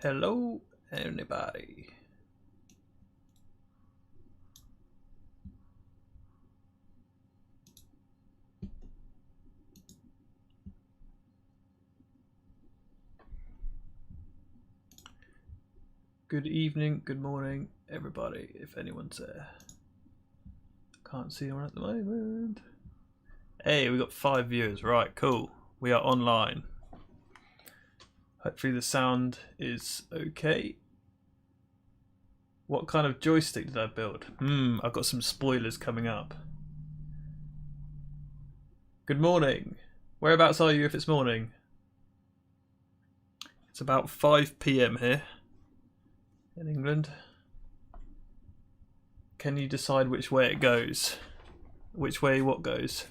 Hello, anybody? Good evening, good morning, everybody, if anyone's there. Can't see anyone at the moment. Hey, we got 5 viewers, right, cool. We are online. Hopefully the sound is okay. What kind of joystick did I build? I've got some spoilers coming up. Good morning. Whereabouts are you if it's morning? It's about 5 PM here in England. Can you decide which way it goes? Which way what goes?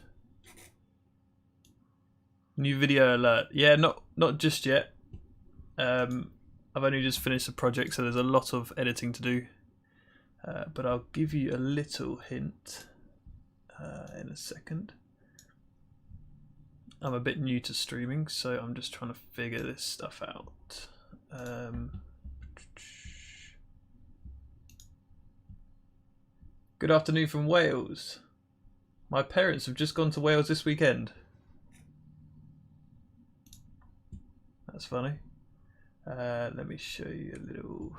New video alert. Yeah, not just yet. I've only just finished the project, so there's a lot of editing to do. But I'll give you a little hint in a second. I'm a bit new to streaming, so I'm just trying to figure this stuff out. Good afternoon from Wales. My parents have just gone to Wales this weekend. That's funny. Let me show you a little.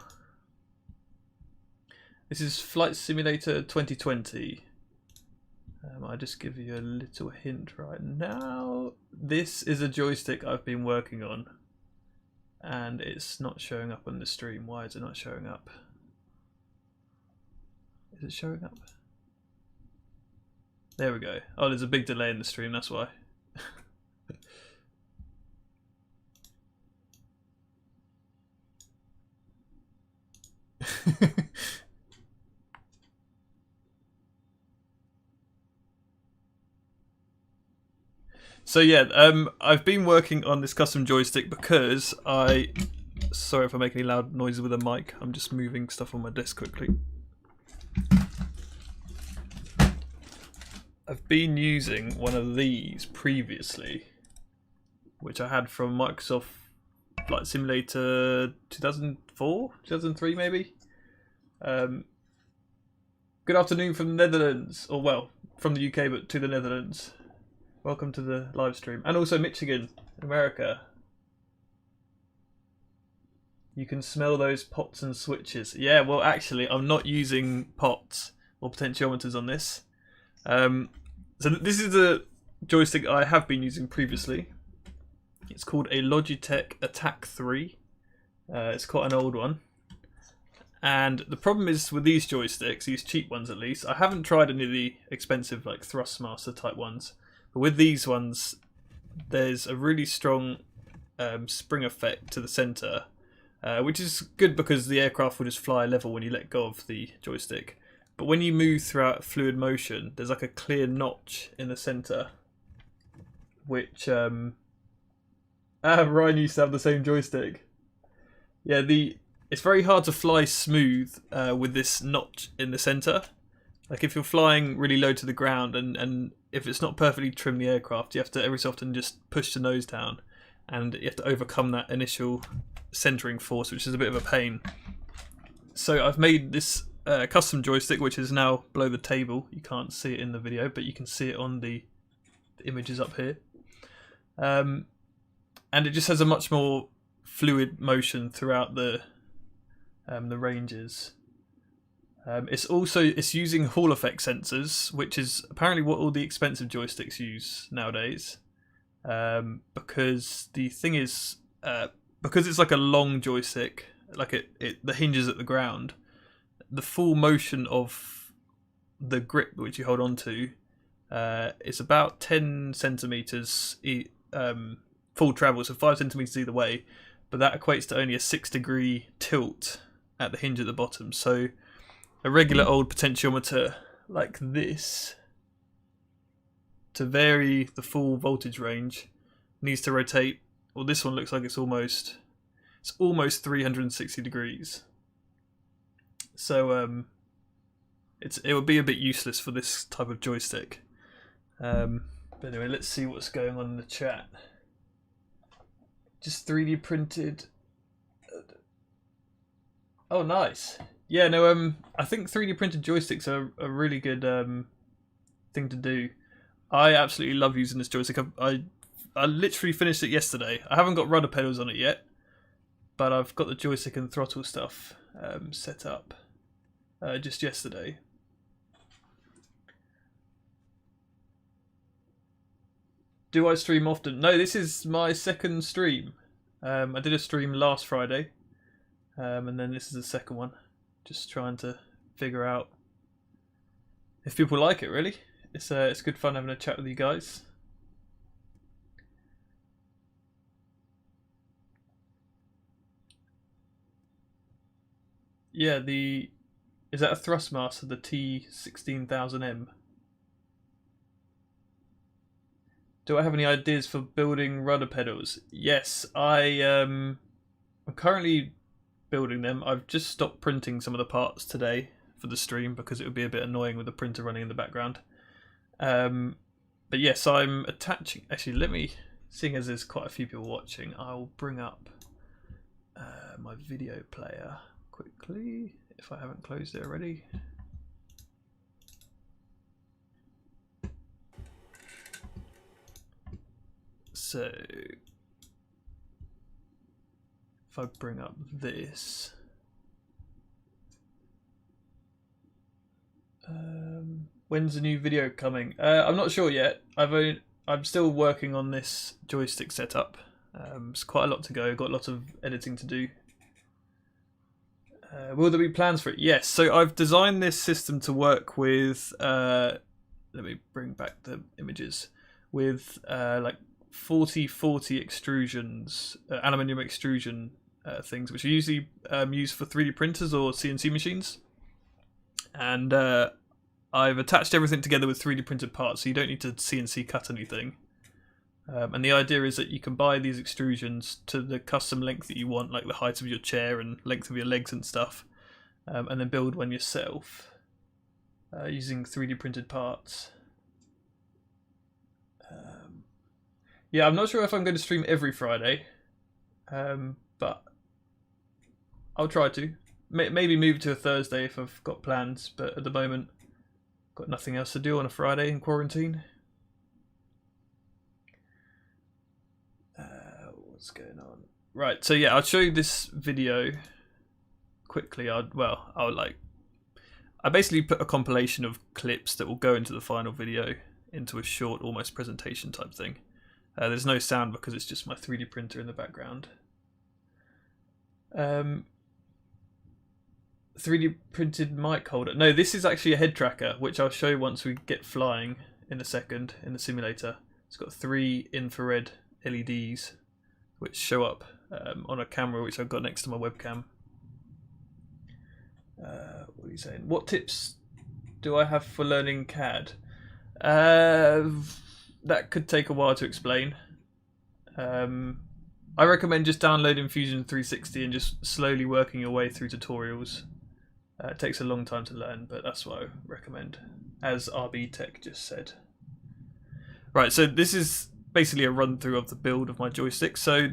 This is Flight Simulator 2020. I'll just give you a little hint right now. This is a joystick I've been working on, and it's not showing up on the stream. Why is it not showing up? Is it showing up? There we go. Oh, there's a big delay in the stream, that's why. So yeah, I've been working on this custom joystick because sorry if I make any loud noises with a mic, I'm just moving stuff on my desk quickly. I've been using one of these previously, which I had from Microsoft Flight Simulator 2004, 2003 maybe. Good afternoon from the Netherlands, or well, from the UK but to the Netherlands. Welcome to the live stream. And also Michigan, America. You can smell those pots and switches. Yeah, well actually I'm not using pots or potentiometers on this. So this is a joystick I have been using previously. It's called a Logitech Attack 3. It's quite an old one. And the problem is with these joysticks, these cheap ones at least, I haven't tried any of the expensive like Thrustmaster type ones. But with these ones, there's a really strong spring effect to the centre, which is good because the aircraft will just fly level when you let go of the joystick. But when you move throughout fluid motion, there's like a clear notch in the centre, which Ryan used to have the same joystick. Yeah, it's very hard to fly smooth with this notch in the centre. Like if you're flying really low to the ground and if it's not perfectly trimmed the aircraft, you have to every so often just push the nose down, and you have to overcome that initial centering force, which is a bit of a pain. So I've made this custom joystick, which is now below the table. You can't see it in the video, but you can see it on the images up here. And it just has a much more fluid motion throughout the ranges. It's using Hall effect sensors, which is apparently what all the expensive joysticks use nowadays. Because the thing is, because it's like a long joystick, like the hinges at the ground, the full motion of the grip which you hold on to is about 10 centimeters full travel, so 5 centimeters either way. But that equates to only a 6-degree tilt at the hinge at the bottom. So a regular old potentiometer like this, to vary the full voltage range, needs to rotate. Well, this one looks like it's almost 360 degrees. So it would be a bit useless for this type of joystick. But anyway, let's see what's going on in the chat. Just 3D printed Oh, nice. Yeah, no, I think 3D printed joysticks are a really good thing to do. I absolutely love using this joystick. I literally finished it yesterday. I haven't got rudder pedals on it yet, but I've got the joystick and throttle stuff set up just yesterday. Do I stream often? No, this is my second stream. I did a stream last Friday, and then this is the second one. Just trying to figure out if people like it. Really, it's good fun having a chat with you guys. Yeah, is that a Thrustmaster, the T16000M? Do I have any ideas for building rudder pedals? Yes, I'm currently building them. I've just stopped printing some of the parts today for the stream because it would be a bit annoying with the printer running in the background. But yes, I'm attaching. Actually, let me. Seeing as there's quite a few people watching, I'll bring up my video player quickly if I haven't closed it already. So if I bring up this, when's the new video coming? I'm not sure yet. I'm still working on this joystick setup. It's quite a lot to go. Got lots of editing to do. Will there be plans for it? Yes. So I've designed this system to work with. Let me bring back the images with like 40/40 extrusions, aluminium extrusion things, which are usually used for 3D printers or CNC machines. And I've attached everything together with 3D printed parts, so you don't need to CNC cut anything. And the idea is that you can buy these extrusions to the custom length that you want, like the height of your chair and length of your legs and stuff, and then build one yourself using 3D printed parts. Yeah, I'm not sure if I'm going to stream every Friday, but I'll try to. Maybe move to a Thursday if I've got plans, but at the moment, got nothing else to do on a Friday in quarantine. What's going on? Right, so yeah, I'll show you this video quickly. I basically put a compilation of clips that will go into the final video into a short, almost presentation type thing. There's no sound because it's just my 3D printer in the background. 3D printed mic holder. No, this is actually a head tracker, which I'll show once we get flying in a second in the simulator. It's got 3 infrared LEDs which show up on a camera which I've got next to my webcam. What are you saying? What tips do I have for learning CAD? That could take a while to explain. I recommend just downloading Fusion 360 and just slowly working your way through tutorials. It takes a long time to learn, but that's what I recommend, as RB Tech just said. Right, so this is basically a run through of the build of my joystick. So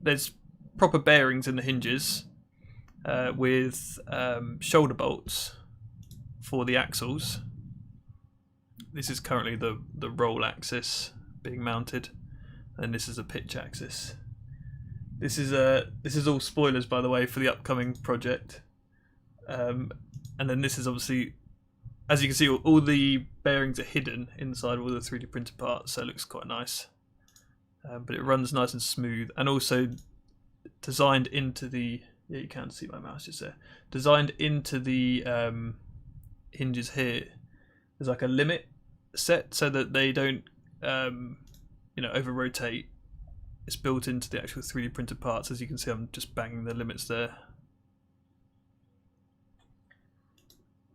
there's proper bearings in the hinges with shoulder bolts for the axles. This is currently the roll axis being mounted, and this is a pitch axis. This is all spoilers, by the way, for the upcoming project. And then this is obviously, as you can see, all the bearings are hidden inside all the 3D printed parts, so it looks quite nice. But it runs nice and smooth, and also designed into the, yeah, you can see my mouse just there, designed into the hinges here. There's like a limit set so that they don't over rotate. It's built into the actual 3D printed parts. As you can see, I'm just banging the limits there.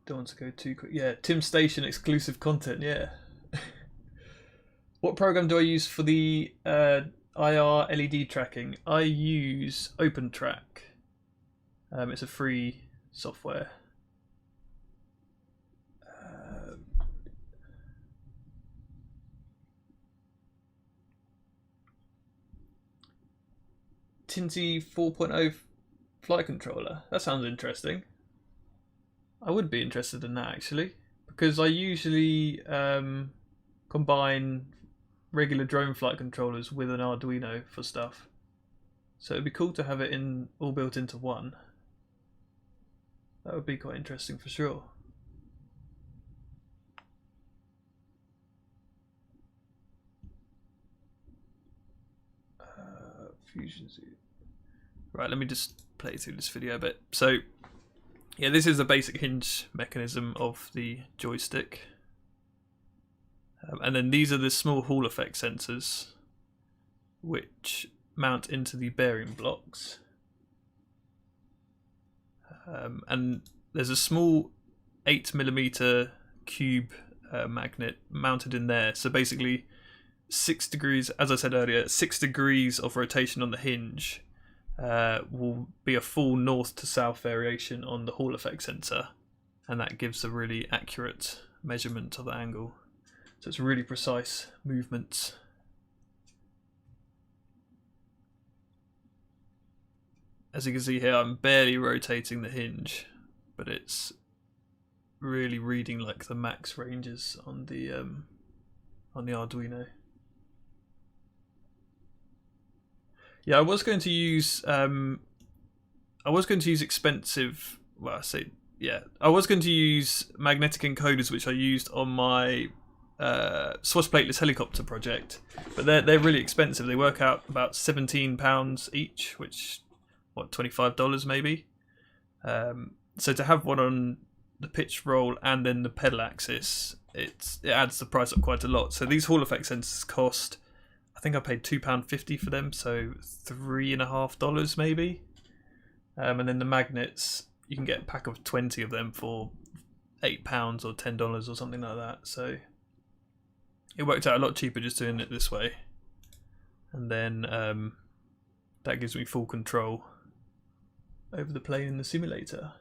Don't want to go too quick. Yeah, Tim Station exclusive content, yeah. What program do I use for the IR LED tracking? I use OpenTrack. It's a free software. Tinsy 4.0 flight controller. That sounds interesting. I would be interested in that actually, because I usually combine regular drone flight controllers with an Arduino for stuff. So it'd be cool to have it all built into one. That would be quite interesting for sure. Fusion Z. Right, let me just play through this video a bit. So, yeah, this is the basic hinge mechanism of the joystick. And then these are the small Hall effect sensors, which mount into the bearing blocks. And there's a small 8mm cube magnet mounted in there. So basically 6 degrees, as I said earlier, 6 degrees of rotation on the hinge will be a full north to south variation on the Hall effect sensor, and that gives a really accurate measurement of the angle. So it's really precise movements. As you can see here, I'm barely rotating the hinge, but it's really reading like the max ranges on the Arduino. Yeah, I was going to use expensive. Well, I was going to use magnetic encoders, which I used on my Swass plateless helicopter project, but they're really expensive. They work out about £17 each, which $25 maybe. So to have one on the pitch roll and then the pedal axis, it adds the price up quite a lot. So these Hall effect sensors cost, I think I paid £2.50 for them, so $3.50 maybe. And then the magnets, you can get a pack of 20 of them for £8 or $10 or something like that. So it worked out a lot cheaper just doing it this way. And then that gives me full control over the plane in the simulator.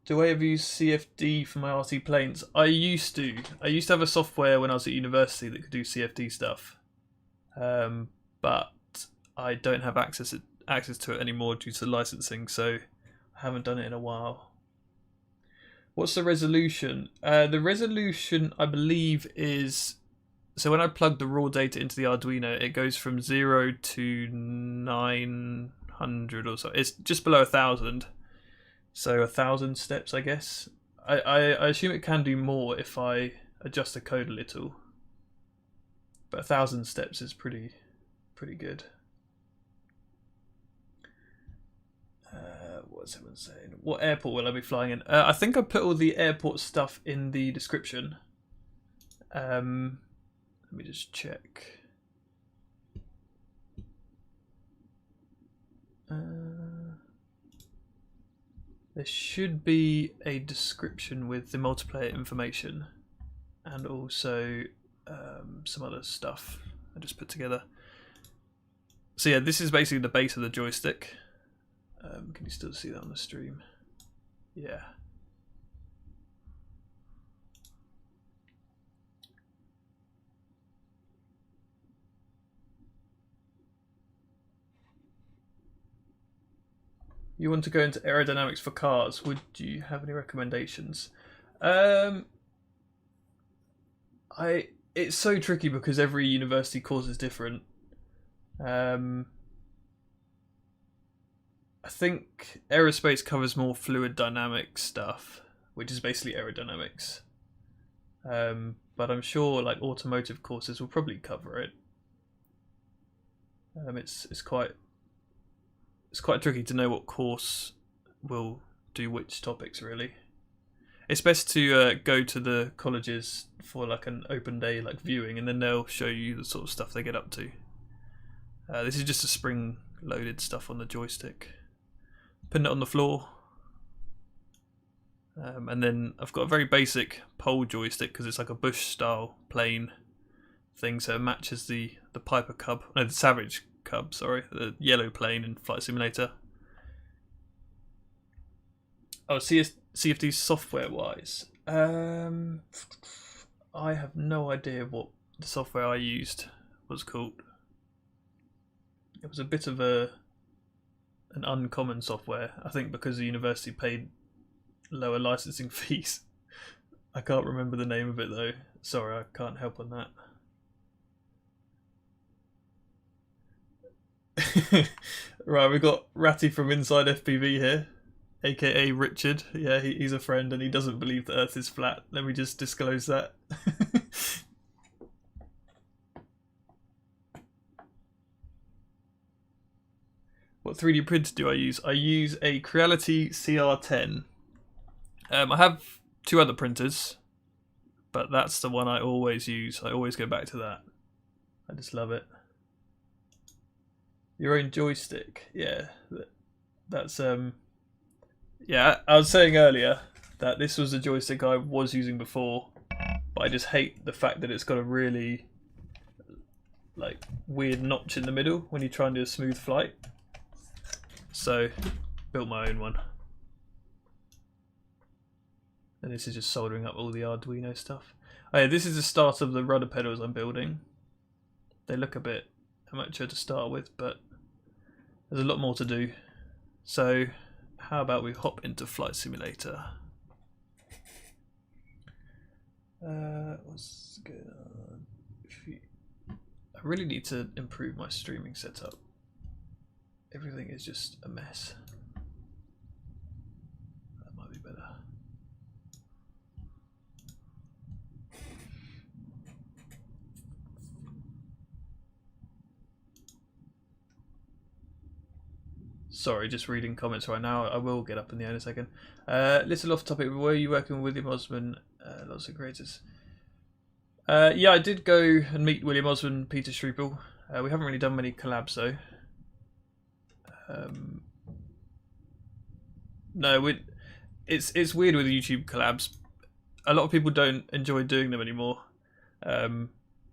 Do I ever use CFD for my RC planes? I used to have a software when I was at university that could do CFD stuff, but I don't have access to it anymore due to licensing, so I haven't done it in a while. What's the resolution? The resolution, I believe, is, so when I plug the raw data into the Arduino, it goes from 0 to 900 or so. It's just below 1,000. So 1,000 steps, I guess. I assume it can do more if I adjust the code a little. But 1,000 steps is pretty good. What's everyone saying? What airport will I be flying in? I think I put all the airport stuff in the description. Let me just check. There should be a description with the multiplayer information and also some other stuff I just put together. So yeah, this is basically the base of the joystick. Can you still see that on the stream? Yeah. You want to go into aerodynamics for cars? Would you have any recommendations? It's so tricky because every university course is different. I think aerospace covers more fluid dynamics stuff, which is basically aerodynamics. But I'm sure like automotive courses will probably cover it. It's quite tricky to know what course will do which topics really. It's best to go to the colleges for like an open day like viewing, and then they'll show you the sort of stuff they get up to. This is just a spring loaded stuff on the joystick. Putting it on the floor. And then I've got a very basic pole joystick because it's like a Bush style plane thing, so it matches the Piper Cub, no, the Savage Cub, sorry, the yellow plane in Flight Simulator. Oh, CFD software wise, I have no idea what the software I used was called. It was a bit of an uncommon software, I think, because the university paid lower licensing fees. I can't remember the name of it though. Sorry, I can't help on that. Right, we've got Ratty from Inside FPV here, aka Richard. Yeah, he's a friend and he doesn't believe the Earth is flat. Let me just disclose that. What 3D printer do I use? I use a Creality CR10. I have 2 other printers, but that's the one I always use. I always go back to that. I just love it. Your own joystick, yeah. That's yeah. I was saying earlier that this was a joystick I was using before, but I just hate the fact that it's got a really like weird notch in the middle when you try and do a smooth flight. So, built my own one. And this is just soldering up all the Arduino stuff. Oh yeah, this is the start of the rudder pedals I'm building. They look a bit amateur to start with, but there's a lot more to do. So, how about we hop into Flight Simulator? What's going on? I really need to improve my streaming setup. Everything is just a mess. That might be better. Sorry, just reading comments right now. I will get up in the air in a second. Little off topic, were you working with William Osman? Lots of creators. Yeah, I did go and meet William Osman, Peter Struple. We haven't really done many collabs though. No, it's weird with YouTube collabs. A lot of people don't enjoy doing them anymore.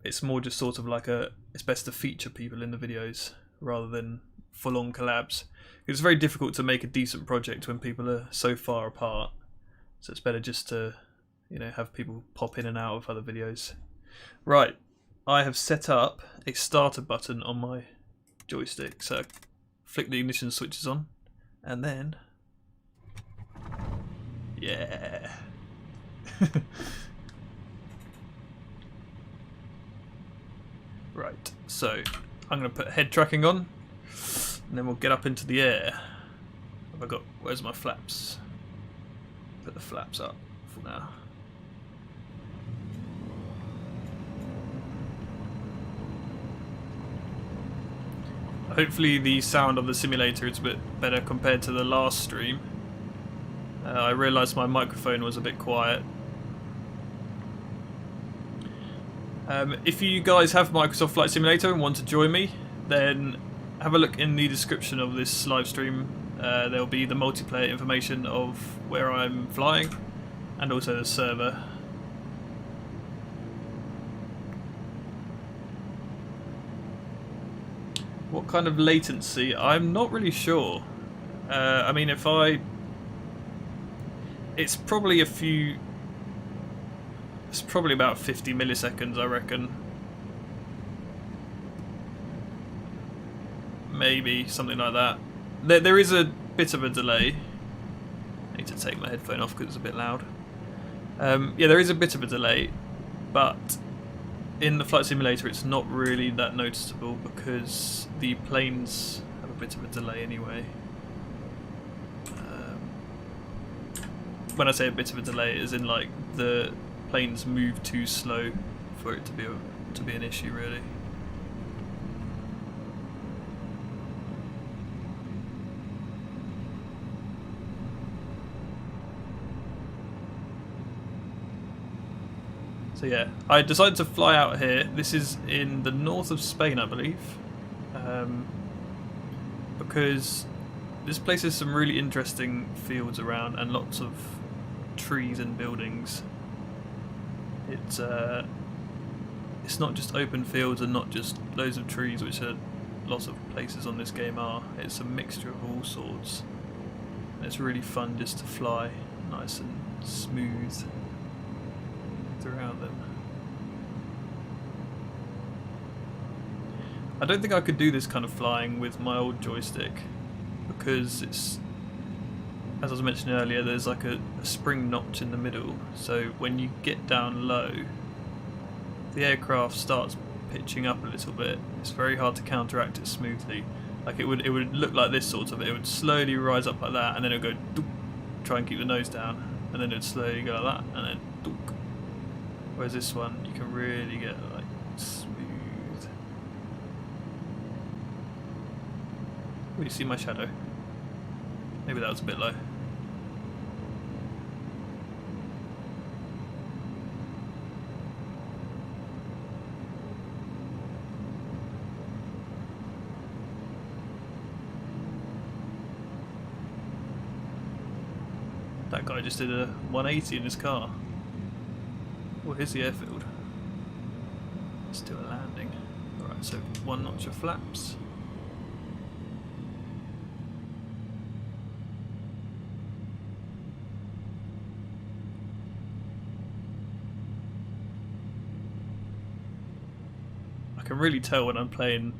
It's more just sort of like it's best to feature people in the videos rather than full-on collabs. It's very difficult to make a decent project when people are so far apart. So it's better just to, you know, have people pop in and out of other videos. Right, I have set up a starter button on my joystick. So flick the ignition switches on, and then, yeah. Right, so I'm going to put head tracking on, and then we'll get up into the air. Where's my flaps? Put the flaps up for now. Hopefully the sound of the simulator is a bit better compared to the last stream. I realised my microphone was a bit quiet. If you guys have Microsoft Flight Simulator and want to join me, then have a look in the description of this live stream. There will be the multiplayer information of where I'm flying and also the server. What kind of latency? I'm not really sure. I mean, it's probably it's probably about 50 milliseconds, I reckon. Maybe, something like that. There is a bit of a delay. I need to take my headphone off because it's a bit loud. Yeah, there is a bit of a delay, but in the flight simulator it's not really that noticeable because the planes have a bit of a delay anyway. When I say a bit of a delay, it is in like the planes move too slow for it to be an issue, really. So yeah, I decided to fly out here. This is in the north of Spain, I believe, because this place has some really interesting fields around and lots of trees and buildings. It's not just open fields and not just loads of trees, which lots of places on this game are. It's a mixture of all sorts. And it's really fun just to fly nice and smooth throughout them. I don't think I could do this kind of flying with my old joystick because it's, as I was mentioning earlier, there's like a spring notch in the middle, so when you get down low the aircraft starts pitching up a little bit. It's very hard to counteract it smoothly. Like it would look like this sort of, it would slowly rise up like that and then it would go dook, try and keep the nose down, and then it would slowly go like that and then dook. Whereas this one you can really get like smooth. Oh, you see my shadow? Maybe that was a bit low. That guy just did a 180 in his car. Oh, here's the airfield. Let's do a landing. Alright, so one notch of flaps. I can really tell when I'm playing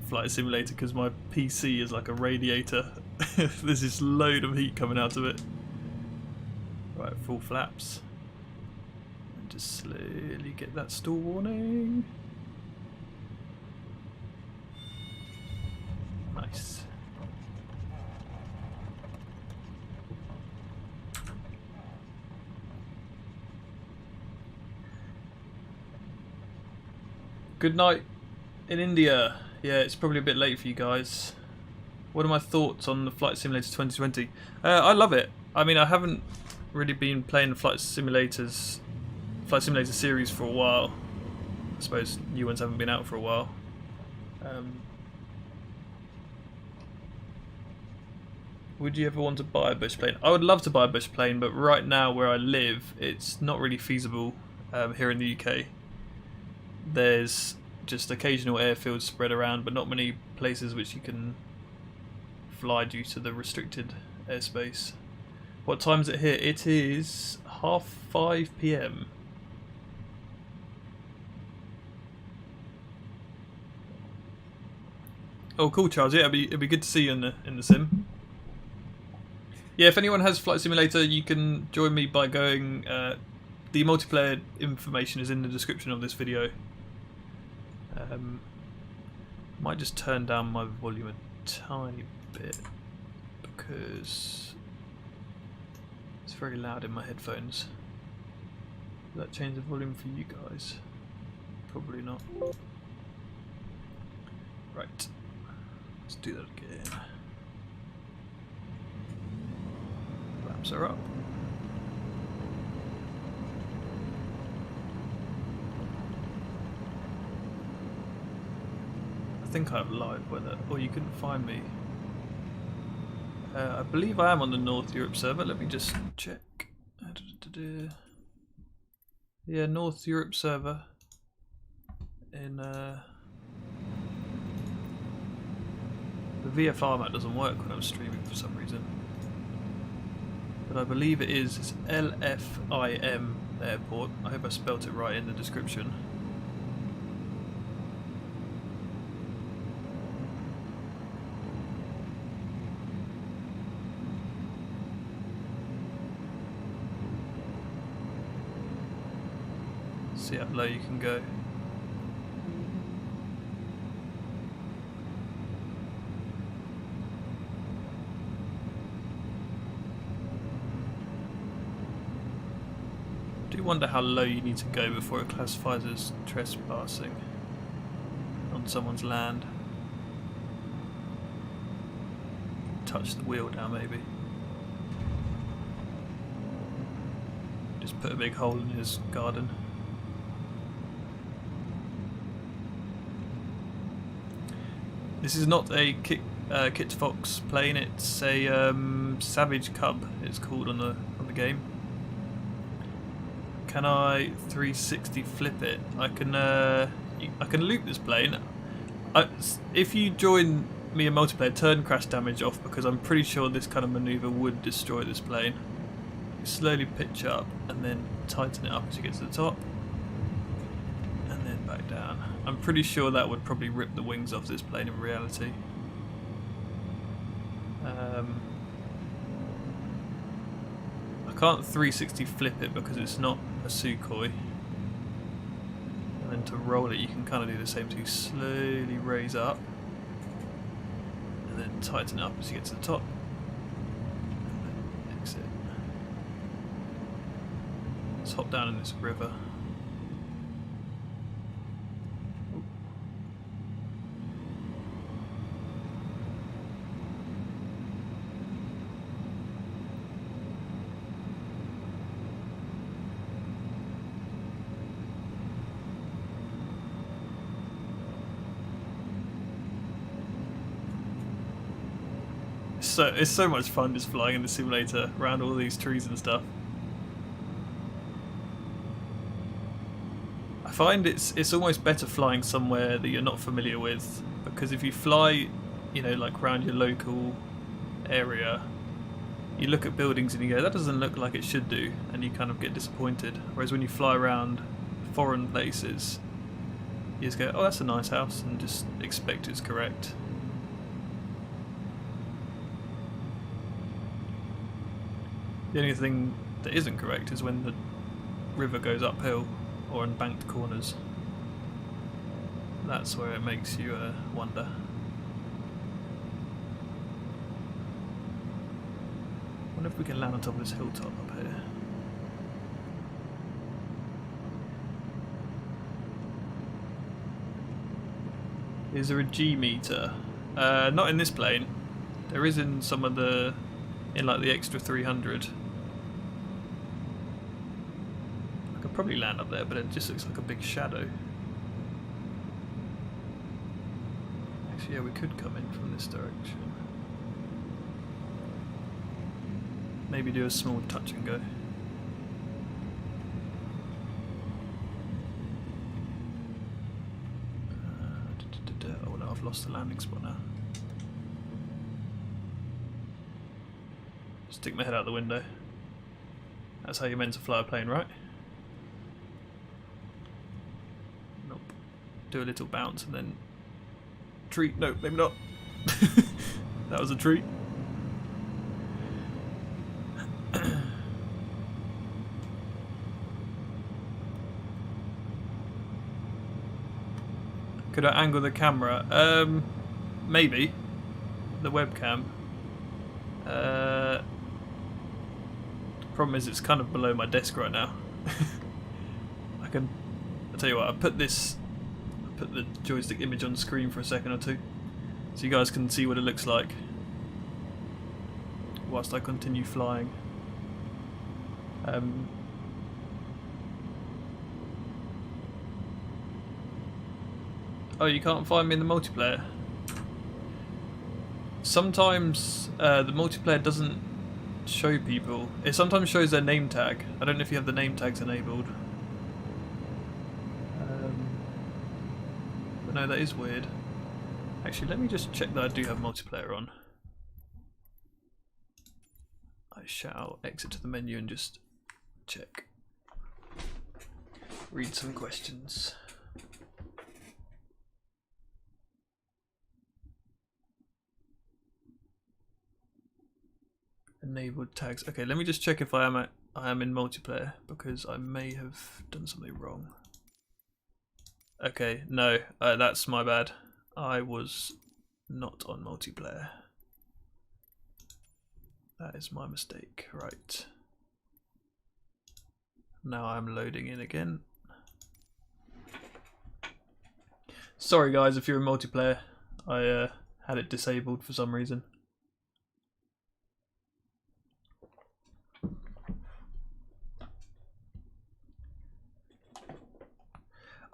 Flight Simulator because my PC is like a radiator. There's this load of heat coming out of it. Right, full flaps. And just slowly get that stall warning. Nice. Good night in India. Yeah, it's probably a bit late for you guys. What are my thoughts on the Flight Simulator 2020? I love it. I mean, I haven't really been playing the Flight Simulator series for a while. I suppose new ones haven't been out for a while. Would you ever want to buy a bush plane? I would love to buy a bush plane, but right now where I live, it's not really feasible here in the UK. There's just occasional airfields spread around, but not many places which you can fly due to the restricted airspace. What time is it here? It is 5:30 PM. Oh, cool, Charles. Yeah, it'd be good to see you in the sim. Yeah, if anyone has Flight Simulator, you can join me by going. The multiplayer information is in the description of this video. Might just turn down my volume a tiny bit because it's very loud in my headphones. Will that change the volume for you guys? Probably not. Right, let's do that again. Flaps are up. I think I have live weather, or you couldn't find me. I believe I am on the North Europe server. Let me just check. Yeah, North Europe server. In the VFR map doesn't work when I'm streaming for some reason, but I believe it is. It's LFIM Airport. I hope I spelt it right in the description. See how low you can go. I do wonder how low you need to go before it classifies as trespassing on someone's land. Touch the wheel down maybe. Just put a big hole in his garden. This is not a Kit Fox plane. It's a Savage Cub. It's called on the game. Can I 360 flip it? I can loop this plane. If you join me in multiplayer, turn crash damage off because I'm pretty sure this kind of manoeuvre would destroy this plane. Slowly pitch up and then tighten it up as you get to the top, and then back down. I'm pretty sure that would probably rip the wings off this plane in reality. I can't 360 flip it because it's not a Sukhoi. And then to roll it you can kind of do the same, so you slowly raise up and then tighten it up as you get to the top and then exit. Let's hop down in this river. So it's so much fun just flying in the simulator around all these trees and stuff. I find it's almost better flying somewhere that you're not familiar with, because if you fly, you know, like around your local area, you look at buildings and you go, that doesn't look like it should do, and you kind of get disappointed. Whereas when you fly around foreign places, you just go, oh, that's a nice house, and just expect it's correct. The only thing that isn't correct is when the river goes uphill or in banked corners. That's where it makes you wonder. I wonder if we can land on top of this hilltop up here. Is there a G meter? Not in this plane. There is in some of the, in like the extra 300. Probably land up there, but it just looks like a big shadow. Actually, yeah, we could come in from this direction. Maybe do a small touch and go. Oh no, I've lost the landing spot now. Stick my head out the window. That's how you're meant to fly a plane, right? Do a little bounce and then treat. No, maybe not. That was a treat. Could I angle the camera? Maybe. The webcam. The problem is it's kind of below my desk right now. I'll tell you what, I'll put the joystick image on screen for a second or two so you guys can see what it looks like whilst I continue flying. Oh, you can't find me in the multiplayer? Sometimes the multiplayer doesn't show people. It sometimes shows their name tag. I don't know if you have the name tags enabled. No, that is weird. Actually, let me just check that I do have multiplayer on. I shall exit to the menu and just check. Read some questions. Enabled tags. Okay, let me just check if I am in multiplayer, because I may have done something wrong. Okay, no, that's my bad. I was not on multiplayer. That is my mistake. Right. Now I'm loading in again. Sorry guys if you're in multiplayer. I had it disabled for some reason.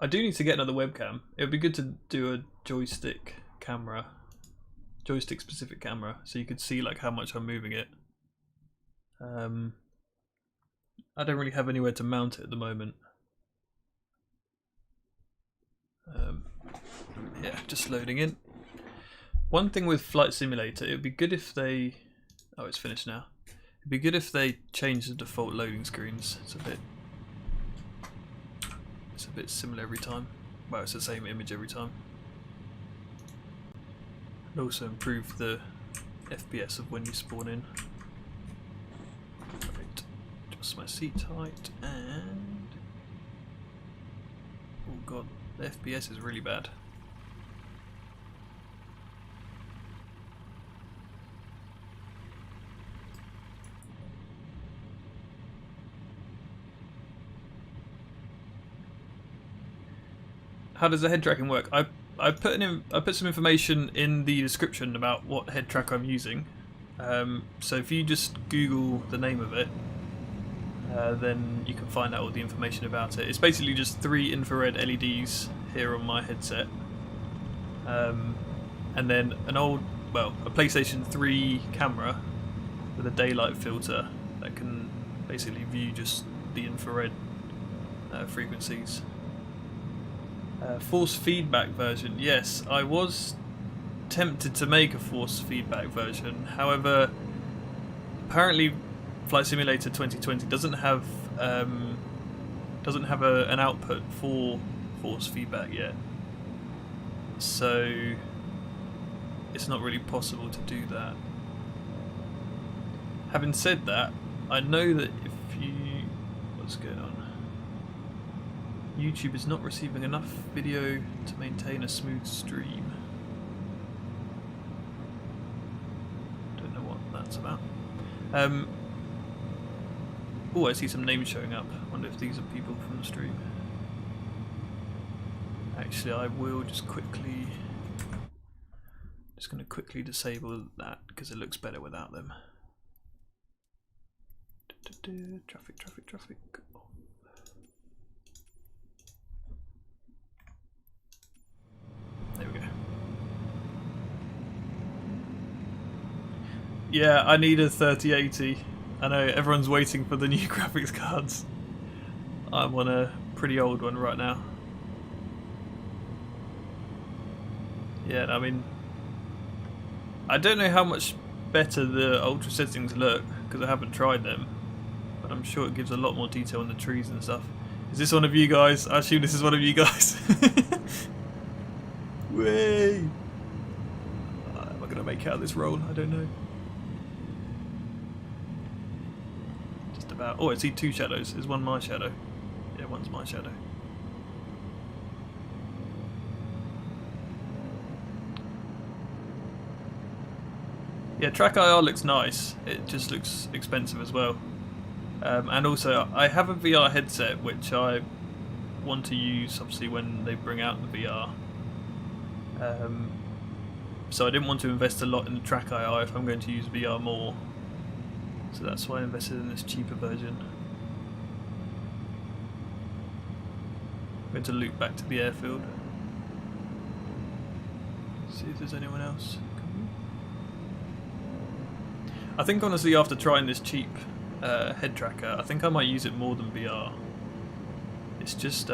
I do need to get another webcam. It would be good to do a joystick camera, joystick specific camera, so you could see like how much I'm moving it. I don't really have anywhere to mount it at the moment. Yeah, just loading in. One thing with Flight Simulator, it would be good if they... Oh, it's finished now. It'd be good if they change the default loading screens. It's a bit similar every time. well, it's the same image every time. And also improve the FPS of when you spawn in. Right, adjust my seat height and oh god, the FPS is really bad. How does the head tracking work? I put some information in the description about what head tracker I'm using. So if you just Google the name of it, then you can find out all the information about it. It's basically just 3 infrared LEDs here on my headset, and then a PlayStation 3 camera with a daylight filter that can basically view just the infrared frequencies. Force feedback version. Yes, I was tempted to make a force feedback version. However, apparently Flight Simulator 2020 doesn't have an output for force feedback yet, so it's not really possible to do that. Having said that, I know that what's going on? YouTube is not receiving enough video to maintain a smooth stream. Don't know what that's about. Oh, I see some names showing up. Wonder if these are people from the stream. Actually, I will just going to quickly disable that because it looks better without them. Traffic. There we go. Yeah, I need a 3080. I know everyone's waiting for the new graphics cards. I'm on a pretty old one right now. Yeah, I mean, I don't know how much better the ultra settings look because I haven't tried them, but I'm sure it gives a lot more detail on the trees and stuff. Is this one of you guys? I assume this is one of you guys. Way! Am I going to make out this roll? I don't know. Just about. Oh, I see 2 shadows. Is one my shadow? Yeah, one's my shadow. Yeah, Track IR looks nice. It just looks expensive as well. And also, I have a VR headset which I want to use obviously when they bring out the VR. So I didn't want to invest a lot in the Track IR if I'm going to use VR more. So that's why I invested in this cheaper version. I'm going to loop back to the airfield. See if there's anyone else. I think honestly after trying this cheap head tracker, I think I might use it more than VR. It's just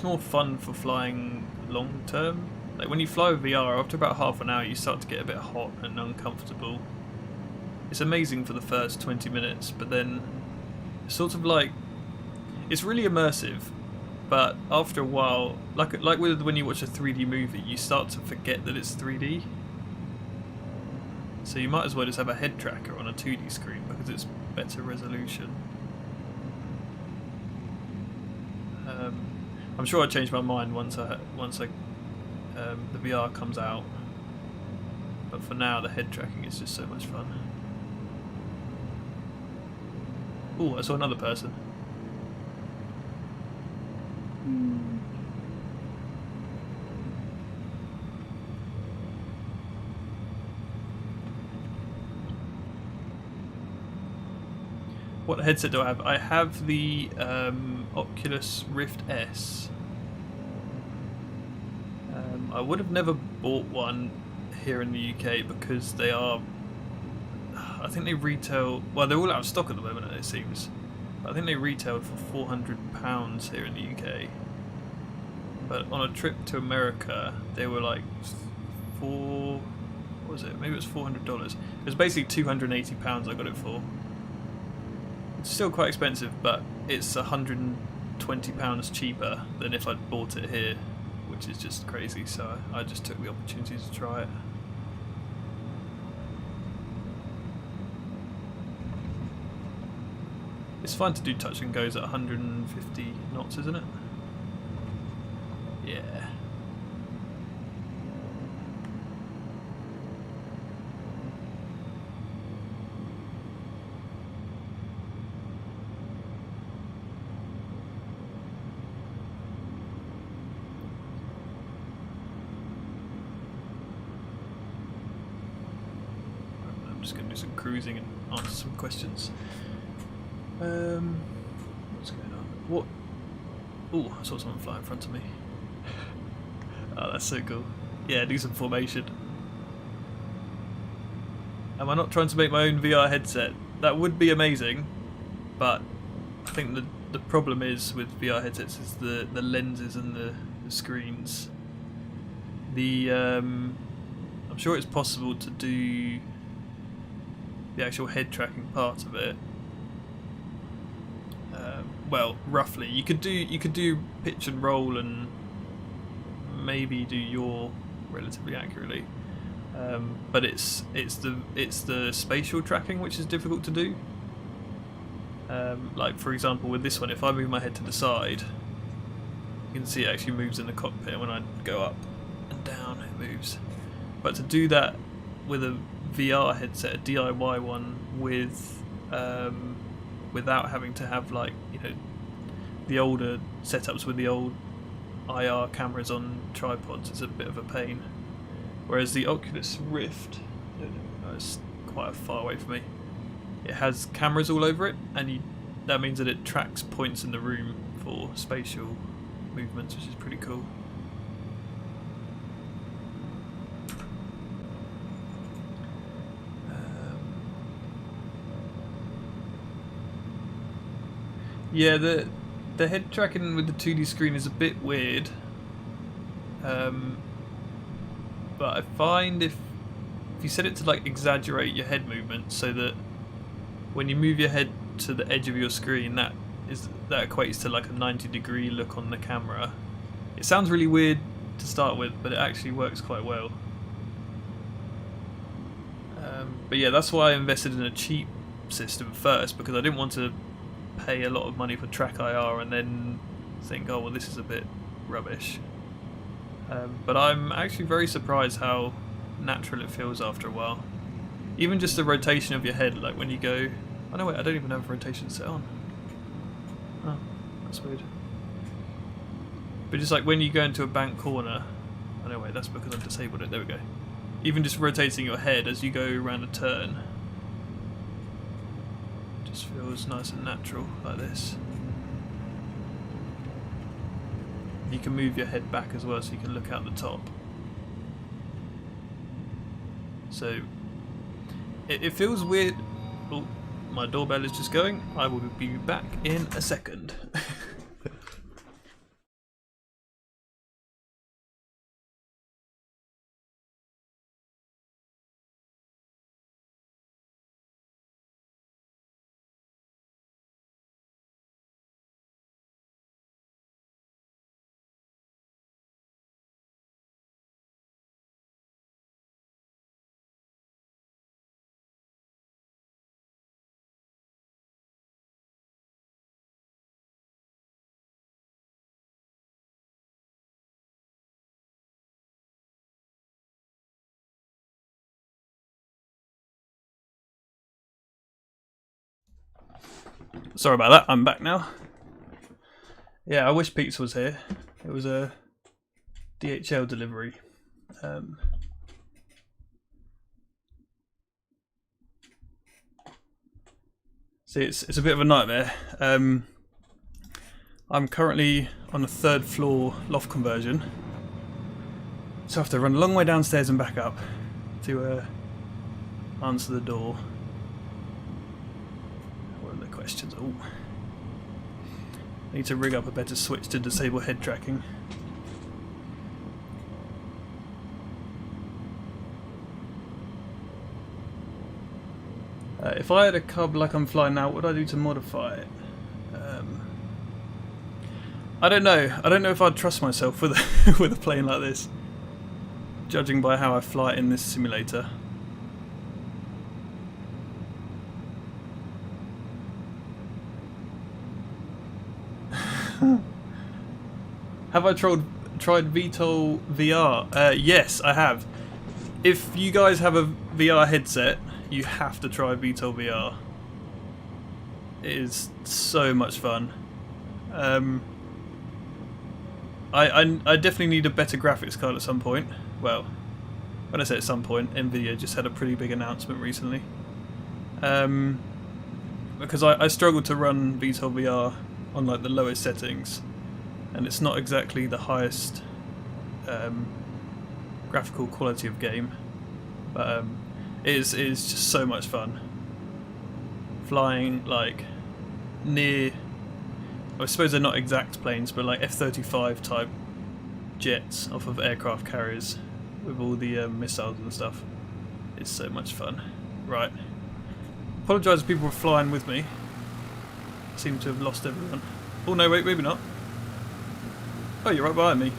more fun for flying long term. Like when you fly with VR, after about half an hour you start to get a bit hot and uncomfortable. It's amazing for the first 20 minutes, but then it's sort of like, it's really immersive, but after a while, like with when you watch a 3D movie, you start to forget that it's 3D. So you might as well just have a head tracker on a 2D screen because it's better resolution. I'm sure I'll change my mind once the VR comes out. But for now, the head tracking is just so much fun. Oh, I saw another person. What headset do I have? I have the Oculus Rift S. I would have never bought one here in the UK because they are, I think they retail, well they're all out of stock at the moment it seems, but I think they retailed for £400 here in the UK, but on a trip to America they were like what was it, maybe it was $400. It was basically £280 I got it for. It's still quite expensive, but it's £120 £20 cheaper than if I'd bought it here, which is just crazy, so I just took the opportunity to try it. It's fine to do touch and goes at 150 knots, isn't it? Yeah. I'm just going to do some cruising and answer some questions. What's going on? What? Oh, I saw someone fly in front of me. Oh, that's so cool. Yeah, do some formation. Am I not trying to make my own VR headset? That would be amazing, but I think the problem is with VR headsets is the lenses and the screens. I'm sure it's possible to do the actual head tracking part of it. Well, roughly, you could do pitch and roll and maybe do yaw relatively accurately, but it's the spatial tracking which is difficult to do. Like for example, with this one, if I move my head to the side, you can see it actually moves in the cockpit. When I go up and down, it moves. But to do that with a VR headset, a DIY one with without having to have, like, you know, the older setups with the old IR cameras on tripods, is a bit of a pain. Whereas the Oculus Rift, it's quite far away from me, it has cameras all over it, and that means that it tracks points in the room for spatial movements, which is pretty cool. Yeah, the head tracking with the 2D screen is a bit weird, but I find if you set it to like exaggerate your head movement, so that when you move your head to the edge of your screen, that equates to like a 90-degree look on the camera. It sounds really weird to start with, but it actually works quite well. But yeah, that's why I invested in a cheap system first, because I didn't want to pay a lot of money for Track IR and then think, oh well, this is a bit rubbish. But I'm actually very surprised how natural it feels after a while. Even just the rotation of your head, like when you go... Oh no, wait, I don't even have rotation set on. Oh, that's weird. But just like when you go into a bank corner... Oh no, wait, that's because I've disabled it. There we go. Even just rotating your head as you go around a turn just feels nice and natural, like this. You can move your head back as well, so you can look out the top. So it feels weird. Oh, my doorbell is just going. I will be back in a second. Sorry about that, I'm back now. Yeah, I wish Pizza was here. It was a DHL delivery. See, it's a bit of a nightmare. I'm currently on a 3rd floor loft conversion, so I have to run a long way downstairs and back up to answer the door. What are the questions? Oh, I need to rig up a better switch to disable head tracking. If I had a cub like I'm flying now, what would I do to modify it? I don't know. I don't know if I'd trust myself with with a plane like this, judging by how I fly in this simulator. Have I tried VTOL VR? Yes, I have. If you guys have a VR headset, you have to try VTOL VR. It is so much fun. I definitely need a better graphics card at some point. Well, when I say at some point, Nvidia just had a pretty big announcement recently. Because I struggle to run VTOL VR on like the lowest settings, and it's not exactly the highest graphical quality of game, but it is just so much fun. Flying like near, I suppose they're not exact planes, but like F-35 type jets off of aircraft carriers with all the missiles and stuff. It's so much fun. Right. Apologise if people were flying with me. I seem to have lost everyone. Oh no, wait, maybe not. Oh, you're right behind me.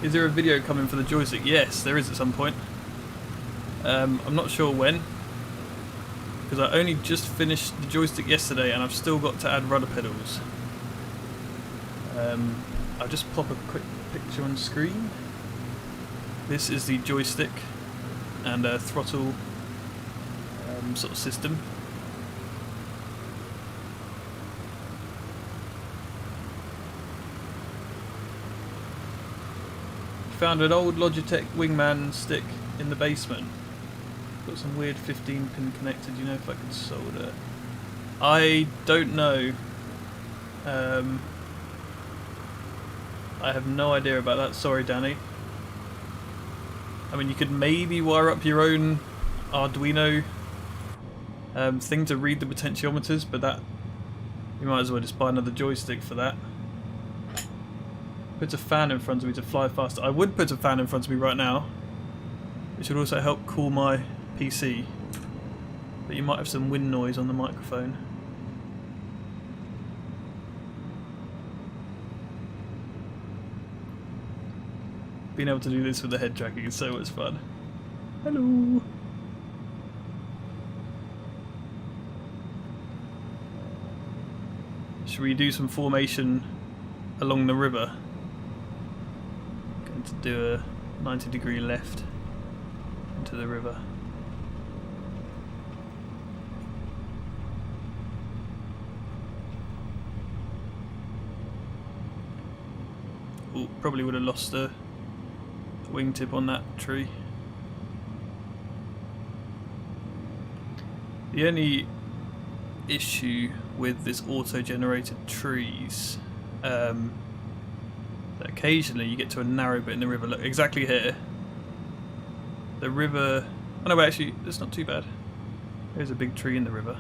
Is there a video coming for the joystick? Yes, there is at some point. I'm not sure when, because I only just finished the joystick yesterday and I've still got to add rudder pedals. I'll just pop a quick picture on screen. This is the joystick and throttle sort of system. Found an old Logitech Wingman stick in the basement. Got some weird 15-pin connector. Do you know if I can solder? I don't know. I have no idea about that. Sorry, Danny. I mean, you could maybe wire up your own Arduino thing to read the potentiometers, but that you might as well just buy another joystick for that. Put a fan in front of me to fly faster. I would put a fan in front of me right now, which would also help cool my PC, but you might have some wind noise on the microphone. Being able to do this with the head tracking is so much fun. Hello! Should we do some formation along the river? Going to do a 90-degree left into the river. Oh, probably would have lost a wingtip on that tree. The only issue with this auto-generated trees, that occasionally you get to a narrow bit in the river. Look, exactly here. The river... Oh no, wait, actually, it's not too bad. There's a big tree in the river.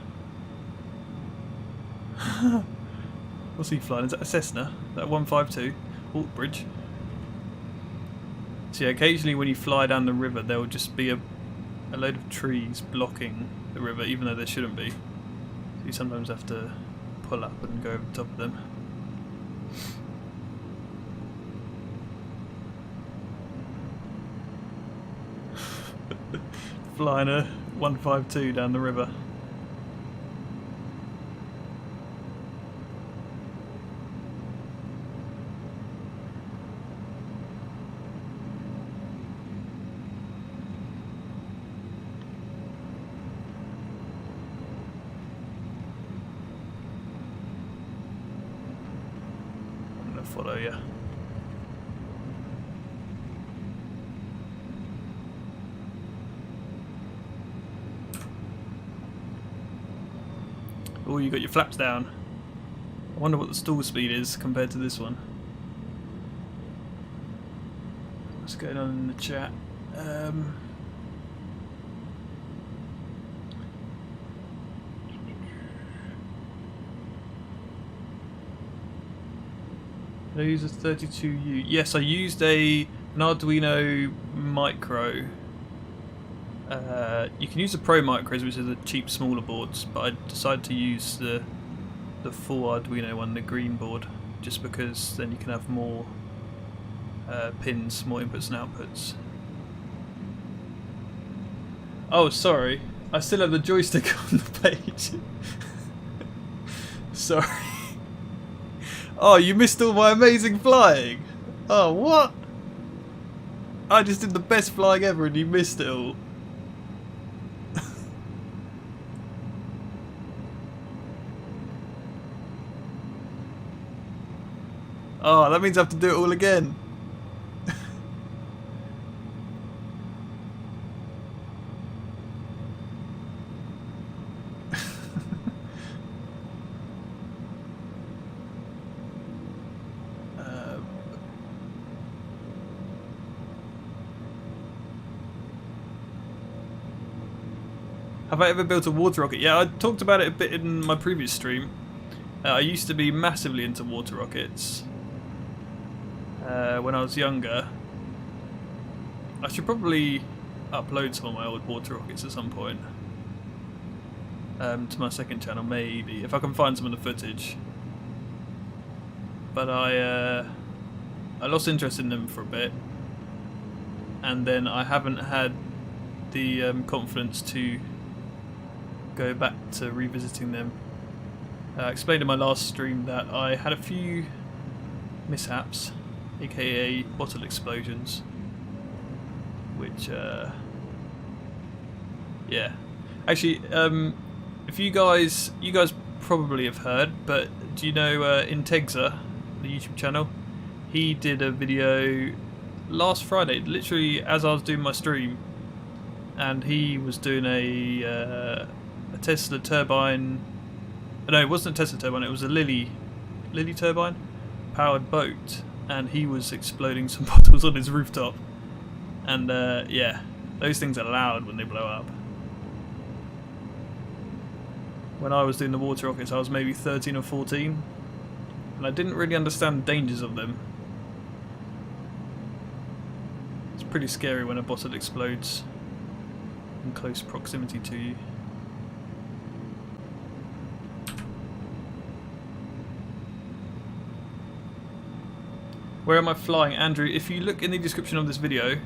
What's he flying? Is that a Cessna? That 152? Oh, bridge. So yeah, occasionally when you fly down the river, there will just be a load of trees blocking the river, even though there shouldn't be. So you sometimes have to pull up and go over the top of them. Flying a 152 down the river. Follow you. Oh, you got your flaps down. I wonder what the stall speed is compared to this one. What's going on in the chat? Did I use a 32U? Yes, I used an Arduino Micro. You can use the Pro Micros, which are the cheap smaller boards, but I decided to use the full Arduino one, the green board, just because then you can have more pins, more inputs and outputs. Oh, sorry. I still have the joystick on the page. Sorry. Oh, you missed all my amazing flying. Oh, what? I just did the best flying ever and you missed it all. Oh, that means I have to do it all again. Have I ever built a water rocket? Yeah, I talked about it a bit in my previous stream. I used to be massively into water rockets when I was younger. I should probably upload some of my old water rockets at some point to my second channel, maybe, if I can find some of the footage. But I lost interest in them for a bit, and then I haven't had the confidence to go back to revisiting them. I explained in my last stream that I had a few mishaps, aka bottle explosions, which yeah, actually if you guys probably have heard, but do you know Integza, the YouTube channel? He did a video last Friday, literally as I was doing my stream, and he was doing a Tesla turbine. No, it wasn't a Tesla turbine, it was a Lily turbine powered boat, and he was exploding some bottles on his rooftop. And yeah, those things are loud when they blow up. When I was doing the water rockets, I was maybe 13 or 14, and I didn't really understand the dangers of them. It's pretty scary when a bottle explodes in close proximity to you. Where am I flying? Andrew, if you look in the description of this video,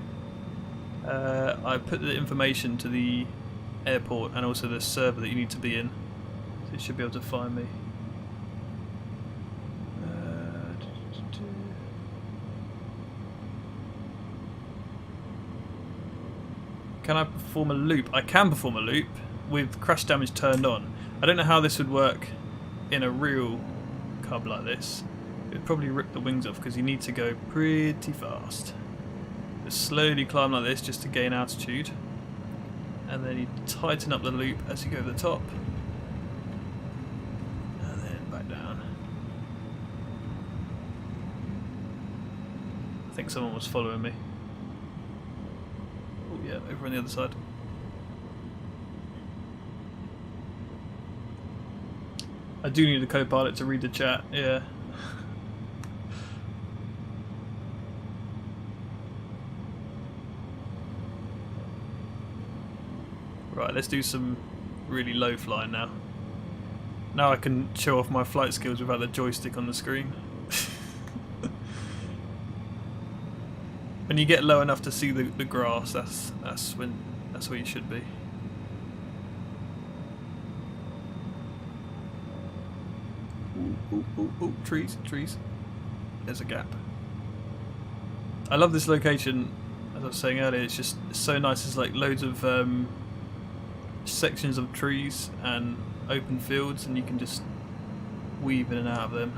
I put the information to the airport and also the server that you need to be in, so you should be able to find me. Can I perform a loop? I can perform a loop with crash damage turned on. I don't know how this would work in a real cub like this. It would probably rip the wings off because you need to go pretty fast. Just slowly climb like this just to gain altitude, and then you tighten up the loop as you go over the top, and then back down. I think someone was following me. Oh yeah, over on the other side. I do need a co-pilot to read the chat, yeah. Right, let's do some really low flying now. Now I can show off my flight skills without the joystick on the screen. When you get low enough to see the grass, that's where you should be. Ooh, trees. There's a gap. I love this location, as I was saying earlier, it's just so nice. There's like loads of sections of trees and open fields, and you can just weave in and out of them.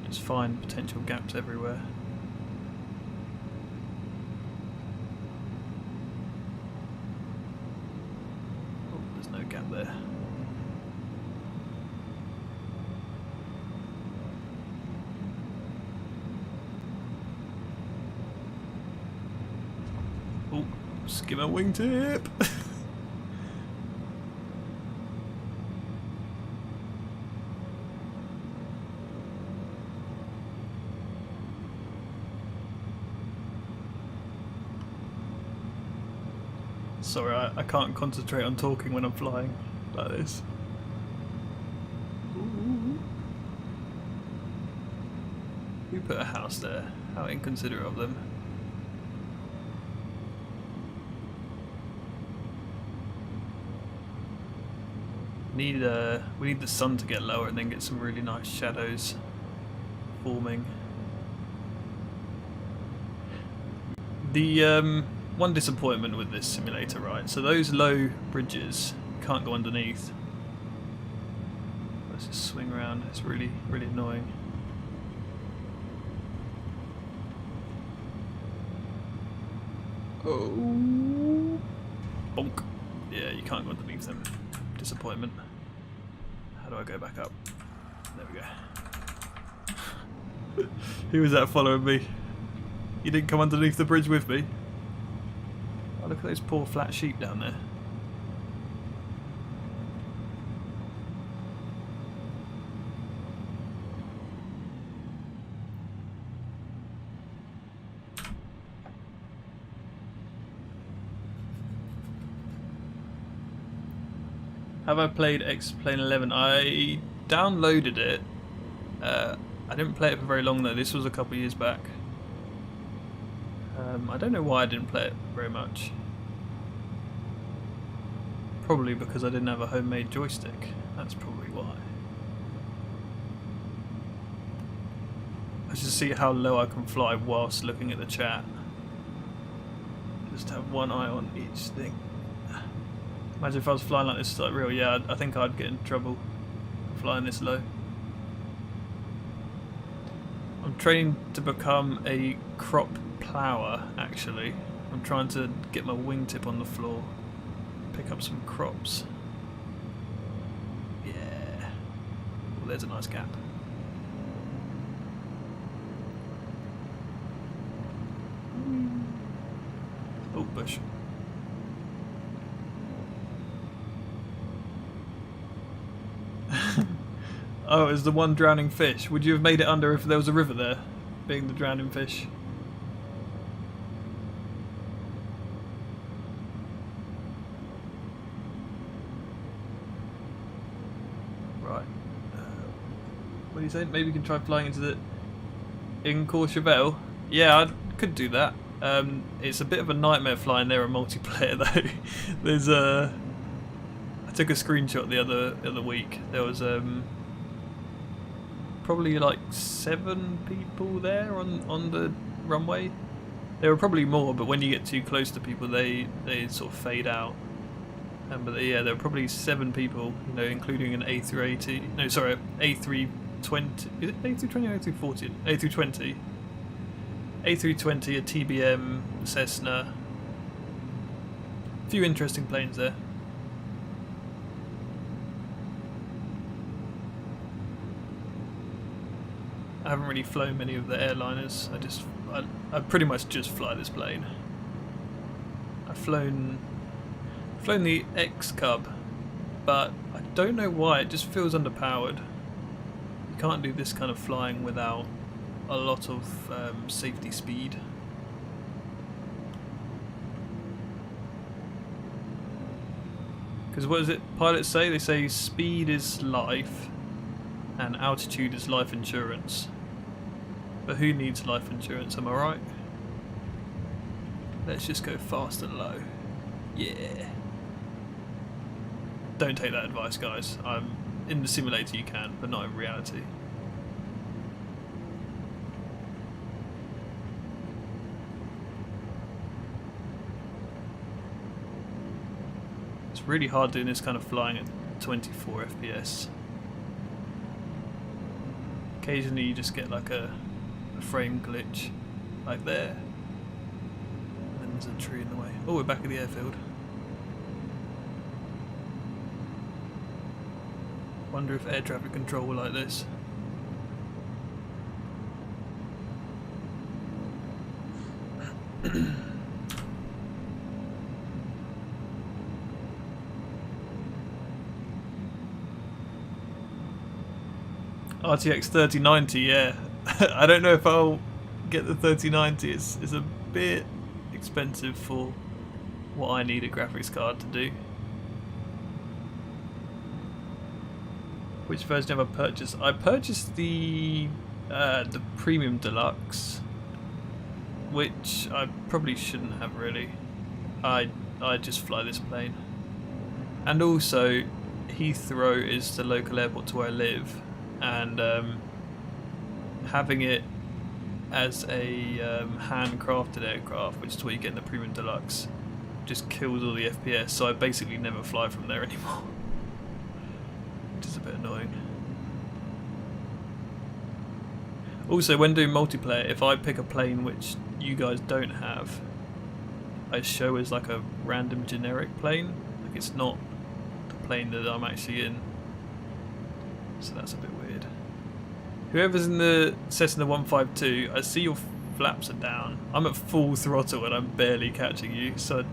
Just find potential gaps everywhere. Oh, there's no gap there. Oh, skimmer wingtip! Sorry, I can't concentrate on talking when I'm flying like this. Ooh. Who put a house there? How inconsiderate of them. We need the sun to get lower and then get some really nice shadows forming. The one disappointment with this simulator, right? So those low bridges you can't go underneath. Let's just swing around. It's really annoying. Oh, bonk! Yeah, you can't go underneath them. Disappointment. How do I go back up? There we go. Who was that following me? You didn't come underneath the bridge with me? Oh, look at those poor flat sheep down there. Have I played X-Plane 11? I downloaded it. I didn't play it for very long though. This was a couple of years back. I don't know why I didn't play it very much. Probably because I didn't have a homemade joystick. That's probably why. Let's just see how low I can fly whilst looking at the chat. Just have one eye on each thing. Imagine if I was flying like this, like real. Yeah, I think I'd get in trouble flying this low. I'm training to become a crop plower, actually. I'm trying to get my wingtip on the floor, pick up some crops. Yeah. Well, there's a nice gap. Oh, bush. Oh, it was the one drowning fish. Would you have made it under if there was a river there, being the drowning fish? Right. What do you say? Maybe we can try flying into the... in Courchevel? Yeah, I could do that. It's a bit of a nightmare flying there in multiplayer though. There's a... I took a screenshot the other week. There was probably like 7 people there on the runway. There were probably more, but when you get too close to people, they sort of fade out. But yeah, there were probably 7 people, you know, including an A380. No, sorry, A320. Is it A320 or A340? A320. A320, a TBM, Cessna. A few interesting planes there. I haven't really flown many of the airliners. I pretty much just fly this plane. I've flown the X Cub, but I don't know why, it just feels underpowered. You can't do this kind of flying without a lot of safety speed. Because what does it pilots say? They say speed is life and altitude is life insurance. But who needs life insurance, am I right? Let's just go fast and low. Yeah. Don't take that advice, guys. In the simulator you can, but not in reality. It's really hard doing this kind of flying at 24 FPS. Occasionally you just get like a frame glitch, like there. And then there's a tree in the way. Oh, we're back at the airfield. Wonder if air traffic control were like this. RTX 3090, yeah. I don't know if I'll get the 3090. It's a bit expensive for what I need a graphics card to do. Which version have I purchased? I purchased the Premium Deluxe, which I probably shouldn't have really. I just fly this plane. And also, Heathrow is the local airport to where I live, and having it as a handcrafted aircraft, which is what you get in the Premium Deluxe, just kills all the FPS, so I basically never fly from there anymore. Which is a bit annoying. Also, when doing multiplayer, if I pick a plane which you guys don't have, I show as like a random generic plane. Like it's not the plane that I'm actually in. So that's a bit weird. Whoever's in the Cessna 152, I see your flaps are down. I'm at full throttle and I'm barely catching you, so I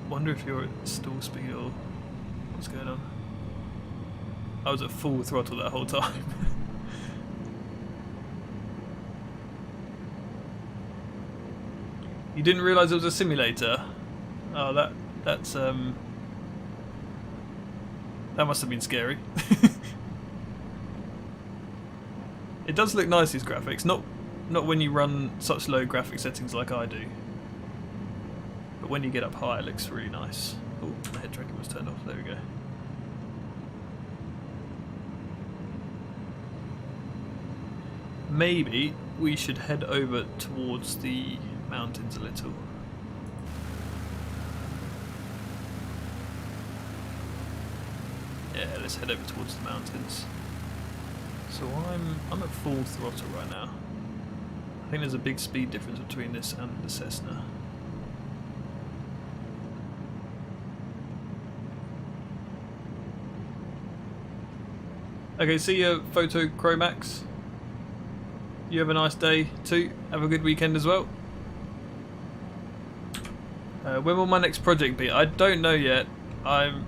wonder if you're at stall speed or what's going on. I was at full throttle that whole time. You didn't realise it was a simulator? Oh, that must have been scary. It does look nice, these graphics. Not when you run such low graphic settings like I do. But when you get up high, it looks really nice. Oh, my head tracking was turned off. There we go. Maybe we should head over towards the mountains a little. Yeah, let's head over towards the mountains. So I'm at full throttle right now. I think there's a big speed difference between this and the Cessna. Okay, see you, Photo Chromax. You have a nice day too. Have a good weekend as well. When will my next project be? I don't know yet. I'm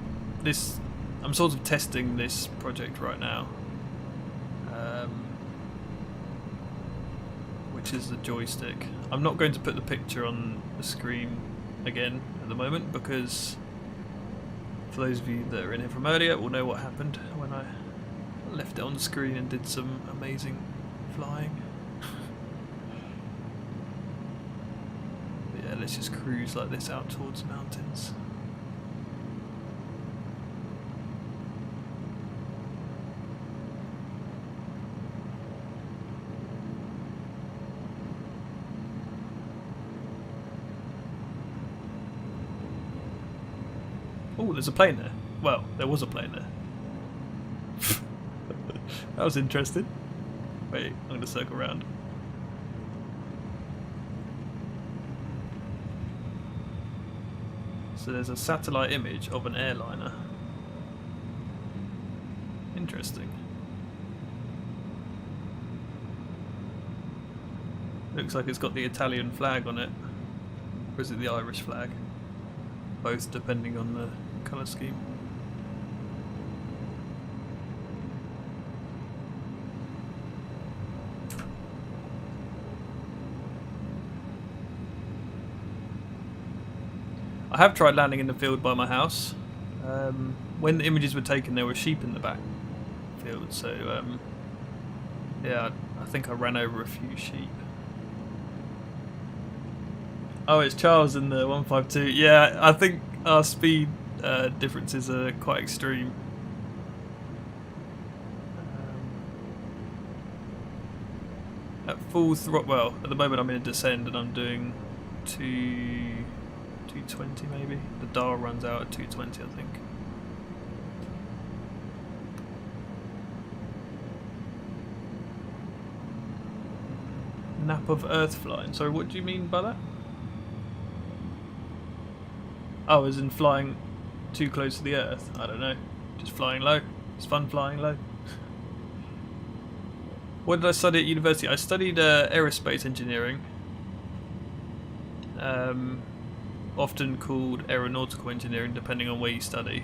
sort of testing this project right now, which is the Joystick. I'm not going to put the picture on the screen again at the moment because for those of you that are in here from earlier will know what happened when I left it on the screen and did some amazing flying. But yeah, let's just cruise like this out towards the mountains. Oh, there's a plane there. Well, there was a plane there. That was interesting. Wait, I'm going to circle around. So there's a satellite image of an airliner. Interesting. Looks like it's got the Italian flag on it. Or is it the Irish flag? Both depending on the colour scheme. I have tried landing in the field by my house. When the images were taken, there were sheep in the back field, so yeah, I think I ran over a few sheep. Oh, it's Charles in the 152. Yeah, I think our speed differences are quite extreme. At full throttle, well, at the moment I'm in a descent and I'm doing 220 maybe. The dial runs out at 220, I think. Nap of Earth flying. Sorry, what do you mean by that? Oh, as in flying too close to the Earth? I don't know. Just flying low. It's fun flying low. What did I study at university? I studied aerospace engineering. Often called aeronautical engineering, depending on where you study.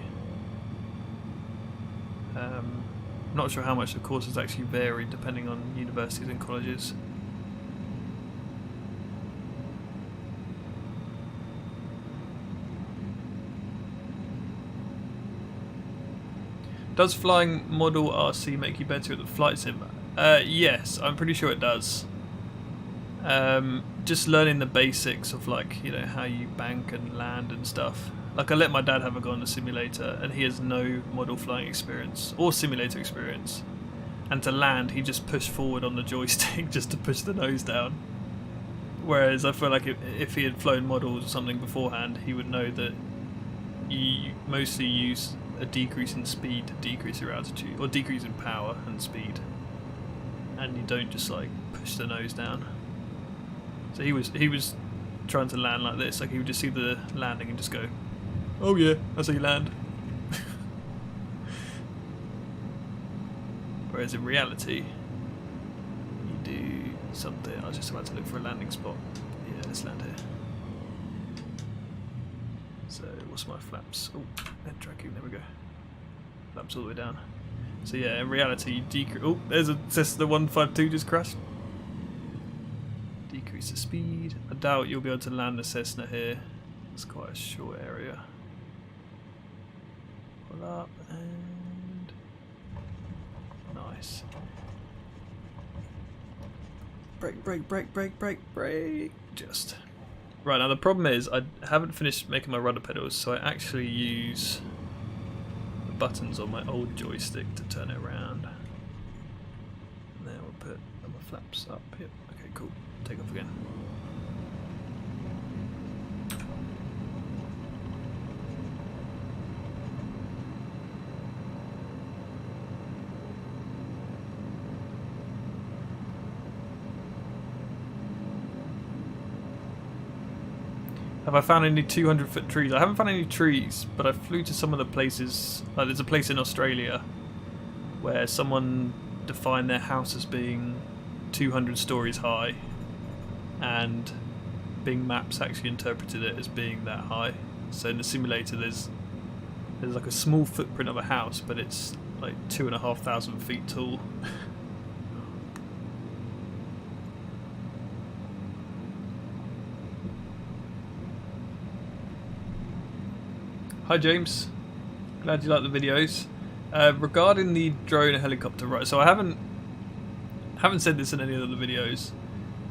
Not sure how much the courses actually vary depending on universities and colleges. Does flying model RC make you better at the flight sim? Yes, I'm pretty sure it does. Just learning the basics of, like, you know, how you bank and land and stuff. Like, I let my dad have a go on the simulator, and he has no model flying experience or simulator experience. And to land, he just pushed forward on the joystick just to push the nose down. Whereas I feel like if he had flown models or something beforehand, he would know that you mostly use a decrease in speed to decrease your altitude, or decrease in power and speed, and you don't just like push the nose down. So he was trying to land like this, like he would just see the landing and just go, oh yeah, that's how you land. Whereas in reality, you do something. I was just about to look for a landing spot. Yeah, let's land here. So what's my flaps? Oh, head tracking, there we go. Flaps all the way down. So yeah, in reality, you decrease. Oh, there's a Cessna 152 just crashed. Decrease the speed. I doubt you'll be able to land the Cessna here. It's quite a short area. Pull up and nice. Brake, brake, brake, brake, brake, brake. Just. Right, now the problem is I haven't finished making my rudder pedals, so I actually use the buttons on my old joystick to turn it around. And then we'll put my flaps up. Yep, okay, cool. Take off again. Have I found any 200-foot trees? I haven't found any trees, but I flew to some of the places. Like there's a place in Australia where someone defined their house as being 200 stories high, and Bing Maps actually interpreted it as being that high. So in the simulator, there's like a small footprint of a house, but it's like 2,500 feet tall. Hi James, glad you like the videos. Regarding the drone helicopter, right? So I haven't said this in any of the videos,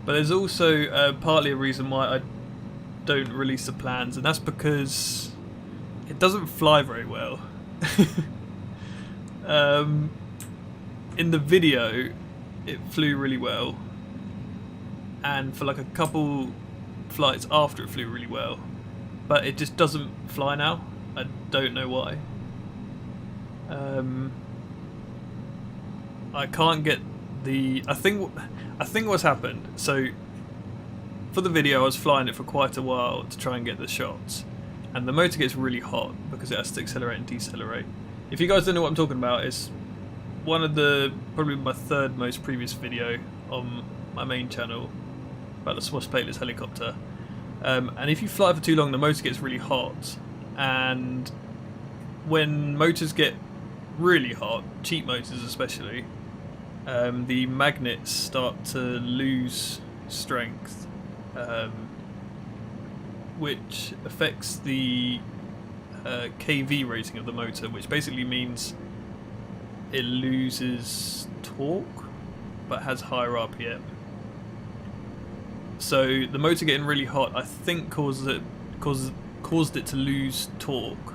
but there's also partly a reason why I don't release the plans, and that's because it doesn't fly very well. In the video, it flew really well, and for like a couple flights after it flew really well, but it just doesn't fly now. I don't know why. I can't get the. I think what's happened. So for the video, I was flying it for quite a while to try and get the shots, and the motor gets really hot because it has to accelerate and decelerate. If you guys don't know what I'm talking about, it's one of the probably my third most previous video on my main channel about the Swass plateless helicopter. And if you fly for too long, the motor gets really hot. And when motors get really hot, cheap motors especially, the magnets start to lose strength, which affects the KV rating of the motor, which basically means it loses torque but has higher RPM. So the motor getting really hot, I think, caused it to lose torque,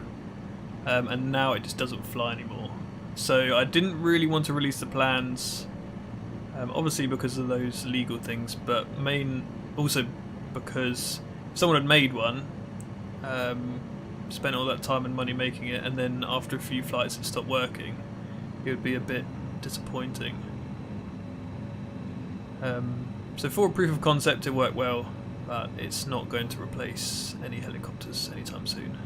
and now it just doesn't fly anymore. So I didn't really want to release the plans, obviously because of those legal things, but also because if someone had made one, spent all that time and money making it, and then after a few flights it stopped working, it would be a bit disappointing. So for a proof of concept it worked well, but it's not going to replace any helicopters anytime soon.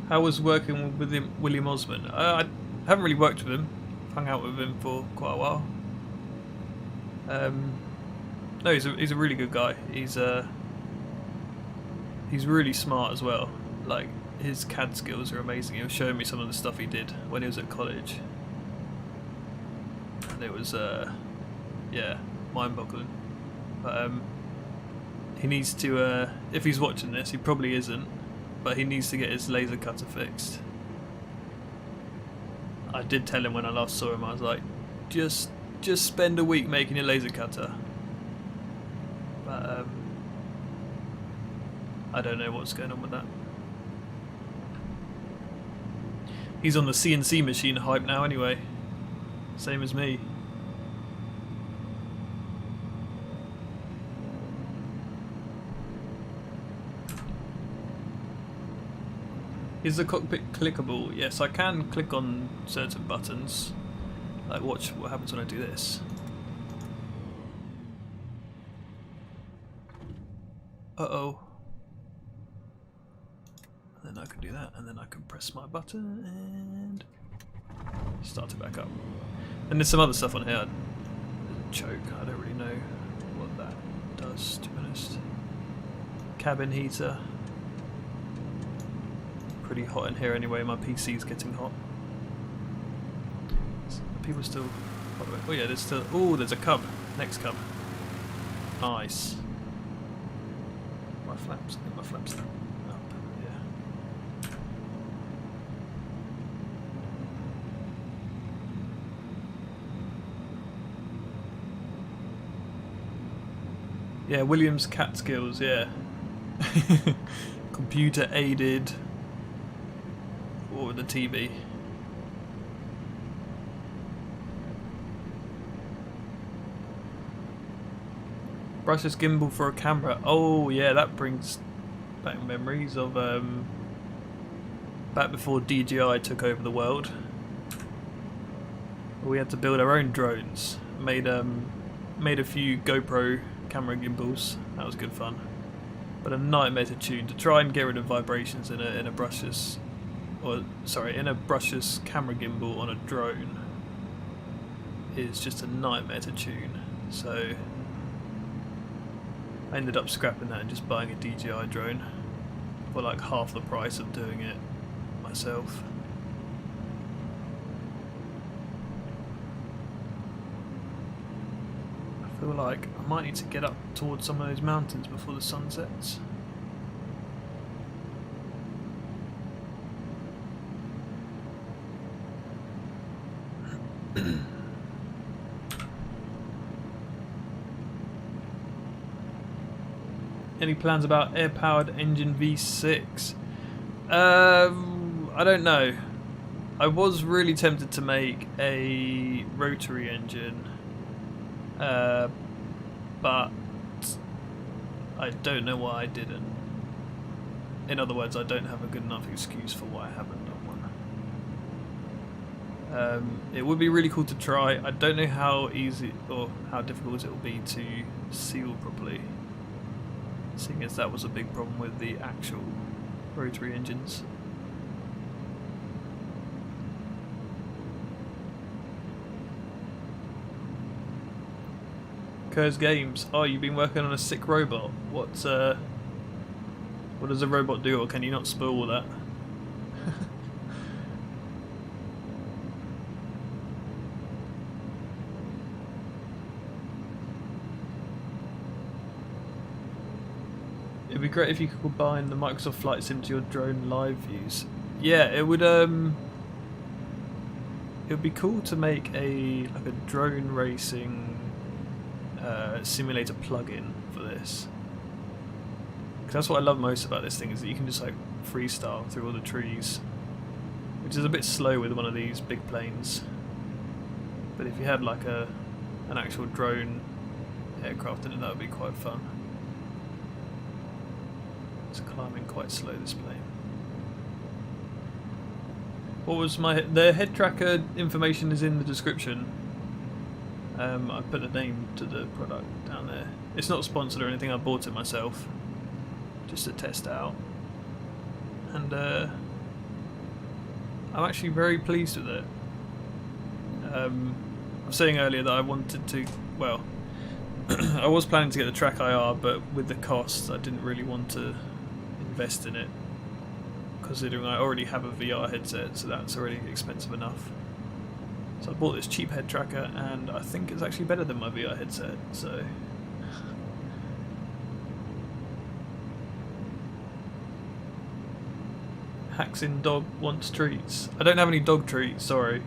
How was working with William Osman? I haven't really worked with him. I've hung out with him for quite a while. No, he's a really good guy. He's really smart as well. Like, his CAD skills are amazing. He was showing me some of the stuff he did when he was at college, and it was yeah, mind-boggling. But he needs to, if he's watching this, he probably isn't, but he needs to get his laser cutter fixed. I did tell him when I last saw him, I was like, just spend a week making your laser cutter. But I don't know what's going on with that. He's on the CNC machine hype now anyway. Same as me. Is the cockpit clickable? Yes, I can click on certain buttons. Like watch what happens when I do this. Uh-oh. And then I can do that, and then I can press my button and start it back up. And there's some other stuff on here. Choke, I don't really know what that does, to be honest. Cabin heater. Pretty hot in here anyway, my PC's getting hot. Are people still... Oh yeah, there's still... Oh, there's a cub. Next cub. Nice. My flaps, I think my flaps are up, yeah. Yeah, Williams Catskills, yeah. Computer aided... or the TV. Brushless gimbal for a camera. Oh yeah, that brings back memories of back before DJI took over the world. We had to build our own drones. Made a few GoPro camera gimbals. That was good fun. But a nightmare to tune. To try and get rid of vibrations in a brushless, or sorry, in a brushless camera gimbal on a drone is just a nightmare to tune. So I ended up scrapping that and just buying a DJI drone for like half the price of doing it myself. I feel like I might need to get up towards some of those mountains before the sun sets. Any plans about air-powered engine V6? I don't know. I was really tempted to make a rotary engine, but I don't know why I didn't. In other words, I don't have a good enough excuse for why I haven't done one. It would be really cool to try. I don't know how easy or how difficult it will be to seal properly, seeing as that was a big problem with the actual rotary engines. Kerr's Games. Oh, you've been working on a sick robot. What does a robot do, or can you not spoil all that? It'd be great if you could combine the Microsoft Flight Sim to your drone live views. Yeah, it would be cool to make a drone racing simulator plugin for this. Because that's what I love most about this thing, is that you can just like freestyle through all the trees, which is a bit slow with one of these big planes. But if you had like an actual drone aircraft in it, that would be quite fun. It's climbing quite slow, this plane. What was the head tracker information is in the description. I put the name to the product down there. It's not sponsored or anything, I bought it myself just to test it out, and I'm actually very pleased with it. I was saying earlier that I wanted to, well, I was planning to get the Track IR, but with the costs I didn't really want to invest in it, considering I already have a VR headset, so that's already expensive enough. So I bought this cheap head tracker, and I think it's actually better than my VR headset, so... Haxin dog wants treats. I don't have any dog treats, sorry.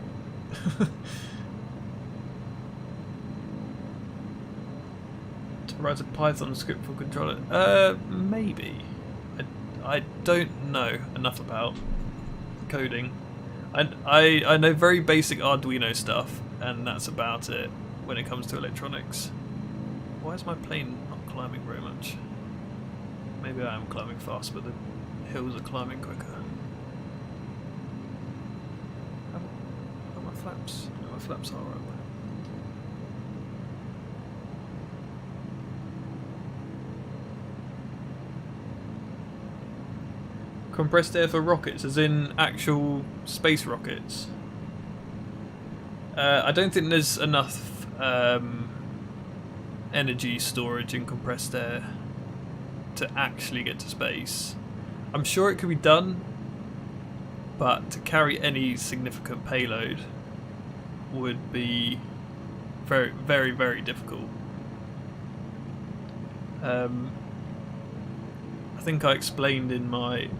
To write a Python script for controller? Maybe. I don't know enough about coding. I know very basic Arduino stuff, and that's about it when it comes to electronics. Why is my plane not climbing very much? Maybe I am climbing fast, but the hills are climbing quicker. Are my flaps? No, my flaps are up. Compressed air for rockets, as in actual space rockets. I don't think there's enough energy storage in compressed air to actually get to space. I'm sure it could be done, but to carry any significant payload would be very, very, very difficult. I think I explained in my,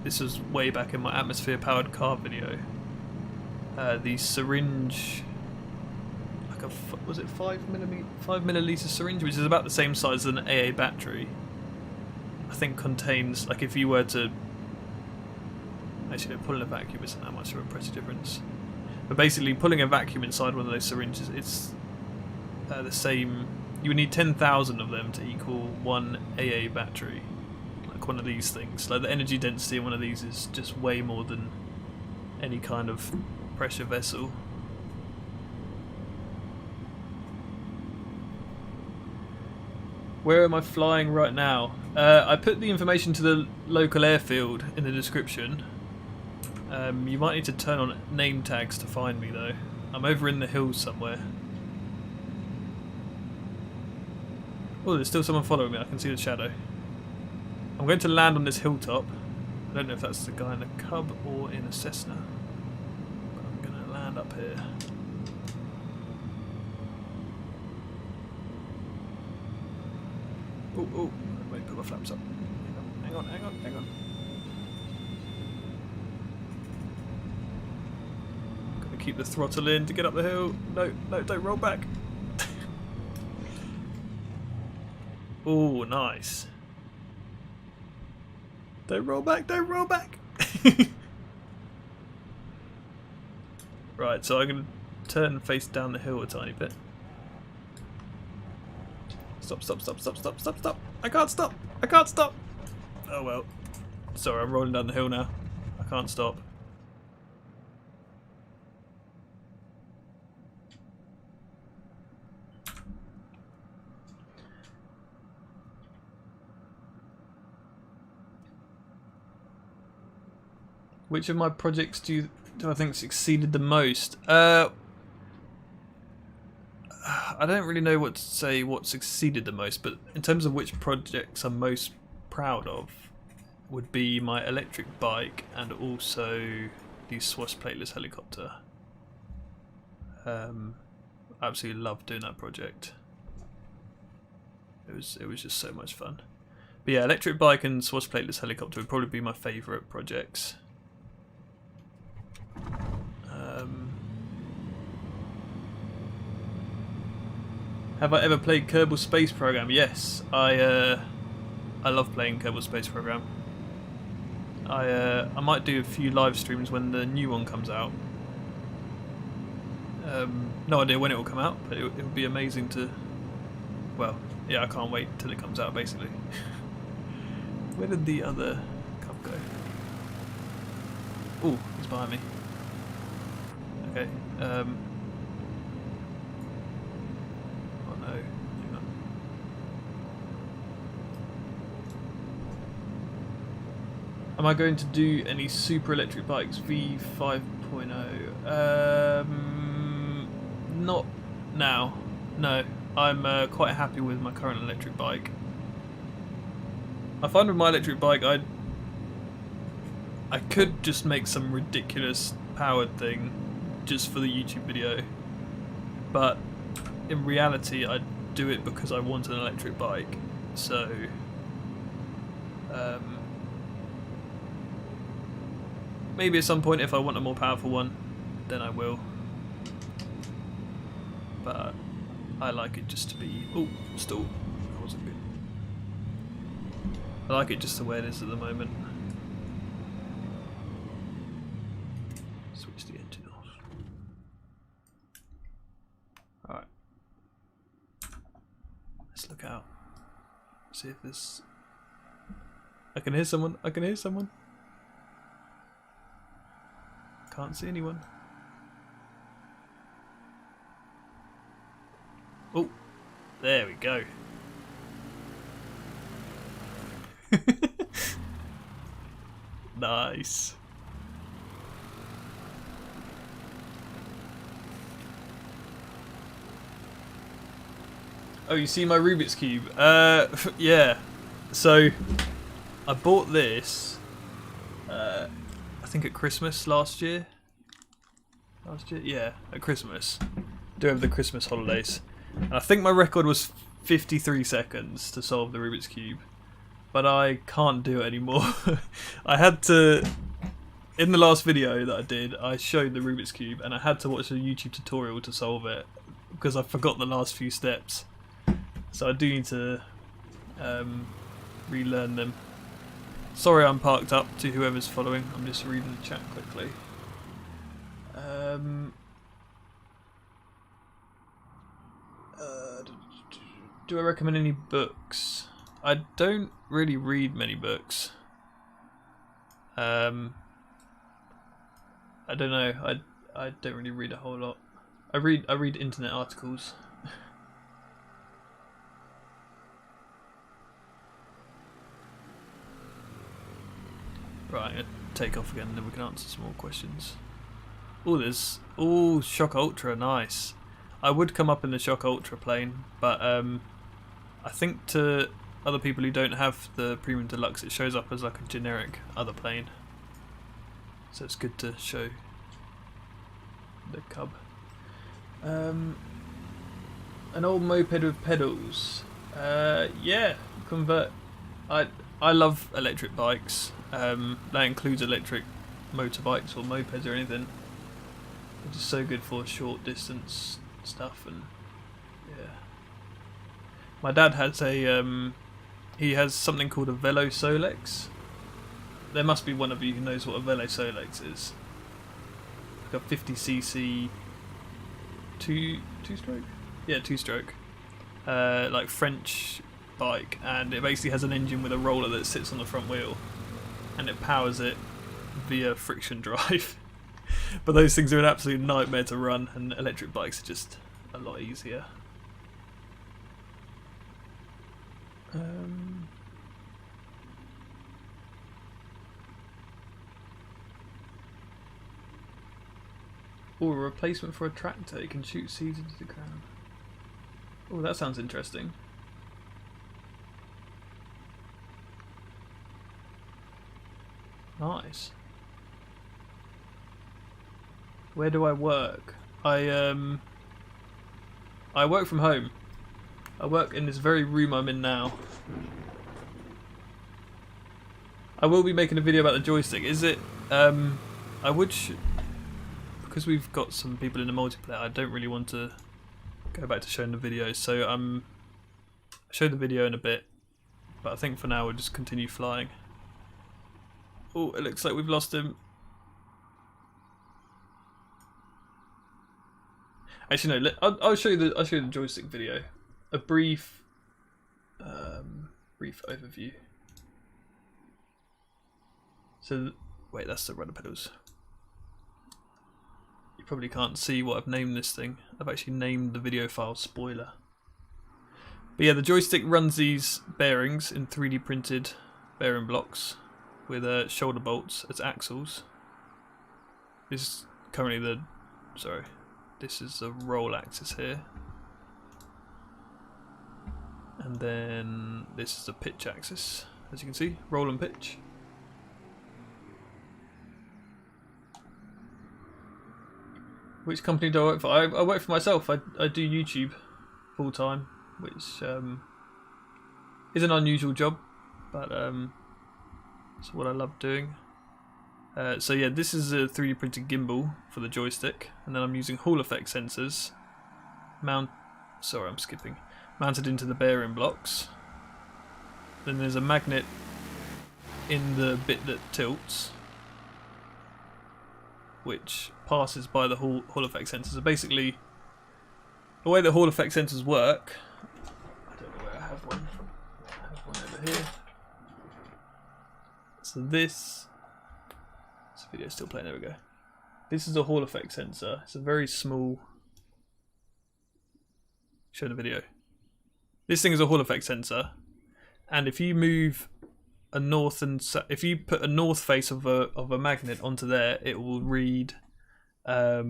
this was way back in my atmosphere powered car video, the syringe, like a, was it 5 milliliter syringe, which is about the same size as an AA battery, I think contains, like if you were to, actually pulling a vacuum isn't that much of a pressure difference, but basically pulling a vacuum inside one of those syringes, it's the same, you would need 10,000 of them to equal one AA battery, like one of these things. Like the energy density in one of these is just way more than any kind of pressure vessel. Where am I flying right now? I put the information to the local airfield in the description. You might need to turn on name tags to find me though. I'm over in the hills somewhere. Oh, there's still someone following me, I can see the shadow. I'm going to land on this hilltop. I don't know if that's the guy in a Cub or in a Cessna. But I'm going to land up here. Oh, wait, put my flaps up. Hang on. Gotta keep the throttle in to get up the hill. No, don't roll back. Oh, nice. Don't roll back. Right, so I'm going to turn and face down the hill a tiny bit. Stop. I can't stop. Oh well. Sorry, I'm rolling down the hill now. I can't stop. Which of my projects do I think succeeded the most? I don't really know what to say what succeeded the most, but in terms of which projects I'm most proud of would be my electric bike and also the swash plateless helicopter. Absolutely loved doing that project. It was just so much fun. But yeah, electric bike and swash plateless helicopter would probably be my favourite projects. Have I ever played Kerbal Space Program? Yes, I love playing Kerbal Space Program. I might do a few live streams when the new one comes out. No idea when it will come out, but it would be amazing to. Well, yeah, I can't wait till it comes out. Basically, where did the other Cub go? Oh, he's behind me. Okay. Am I going to do any super electric bikes V5.0? Not now. No, I'm quite happy with my current electric bike. I find with my electric bike, I could just make some ridiculous powered thing just for the YouTube video, but in reality, I do it because I want an electric bike. So. maybe at some point if I want a more powerful one, then I will. But I like it just to be... Oh, stall. That wasn't good. I like it just the way it is at the moment. Switch the engine off. Alright. Let's look out. See if there's... I can hear someone. I can hear someone. Can't see anyone. Oh, there we go. Nice. Oh, you see my Rubik's Cube? Yeah. So, I bought this, I think at Christmas last year. Yeah, at Christmas. During the Christmas holidays. And I think my record was 53 seconds to solve the Rubik's Cube. But I can't do it anymore. I had to... In the last video that I did, I showed the Rubik's Cube and I had to watch a YouTube tutorial to solve it. Because I forgot the last few steps. So I do need to relearn them. Sorry I'm parked up to whoever's following. I'm just reading the chat quickly. Do I recommend any books? I don't really read many books. I don't know. I don't really read a whole lot. I read internet articles. Right, I'm gonna take off again and then we can answer some more questions. Oh, there's... Oh, Shock Ultra, nice. I would come up in the Shock Ultra plane, but I think to other people who don't have the Premium Deluxe, it shows up as like a generic other plane. So it's good to show the cub. An old moped with pedals. Yeah, convert. I love electric bikes. That includes electric motorbikes or mopeds or anything. They're just so good for short distance stuff, and yeah. My dad has a he has something called a Velo Solex. There must be one of you who knows what a Velo Solex is. Like a 50cc two-stroke? Yeah, two-stroke. Like French bike, and it basically has an engine with a roller that sits on the front wheel, and it powers it via friction drive. But those things are an absolute nightmare to run, and electric bikes are just a lot easier. Or a replacement for a tractor. You can shoot seeds into the ground. Oh, that sounds interesting. Nice. Where do I work? I work from home. I work in this very room I'm in now. I will be making a video about the joystick. Is it? I would, because we've got some people in the multiplayer. I don't really want to go back to showing the video, so I'll show the video in a bit. But I think for now we'll just continue flying. Oh, it looks like we've lost him. Actually, no. I'll show you the joystick video. A brief overview. So, wait, that's the rudder pedals. You probably can't see what I've named this thing. I've actually named the video file spoiler. But yeah, the joystick runs these bearings in 3D printed bearing blocks with shoulder bolts as axles. This is currently the... Sorry. This is the roll axis here. And then this is the pitch axis, as you can see, roll and pitch. Which company do I work for? I work for myself. I do YouTube full time, which is an unusual job, but it's what I love doing. So yeah, this is a 3D printed gimbal for the joystick, and then I'm using Hall effect sensors. Sorry, I'm skipping. Mounted into the bearing blocks. Then there's a magnet in the bit that tilts, which passes by the Hall effect sensors. So basically, the way that Hall effect sensors work, I don't know where I have one. I have one over here. So this video's still playing. There we go. This is a Hall effect sensor. It's a very small. Show the video. This thing is a Hall effect sensor, and if you move a north and if you put a north face of a magnet onto there, it will read. I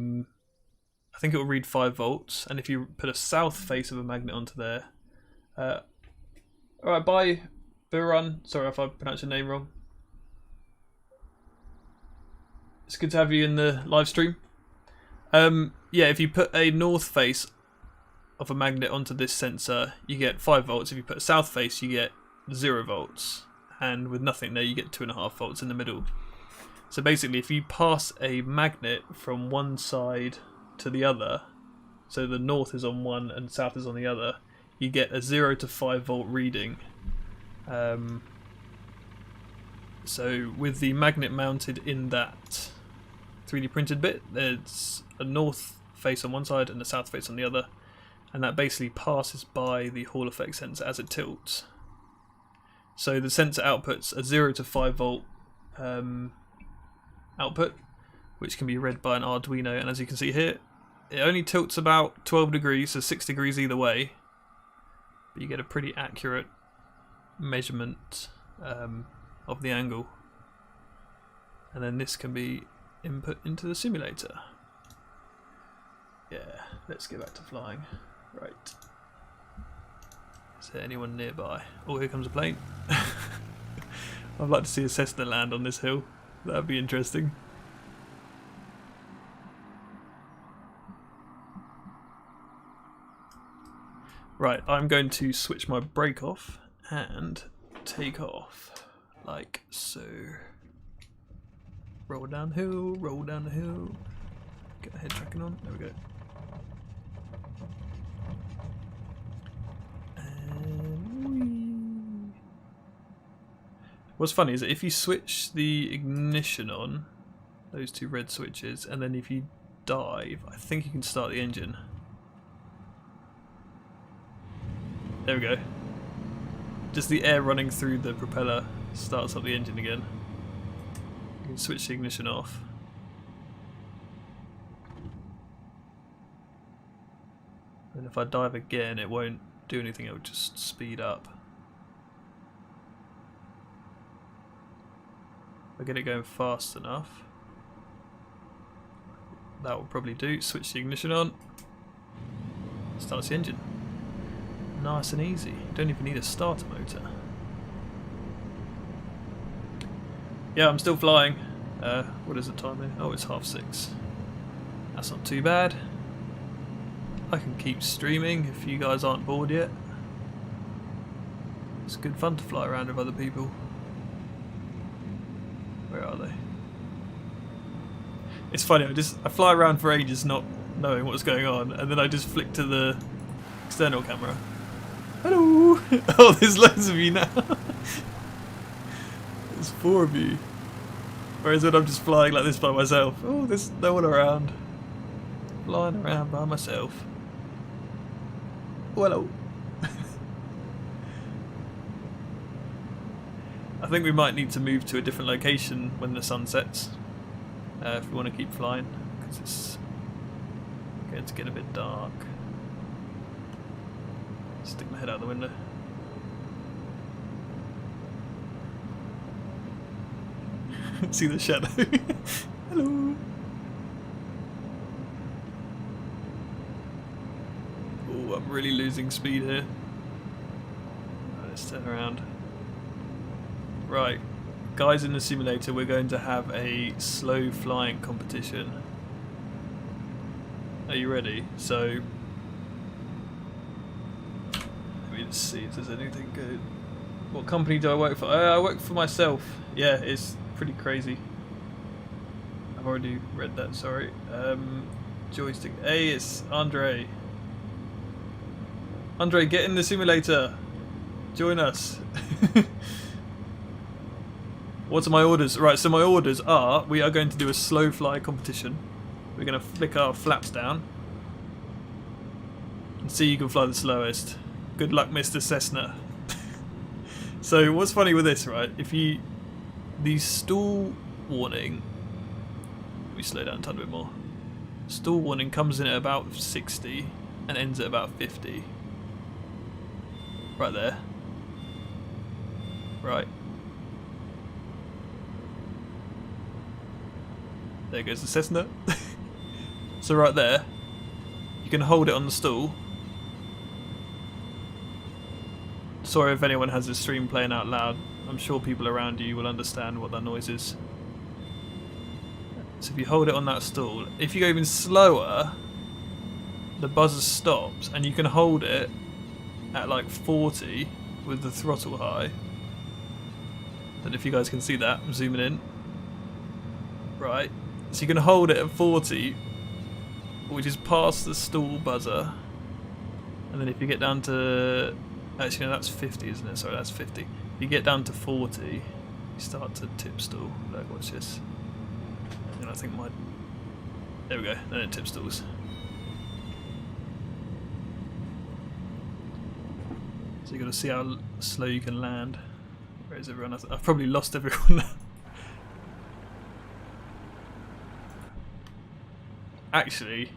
think it will read 5 volts, and if you put a south face of a magnet onto there, all right, bye, Buran. Sorry if I pronounced your name wrong. It's good to have you in the live stream. Yeah, if you put a north face of a magnet onto this sensor, you get 5 volts. If you put a south face, you get 0 volts. And with nothing there, you get 2.5 volts in the middle. So basically, if you pass a magnet from one side to the other, so the north is on one and south is on the other, you get a 0 to 5 volt reading. So with the magnet mounted in that 3D printed bit, there's a north face on one side and a south face on the other, and that basically passes by the Hall effect sensor as it tilts. So the sensor outputs a 0 to 5 volt output, which can be read by an Arduino, and as you can see here, it only tilts about 12 degrees, so 6 degrees either way, but you get a pretty accurate measurement of the angle. And then this can be input into the simulator. Yeah, let's get back to flying. Right. Is there anyone nearby? Oh, here comes a plane. I'd like to see a Cessna land on this hill. That'd be interesting. Right, I'm going to switch my brake off and take off like so. Roll downhill, roll down the hill. Get the head tracking on. There we go. And whee. What's funny is that if you switch the ignition on, those two red switches, and then if you dive, I think you can start the engine. There we go. Just the air running through the propeller starts up the engine again. You can switch the ignition off. And if I dive again, it won't do anything, it will just speed up. If I get it going fast enough, that will probably do. Switch the ignition on, starts the engine. Nice and easy. You don't even need a starter motor. Yeah, I'm still flying. What is the time here? Oh, it's 6:30. That's not too bad. I can keep streaming if you guys aren't bored yet. It's good fun to fly around with other people. Where are they? It's funny, I fly around for ages not knowing what's going on, and then I just flick to the external camera. Hello! Oh, there's loads of you now. There's 4 of you. Whereas when I'm just flying like this by myself, oh, there's no one around. Flying around by myself. Oh, hello. I think we might need to move to a different location when the sun sets, if we want to keep flying, because it's going to get a bit dark. Stick my head out the window. See the shadow. Hello. Oh, I'm really losing speed here. Right, let's turn around. Right, guys, in the simulator we're going to have a slow flying competition. Are you ready? So let's see if there's anything good. What company do I work for? I work for myself. Yeah, it's pretty crazy. I've already read that, sorry. Joystick. Hey, it's Andre. Andre, get in the simulator. Join us. What are my orders? Right, so my orders are, we are going to do a slow fly competition. We're going to flick our flaps down and see who can fly the slowest. Good luck, Mr. Cessna. So what's funny with this, right? If you... The stall warning... Let me slow down a tiny bit more. Stall warning comes in at about 60 and ends at about 50. Right there. Right. There goes the Cessna. So right there, you can hold it on the stall. Sorry if anyone has this stream playing out loud. I'm sure people around you will understand what that noise is. So if you hold it on that stall, if you go even slower, the buzzer stops, and you can hold it at like 40 with the throttle high. I don't know if you guys can see that. I'm zooming in. Right. So you can hold it at 40, which is past the stall buzzer. And then if you get down to... Actually, no, that's 50, isn't it? Sorry, that's 50. If you get down to 40, you start to tip stall. Look, watch this. And I think my... There we go. Then it tip stalls. So you've got to see how slow you can land. Where is everyone? I've probably lost everyone now. Actually,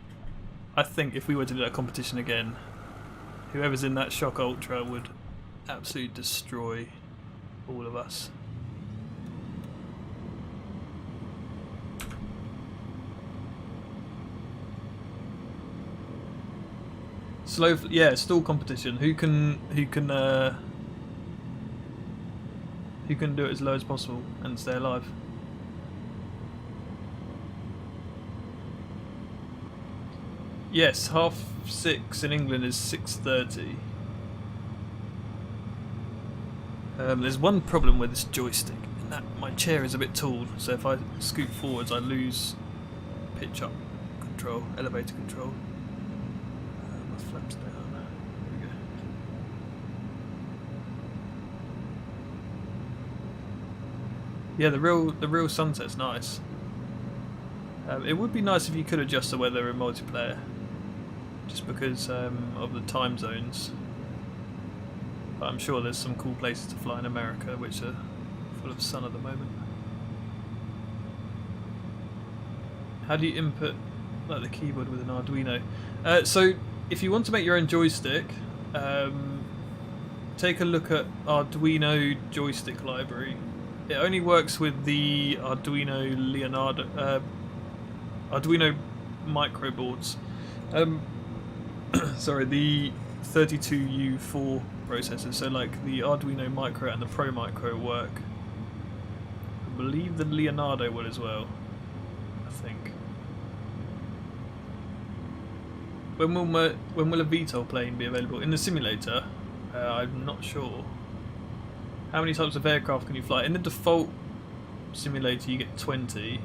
I think if we were to do that competition again, whoever's in that Shock Ultra would absolutely destroy all of us. Slow, yeah, stall competition. Who can do it as low as possible and stay alive? Yes, 6:30 in England is 6:30. There's one problem with this joystick, and that my chair is a bit tall, so if I scoot forwards I lose pitch up control, elevator control. My flaps down. There we go. Yeah, the real sunset's nice. It would be nice if you could adjust the weather in multiplayer, just because of the time zones. But I'm sure there's some cool places to fly in America which are full of sun at the moment. How do you input like the keyboard with an Arduino? So if you want to make your own joystick, take a look at Arduino joystick library. It only works with the Arduino micro boards. Sorry, the 32U4 processors. So like the Arduino Micro and the Pro Micro work. I believe the Leonardo will as well. I think. When will a VTOL plane be available in the simulator? I'm not sure. How many types of aircraft can you fly? In the default simulator, you get 20.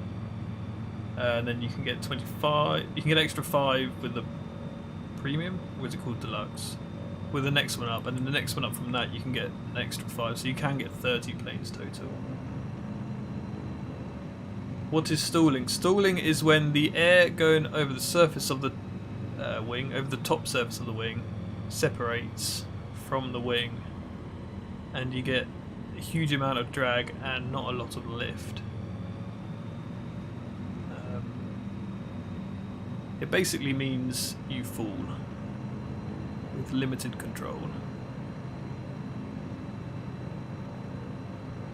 And then you can get 25. You can get extra 5 with the premium. What is it called? Deluxe. With the next one up, and then the next one up from that, you can get an extra 5. So you can get 30 planes total. What is stalling? Stalling is when the air going over the surface of the wing, over the top surface of the wing, separates from the wing, and you get a huge amount of drag and not a lot of lift. It basically means you fall with limited control.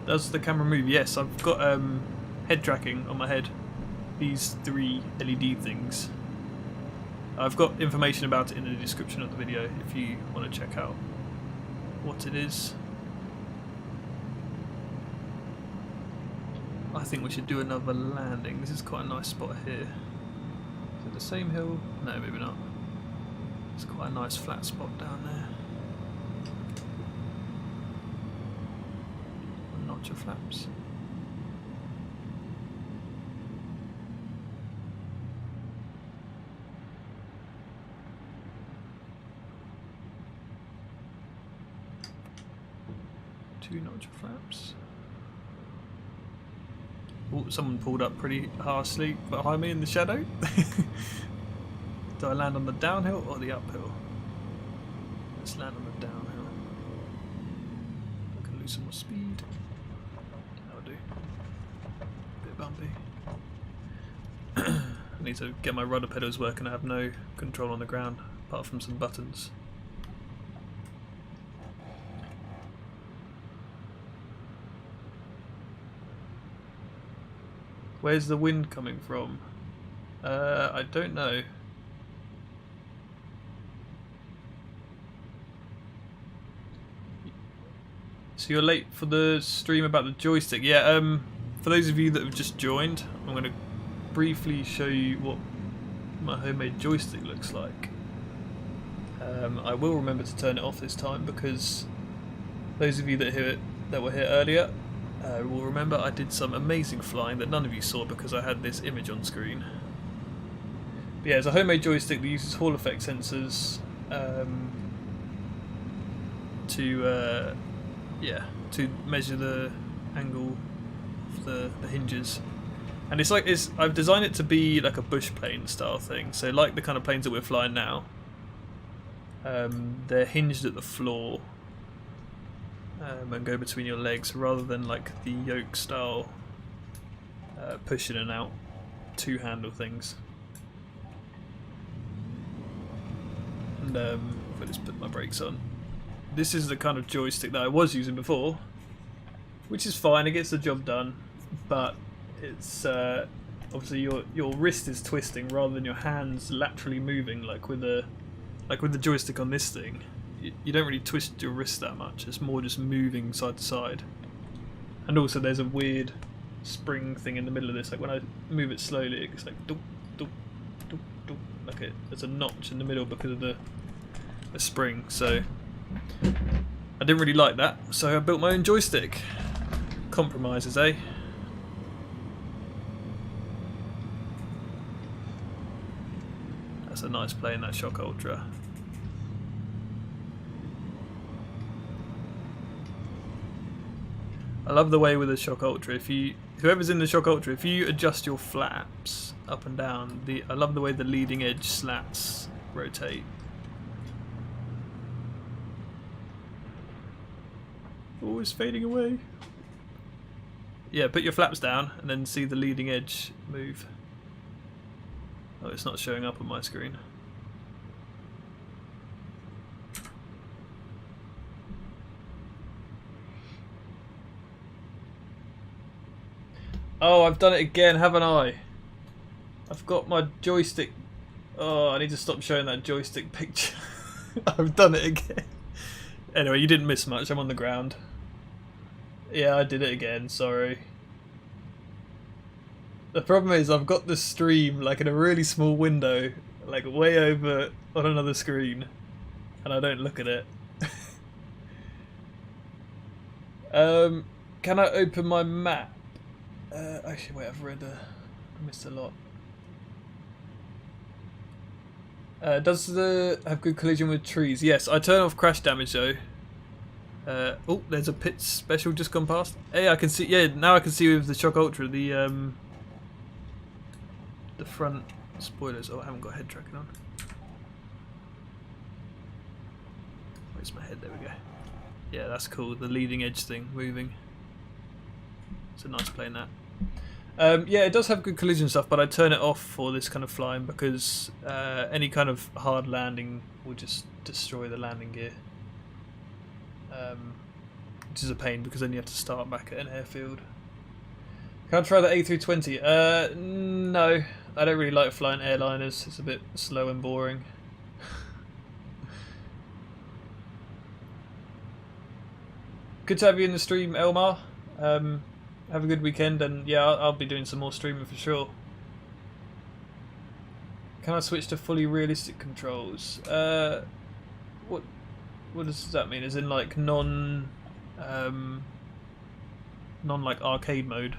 Does the camera move? Yes, I've got head tracking on my head. These 3 LED things. I've got information about it in the description of the video if you want to check out what it is. I think we should do another landing. This is quite a nice spot here. Is it the same hill? No, maybe not. It's quite a nice flat spot down there. Notch of flaps. 2 notch flaps. Oh, someone pulled up pretty harshly behind me in the shadow. Do I land on the downhill or the uphill? Let's land on the downhill. I can lose some more speed. That'll do. Bit bumpy. I need to get my rudder pedals working. I have no control on the ground apart from some buttons. Where's the wind coming from? I don't know. So you're late for the stream about the joystick. Yeah, for those of you that have just joined, I'm going to briefly show you what my homemade joystick looks like. I will remember to turn it off this time because those of you that were here earlier will remember I did some amazing flying that none of you saw because I had this image on screen. But yeah, it's a homemade joystick that uses Hall effect sensors to measure the angle of the hinges. And I've designed it to be like a bush plane style thing. So like the kind of planes that we're flying now, they're hinged at the floor and go between your legs rather than like the yoke style push in and out two handle things. And if I just put my brakes on, this is the kind of joystick that I was using before, which is fine, it gets the job done, but it's obviously your wrist is twisting rather than your hands laterally moving like with the joystick on this thing. You don't really twist your wrist that much, it's more just moving side to side. And also there's a weird spring thing in the middle of this, like when I move it slowly it's like doop, doop, doop, doop, like there's a notch in the middle because of the spring, so I didn't really like that, so I built my own joystick. Compromises, eh? That's a nice play in that Shock Ultra. I love the way with the Shock Ultra, whoever's in the Shock Ultra, if you adjust your flaps up and down, I love the way the leading edge slats rotate. Always fading away. Yeah, put your flaps down and then see the leading edge move. Oh, it's not showing up on my screen. Oh, I've done it again, haven't I? I've got my joystick. Oh, I need to stop showing that joystick picture. I've done it again. Anyway, you didn't miss much. I'm on the ground. Yeah, I did it again, sorry. The problem is I've got the stream like in a really small window, like way over on another screen, and I don't look at it. Can I open my map? Actually, wait, I missed a lot. Does have good collision with trees? Yes, I turn off crash damage though. Oh, there's a pit special just gone past. Hey, I can see. Yeah, now I can see with the Shock Ultra the front spoilers. Oh, I haven't got head tracking on. Where's my head? There we go. Yeah, that's cool. The leading edge thing moving. It's a nice plane that. Yeah, it does have good collision stuff, but I turn it off for this kind of flying because any kind of hard landing will just destroy the landing gear. Which is a pain because then you have to start back at an airfield. Can I try the A320? No, I don't really like flying airliners. It's a bit slow and boring. Good to have you in the stream, Elmar. Have a good weekend, and yeah, I'll be doing some more streaming for sure. Can I switch to fully realistic controls? What does that mean? As in like non like arcade mode?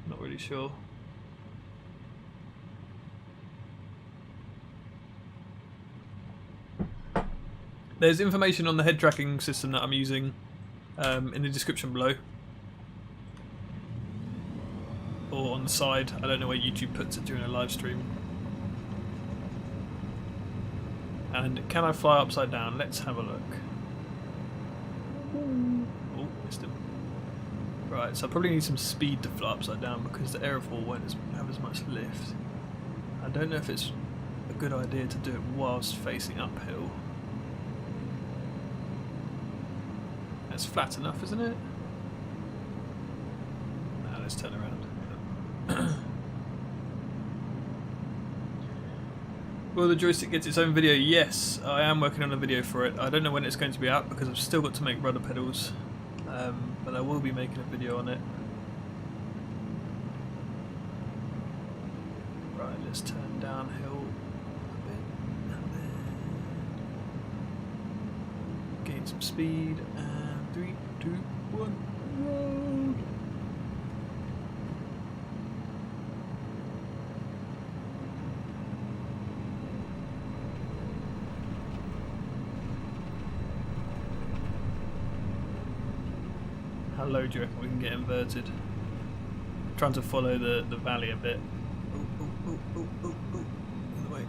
Not really sure. There's information on the head tracking system that I'm using in the description below. Or on the side. I don't know where YouTube puts it during a live stream. And can I fly upside down? Let's have a look. Oh, missed him. Right, so I probably need some speed to fly upside down because the aerofoil won't have as much lift. I don't know if it's a good idea to do it whilst facing uphill. That's flat enough, isn't it? Now let's turn around. Will the joystick get its own video? Yes, I am working on a video for it. I don't know when it's going to be out because I've still got to make rudder pedals, but I will be making a video on it. Right, let's turn downhill a bit and then gain some speed. And 3, 2, 1, road! How low do you reckon we can get inverted? I'm trying to follow the valley a bit. Oh, in the way.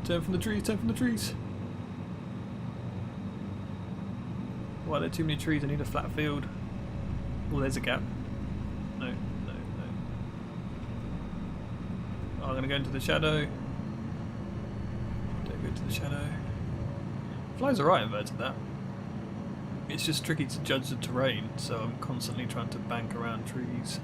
Turn from the trees, turn from the trees. Why are there too many trees? I need a flat field. Oh, there's a gap. No. Oh, I'm going to go into the shadow. Don't go into the shadow. Flies alright inverted that. It's just tricky to judge the terrain, so I'm constantly trying to bank around trees.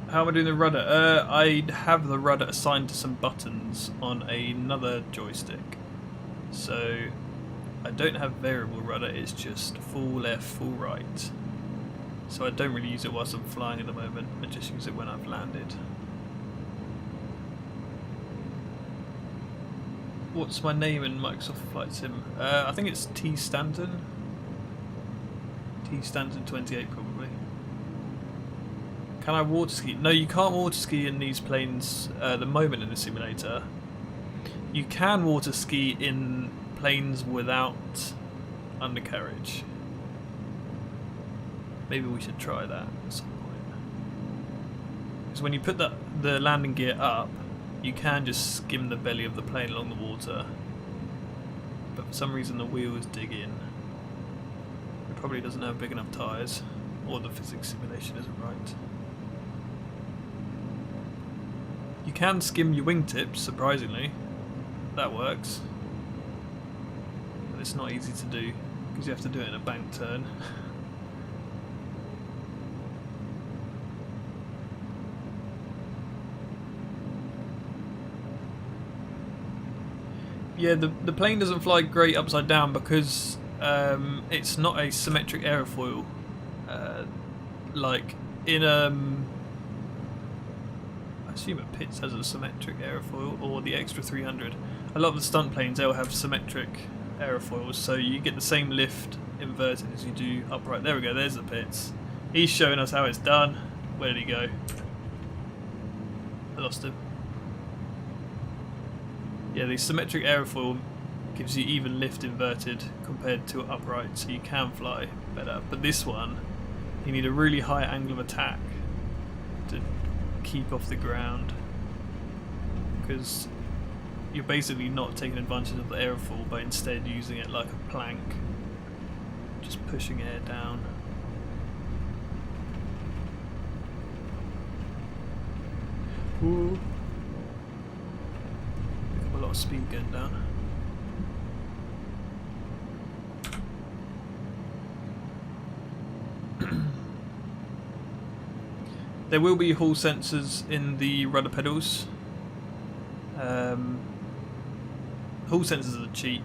How am I doing the rudder? I have the rudder assigned to some buttons on another joystick. So I don't have variable rudder, it's just full left, full right. So I don't really use it whilst I'm flying at the moment, I just use it when I've landed. What's my name in Microsoft Flight Sim? I think it's T Stanton. T Stanton 28 probably. Can I water ski? No, you can't water ski in these planes at the moment in the simulator. You can water ski in planes without undercarriage. Maybe we should try that at some point. Because when you put the landing gear up, you can just skim the belly of the plane along the water. But for some reason the wheels dig in. It probably doesn't have big enough tyres, or the physics simulation isn't right. You can skim your wingtips, surprisingly. That works. But it's not easy to do, because you have to do it in a bank turn. Yeah, the plane doesn't fly great upside down because it's not a symmetric aerofoil. Like in I assume it Pitts has a symmetric aerofoil, or the Extra 300. A lot of the stunt planes, they'll have symmetric aerofoils, so you get the same lift inverted as you do upright. There we go, there's the Pitts. He's showing us how it's done. Where did he go? I lost him. Yeah, the symmetric aerofoil gives you even lift inverted compared to upright, so you can fly better. But this one, you need a really high angle of attack to keep off the ground, because you're basically not taking advantage of the aerofoil, but instead using it like a plank, just pushing air down. Ooh. A lot of speed going down. There will be hall sensors in the rudder pedals. Hall sensors are cheap,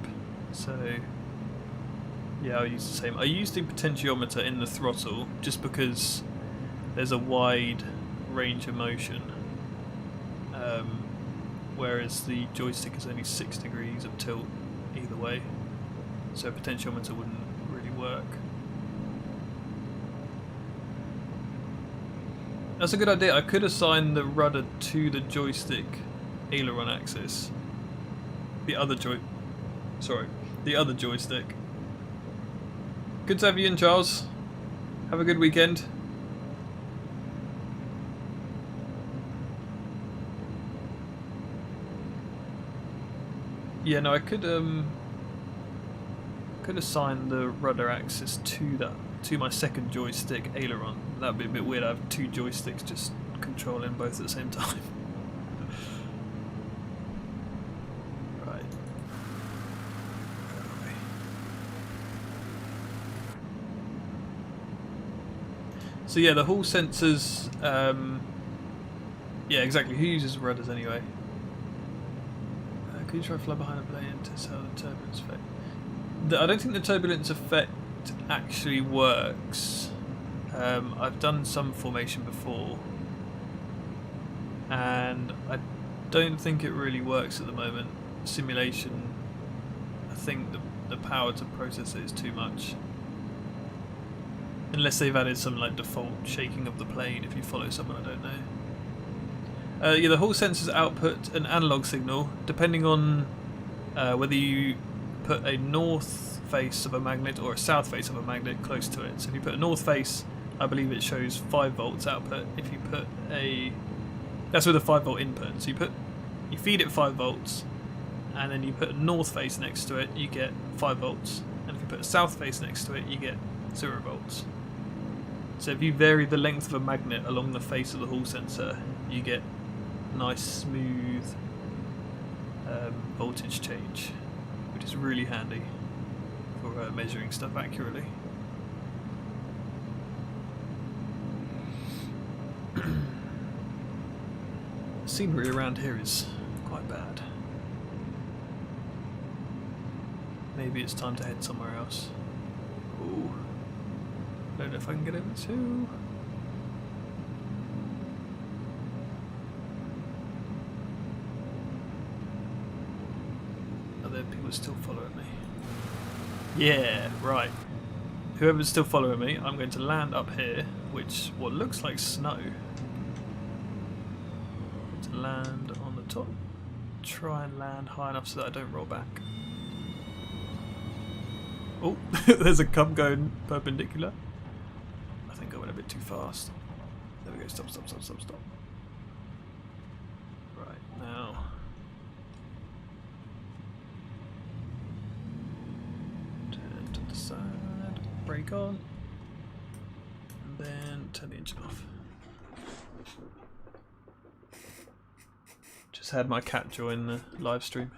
so yeah, I'll use the same. I use the potentiometer in the throttle just because there's a wide range of motion. Whereas the joystick is only 6 degrees of tilt either way, so a potentiometer wouldn't really work. That's a good idea. I could assign the rudder to the joystick aileron axis. The other joystick. Good to have you in, Charles. Have a good weekend. Yeah, no, I could assign the rudder axis to my second joystick aileron. That'd be a bit weird. I have two joysticks just controlling both at the same time. Right. So yeah, the hall sensors. Yeah, exactly. Who uses rudders anyway? Can you try to fly behind a plane to test how the turbulence effect? I don't think the turbulence effect actually works. I've done some formation before, and I don't think it really works at the moment. Simulation, I think the power to process it is too much. Unless they've added some like default shaking of the plane if you follow someone, I don't know. Yeah, the hall sensors output an analog signal depending on whether you put a north face of a magnet or a south face of a magnet close to it. So if you put a north face, I believe it shows 5 volts output. If you put that's with a 5 volt input. So you feed it 5 volts, and then you put a north face next to it, you get 5 volts. And if you put a south face next to it, you get 0 volts. So if you vary the length of a magnet along the face of the hall sensor, you get nice smooth voltage change, which is really handy for measuring stuff accurately. Scenery around here is quite bad. Maybe it's time to head somewhere else. Ooh. Don't know if I can get over to. People still following me. Yeah, right. Whoever's still following me, I'm going to land up here, which what looks like snow. To land on the top. Try and land high enough so that I don't roll back. Oh, there's a cub going perpendicular. I think I went a bit too fast. There we go. Stop. Right, now. Side, brake on, and then turn the engine off. Just had my cat join the live stream.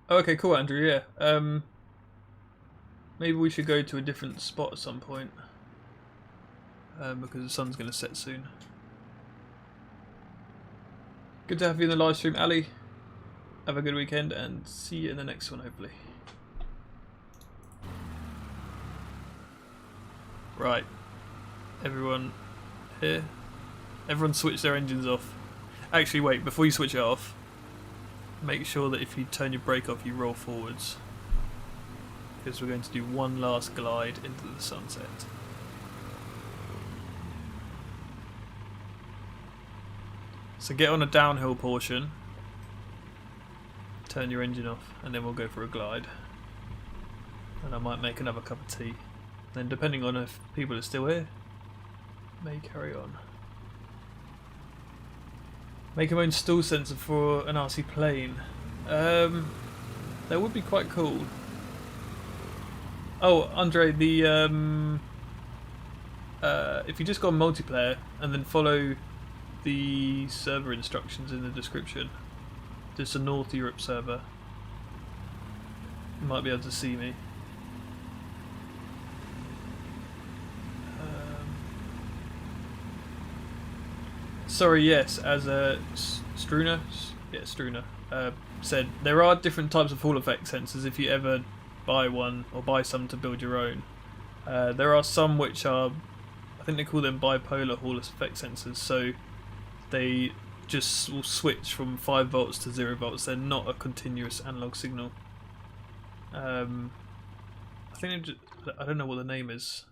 Okay, cool, Andrew. Yeah. Maybe we should go to a different spot at some point, because the sun's going to set soon. Good to have you in the live stream, Ali. Have a good weekend and see you in the next one, hopefully. Right. Everyone here. Everyone switch their engines off. Actually, wait, before you switch it off, make sure that if you turn your brake off, you roll forwards. Because we're going to do one last glide into the sunset. So get on a downhill portion, turn your engine off, and then we'll go for a glide. And I might make another cup of tea. Then depending on if people are still here, may carry on. Make your own stall sensor for an RC plane. That would be quite cool. Oh, Andre, the if you just go on multiplayer and then follow the server instructions in the description. There's a North Europe server. You might be able to see me. Sorry, yes, as Struna said, there are different types of Hall effect sensors if you ever buy one or buy some to build your own. There are some which are, I think they call them bipolar Hall effect sensors, so they just will switch from 5 volts to 0 volts. They're not a continuous analog signal. I think I don't know what the name is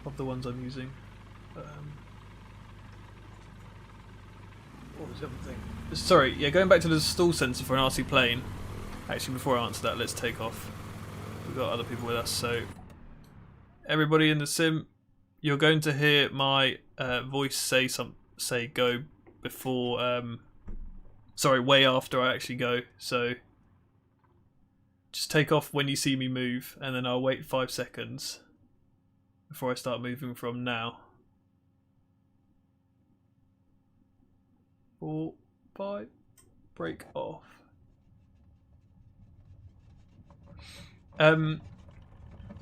of the ones I'm using. What was the other thing? Sorry, yeah, going back to the stall sensor for an RC plane. Actually, before I answer that, let's take off. We've got other people with us, so everybody in the sim, you're going to hear my voice say go before, sorry, way after I actually go. So just take off when you see me move, and then I'll wait 5 seconds before I start moving from now. 4, 5, break off.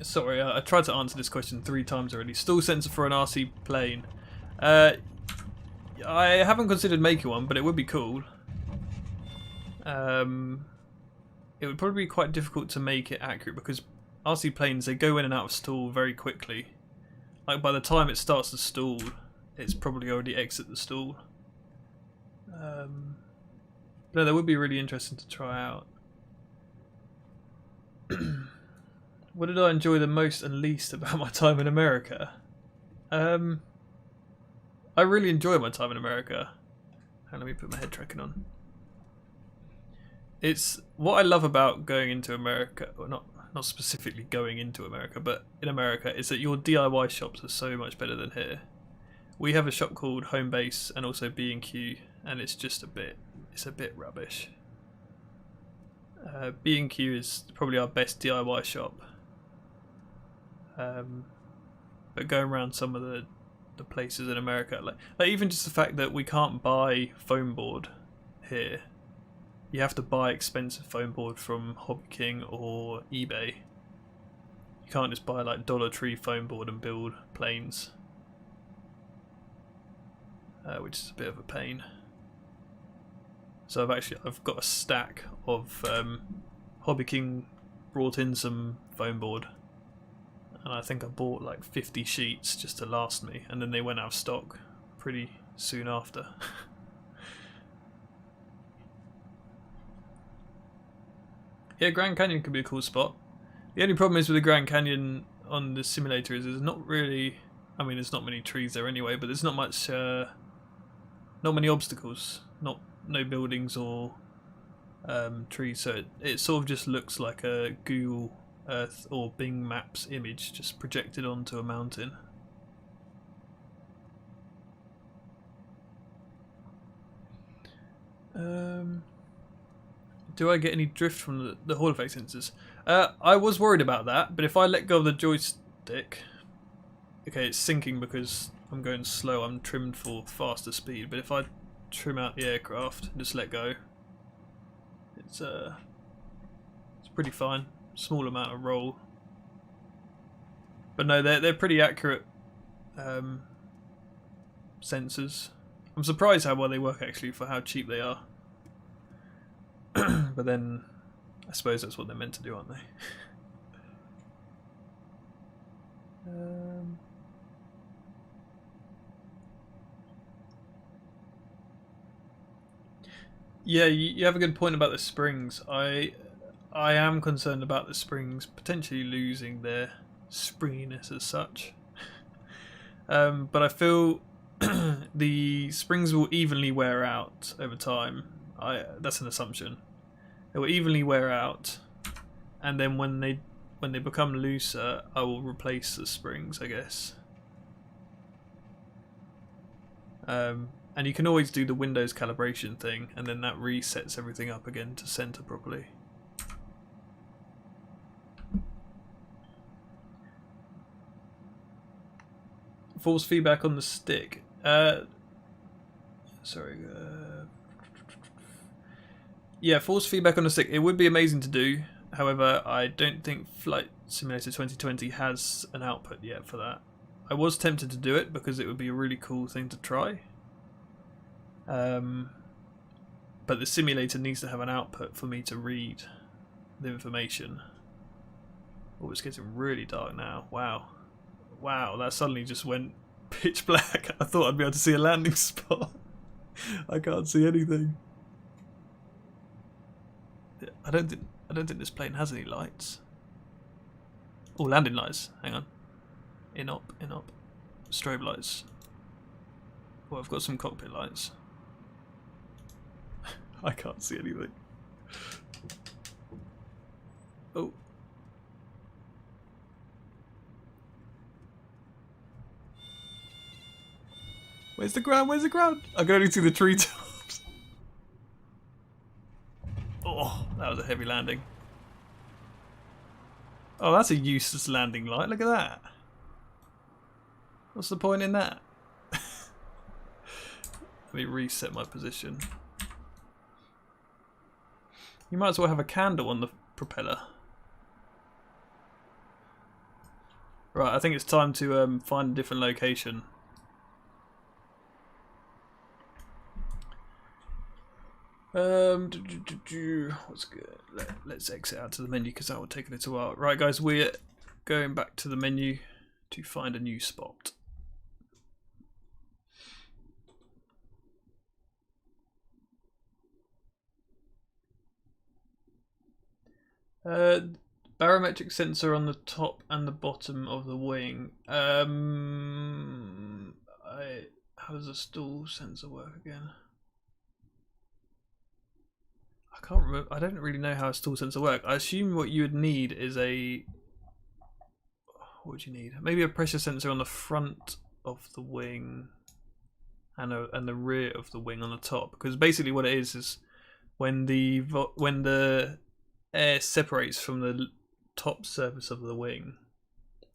Sorry, I tried to answer this question 3 times already. Stall sensor for an RC plane. I haven't considered making one, but it would be cool. It would probably be quite difficult to make it accurate because RC planes, they go in and out of stall very quickly. Like by the time it starts to stall, it's probably already exited the stall. But no, that would be really interesting to try out. What did I enjoy the most and least about my time in America? I really enjoy my time in America. And let me put my head tracking on. It's what I love about going into America, or not specifically going into America, but in America, is that your DIY shops are so much better than here. We have a shop called Homebase and also B&Q, and it's just a bit rubbish. B&Q is probably our best DIY shop. But going around some of the places in America, like even just the fact that we can't buy foam board here. You have to buy expensive foam board from Hobby King or eBay. You can't just buy like Dollar Tree foam board and build planes, which is a bit of a pain. So I've got a stack of Hobby King brought in some foam board, and I think I bought like 50 sheets just to last me, and then they went out of stock pretty soon after. Yeah, Grand Canyon could be a cool spot. The only problem is with the Grand Canyon on the simulator is there's not really, I mean there's not many trees there anyway, but there's not much, not many obstacles, no buildings or trees, so it sort of just looks like a Google Earth or Bing Maps image just projected onto a mountain. Do I get any drift from the Hall effect sensors? I was worried about that, but if I let go of the joystick, okay, it's syncing because I'm going slow. I'm trimmed for faster speed, but if I trim out the aircraft and just let go, it's pretty fine. Small amount of roll, but no, they're pretty accurate sensors. I'm surprised how well they work actually for how cheap they are. But then I suppose that's what they're meant to do, aren't they? Yeah, you have a good point about the springs. I am concerned about the springs potentially losing their springiness as such. But I feel the springs will evenly wear out over time. That's an assumption. They will evenly wear out, and then when they become looser, I will replace the springs, I guess. And you can always do the Windows calibration thing, and then that resets everything up again to center properly. Force feedback on the stick. Sorry. Yeah, force feedback on the stick. It would be amazing to do. However, I don't think Flight Simulator 2020 has an output yet for that. I was tempted to do it because it would be a really cool thing to try. But the simulator needs to have an output for me to read the information. Oh, it's getting really dark now. Wow. Wow, that suddenly just went pitch black. I thought I'd be able to see a landing spot. I can't see anything. I don't don't think this plane has any lights. Oh, landing lights. Hang on. In up. Strobe lights. Well, I've got some cockpit lights. I can't see anything. Oh. Where's the ground? Where's the ground? I can only see the treetops. Oh, that was a heavy landing. Oh, that's a useless landing light. Look at that. What's the point in that? Let me reset my position. You might as well have a candle on the propeller. Right, I think it's time to find a different location. What's good? Let's exit out to the menu because that will take a little while. Right, guys, we're going back to the menu to find a new spot. Barometric sensor on the top and the bottom of the wing. How does the stall sensor work again? I can't remember. I don't really know how a stall sensor works. I assume what you would need is a... What would you need? Maybe a pressure sensor on the front of the wing and the rear of the wing on the top. Because basically what it is when the air separates from the top surface of the wing,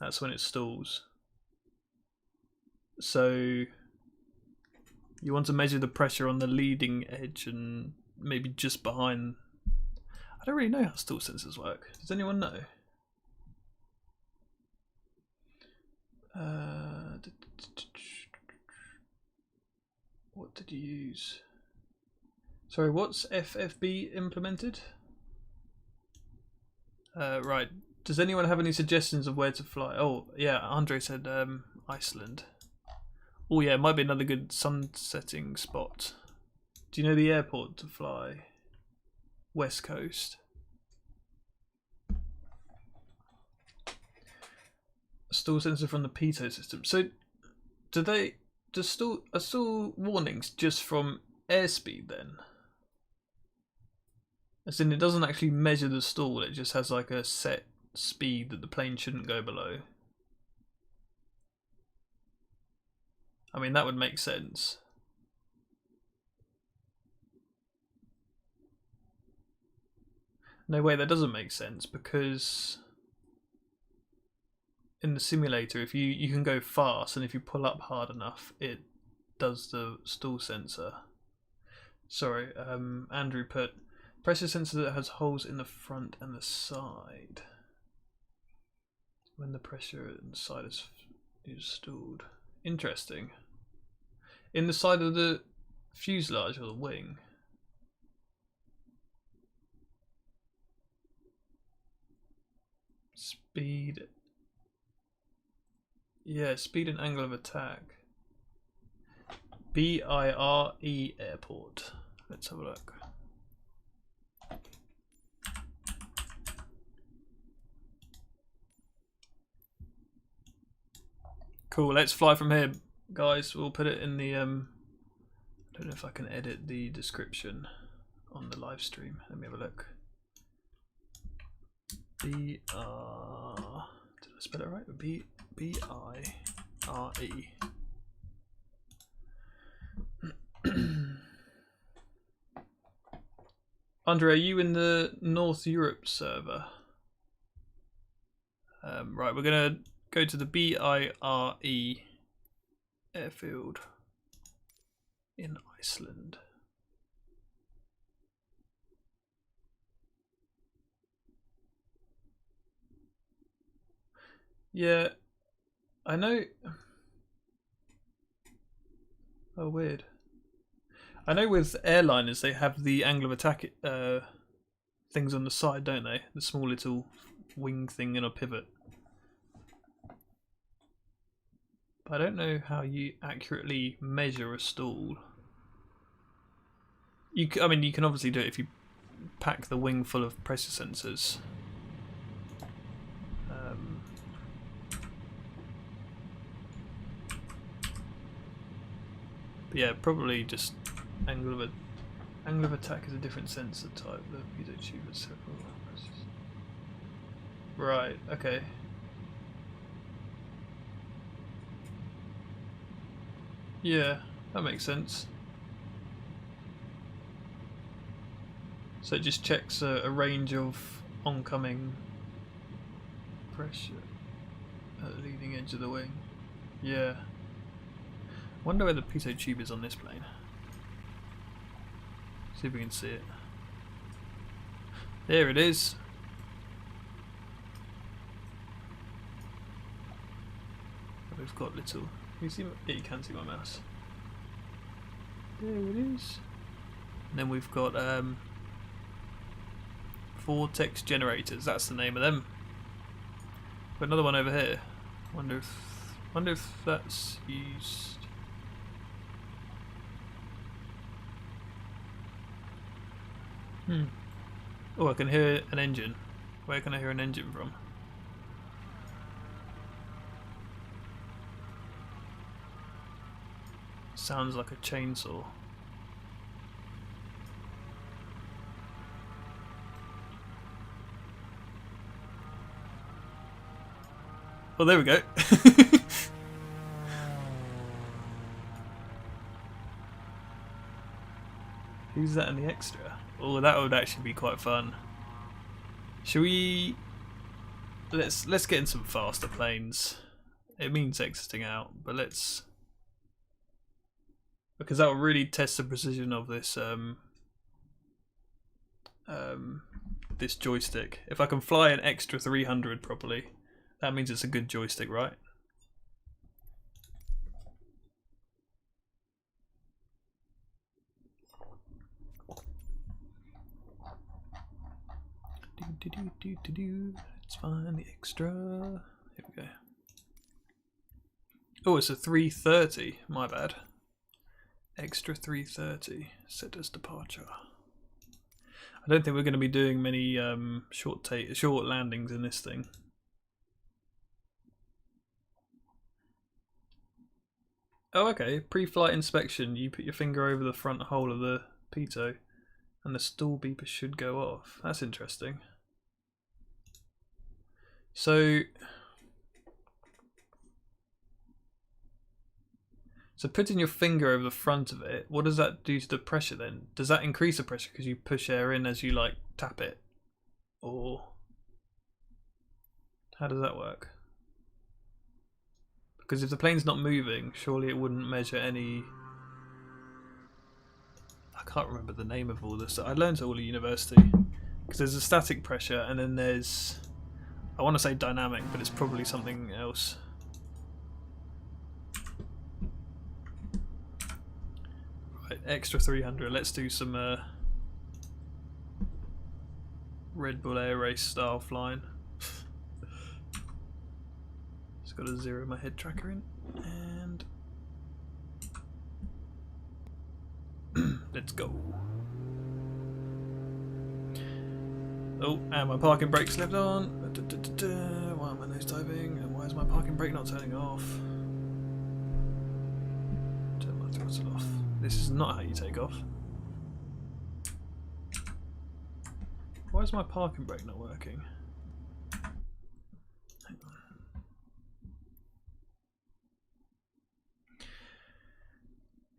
that's when it stalls. So you want to measure the pressure on the leading edge and maybe just behind. I don't really know how stall sensors work. Does anyone know? What did you use? Sorry, what's FFB implemented? Right. Does anyone have any suggestions of where to fly? Oh, yeah, Andre said Iceland. Oh yeah, it might be another good sunsetting spot. Do you know the airport to fly? West Coast. A stall sensor from the pitot system. So, are stall warnings just from airspeed then? As in, it doesn't actually measure the stall. It just has like a set speed that the plane shouldn't go below. I mean, that would make sense. No way, that doesn't make sense, because in the simulator, if you can go fast, and if you pull up hard enough, it does the stall sensor. Sorry, Andrew put pressure sensor that has holes in the front and the side. When the pressure in the side is stalled. Interesting. In the side of the fuselage or the wing. Speed. Yeah, speed and angle of attack. BIRE airport. Let's have a look. Cool, let's fly from here, guys. We'll put it in the I don't know if I can edit the description on the live stream. Let me have a look. Did I spell it right? BIRE. Andre, are you in the North Europe server? Right, we're gonna go to the BIRE airfield in Iceland. Yeah, I know. Oh, weird. I know with airliners they have the angle of attack things on the side, don't they? The small little wing thing in a pivot. But I don't know how you accurately measure a stall. I mean, you can obviously do it if you pack the wing full of pressure sensors. But yeah, probably just angle of attack is a different sensor type. The piezo tube has several pressures. Right. Okay. Yeah, that makes sense. So it just checks a range of oncoming pressure at the leading edge of the wing. Yeah. Wonder where the piezo tube is on this plane. See if we can see it. There it is. We've got little. You see? Yeah, you can see my mouse. There it is. And then we've got vortex generators. That's the name of them. Got another one over here. Wonder if that's used. Oh, I can hear an engine. Where can I hear an engine from? Sounds like a chainsaw. Well, there we go. Who's that in the extra? Oh, that would actually be quite fun. Should we? Let's get in some faster planes. It means exiting out, but let's, because that will really test the precision of this this joystick. If I can fly an extra 300 properly, that means it's a good joystick, right? Let's find the extra. Here we go. Oh, it's a 330. My bad. Extra 330. Set as departure. I don't think we're going to be doing many short landings in this thing. Oh, okay. Pre-flight inspection. You put your finger over the front hole of the pitot, and the stall beeper should go off. That's interesting. So putting your finger over the front of it, what does that do to the pressure then? Does that increase the pressure because you push air in as you like tap it? Or how does that work? Because if the plane's not moving, surely it wouldn't measure any... I can't remember the name of all this. I learned it all at university. Because there's a static pressure and then there's... I want to say dynamic, but it's probably something else. Right, extra 300. Let's do some Red Bull Air Race style flying. Just got to zero my head tracker in, and let's go. Oh, and my parking brake slipped on. Why am I nose diving? And why is my parking brake not turning off? Turn my throttle off. This is not how you take off. Why is my parking brake not working? Hang on.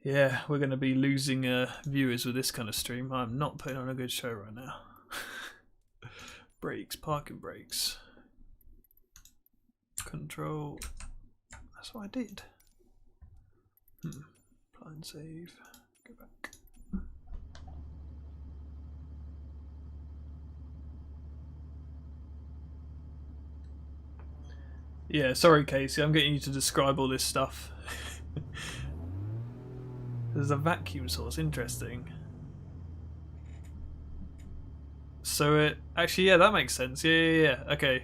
Yeah, we're going to be losing viewers with this kind of stream. I'm not putting on a good show right now. Brakes, parking brakes. Control. That's what I did. Apply and save. Go back. Yeah, sorry Casey, I'm getting you to describe all this stuff. There's a vacuum source, interesting. So it actually, yeah, that makes sense. Yeah, okay.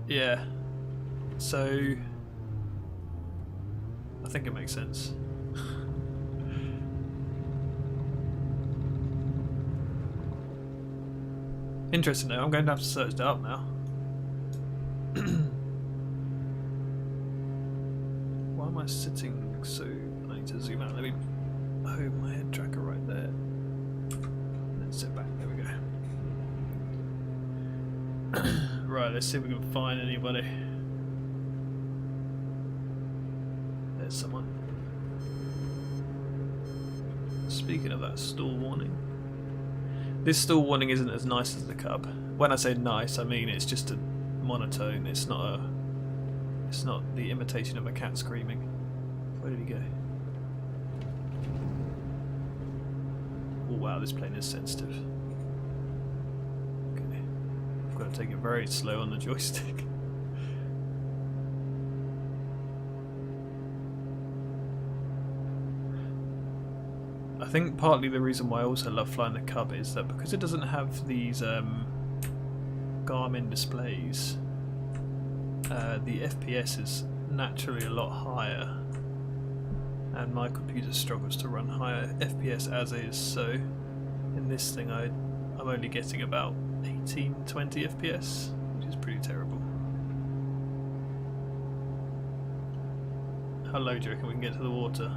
Yeah. So I think it makes sense. Interesting though, I'm going to have to search that up now. Why am I sitting so... I need to zoom out. Let me home my head tracker right there. Let's sit back. There we go. Right, let's see if we can find anybody. There's someone. Speaking of that stall warning. This stall warning isn't as nice as the cub. When I say nice, I mean it's just a monotone. It's not the imitation of a cat screaming. Where did he go? Oh wow, this plane is sensitive. Okay. I've got to take it very slow on the joystick. I think partly the reason why I also love flying the Cub is that because it doesn't have these Garmin displays, the FPS is naturally a lot higher, and my computer struggles to run higher FPS as is, so in this thing I'm only getting about 18-20 FPS, which is pretty terrible. How low do you reckon we can get to the water?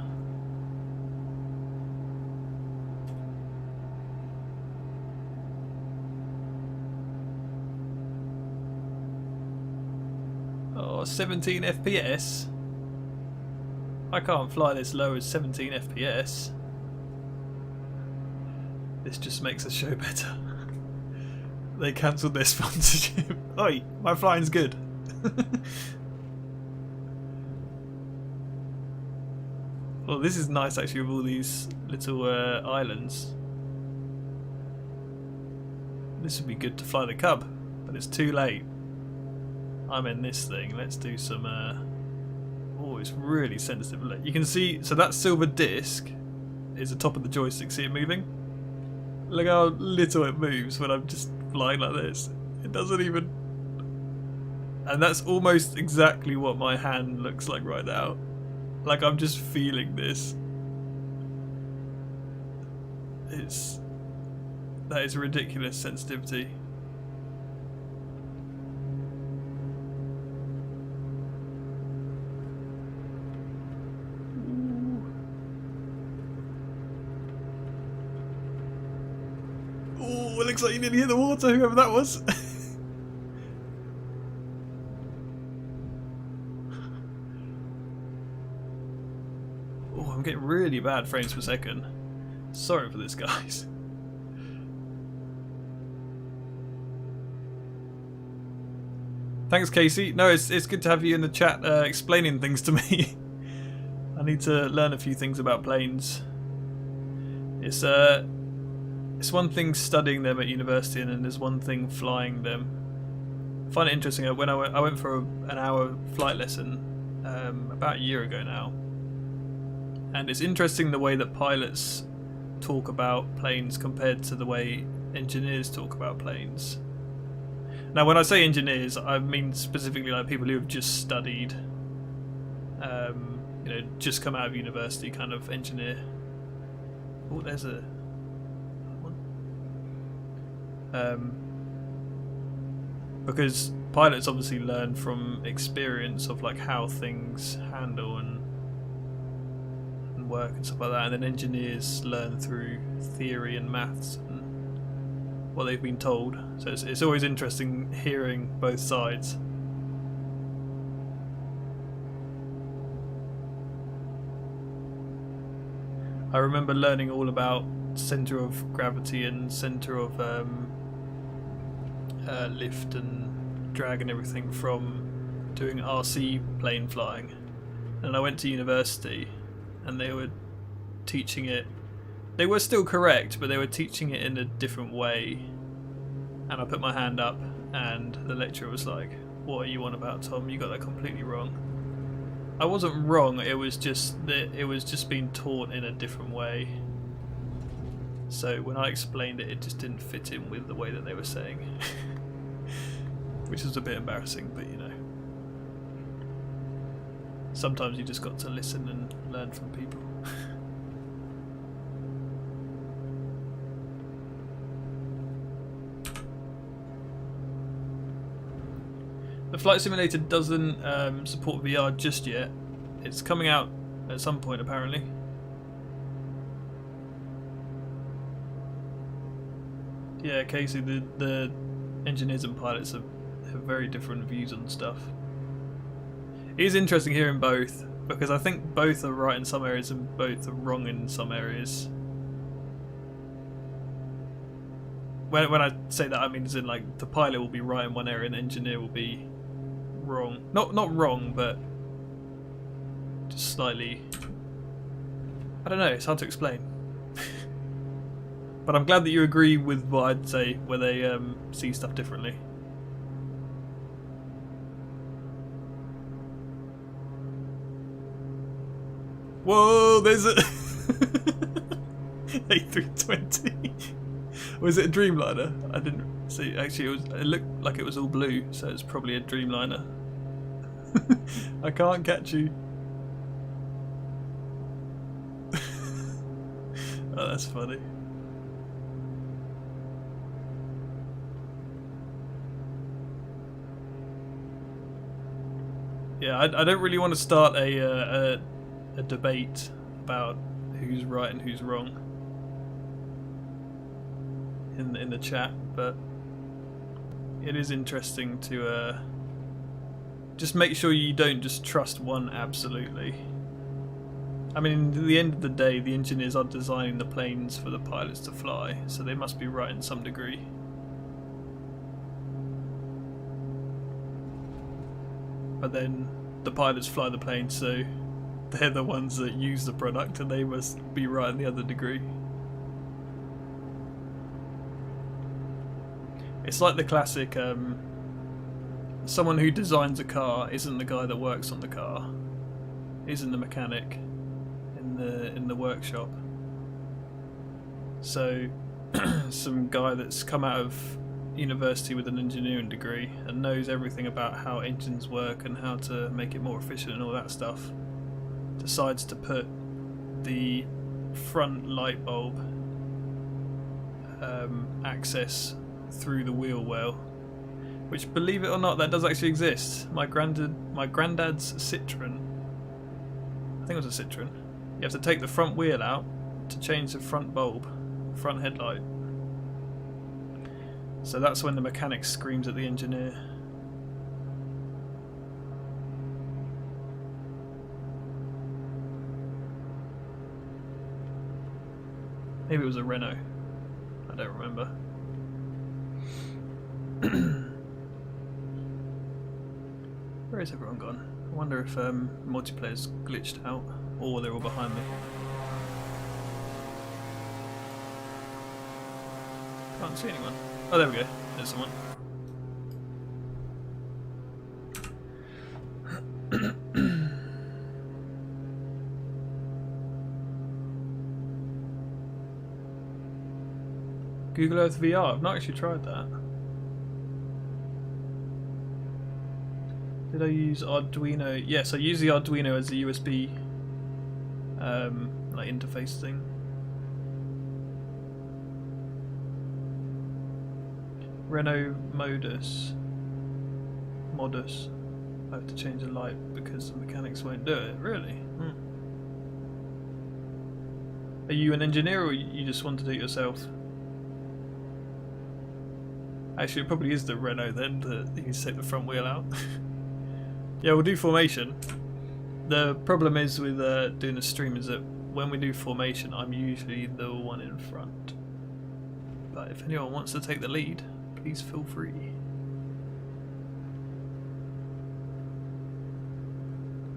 Oh, 17 FPS? I can't fly this low as 17 FPS. This just makes the show better. They cancelled their sponsorship. Oi, my flying's good. Well, this is nice actually with all these little islands. This would be good to fly the Cub, but it's too late. I'm in this thing. Let's do some... Oh, it's really sensitive. Look, you can see... So that silver disc is the top of the joystick. See it moving? Look how little it moves when I'm just flying like this. It doesn't even... And that's almost exactly what my hand looks like right now. Like I'm just feeling this. That is ridiculous sensitivity. Oh, it looks like you nearly hit the water, whoever that was. Oh, I'm getting really bad frames per second. Sorry for this, guys. Thanks, Casey. No, it's good to have you in the chat explaining things to me. I need to learn a few things about planes. It's one thing studying them at university, and then there's one thing flying them. I find it interesting. When I went for an hour flight lesson about a year ago now, and it's interesting the way that pilots talk about planes compared to the way engineers talk about planes. Now, when I say engineers, I mean specifically like people who have just studied, you know, just come out of university kind of engineer. Oh, there's a one. Because pilots obviously learn from experience of like how things handle and work and stuff like that, and then engineers learn through theory and maths and what they've been told. So it's always interesting hearing both sides. I remember learning all about centre of gravity and centre of lift and drag and everything from doing RC plane flying, and I went to university and they were teaching it. They were still correct, but they were teaching it in a different way. And I put my hand up and the lecturer was like, "What are you on about, Tom? You got that completely wrong." I wasn't wrong, it was just that it was just being taught in a different way. So when I explained it, it just didn't fit in with the way that they were saying. Which was a bit embarrassing, but you know. Sometimes you just got to listen and learn from people. The flight simulator doesn't support VR just yet. It's coming out at some point apparently. Yeah, Casey, the engineers and pilots have very different views on stuff. It is interesting hearing both, because I think both are right in some areas and both are wrong in some areas. When I say that, I mean as in like the pilot will be right in one area and the engineer will be wrong. Not wrong, but just slightly. I don't know. It's hard to explain. But I'm glad that you agree with what I'd say, where they see stuff differently. Whoa, there's a A320. Was it a Dreamliner? I didn't see. Actually, it looked like it was all blue, so it's probably a Dreamliner. I can't catch you. Oh, that's funny. Yeah, I don't really want to start a debate about who's right and who's wrong in the chat, but it is interesting to just make sure you don't just trust one absolutely. I mean, at the end of the day, the engineers are designing the planes for the pilots to fly, so they must be right in some degree. But then the pilots fly the plane, so they're the ones that use the product and they must be right in the other degree. It's like the classic, someone who designs a car isn't the guy that works on the car, isn't the mechanic in the workshop. So some guy that's come out of university with an engineering degree and knows everything about how engines work and how to make it more efficient and all that stuff decides to put the front light bulb access through the wheel well, which, believe it or not, that does actually exist. My granddad's Citroen, I think it was a Citroen, you have to take the front wheel out to change the front bulb, front headlight. So that's when the mechanic screams at the engineer. Maybe it was a Renault. I don't remember. Where is everyone gone? I wonder if multiplayer's glitched out or they're all behind me. Can't see anyone. Oh, there we go. There's someone. Google Earth VR. I've not actually tried that. Did I use Arduino? Yes, I use the Arduino as a USB like interface thing. Renault Modus. I have to change the light because the mechanics won't do it. Really? Are you an engineer or you just want to do it yourself? Actually, it probably is the Renault then that you can take the front wheel out. Yeah, we'll do formation. The problem is with doing a stream is that when we do formation, I'm usually the one in front. But if anyone wants to take the lead, please feel free.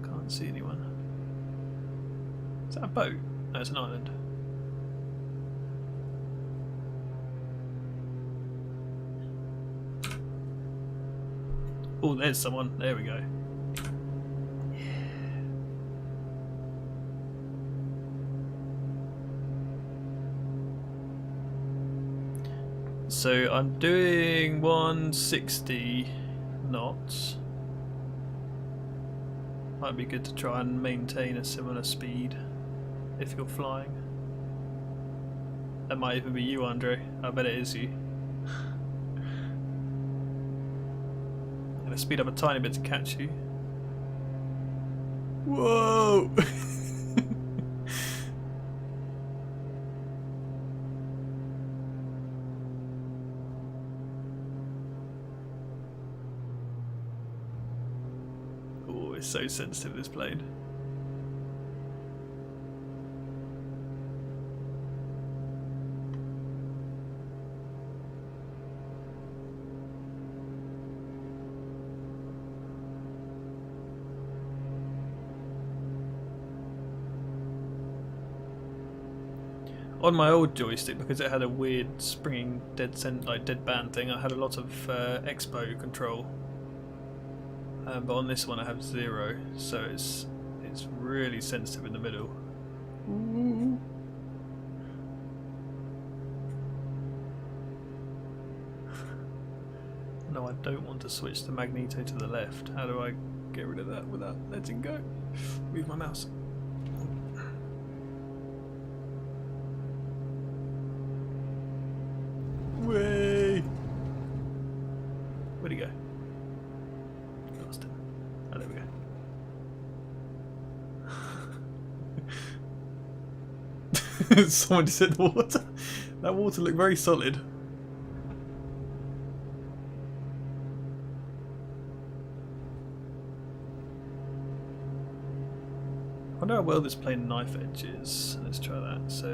Can't see anyone. Is that a boat? No, it's an island. Oh, there's someone. There we go. So I'm doing 160 knots. Might be good to try and maintain a similar speed if you're flying. That might even be you, Andre. I bet it is you. I'm to speed up a tiny bit to catch you. Whoa! Oh, it's so sensitive, this plane. On my old joystick, because it had a weird springing dead band thing, I had a lot of expo control. But on this one I have 0, so it's really sensitive in the middle. Ooh. No, I don't want to switch the magneto to the left. How do I get rid of that without letting go? Move my mouse. Way. Where'd he go? Lost him. Oh, there we go. Someone just hit the water. That water looked very solid. I wonder how well this plane knife edge is. Let's try that. So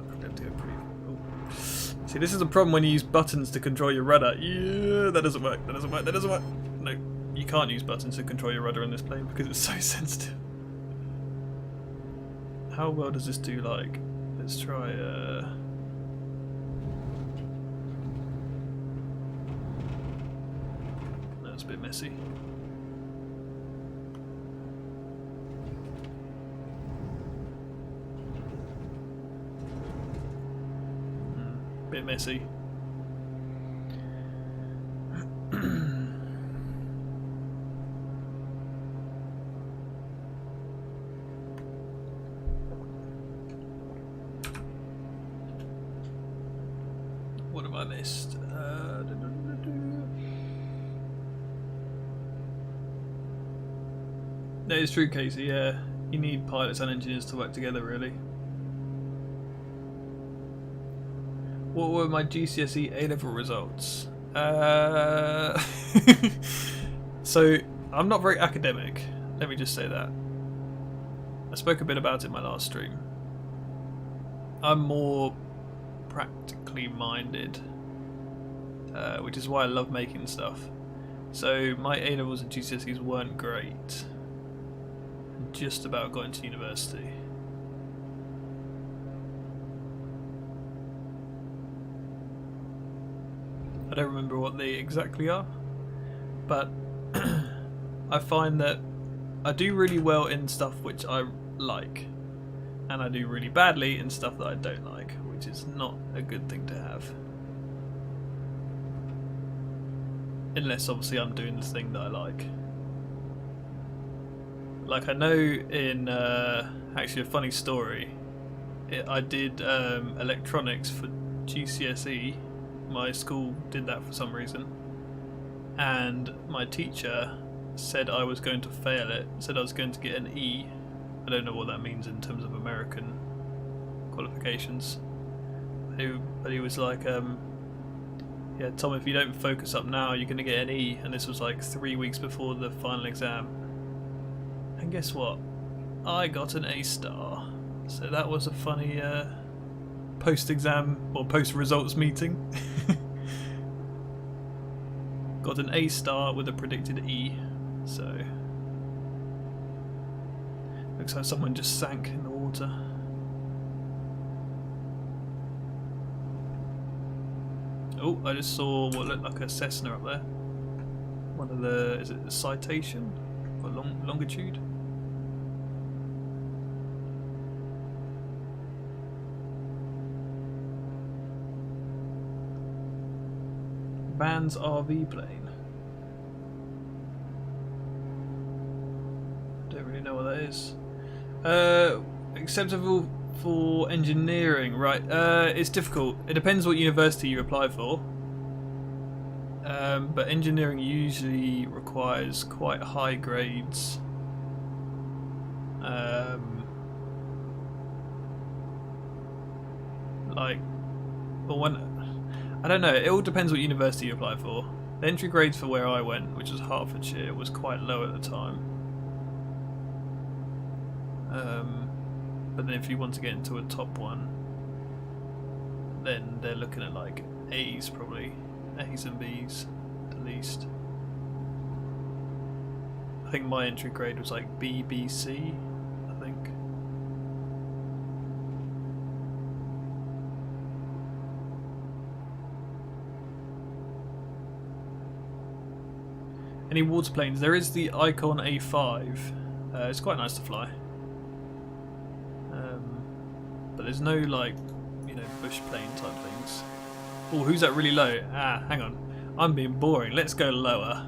I'll probably have to go pretty. Oh. See, this is a problem when you use buttons to control your rudder. Yeah, that doesn't work. That doesn't work. That doesn't work. No, you can't use buttons to control your rudder in this plane because it's so sensitive. How well does this do? Like, let's try. That's a bit messy. Bit messy. What have I missed? No, it's true, Casey. Yeah, you need pilots and engineers to work together, really. What were my GCSE A-level results? So, I'm not very academic, let me just say that. I spoke a bit about it in my last stream. I'm more practically minded, which is why I love making stuff. So, my A-levels and GCSEs weren't great. I just about got into university. I don't remember what they exactly are, but I find that I do really well in stuff which I like, and I do really badly in stuff that I don't like, which is not a good thing to have. Unless obviously I'm doing the thing that I like. Like I know in, actually a funny story, I did electronics for GCSE. My school did that for some reason, and my teacher said I was going to fail it, said I was going to get an E. I don't know what that means in terms of American qualifications, but he was like, yeah, Tom, if you don't focus up now you're going to get an E, and this was like 3 weeks before the final exam, and guess what, I got an A star. So that was a funny post-exam or post-results meeting. Got an A star with a predicted E, so looks like someone just sank in the water. Oh, I just saw what looked like a Cessna up there. One of the, is it the Citation or longitude? Van's RV plane. Don't really know what that is. Acceptable for engineering, right? It's difficult. It depends what university you apply for. but engineering usually requires quite high grades. Like, but when I don't know, it all depends what university you apply for. The entry grades for where I went, which was Hertfordshire, was quite low at the time. But then if you want to get into a top one, then they're looking at like A's probably, A's and B's at least. I think my entry grade was like BBC, I think. Any waterplanes? There is the Icon A5. It's quite nice to fly. But there's no like, you know, bush plane type things. Oh, who's that really low? Ah, hang on. I'm being boring. Let's go lower.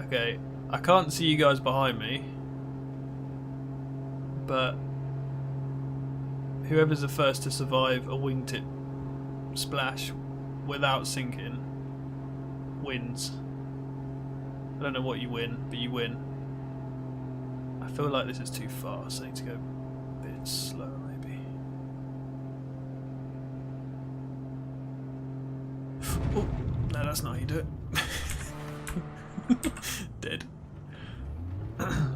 Okay, I can't see you guys behind me. But whoever's the first to survive a wingtip splash without sinking wins. I don't know what you win, but you win. I feel like this is too fast. I need to go a bit slower, maybe. Oh, no, that's not how you do it. Dead.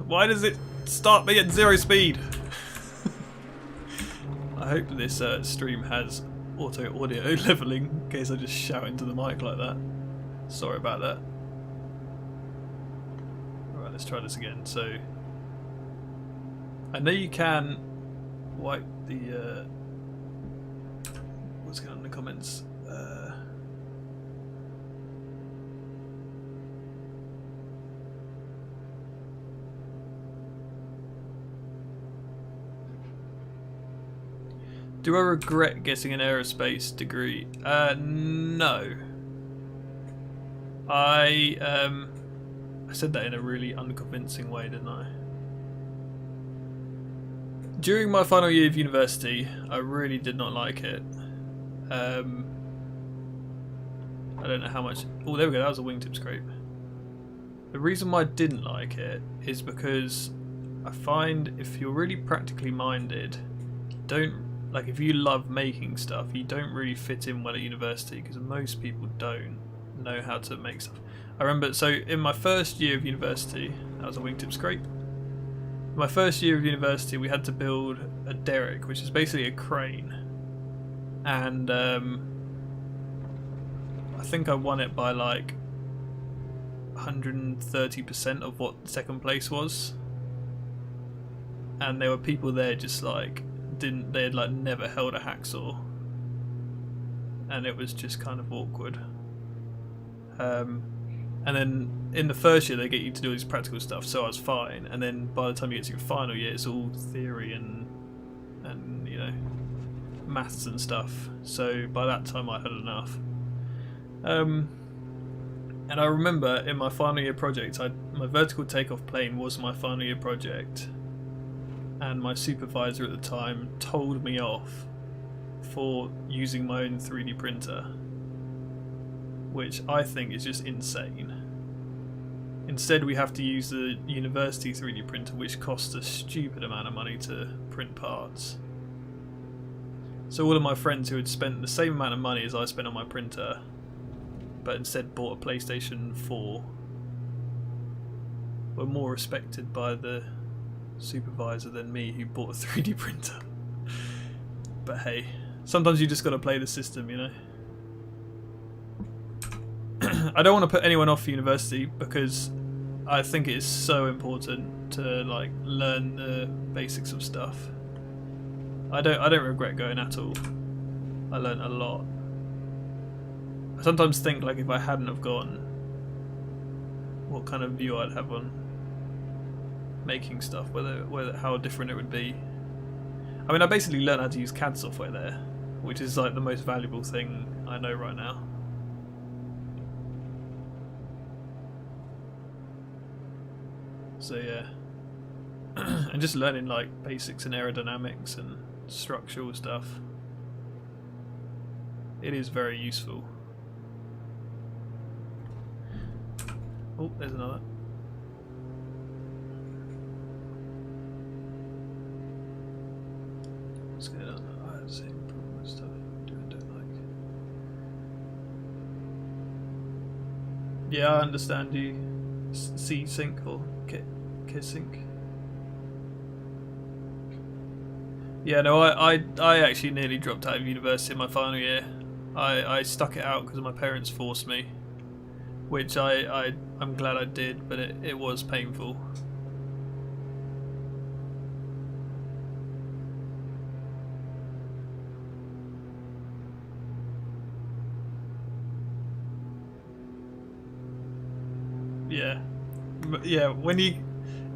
Why does it start me at 0 speed? I hope this stream has auto audio leveling in case I just shout into the mic like that. Sorry about that. Alright, let's try this again. So, I know you can wipe the what's going on in the comments? Do I regret getting an aerospace degree? No. I said that in a really unconvincing way, didn't I? During my final year of university, I really did not like it. I don't know how much... Oh, there we go, that was a wingtip scrape. The reason why I didn't like it is because I find if you're really practically minded, like if you love making stuff, you don't really fit in well at university because most people don't know how to make stuff. I remember, so in my first year of university, that was a wingtip scrape. In my first year of university, we had to build a derrick, which is basically a crane, and I think I won it by like 130% of what second place was, and there were people there just like they had like never held a hacksaw, and it was just kind of awkward. And then in the first year they get you to do all this practical stuff, so I was fine, and then by the time you get to your final year it's all theory and you know, maths and stuff, so by that time I had enough. And I remember in my final year project, my vertical takeoff plane was my final year project, and my supervisor at the time told me off for using my own 3D printer, which I think is just insane. Instead we have to use the university 3D printer, which costs a stupid amount of money to print parts. So all of my friends who had spent the same amount of money as I spent on my printer, but instead bought a PlayStation 4, were more respected by the supervisor than me who bought a 3D printer. But hey, sometimes you just gotta play the system, you know. I don't want to put anyone off university because I think it is so important to like learn the basics of stuff. I don't regret going at all. I learned a lot. I sometimes think like if I hadn't have gone, what kind of view I'd have on making stuff, whether how different it would be. I mean, I basically learned how to use CAD software there, which is like the most valuable thing I know right now. So yeah, and just learning like basics in aerodynamics and structural stuff. It is very useful. Oh, there's another. What's going on? I see stuff I do and don't like. Yeah, I understand you. C-Sync or K-Sync. Yeah, no, I actually nearly dropped out of university in my final year. I stuck it out because my parents forced me, which I'm glad I did, but it was painful. Yeah, yeah.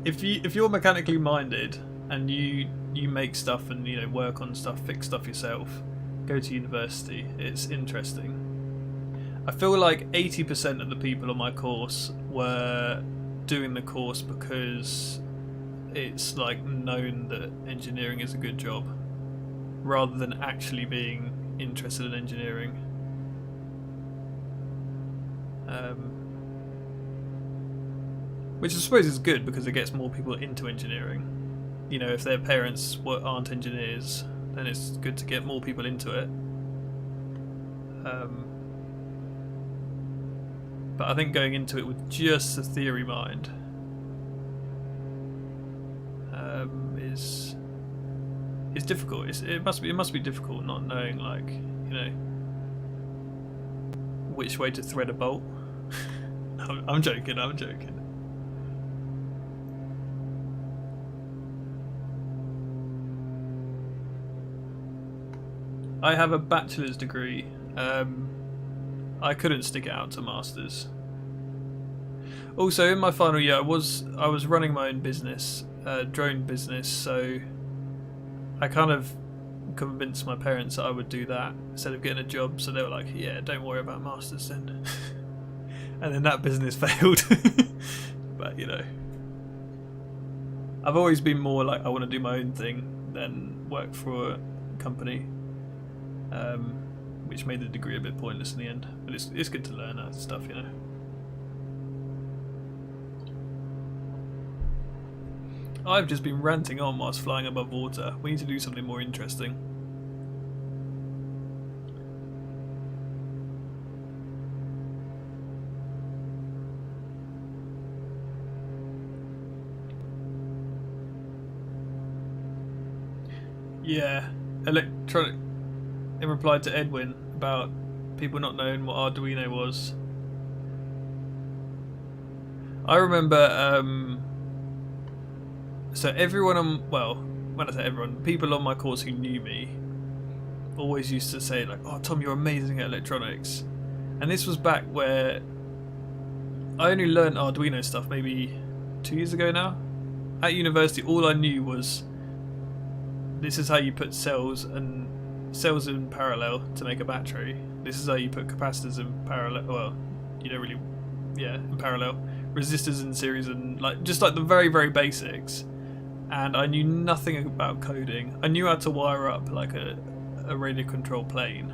If you're mechanically minded and you make stuff and work on stuff, fix stuff yourself, go to university. It's interesting. I feel like 80% of the people on my course were doing the course because it's like known that engineering is a good job, rather than actually being interested in engineering. Which I suppose is good because it gets more people into engineering. If their parents aren't engineers, then it's good to get more people into it. But I think going into it with just a theory mind is difficult. It must be difficult not knowing, like, which way to thread a bolt. I'm joking. I have a bachelor's degree. I couldn't stick it out to masters. Also, in my final year, I was running my own business, drone business. So I kind of convinced my parents that I would do that instead of getting a job. So they were like, "Yeah, don't worry about masters then." And then that business failed. But I've always been more like I want to do my own thing than work for a company. Which made the degree a bit pointless in the end, but it's good to learn that stuff, I've just been ranting on whilst flying above water. We need to do something more interesting. Yeah, electronic. In reply to Edwin about people not knowing what Arduino was. I remember, so everyone when I say everyone, people on my course who knew me always used to say like, "Oh, Tom, you're amazing at electronics." And this was back where I only learned Arduino stuff maybe 2 years ago now. At university, all I knew was this is how you put cells in parallel to make a battery. This is how you put capacitors in parallel. Well, you don't really, in parallel. Resistors in series, and just the very, very basics. And I knew nothing about coding. I knew how to wire up like a radio control plane.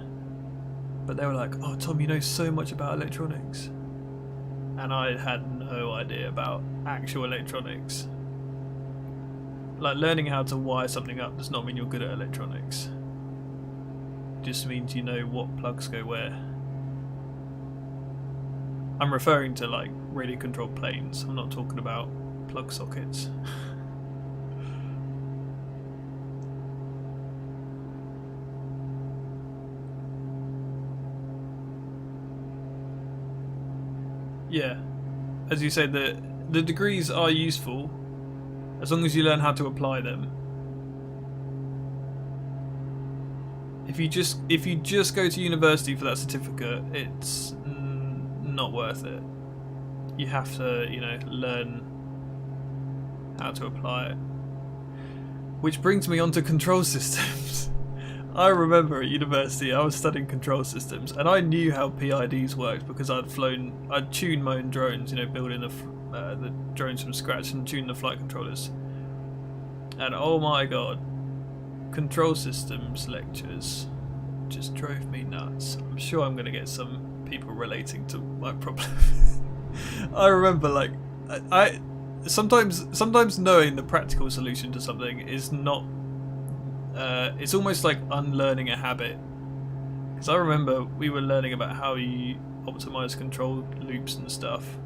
But they were like, "Oh, Tom, you know so much about electronics." And I had no idea about actual electronics. Like, learning how to wire something up does not mean you're good at electronics. Just means you know what plugs go where. I'm referring to like radio controlled planes. I'm not talking about plug sockets. Yeah, as you say, the degrees are useful as long as you learn how to apply them. If you just go to university for that certificate, it's not worth it. You have to, learn how to apply it. Which brings me on to control systems. I remember at university I was studying control systems, and I knew how PIDs worked because I'd tuned my own drones, building the drones from scratch and tuned the flight controllers. And oh my god, control systems lectures just drove me nuts. I'm sure I'm going to get some people relating to my problem. I remember, like, I sometimes knowing the practical solution to something is not. It's almost like unlearning a habit. Because I remember we were learning about how you optimize control loops and stuff,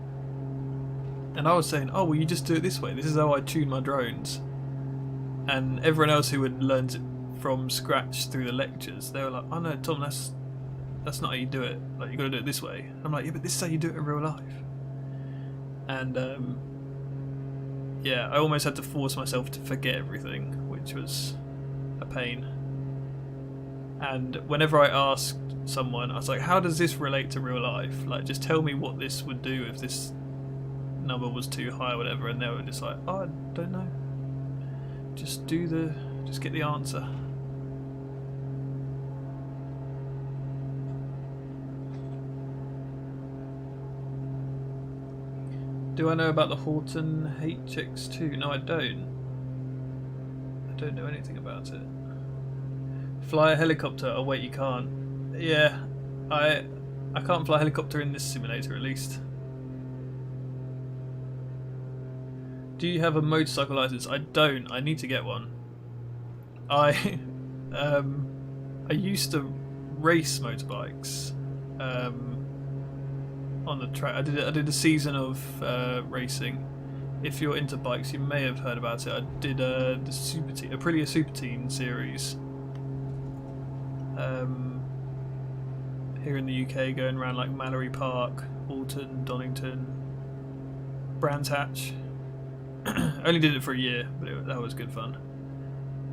and I was saying, "Oh, well, you just do it this way. This is how I tune my drones." And everyone else who had learned it from scratch through the lectures, they were like, "Oh no, Tom, that's not how you do it. Like, you got to do it this way." I'm like, "Yeah, but this is how you do it in real life." And yeah, I almost had to force myself to forget everything, which was a pain. And whenever I asked someone, I was like, "How does this relate to real life? Like, just tell me what this would do if this number was too high or whatever." And they were just like, "Oh, I don't know. Just get the answer." Do I know about the Horton HX2? No, I don't. I don't know anything about it. Fly a helicopter? Oh wait, you can't. Yeah, I can't fly a helicopter in this simulator, at least. Do you have a motorcycle license? I don't. I need to get one. I used to race motorbikes on the track. I did a season of racing. If you're into bikes, you may have heard about it. I did the Aprilia Super Teen series here in the UK, going around like Mallory Park, Alton, Donington, Brands Hatch. I only did it for a year, but that was good fun.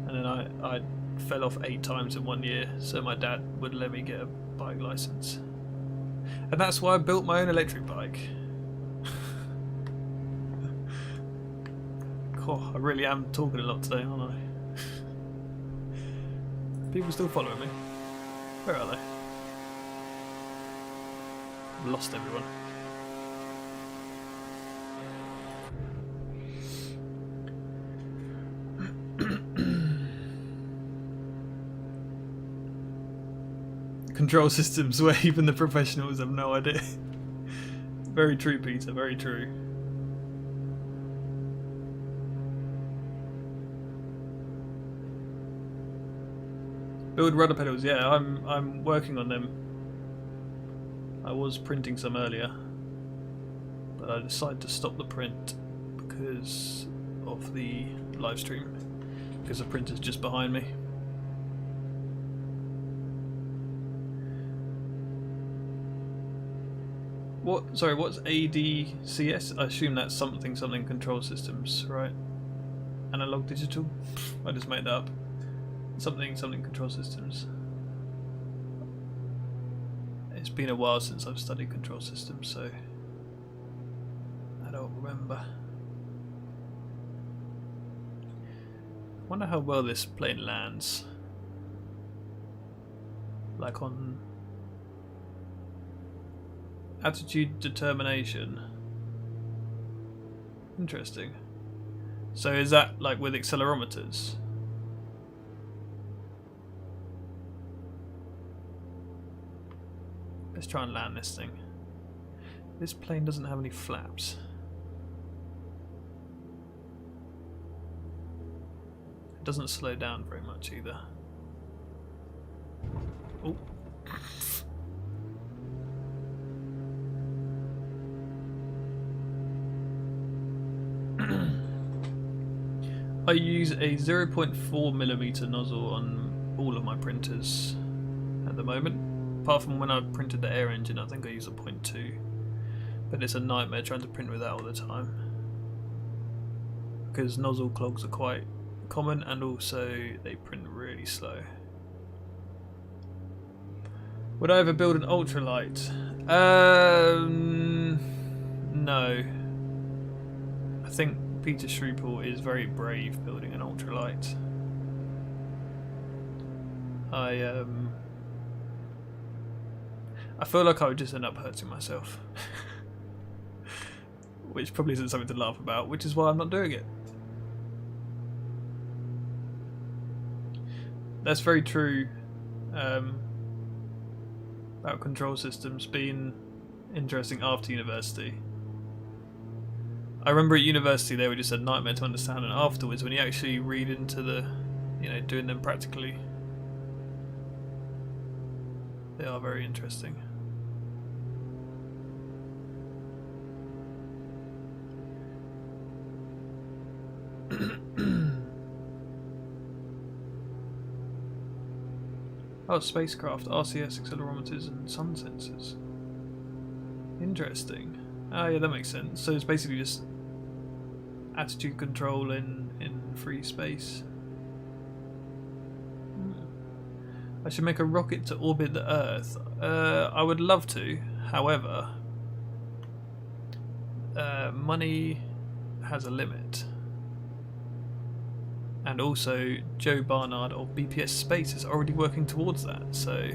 And then I fell off 8 times in 1 year, so my dad would let me get a bike license. And that's why I built my own electric bike. God, I really am talking a lot today, aren't I? People still following me. Where are they? I've lost everyone. Control systems where even the professionals have no idea. Very true, Peter, very true. Build rudder pedals, yeah, I'm working on them. I was printing some earlier, but I decided to stop the print because of the live stream, because the printer's just behind me. Sorry, what's ADCS? I assume that's something control systems, right? Analog digital? I just made that up. Something control systems. It's been a while since I've studied control systems, so I don't remember. I wonder how well this plane lands. Like on attitude determination. Interesting. So is that like with accelerometers? Let's try and land this thing. This plane doesn't have any flaps. It doesn't slow down very much either. Oh. I use a 0.4mm nozzle on all of my printers at the moment. Apart from when I printed the air engine, I think I use a 0.2. But it's a nightmare trying to print with that all the time, because nozzle clogs are quite common and also they print really slow. Would I ever build an ultralight? No. I think Peter Shrupel is very brave building an ultralight. I feel like I would just end up hurting myself. Which probably isn't something to laugh about, which is why I'm not doing it. That's very true. about control systems being interesting after university. I remember at university they were just a nightmare to understand, and afterwards when you actually read into the, you know, doing them practically, they are very interesting. Oh, spacecraft, RCS accelerometers and sun sensors. Interesting. Oh yeah, that makes sense. So it's basically just attitude control in free space. I should make a rocket to orbit the Earth. I would love to, however, money has a limit. And also, Joe Barnard of BPS Space is already working towards that, so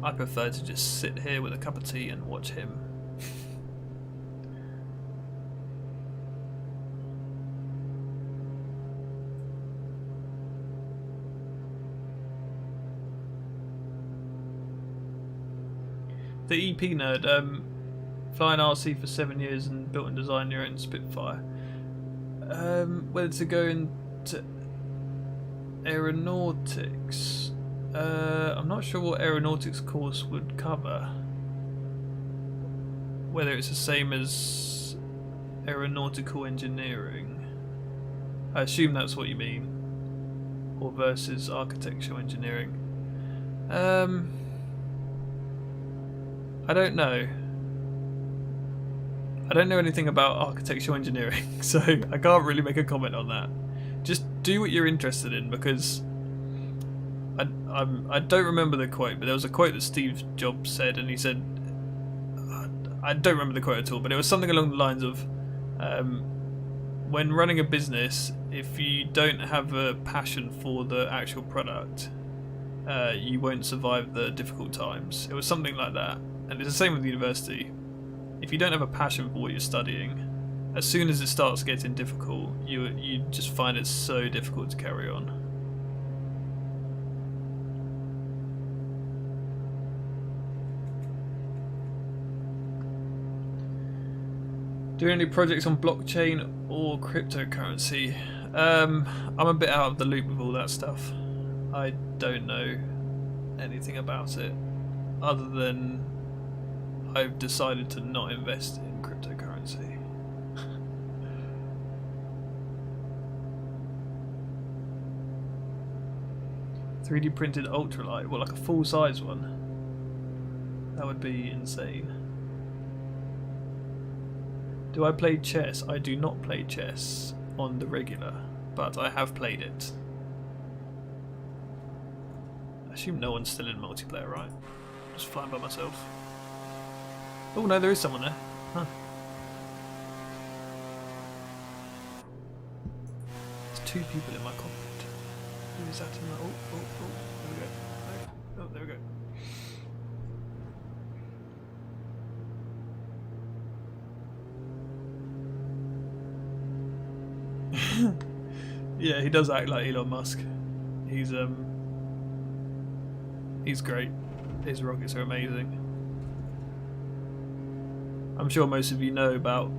I prefer to just sit here with a cup of tea and watch him. The EP nerd, flying RC for 7 years and built and designed your own Spitfire. Whether to go into aeronautics, I'm not sure what aeronautics course would cover. Whether it's the same as aeronautical engineering. I assume that's what you mean. Or versus architectural engineering. I don't know. I don't know anything about architectural engineering, so I can't really make a comment on that. Just do what you're interested in, because I don't remember the quote, but there was a quote that Steve Jobs said, and he said, I don't remember the quote at all, but it was something along the lines of, when running a business, if you don't have a passion for the actual product, you won't survive the difficult times. It was something like that. And it's the same with university. If you don't have a passion for what you're studying, as soon as it starts getting difficult, you just find it so difficult to carry on. Doing any projects on blockchain or cryptocurrency? I'm a bit out of the loop with all that stuff. I don't know anything about it, other than I've decided to not invest in cryptocurrency. 3D printed ultralight, well, like a full size one. That would be insane. Do I play chess? I do not play chess on the regular, but I have played it. I assume no one's still in multiplayer, right? Just flying by myself. Oh no, there is someone there. Huh. There's 2 people in my cockpit. Who is that in the... Oh, there we go. Oh, there we go. Yeah, he does act like Elon Musk. He's great. His rockets are amazing. I'm sure most of you know about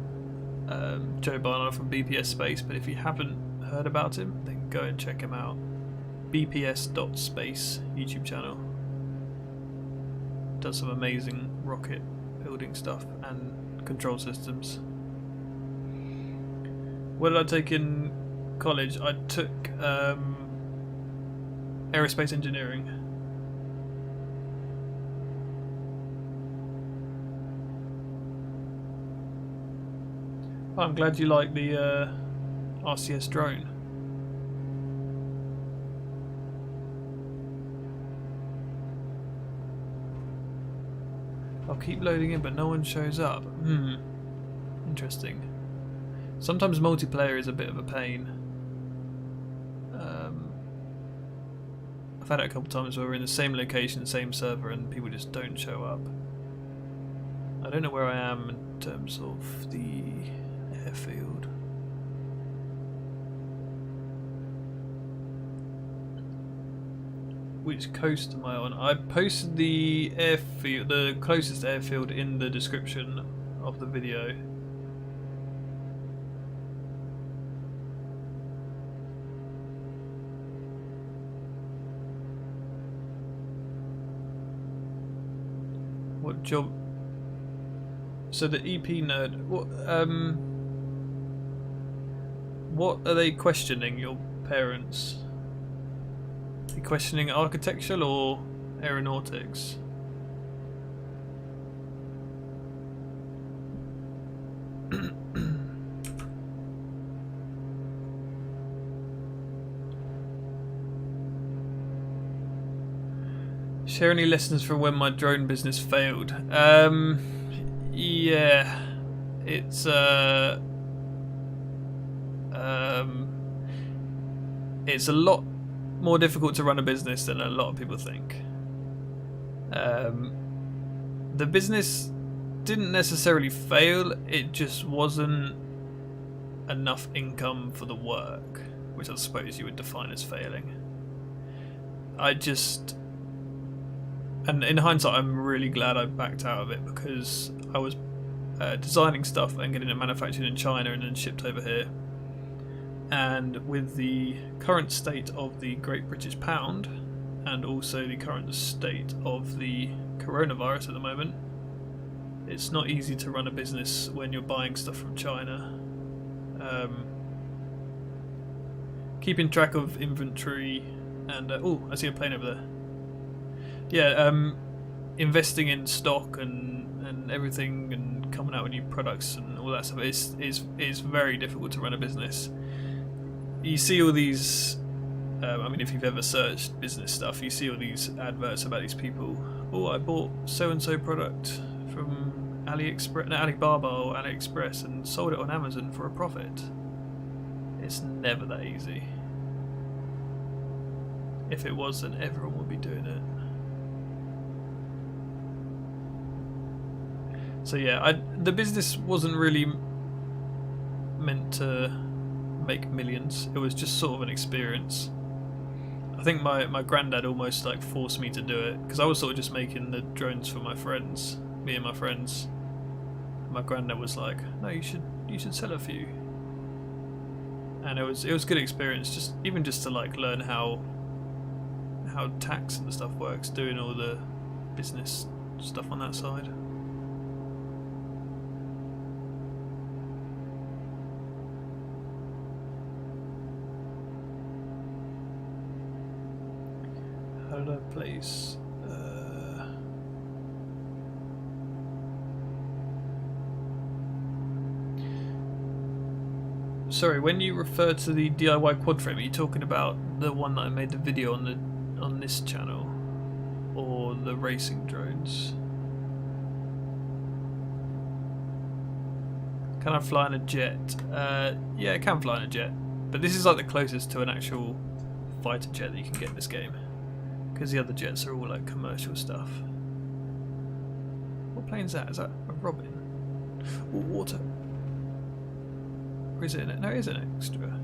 Joe Barnard from BPS Space, but if you haven't heard about him, then go and check him out. bps.space YouTube channel. Does some amazing rocket building stuff and control systems. What did I take in college? I took aerospace engineering. Oh, I'm glad you like the RCS drone. I'll keep loading in, but no one shows up. Interesting. Sometimes multiplayer is a bit of a pain. I've had it a couple of times where we're in the same location, same server, and people just don't show up. I don't know where I am in terms of the airfield. which coast am I on? I posted the airfield, the closest airfield, in the description of the video. What job? So the EP nerd. What are they questioning? Your parents? Are they questioning architecture or aeronautics? Share any lessons from when my drone business failed? Yeah, it's a lot more difficult to run a business than a lot of people think. The business didn't necessarily fail, it just wasn't enough income for the work, which I suppose you would define as failing. And in hindsight, I'm really glad I backed out of it, because I was designing stuff and getting it manufactured in China and then shipped over here. And with the current state of the Great British Pound, and also the current state of the coronavirus at the moment, it's not easy to run a business when you're buying stuff from China. Keeping track of inventory and oh, I see a plane over there. Yeah, investing in stock and everything, and coming out with new products and all that stuff is very difficult to run a business. You see all these, I mean, if you've ever searched business stuff, you see all these adverts about these people. Oh, I bought so and so product from Alibaba or AliExpress and sold it on Amazon for a profit. It's never that easy. If it was, then everyone would be doing it. So yeah, the business wasn't really meant to make millions. It was just sort of an experience. I think my granddad almost like forced me to do it, because I was sort of just making the drones for my friends, me and my friends. My granddad was like, "No, you should sell a few." And it was a good experience, just to like learn how tax and stuff works, doing all the business stuff on that side. How did I place? Sorry, when you refer to the DIY quad frame, are you talking about the one that I made the video on this channel, or the racing drones? Can I fly in a jet? Yeah, I can fly in a jet, but this is like the closest to an actual fighter jet that you can get in this game, because the other jets are all like commercial stuff. What plane's that? Is that a Robin? Or water? Or is it no, it is an extra.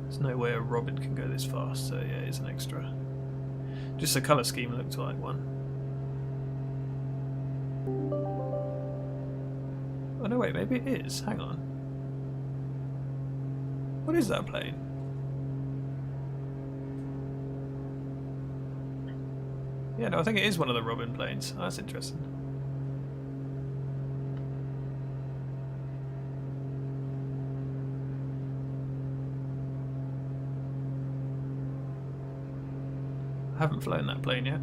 There's no way a Robin can go this fast, so yeah, it's an extra. Just the colour scheme looked like one. Oh no, wait, maybe it is. Hang on. What is that plane? Yeah, no, I think it is one of the Robin planes. Oh, that's interesting. I haven't flown that plane yet.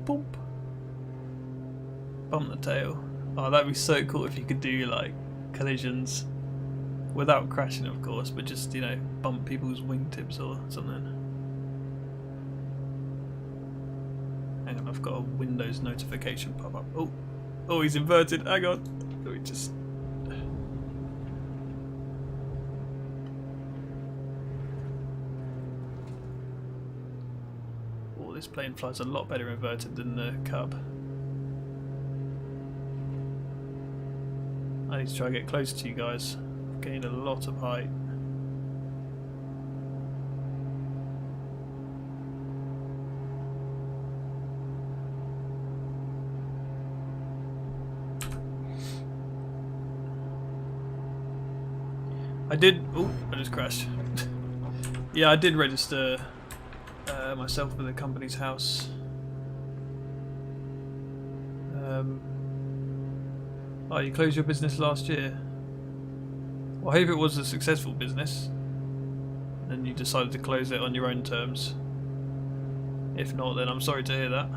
Boop. Bump the tail. Oh, that'd be so cool if you could do like collisions without crashing, of course, but just, you know, bump people's wingtips or something. Hang on, I've got a Windows notification pop up. Oh, he's inverted. Hang on. Let me just. this plane flies a lot better inverted than the Cub. I need to try and get closer to you guys. I've gained a lot of height. I did. Oh, I just crashed. Yeah, I did register myself with the company's house. Oh, you closed your business last year? Well, I hope it was a successful business. And you decided to close it on your own terms. If not, then I'm sorry to hear that.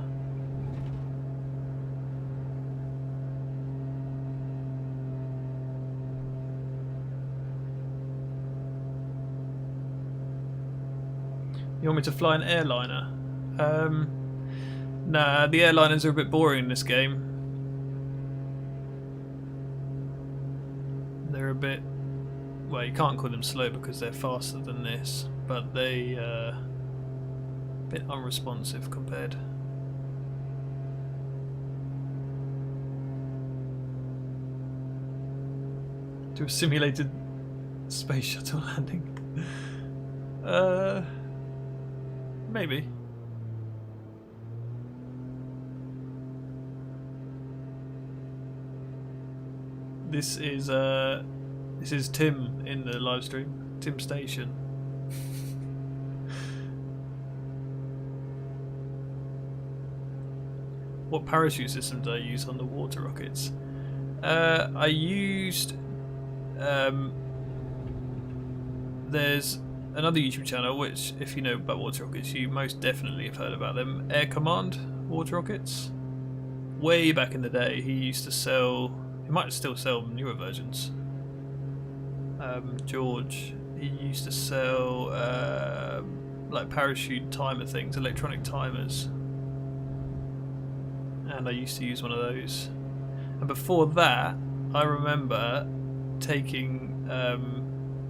You want me to fly an airliner? Nah, the airliners are a bit boring in this game. They're a bit... well, you can't call them slow because they're faster than this, but they a bit unresponsive compared. To a simulated space shuttle landing. Maybe. This is Tim in the live stream. Tim Station. What parachute system did I use on the water rockets? I used there's another YouTube channel which, if you know about water rockets, you most definitely have heard about them. Air Command water rockets. Way back in the day, he used to sell. He might still sell newer versions. George, he used to sell like parachute timer things, electronic timers, and I used to use one of those. And before that, I remember taking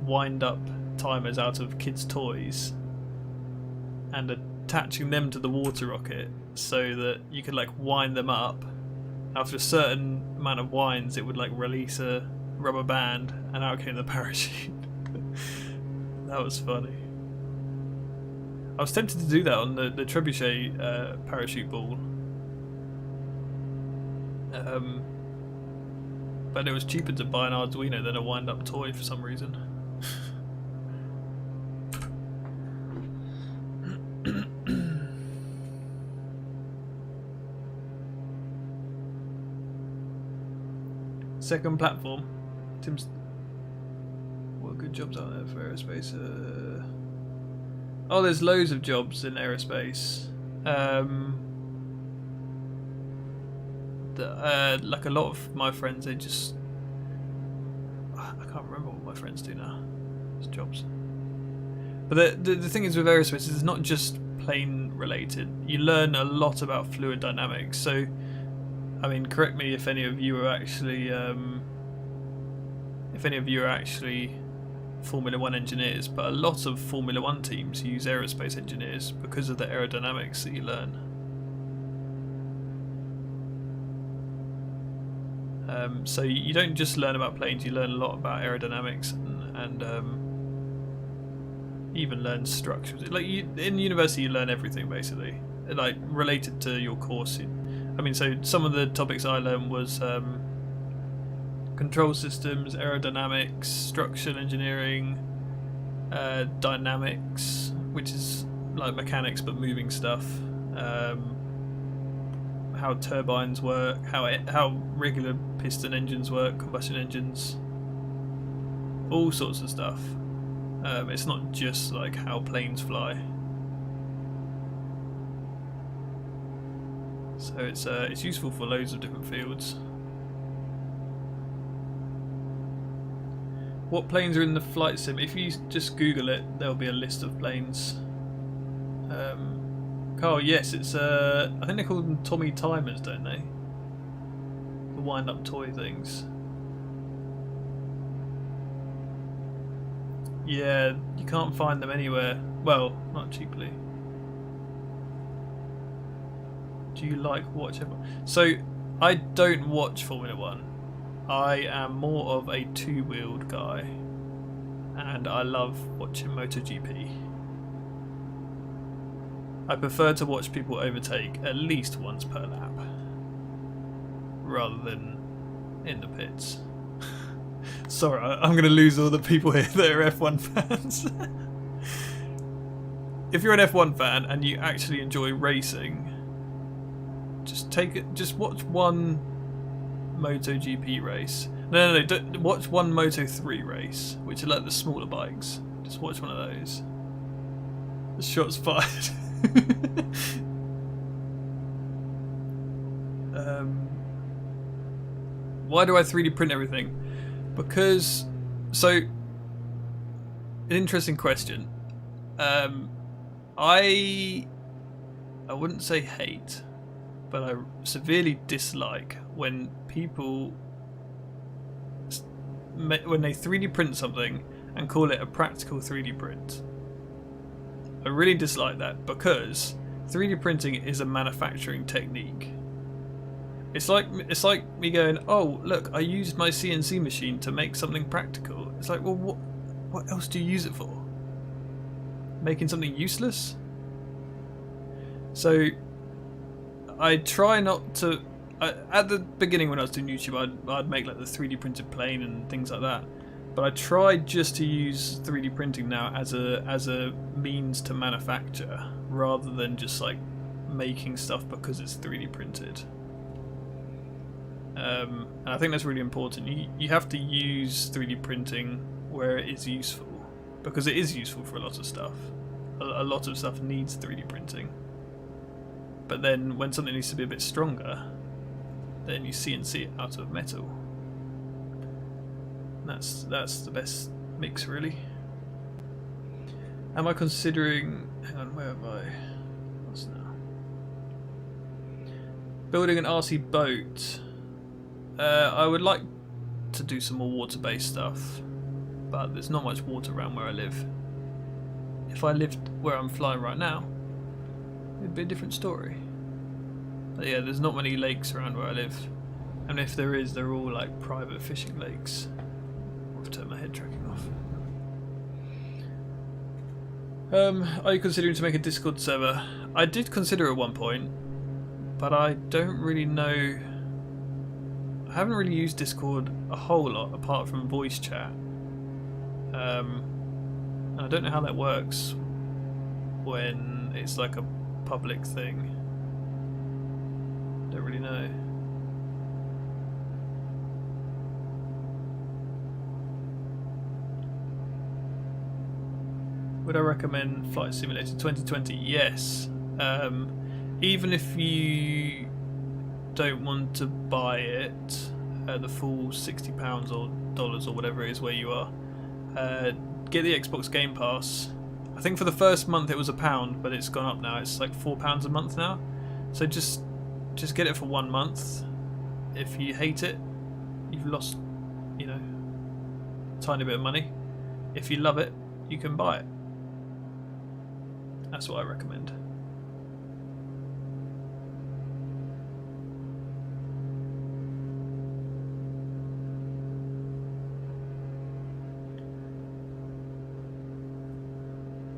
wind-up timers out of kids' toys and attaching them to the water rocket so that you could like wind them up. After a certain amount of winds, it would like release a rubber band, and out came the parachute. That was funny. I was tempted to do that on the trebuchet parachute ball, but it was cheaper to buy an Arduino than a wind-up toy for some reason. Second platform. Tim's. What good jobs out there for aerospace? Oh, there's loads of jobs in aerospace. Like a lot of my friends, they just. I can't remember what my friends do now. It's jobs. But the thing is with aerospace, it's not just plane related. You learn a lot about fluid dynamics. So, I mean, correct me if any of you are actually Formula 1 engineers, but a lot of Formula 1 teams use aerospace engineers because of the aerodynamics that you learn. So you don't just learn about planes, you learn a lot about aerodynamics and even learn structures. Like in university, you learn everything basically, like related to your course. I mean, so some of the topics I learned was control systems, aerodynamics, structural engineering, dynamics, which is like mechanics but moving stuff, how turbines work, how regular piston engines work, combustion engines, all sorts of stuff. It's not just like how planes fly. So it's useful for loads of different fields. What planes are in the flight sim? If you just Google it, there'll be a list of planes. Carl, yes, it's I think they call them Tommy timers, don't they? The wind-up toy things. Yeah, you can't find them anywhere. Well, not cheaply. Do you like watching? So I don't watch Formula 1. I am more of a two-wheeled guy, and I love watching MotoGP. I prefer to watch people overtake at least once per lap, rather than in the pits. Sorry, I'm going to lose all the people here that are F1 fans. If you're an F1 fan and you actually enjoy racing, just watch one MotoGP race. No, don't watch one Moto3 race, which are like the smaller bikes. Just watch one of those. The shot's fired. Why do I 3D print everything? Because, so, an interesting question. I wouldn't say hate, but I severely dislike when people, when they 3D print something and call it a practical 3D print. I really dislike that, because 3D printing is a manufacturing technique. It's like me going, oh look, I used my CNC machine to make something practical. It's like, well, what else do you use it for? Making something useless? So I try not to. At the beginning when I was doing YouTube, I'd make like the 3D printed plane and things like that. But I try just to use 3D printing now as a means to manufacture, rather than just like making stuff because it's 3D printed. And I think that's really important. You have to use 3D printing where it is useful, because it is useful for a lot of stuff. A lot of stuff needs 3D printing. But then when something needs to be a bit stronger, then you CNC it out of metal. That's the best mix, really. Am I considering... Hang on, where have I... What's now? Building an RC boat. I would like to do some more water-based stuff, but there's not much water around where I live. If I lived where I'm flying right now, it'd be a different story. But yeah, there's not many lakes around where I live, and if there is, they're all like private fishing lakes. I've turned my head tracking off. Are you considering to make a Discord server? I did consider at one point, but I don't really know. I haven't really used Discord a whole lot apart from voice chat. And I don't know how that works when it's like a public thing. Don't really know. Would I recommend Flight Simulator 2020? Yes. Even if you don't want to buy it the full £60 or dollars or whatever it is where you are, get the Xbox Game Pass. I think for the first month it was £1, but it's gone up now. It's like £4 a month now. So just get it for 1 month. If you hate it, you've lost, you know, a tiny bit of money. If you love it, you can buy it. That's what I recommend.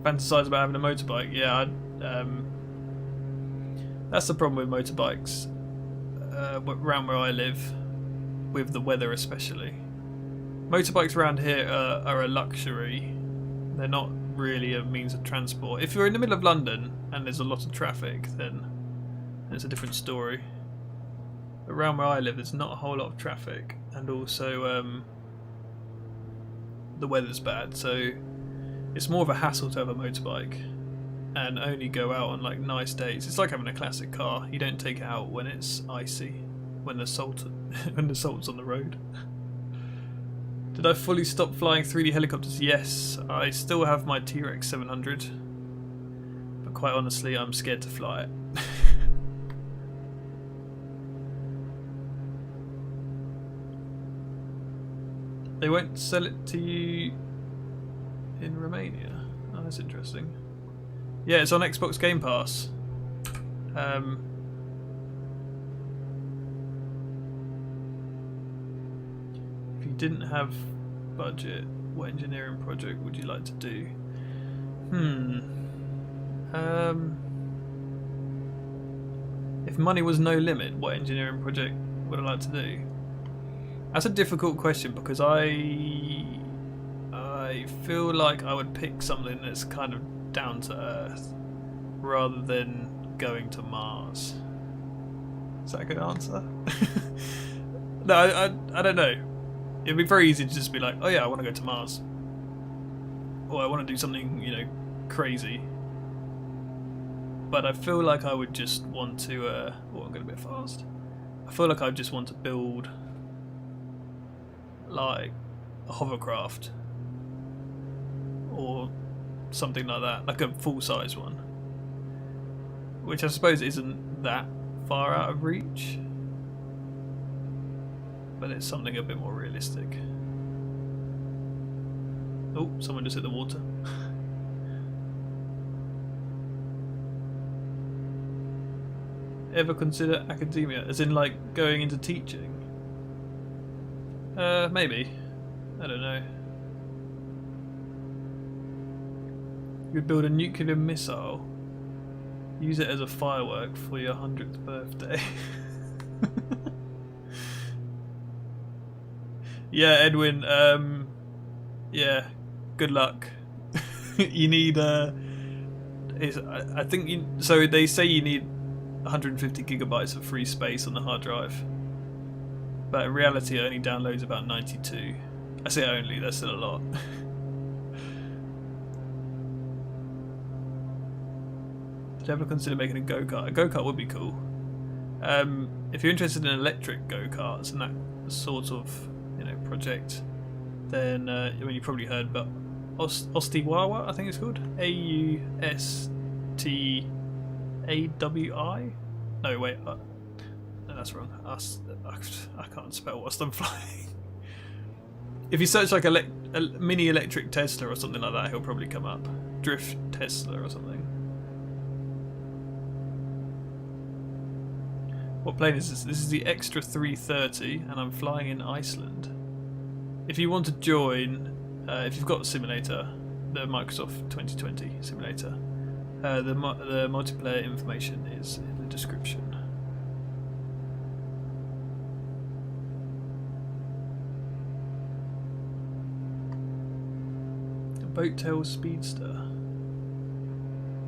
Fantasize about having a motorbike. Yeah, that's the problem with motorbikes around where I live, with the weather especially. Motorbikes around here are a luxury. They're not really a means of transport. If you're in the middle of London and there's a lot of traffic, then it's a different story. Around where I live, there's not a whole lot of traffic, and also the weather's bad, so it's more of a hassle to have a motorbike and only go out on like nice days. It's like having a classic car. You don't take it out when it's icy, when the salt's on the road. Did I fully stop flying 3D helicopters? Yes, I still have my T-Rex 700, but quite honestly, I'm scared to fly it. They won't sell it to you in Romania. Oh, that's interesting. Yeah, it's on Xbox Game Pass. didn't have budget, what engineering project would you like to do? If money was no limit, what engineering project would I like to do? That's a difficult question because I feel like I would pick something that's kind of down to earth rather than going to Mars. Is that a good answer? No, I don't know. It'd be very easy to just be like, oh yeah, I want to go to Mars. Or I want to do something, you know, crazy. But I feel like I would just want to, oh, I'm going a bit fast. I feel like I just want to build, like, a hovercraft. Or something like that, like a full-size one. Which I suppose isn't that far out of reach. But it's something a bit more realistic. Oh, someone just hit the water. Ever consider academia, as in like going into teaching? Maybe. I don't know. You could build a nuclear missile. Use it as a firework for your 100th birthday. Yeah, Edwin, yeah, good luck. You need, I think you, so they say you need 150 gigabytes of free space on the hard drive. But in reality it only downloads about 92. I say only, that's still a lot. Did you ever consider making a go-kart? A go-kart would be cool. If you're interested in electric go-karts and that sort of, you know, project, then I mean, you probably heard about Austiwawa, I think it's called. Austiawi? No, wait, no, that's wrong. I can't spell whilst I'm flying. If you search like a mini electric Tesla or something like that, he'll probably come up. Drift Tesla or something. What plane is this? This is the Extra 330 and I'm flying in Iceland. If you want to join, if you've got a simulator, the Microsoft 2020 simulator, the multiplayer information is in the description. A boat tail speedster.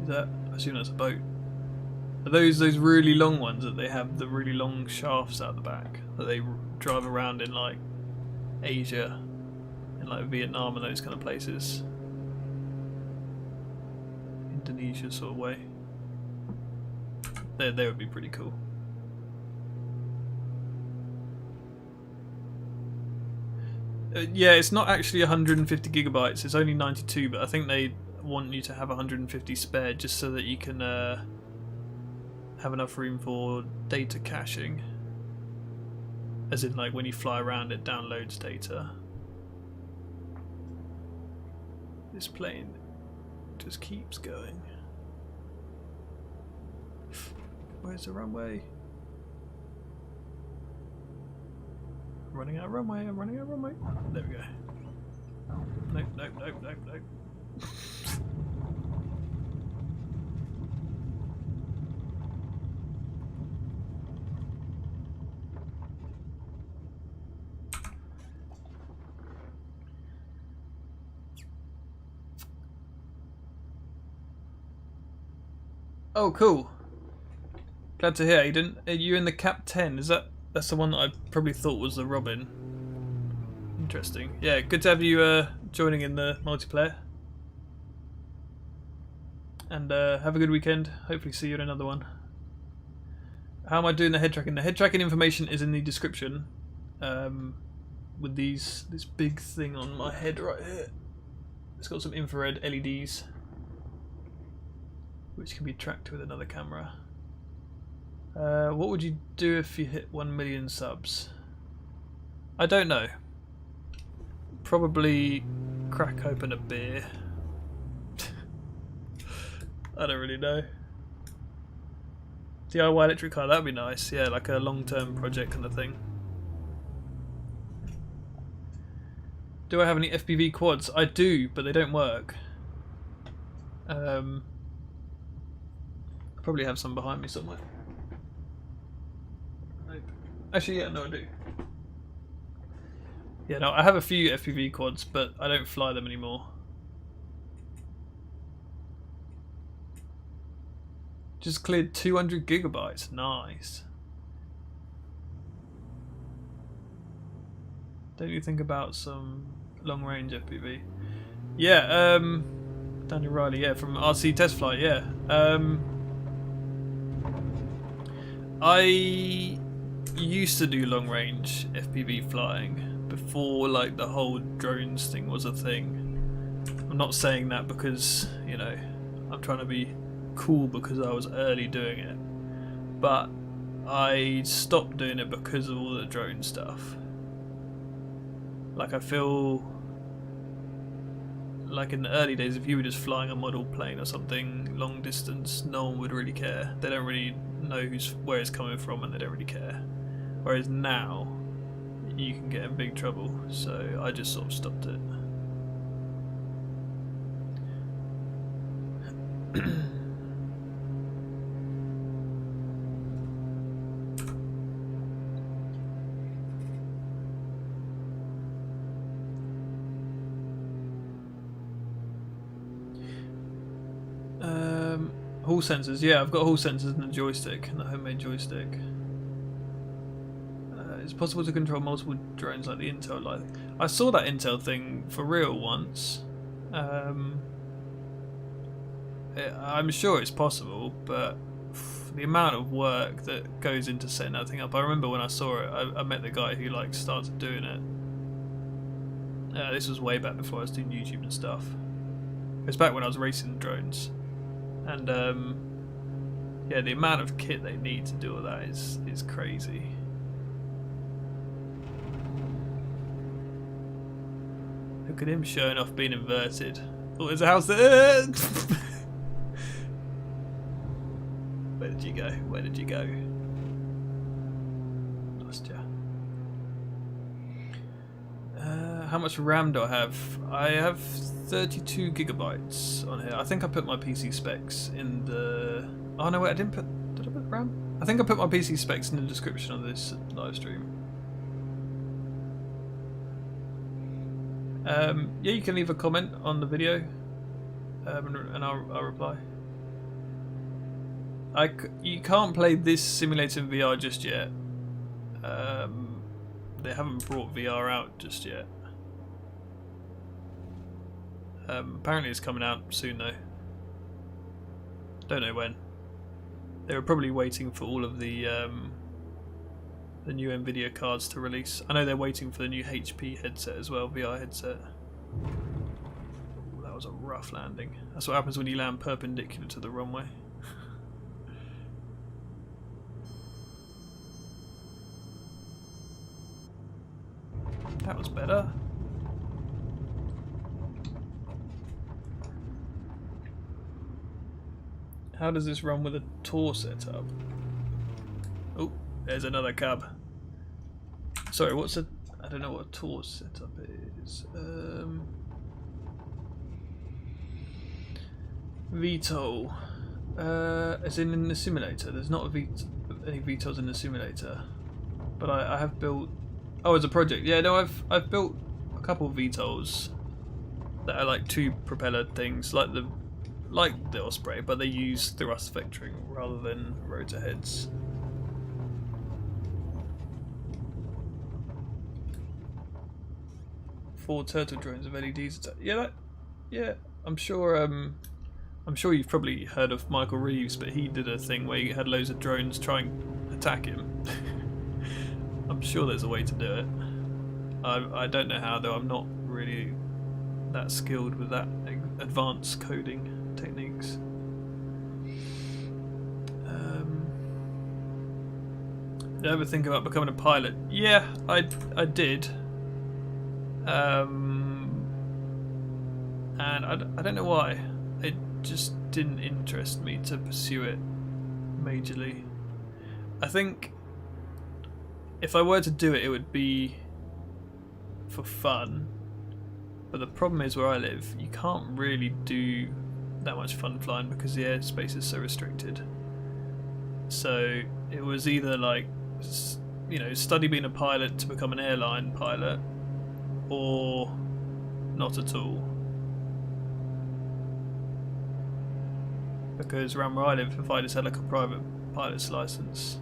Is that? I assume that's a boat. Are those really long ones that they have the really long shafts out the back that they drive around in like Asia, in like Vietnam and those kind of places, Indonesia sort of way. They would be pretty cool. Yeah, it's not actually 150 gigabytes. It's only 92, but I think they want you to have 150 spare just so that you can have enough room for data caching, as in like when you fly around it downloads data. This plane just keeps going. Where's the runway? I'm running out of runway, I'm running out of runway. There we go. Nope, nope, nope, nope, nope. Oh, cool. Glad to hear, Aiden. Are you in the Cap 10? That's the one that I probably thought was the Robin. Interesting. Yeah, good to have you joining in the multiplayer. And have a good weekend. Hopefully see you in another one. How am I doing the head tracking? The head tracking information is in the description. With this big thing on my head right here. It's got some infrared LEDs, which can be tracked with another camera. What would you do if you hit 1 million subs? I don't know. Probably crack open a beer. I don't really know. DIY electric car, that'd be nice. Yeah, like a long-term project kind of thing. Do I have any FPV quads? I do, but they don't work. I probably have some behind me somewhere. Nope. Actually, yeah, no, I do. Yeah, no, I have a few FPV quads, but I don't fly them anymore. Just cleared 200 gigabytes. Nice. Don't you think about some long-range FPV? Yeah, Daniel Riley, yeah, from RC Test Flight, yeah. I used to do long-range FPV flying before, like, the whole drones thing was a thing. I'm not saying that because, you know, I'm trying to be cool because I was early doing it, but I stopped doing it because of all the drone stuff. Like, I feel like in the early days, if you were just flying a model plane or something long distance, no one would really care. They don't really know where it's coming from, and they don't really care. Whereas now, you can get in big trouble. So I just sort of stopped it. Hall sensors, yeah, I've got hall sensors and a joystick, and a homemade joystick. It's possible to control multiple drones like the Intel light. I saw that Intel thing for real once. I'm sure it's possible, but the amount of work that goes into setting that thing up. I remember when I saw it, I met the guy who like started doing it. This was way back before I was doing YouTube and stuff. It was back when I was racing drones. And yeah, the amount of kit they need to do all that is crazy. Look at him showing off being inverted. Oh, there's a house there. Where did you go? Where did you go? Lost ya. How much RAM do I have? I have 32 gigabytes on here. I think I put my PC specs in the... Oh no, wait, I didn't put... Did I put RAM? I think I put my PC specs in the description of this live stream. Yeah, you can leave a comment on the video, and I'll reply. You can't play this simulator in VR just yet. They haven't brought VR out just yet. Apparently it's coming out soon though. Don't know when. They were probably waiting for all of the new Nvidia cards to release. I know they're waiting for the new HP headset as well, VR headset. Ooh, that was a rough landing. That's what happens when you land perpendicular to the runway. That was better. How does this run with a tour setup? Oh, there's another cab. Sorry, what's a... I don't know what a tour setup is. VTOL. As in the simulator. There's not any VTOLs in the simulator. But I have built... Oh, as a project. Yeah, no, I've built a couple of VTOLs that are like two propeller things, like the Osprey, but they use thrust vectoring rather than rotor heads. Four turtle drones of LEDs. Yeah, I'm sure you've probably heard of Michael Reeves, but he did a thing where he had loads of drones try and attack him. I'm sure there's a way to do it. I don't know how though. I'm not really that skilled with that advanced coding techniques. Did you ever think about becoming a pilot? Yeah, I did. And I don't know why. It just didn't interest me to pursue it majorly. I think if I were to do it, it would be for fun. But the problem is where I live, you can't really do that much fun flying because the airspace is so restricted. So it was either like, you know, study being a pilot to become an airline pilot, or not at all. Because around where I live, if I just had like a private pilot's license,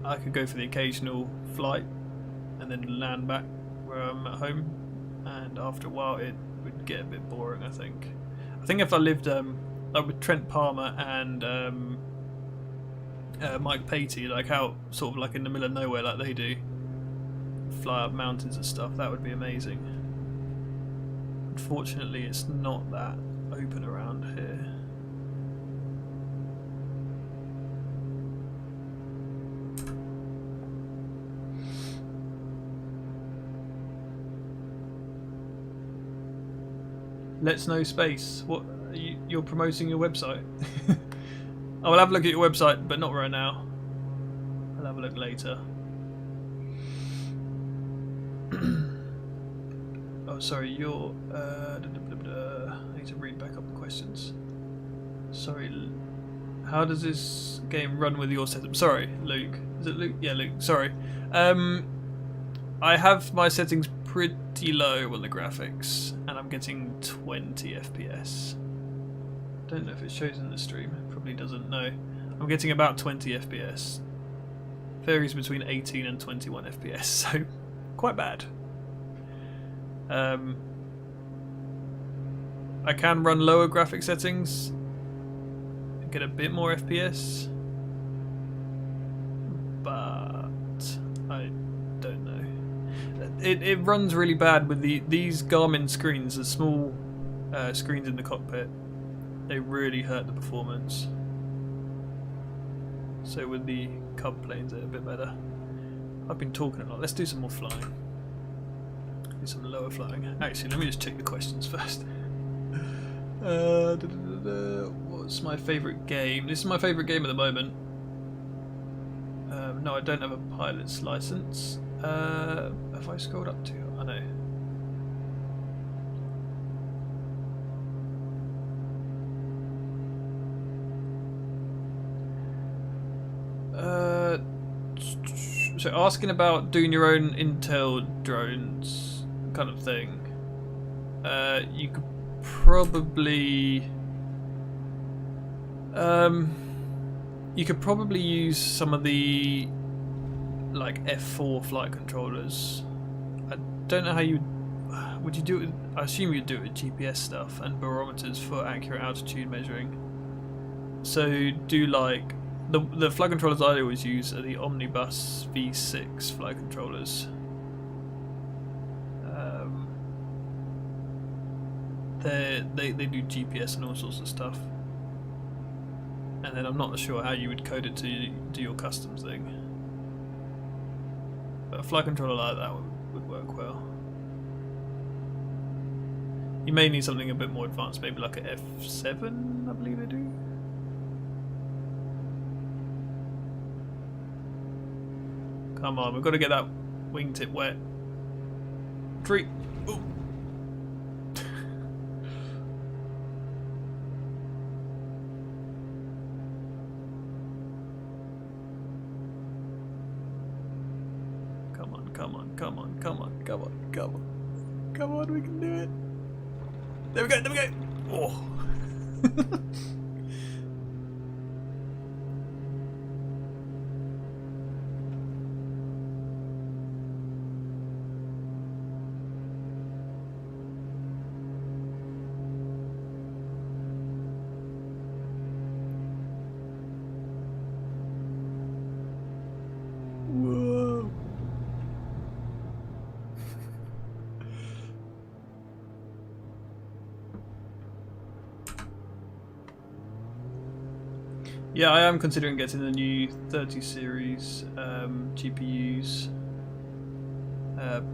I could go for the occasional flight and then land back where I'm at home, and after a while it would get a bit boring. I think if I lived like with Trent Palmer and Mike Patey, like out sort of like in the middle of nowhere like they do, fly up mountains and stuff, that would be amazing. Unfortunately it's not that open around here. Let's Know Space. What? You're promoting your website? I will have a look at your website, but not right now. I'll have a look later. Oh, sorry, you're... I need to read back up the questions. Sorry, how does this game run with your setup? Sorry, Luke. Is it Luke? Yeah, Luke. Sorry. I have my settings pretty low on the graphics, and I'm getting 20 FPS. Don't know if it shows in the stream. It probably doesn't. No, I'm getting about 20 FPS. Varies between 18 and 21 FPS, so quite bad. I can run lower graphic settings and get a bit more FPS, but I don't know. It runs really bad with these Garmin screens, the small screens in the cockpit. They really hurt the performance. So with the Cub planes, they're a bit better. I've been talking a lot. Let's do some more flying. Do some lower flying. Actually, let me just check the questions first. What's my favourite game? This is my favourite game at the moment. No, I don't have a pilot's license. Have I scrolled up to? I know. So asking about doing your own Intel drones kind of thing. You could probably use some of the like F4 flight controllers. I don't know how you would you do it. I assume you'd do it with GPS stuff and barometers for accurate altitude measuring. So do like the flight controllers I always use are the Omnibus V6 flight controllers. They do GPS and all sorts of stuff. And then I'm not sure how you would code it to do your customs thing. But a flight controller like that would work well. You may need something a bit more advanced, maybe like a F7, I believe they do. Come on, we've got to get that wingtip wet. 3. Ooh. Come on, come on, come on, come on, come on, come on. Come on, we can do it. There we go, there we go. Oh. Yeah, I am considering getting the new 30 series GPUs.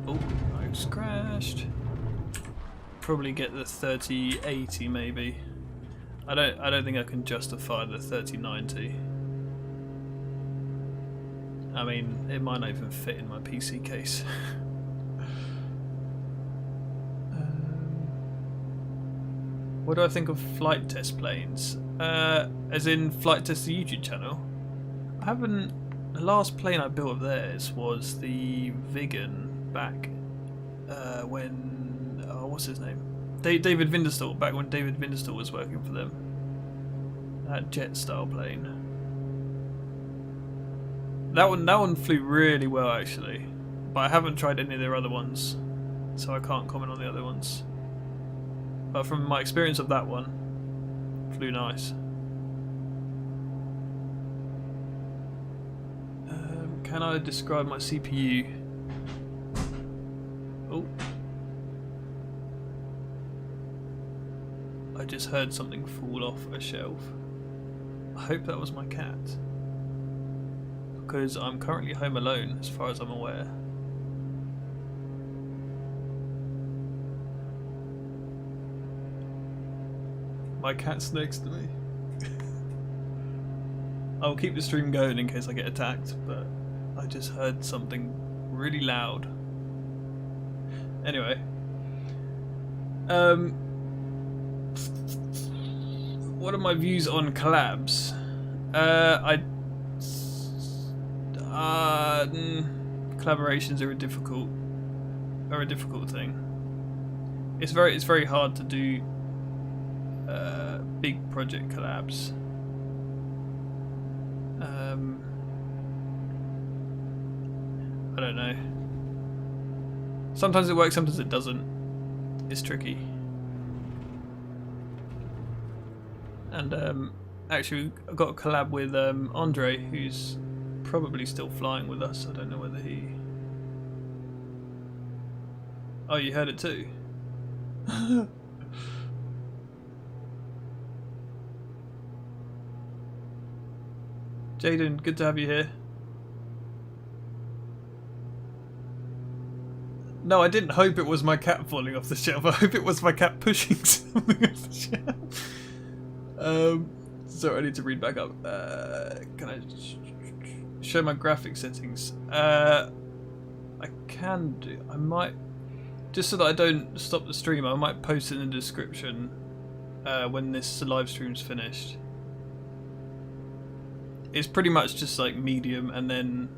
Oh, I just crashed. Probably get the 3080 maybe. I don't think I can justify the 3090. I mean, it might not even fit in my PC case. What do I think of flight test planes? As in flight test the YouTube channel? I haven't. The last plane I built of theirs was the Vigan back when. Oh, what's his name? David Vinderstall. Back when David Vinderstall was working for them. That jet style plane. That one flew really well actually, but I haven't tried any of their other ones, so I can't comment on the other ones. But from my experience of that one, flew nice. Can I describe my CPU? Oh. I just heard something fall off a shelf. I hope that was my cat. Because I'm currently home alone as far as I'm aware. My cat's next to me. I'll keep the stream going in case I get attacked, but I just heard something really loud. Anyway. What are my views on collabs? Collaborations are a difficult thing. It's very hard to do big project collabs. I don't know. Sometimes it works, sometimes it doesn't. It's tricky. And actually, I got a collab with Andre, who's probably still flying with us. I don't know whether he. Oh, you heard it too. Jaden, good to have you here. No, I didn't hope it was my cat falling off the shelf. I hope it was my cat pushing something off the shelf. So I need to read back up. Can I show my graphic settings? I can do. I might, just so that I don't stop the stream, I might post it in the description when this live stream's finished. It's pretty much just like medium, and then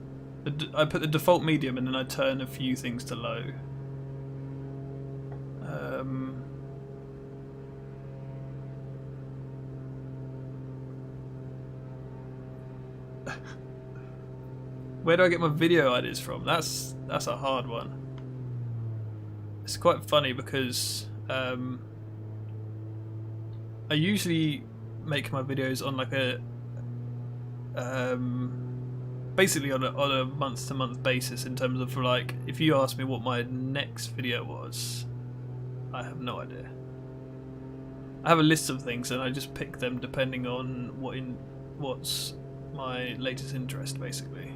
I put the default medium, and then I turn a few things to low. Where do I get my video ideas from? That's a hard one. It's quite funny because I usually make my videos on like a basically on a month-to-month basis, in terms of like, if you ask me what my next video was, I have no idea. I have a list of things and I just pick them depending on what's my latest interest, basically.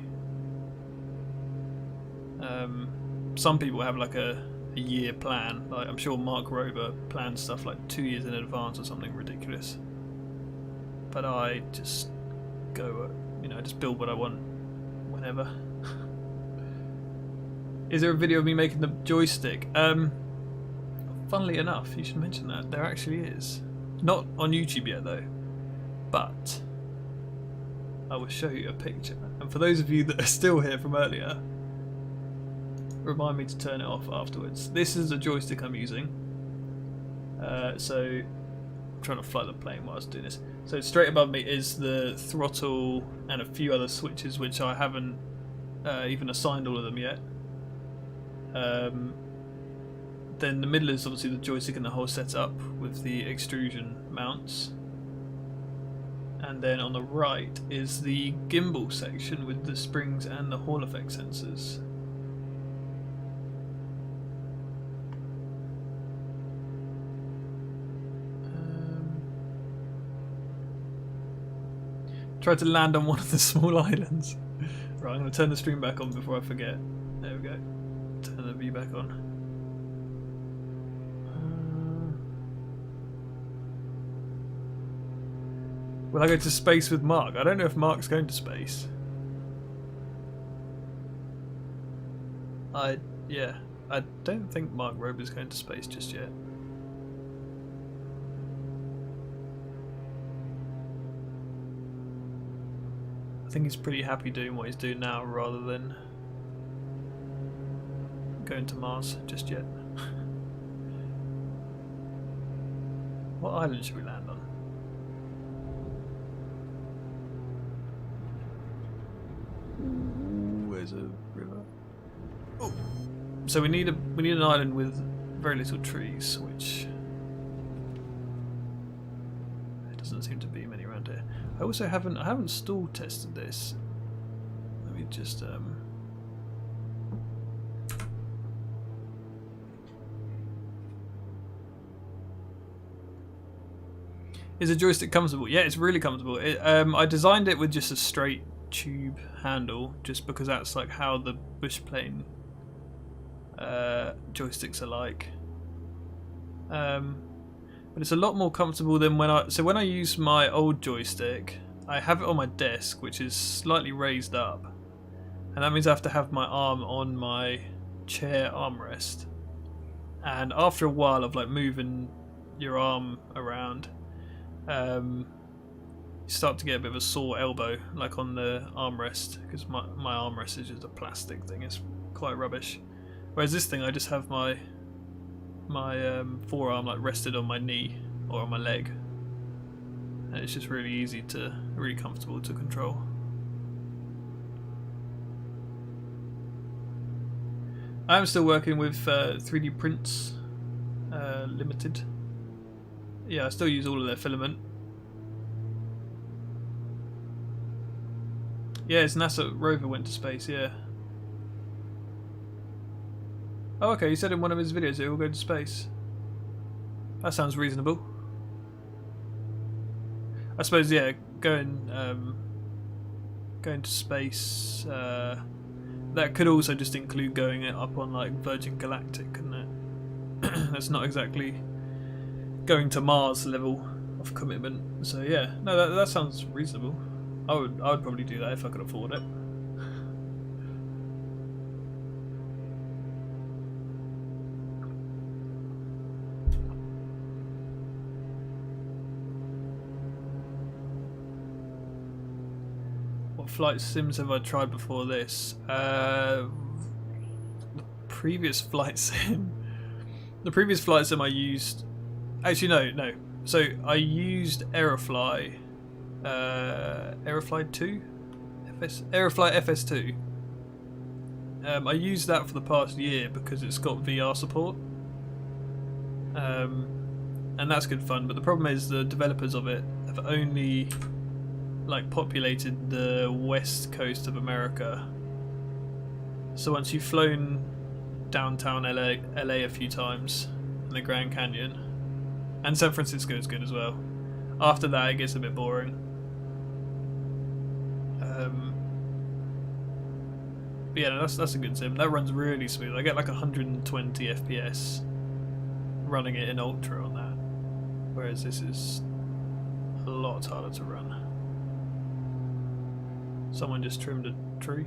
Some people have like a year plan. Like, I'm sure Mark Rover plans stuff like 2 years in advance or something ridiculous. But I just go, I just build what I want whenever. Is there a video of me making the joystick? Funnily enough, you should mention that. There actually is. Not on YouTube yet though, but I will show you a picture. And for those of you that are still here from earlier, remind me to turn it off afterwards. This is the joystick I'm using. So I'm trying to fly the plane while I was doing this. So straight above me is the throttle and a few other switches, which I haven't even assigned all of them yet. Then the middle is obviously the joystick and the whole setup with the extrusion mounts. And then on the right is the gimbal section with the springs and the Hall effect sensors. Try to land on one of the small islands. Right, I'm going to turn the stream back on before I forget. There we go. Turn the view back on. Will I go to space with Mark? I don't know if Mark's going to space. I don't think Mark Rober's going to space just yet. think he's pretty happy doing what he's doing now rather than going to Mars just yet. What island should we land on? Ooh, where's a river? Oh, so we need an island with very little trees, which there doesn't seem to be many around here. I also haven't stall tested this. Let me just Is a joystick comfortable? Yeah, it's really comfortable. I designed it with just a straight tube handle, just because that's like how the bush plane joysticks are like. But it's a lot more comfortable than when I use my old joystick, I have it on my desk, which is slightly raised up, and that means I have to have my arm on my chair armrest. And after a while of like moving your arm around, you start to get a bit of a sore elbow, like on the armrest, because my armrest is just a plastic thing. It's quite rubbish. Whereas this thing, I just have my forearm like rested on my knee or on my leg, and it's just really comfortable to control. I'm still working with 3D Prints Limited. Yeah, I still use all of their filament. Yeah, it's NASA rover went to space, yeah. Oh, okay, he said in one of his videos it will go to space. That sounds reasonable. I suppose, yeah, going to space, that could also just include going up on like Virgin Galactic, couldn't it? That's not exactly going to Mars level of commitment. So yeah, no, that sounds reasonable. I would probably do that if I could afford it. What flight sims have I tried before this? The previous flight sim I used. Actually, no. So I used Aerofly 2? Aerofly FS2. I used that for the past year because it's got VR support. And that's good fun, but the problem is the developers of it have only like populated the west coast of America. So once you've flown downtown LA a few times, and the Grand Canyon, and San Francisco is good as well. After that it gets a bit boring. But yeah, that's a good sim. That runs really smooth. I get like 120 FPS running it in ultra on that, whereas this is a lot harder to run. Someone just trimmed a tree.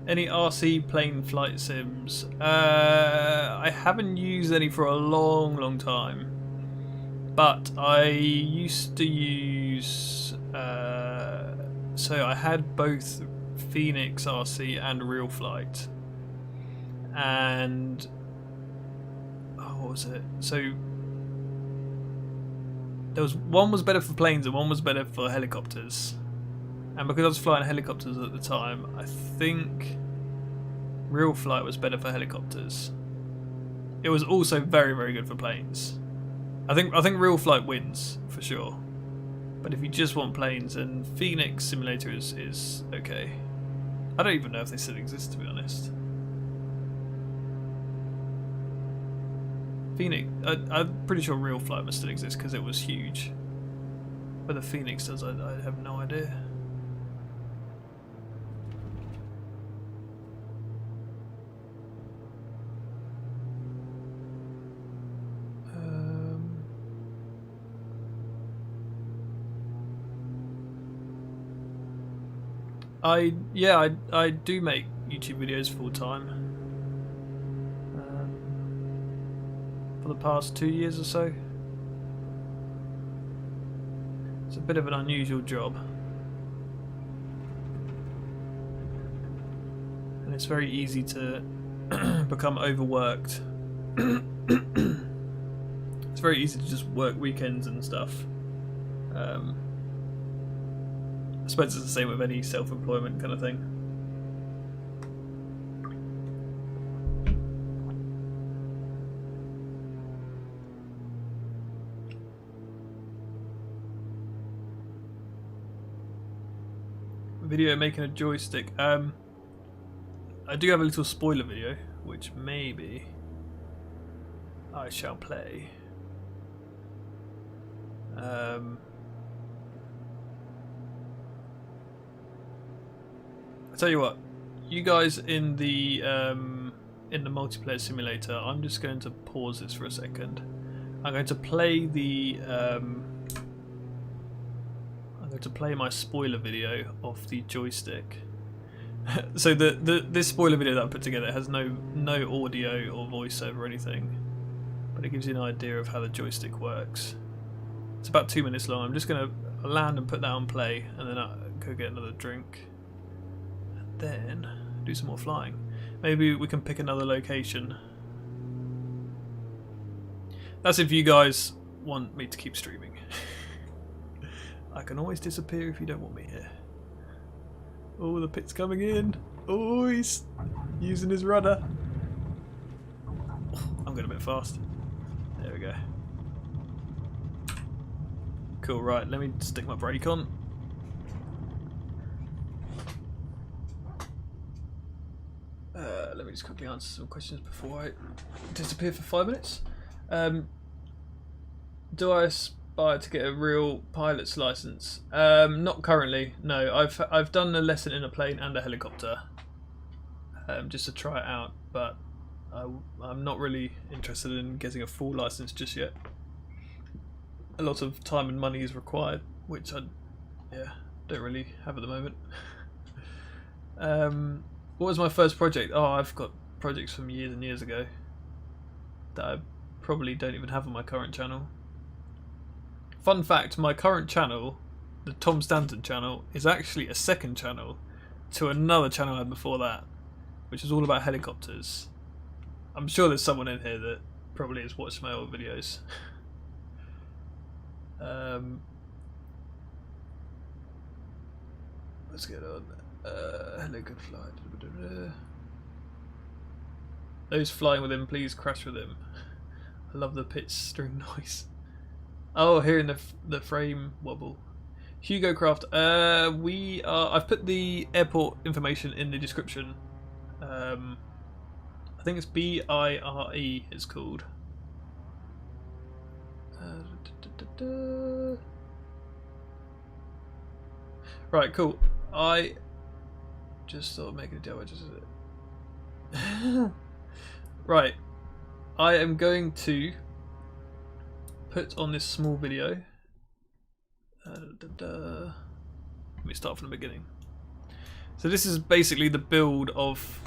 Any RC plane flight sims? I haven't used any for a long time, but I used to use. So I had both Phoenix RC and Real Flight, and what was it? So there was one was better for planes and one was better for helicopters. And because I was flying helicopters at the time, I think Real Flight was better for helicopters. It was also very good for planes. I think Real Flight wins for sure. But if you just want planes, then Phoenix Simulator is okay. I don't even know if they still exist, to be honest. Phoenix, I'm pretty sure Real Flight must still exist because it was huge. Whether Phoenix does, I have no idea. I do make YouTube videos full time. For the past 2 years or so. It's a bit of an unusual job. And it's very easy to become overworked. It's very easy to just work weekends and stuff. I suppose it's the same with any self-employment kind of thing. Video making a joystick. I do have a little spoiler video, which maybe I shall play. I tell you what, you guys in the multiplayer simulator, I'm just going to pause this for a second. I'm going to play the I'm going to play my spoiler video of the joystick. So this spoiler video that I put together has no audio or voiceover or anything, but it gives you an idea of how the joystick works. It's about 2 minutes long. I'm just going to land and put that on play, and then I'll go get another drink, and then do some more flying. Maybe we can pick another location. That's if you guys want me to keep streaming. I can always disappear if you don't want me here. Oh, the pit's coming in. Oh, he's using his rudder. I'm going a bit fast. There we go. Cool, right, let me stick my brake on. Let me just quickly answer some questions before I disappear for 5 minutes. Do I aspire to get a real pilot's license? Not currently, no. I've done a lesson in a plane and a helicopter, just to try it out, but I'm not really interested in getting a full license just yet. A lot of time and money is required, which I don't really have at the moment. What was my first project? Oh, I've got projects from years and years ago that I probably don't even have on my current channel. Fun fact, my current channel, the Tom Stanton channel, is actually a second channel to another channel I had before that, which is all about helicopters. I'm sure there's someone in here that probably has watched my old videos. Let's get on. Hello, good flight. Those flying with him, please crash with him. I love the pitch string noise. Oh, hearing the frame wobble. Hugo Craft. I've put the airport information in the description. I think it's BIRE. It's called. Right, cool. I just thought of making a deal. Right, I am going to put on this small video. Let me start from the beginning. So this is basically the build of.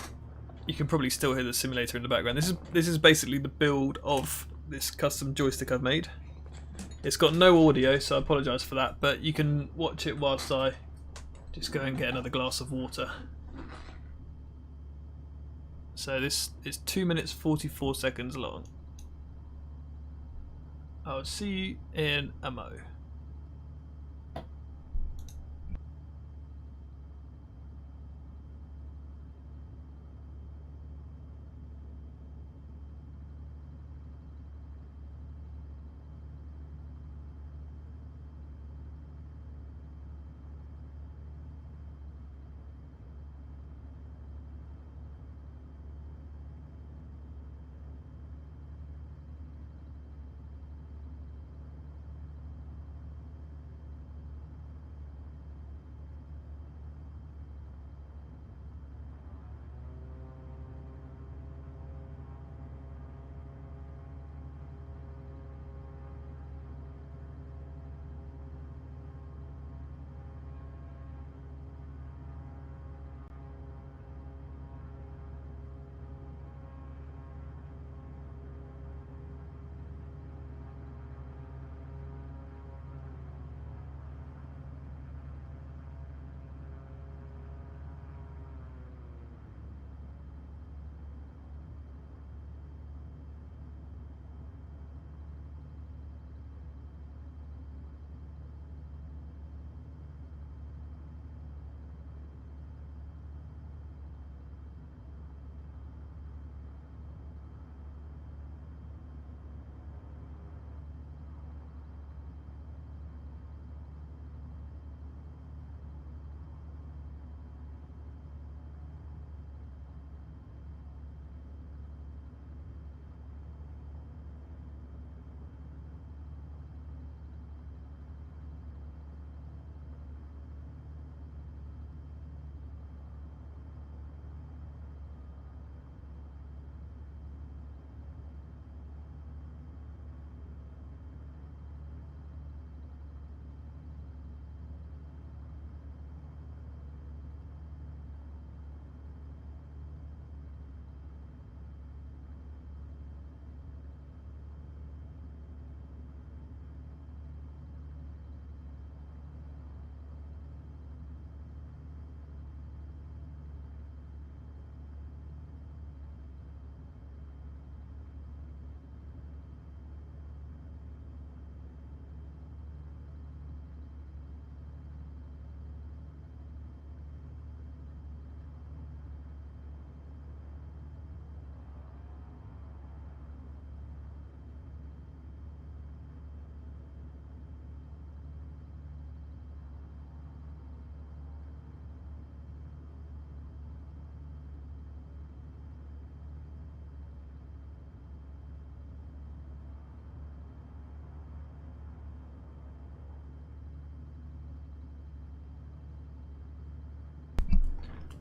You can probably still hear the simulator in the background. This is basically the build of this custom joystick I've made. It's got no audio, so I apologise for that, but you can watch it whilst I just go and get another glass of water. So this is 2 minutes 44 seconds long. I'll see you in a mo.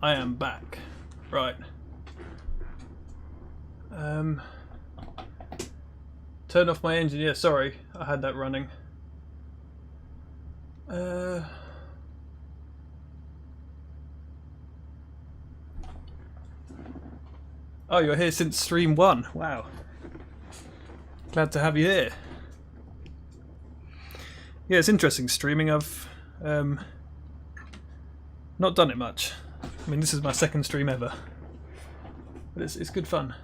I am back. Right. Turn off my engine. Yeah, sorry, I had that running. Oh, you're here since stream 1. Wow. Glad to have you here. Yeah, it's interesting streaming. I've not done it much. I mean, this is my second stream ever, but it's good fun.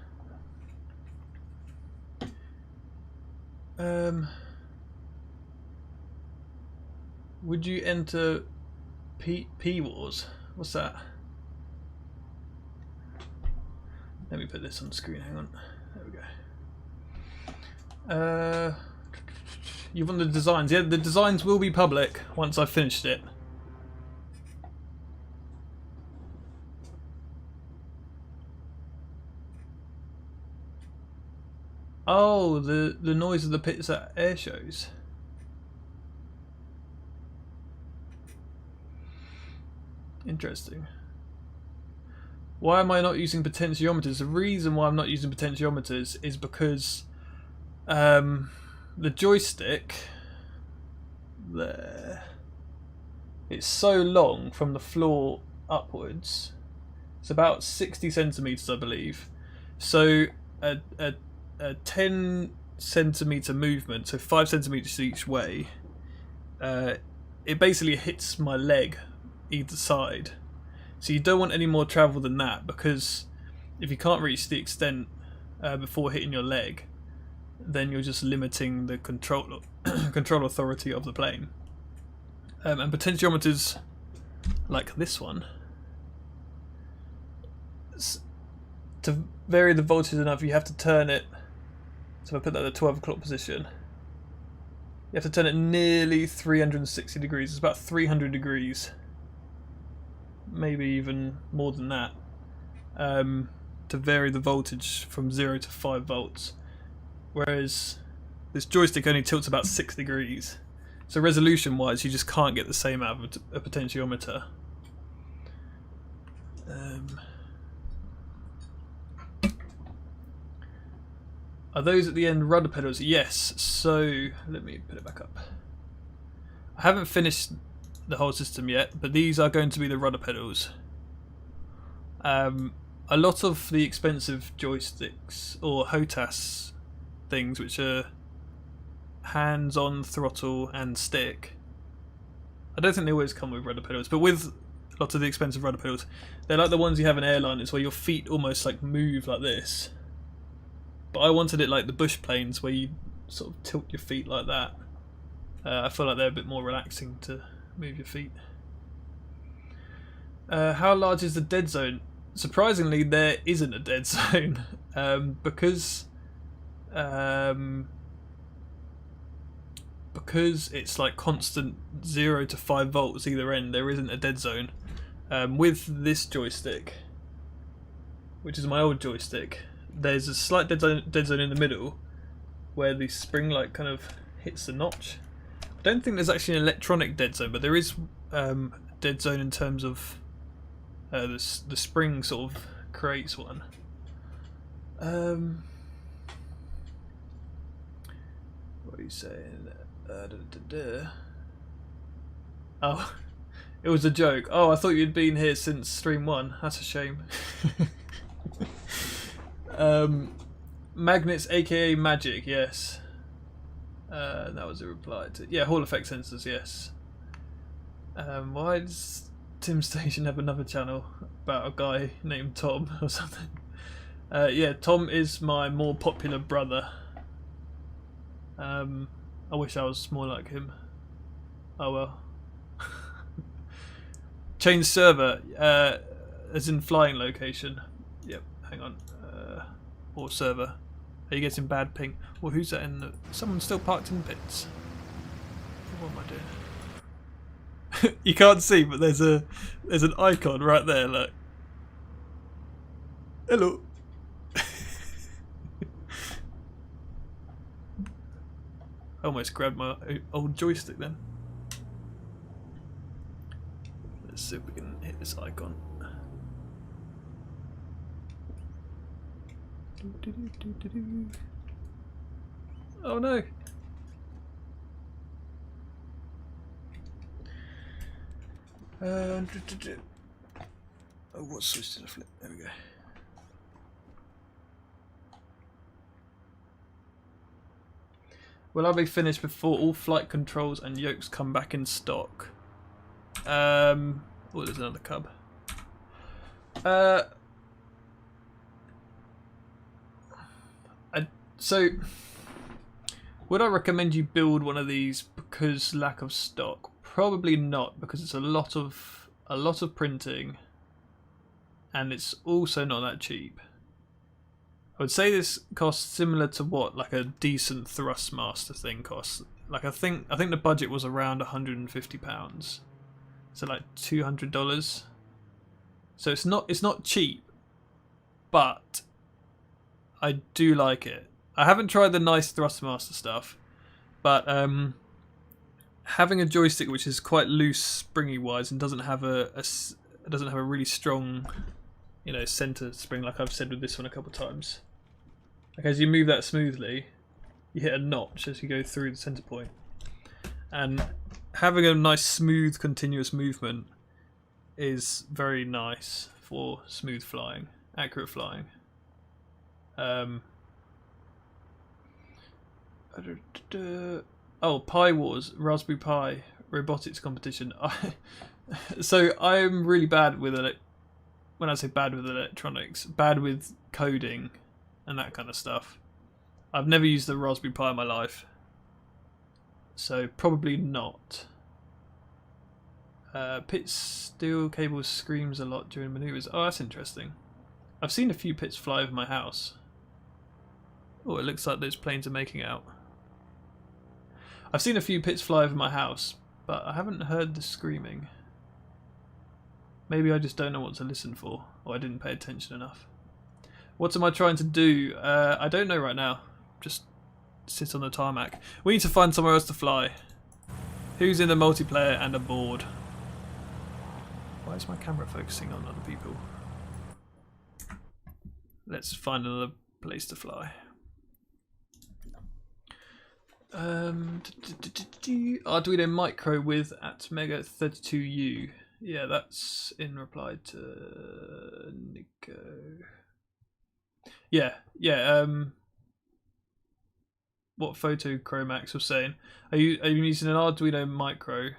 Would you enter P Wars? What's that? Let me put this on screen. Hang on. There we go. You want the designs? Yeah, the designs will be public once I've finished it. Oh, the noise of the pits at air shows. Interesting. Why am I not using potentiometers? The reason why I'm not using potentiometers is because the joystick there, it's so long from the floor upwards. It's about 60 centimeters, I believe. So a 10 centimeter movement, so 5 centimeters each way, it basically hits my leg either side. So you don't want any more travel than that, because if you can't reach the extent before hitting your leg, then you're just limiting the control authority of the plane. And potentiometers like this one, to vary the voltage enough, you have to turn it. So if I put that at the 12 o'clock position, you have to turn it nearly 360 degrees. It's about 300 degrees. Maybe even more than that, to vary the voltage from 0 to 5 volts, whereas this joystick only tilts about 6 degrees, so resolution wise you just can't get the same out of a potentiometer. Are those at the end rudder pedals? Yes, so let me put it back up. I haven't finished the whole system yet, but these are going to be the rudder pedals. A lot of the expensive joysticks or HOTAS things, which are hands-on throttle and stick, I don't think they always come with rudder pedals, but with lots of the expensive rudder pedals, they're like the ones you have in airliners where your feet almost like move like this. But I wanted it like the bush planes where you sort of tilt your feet like that. I feel like they're a bit more relaxing to move your feet. How large is the dead zone? Surprisingly, there isn't a dead zone, because it's like constant 0 to 5 volts either end. There isn't a dead zone. With this joystick, which is my old joystick, there's a slight dead zone in the middle where the spring like kind of hits the notch. I don't think there's actually an electronic dead zone, but there is dead zone in terms of the spring sort of creates one. What are you saying? Oh, it was a joke. Oh, I thought you'd been here since stream 1. That's a shame. Magnets, aka magic, yes. That was a reply to, yeah, Hall effect sensors, yes. Why does Tim Station have another channel about a guy named Tom or something? Yeah, Tom is my more popular brother. I wish I was more like him. Oh well. Change server, as in flying location. Yep, hang on. Or server. Are you getting bad ping? Well, who's that in the... Someone's still parked in pits. What am I doing? You can't see, but there's an icon right there, look. Hello. I almost grabbed my old joystick then. Let's see if we can hit this icon. Oh no. Oh, what switch did I flip? There we go. Will I be finished before all flight controls and yokes come back in stock? Oh, there's another cub. So, would I recommend you build one of these because lack of stock? Probably not, because it's a lot of printing, and it's also not that cheap. I would say this costs similar to what like a decent Thrustmaster thing costs. Like I think the budget was around £150, so like $200. So it's not cheap, but I do like it. I haven't tried the nice Thrustmaster stuff, but having a joystick which is quite loose, springy wise, and doesn't have a really strong, you know, center spring like I've said with this one a couple of times. Like as you move that smoothly, you hit a notch as you go through the center point, and having a nice smooth continuous movement is very nice for smooth flying, accurate flying. Oh, Pi Wars, Raspberry Pi robotics competition. So I'm really bad with it. When I say bad with electronics, bad with coding and that kind of stuff. I've never used the Raspberry Pi in my life, so probably not. Pit's steel cable screams a lot during maneuvers. Oh, that's interesting. I've seen a few Pits fly over my house. Oh, it looks like those planes are making out. I've seen a few Pits fly over my house, but I haven't heard the screaming. Maybe I just don't know what to listen for, or I didn't pay attention enough. What am I trying to do? I don't know right now. Just sit on the tarmac. We need to find somewhere else to fly. Who's in the multiplayer and aboard? Why is my camera focusing on other people? Let's find another place to fly. Arduino Micro with @Mega32U. Yeah, that's in reply to Nico. Yeah. What Photo Chromax was saying. Are you using an Arduino Micro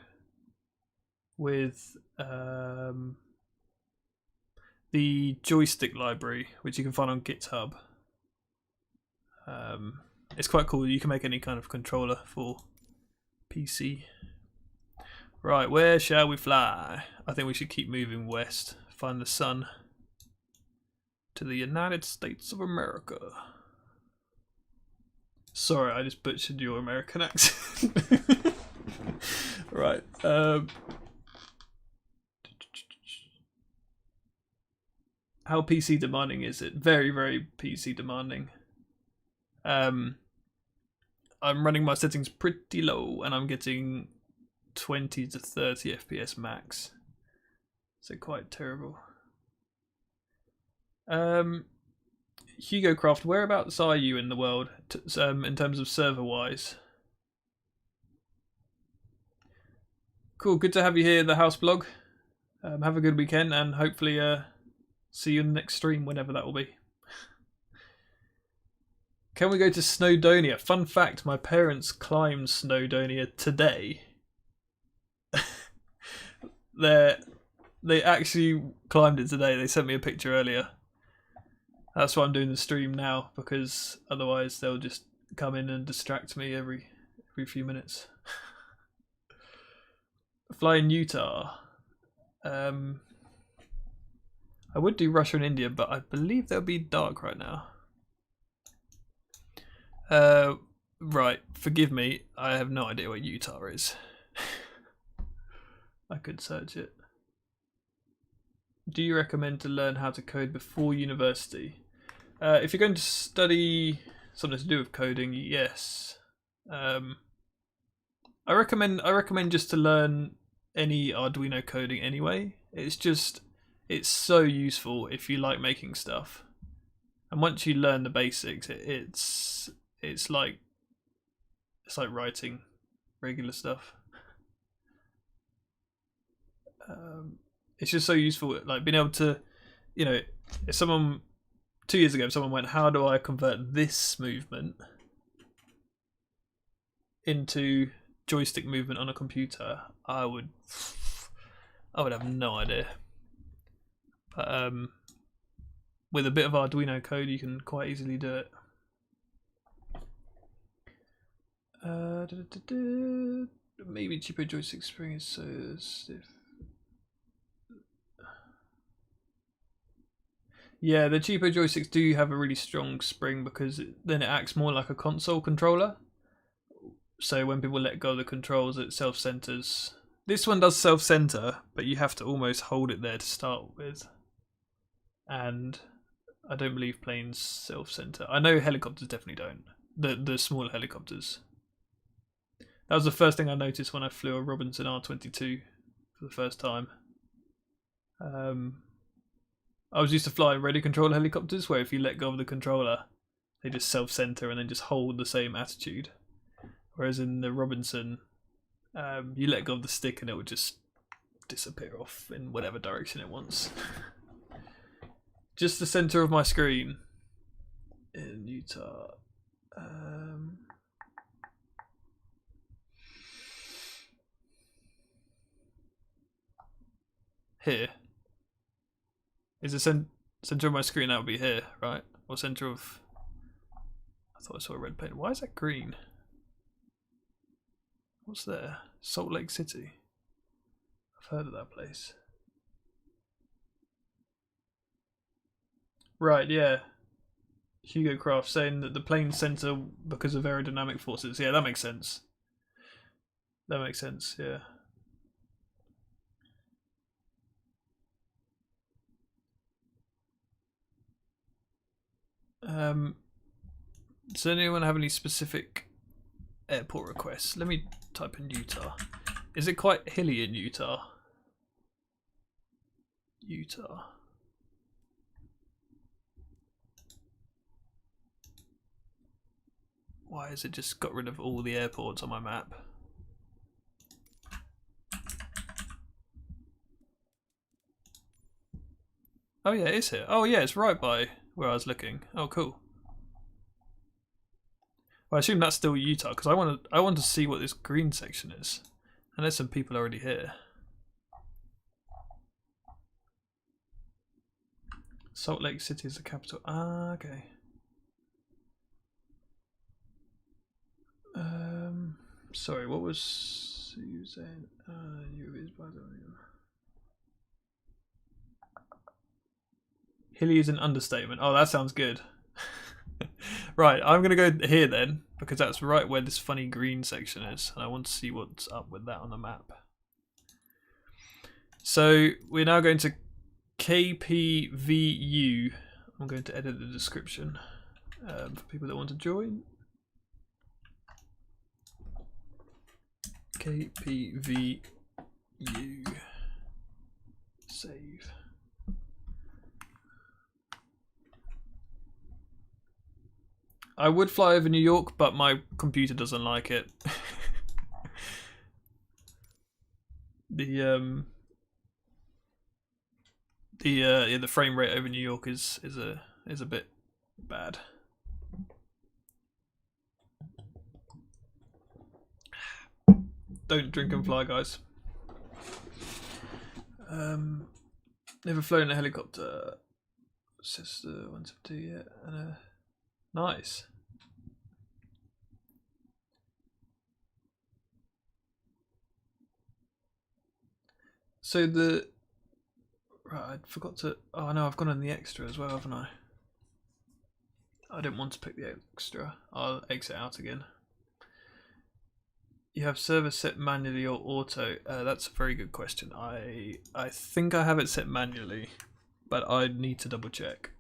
with the Joystick library, which you can find on GitHub? It's quite cool. You can make any kind of controller for PC. Right, where shall we fly? I think we should keep moving west. Find the sun. To the United States of America. Sorry, I just butchered your American accent. Right. How PC demanding is it? Very, very PC demanding. I'm running my settings pretty low, and I'm getting 20 to 30 FPS max. So quite terrible. Hugo Craft, whereabouts are you in the world in terms of server wise? Cool, good to have you here in the house blog. Have a good weekend, and hopefully see you in the next stream, whenever that will be. Can we go to Snowdonia? Fun fact, my parents climbed Snowdonia today. They actually climbed it today. They sent me a picture earlier. That's why I'm doing the stream now, because otherwise they'll just come in and distract me every few minutes. Fly in Utah. I would do Russia and India, but I believe they'll be dark right now. Right, forgive me, I have no idea what Utah is. I could search it. Do you recommend to learn how to code before university? If you're going to study something to do with coding, yes. I recommend just to learn any Arduino coding anyway. It's so useful if you like making stuff. And once you learn the basics, it's like writing regular stuff. It's just so useful, like being able to, you know, if someone 2 years ago, if someone went, how do I convert this movement into joystick movement on a computer, I would have no idea. But with a bit of Arduino code, you can quite easily do it. Maybe cheaper joystick spring is so stiff. Yeah, the cheaper joysticks do have a really strong spring because then it acts more like a console controller. So when people let go of the controls, it self-centers. This one does self-center, but you have to almost hold it there to start with. And I don't believe planes self-center. I know helicopters definitely don't. The smaller helicopters. That was the first thing I noticed when I flew a Robinson R22 for the first time. I was used to fly radio control helicopters where if you let go of the controller, they just self-center and then just hold the same attitude. Whereas in the Robinson, you let go of the stick and it would just disappear off in whatever direction it wants. Just the center of my screen in Utah. Here. Is the center of my screen, that would be here, right? Or center of... I thought I saw a red paint. Why is that green? What's there? Salt Lake City. I've heard of that place. Right, yeah. Hugo Craft saying that the plane center because of aerodynamic forces. Yeah, that makes sense. That makes sense, yeah. Does anyone have any specific airport requests? Let me type in Utah. Is it quite hilly in Utah? Utah. Why has it just got rid of all the airports on my map? Oh yeah, it's here. Oh yeah, it's right by where I was looking. Oh cool. Well, I assume that's still Utah because I want to see what this green section is. And there's some people already here. Salt Lake City is the capital. Ah, okay. Sorry, what was you saying? Hilly is an understatement. Oh, that sounds good. Right, I'm going to go here then, because that's right where this funny green section is, and I want to see what's up with that on the map. So, we're now going to KPVU. I'm going to edit the description for people that want to join. KPVU. Save. I would fly over New York, but my computer doesn't like it. The frame rate over New York is a bit bad. Don't drink and fly, guys. Never flown in a helicopter. Sister 172 yet. Nice. So right, I forgot to. Oh no, I've gone on the extra as well, haven't I? I didn't want to pick the extra. I'll exit out again. You have server set manually or auto? That's a very good question. I think I have it set manually, but I need to double check.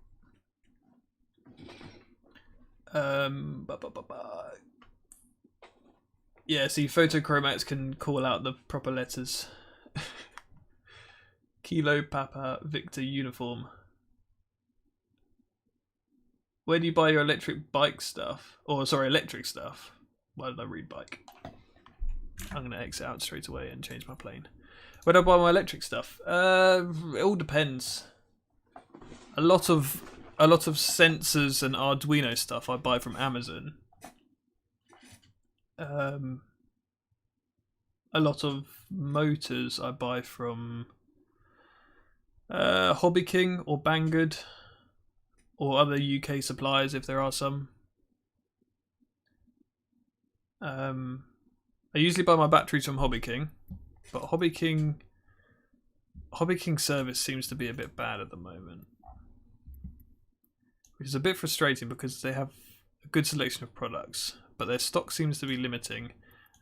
Yeah, see, photochromats can call out the proper letters. Kilo Papa Victor Uniform. Where do you buy your electric bike stuff? Or sorry, electric stuff. Why did I read bike? I'm gonna exit out straight away and change my plane. Where do I buy my electric stuff? It all depends. A lot of sensors and Arduino stuff I buy from Amazon. A lot of motors I buy from Hobby King or Banggood or other UK suppliers if there are some. I usually buy my batteries from Hobby King, but Hobby King service seems to be a bit bad at the moment, which is a bit frustrating because they have a good selection of products, but their stock seems to be limiting,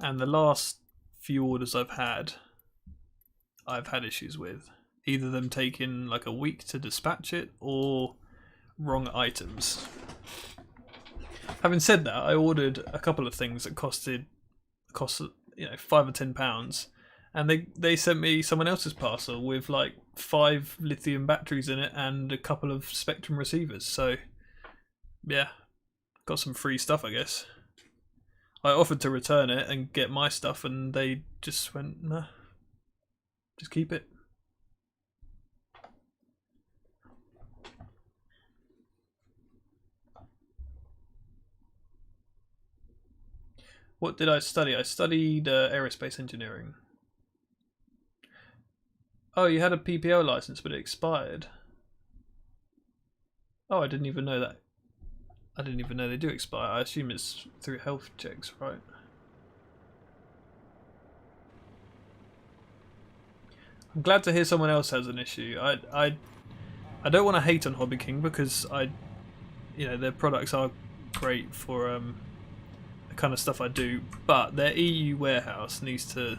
and the last few orders I've had issues with. Either them taking like a week to dispatch it or wrong items. Having said that, I ordered a couple of things that cost £5 or £10, and they sent me someone else's parcel with like 5 lithium batteries in it and a couple of Spectrum receivers. So yeah, got some free stuff, I guess. I offered to return it and get my stuff, and they just went, nah, just keep it. What did I study? I studied aerospace engineering. Oh, you had a PPO license, but it expired. Oh, I didn't even know that. I didn't even know they do expire. I assume it's through health checks, right? I'm glad to hear someone else has an issue. I don't want to hate on Hobby King because their products are great for the kind of stuff I do, but their EU warehouse needs to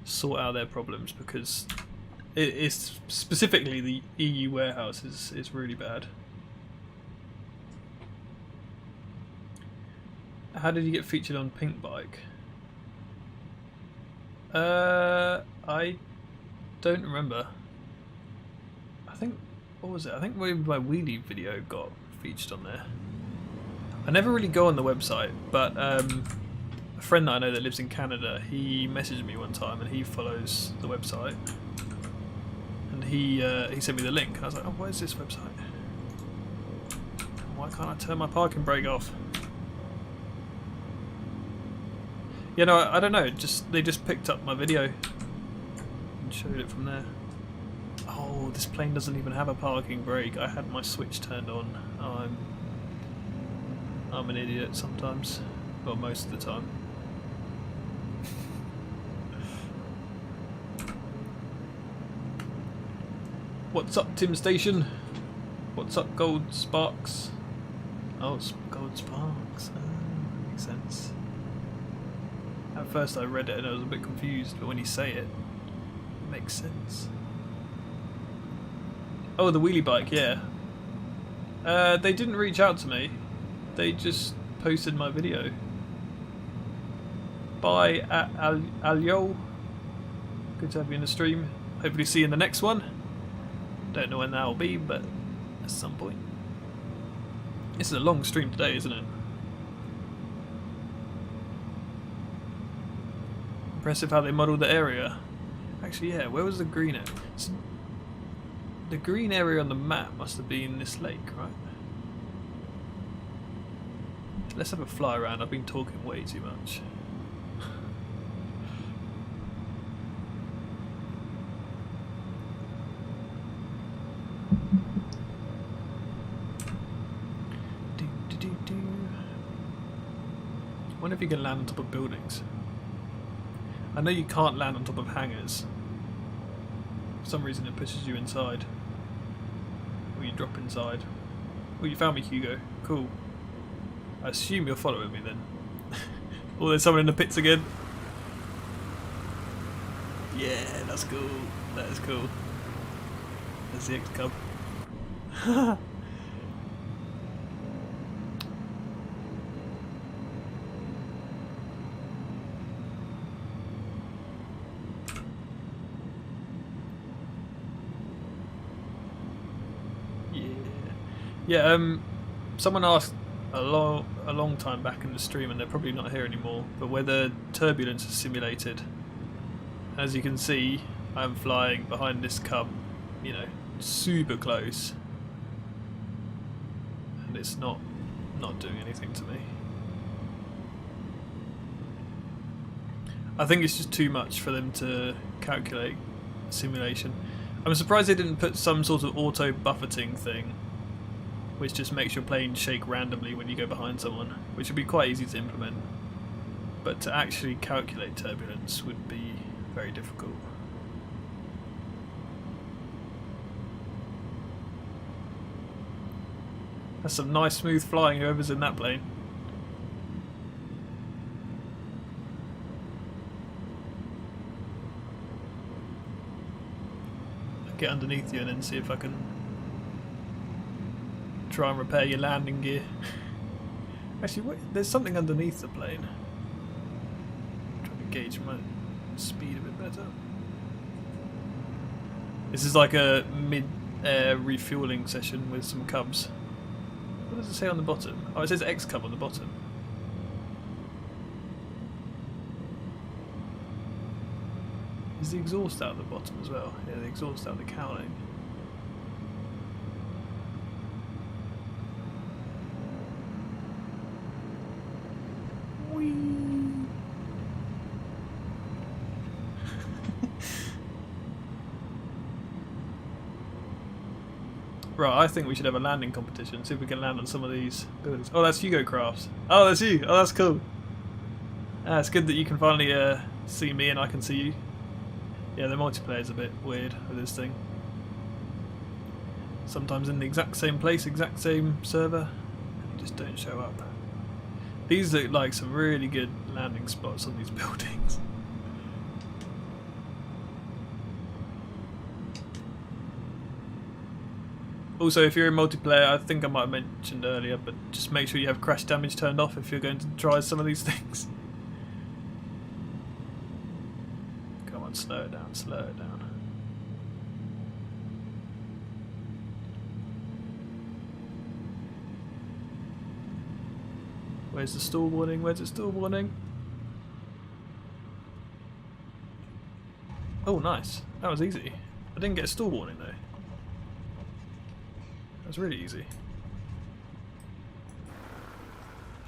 sort out their problems because it's specifically the EU warehouse is really bad. How did you get featured on Pink Bike? I don't remember. What was it? I think maybe my wheelie video got featured on there. I never really go on the website, but a friend that I know that lives in Canada, he messaged me one time and he follows the website, and he sent me the link. And I was like, oh, what is this website? Why can't I turn my parking brake off? Yeah, no, I don't know. They just picked up my video and showed it from there. Oh, this plane doesn't even have a parking brake. I had my switch turned on. I'm an idiot sometimes. Well, most of the time. What's up, Tim Station? What's up, Gold Sparks? Oh, Gold Sparks. Makes sense. At first I read it and I was a bit confused, but when you say it, it makes sense. Oh, the wheelie bike, yeah. They didn't reach out to me. They just posted my video. Bye, Alyo. Good to have you in the stream. Hopefully see you in the next one. Don't know when that will be, but at some point. This is a long stream today, isn't it? Impressive how they modelled the area. Actually, yeah, where was the green area? So, the green area on the map must have been this lake, right? Let's have a fly around. I've been talking way too much. I wonder if you can land on top of buildings. I know you can't land on top of hangars. For some reason it pushes you inside. Or you drop inside. Oh, you found me, Hugo. Cool. I assume you're following me then. Oh, there's someone in the pits again. Yeah, that's cool. That is cool. There's the X-Cub. Yeah, someone asked a long time back in the stream, and they're probably not here anymore, but whether turbulence is simulated. As you can see, I'm flying behind this cub, you know, super close, and it's not doing anything to me. I think it's just too much for them to calculate simulation. I'm surprised they didn't put some sort of auto buffeting thing, which just makes your plane shake randomly when you go behind someone, which would be quite easy to implement. But to actually calculate turbulence would be very difficult. That's some nice smooth flying, whoever's in that plane. I'll get underneath you and then see if I can try and repair your landing gear. Actually, wait, there's something underneath the plane. I'm trying to gauge my speed a bit better. This is like a mid-air refueling session with some cubs. What does it say on the bottom? Oh, it says X-Cub on the bottom. Is the exhaust out the bottom as well? Yeah, the exhaust out the cowling. Whee! Right, I think we should have a landing competition, see if we can land on some of these buildings. Oh, that's Hugo Crafts. Oh, that's you. Oh, that's cool. Ah, it's good that you can finally see me and I can see you. Yeah, the multiplayer's a bit weird with this thing. Sometimes in the exact same place, exact same server, and you just don't show up. These look like some really good landing spots on these buildings. Also, if you're in multiplayer, I think I might have mentioned earlier, but just make sure you have crash damage turned off if you're going to try some of these things. Come on, slow it down, slow it down. Where's the stall warning? Where's the stall warning? Oh, nice. That was easy. I didn't get a stall warning though. That was really easy.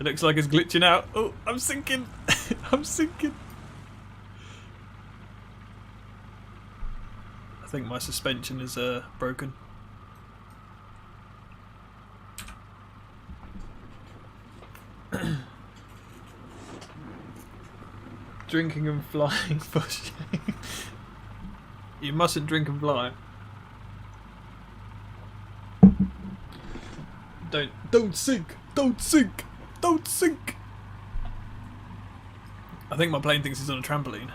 It looks like it's glitching out. Oh, I'm sinking. I'm sinking. I think my suspension is broken. Drinking and flying for shame. You mustn't drink and fly. Don't sink! Don't sink! Don't sink! I think my plane thinks it's on a trampoline.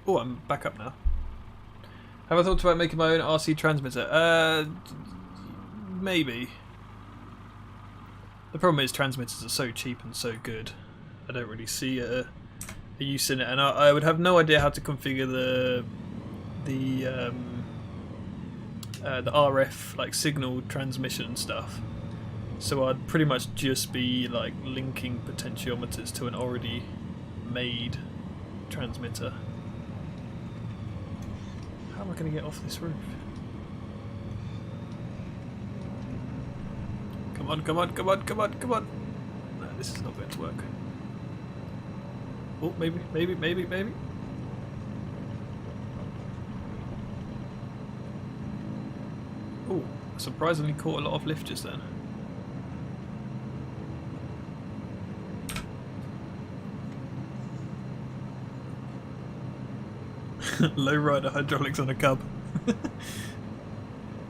Oh, I'm back up now. Have I thought about making my own RC transmitter? Maybe. The problem is transmitters are so cheap and so good. I don't really see a use in it, and I would have no idea how to configure the RF like signal transmission stuff. So I'd pretty much just be like linking potentiometers to an already made transmitter. How am I going to get off this roof? Come on, come on, come on, come on, come on. No, this is not going to work. Oh, maybe, maybe, maybe, maybe. Oh, surprisingly caught a lot of lift just then. Lowrider hydraulics on a cub.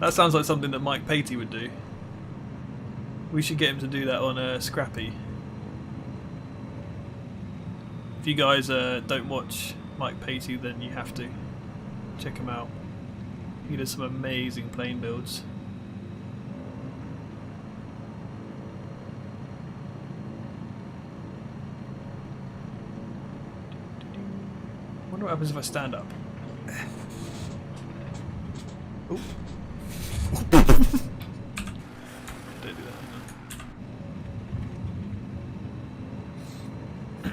That sounds like something that Mike Patey would do. We should get him to do that on Scrappy. If you guys don't watch Mike Patey, then you have to check him out. He does some amazing plane builds. wonder what happens if I stand up. Oh. Don't do that.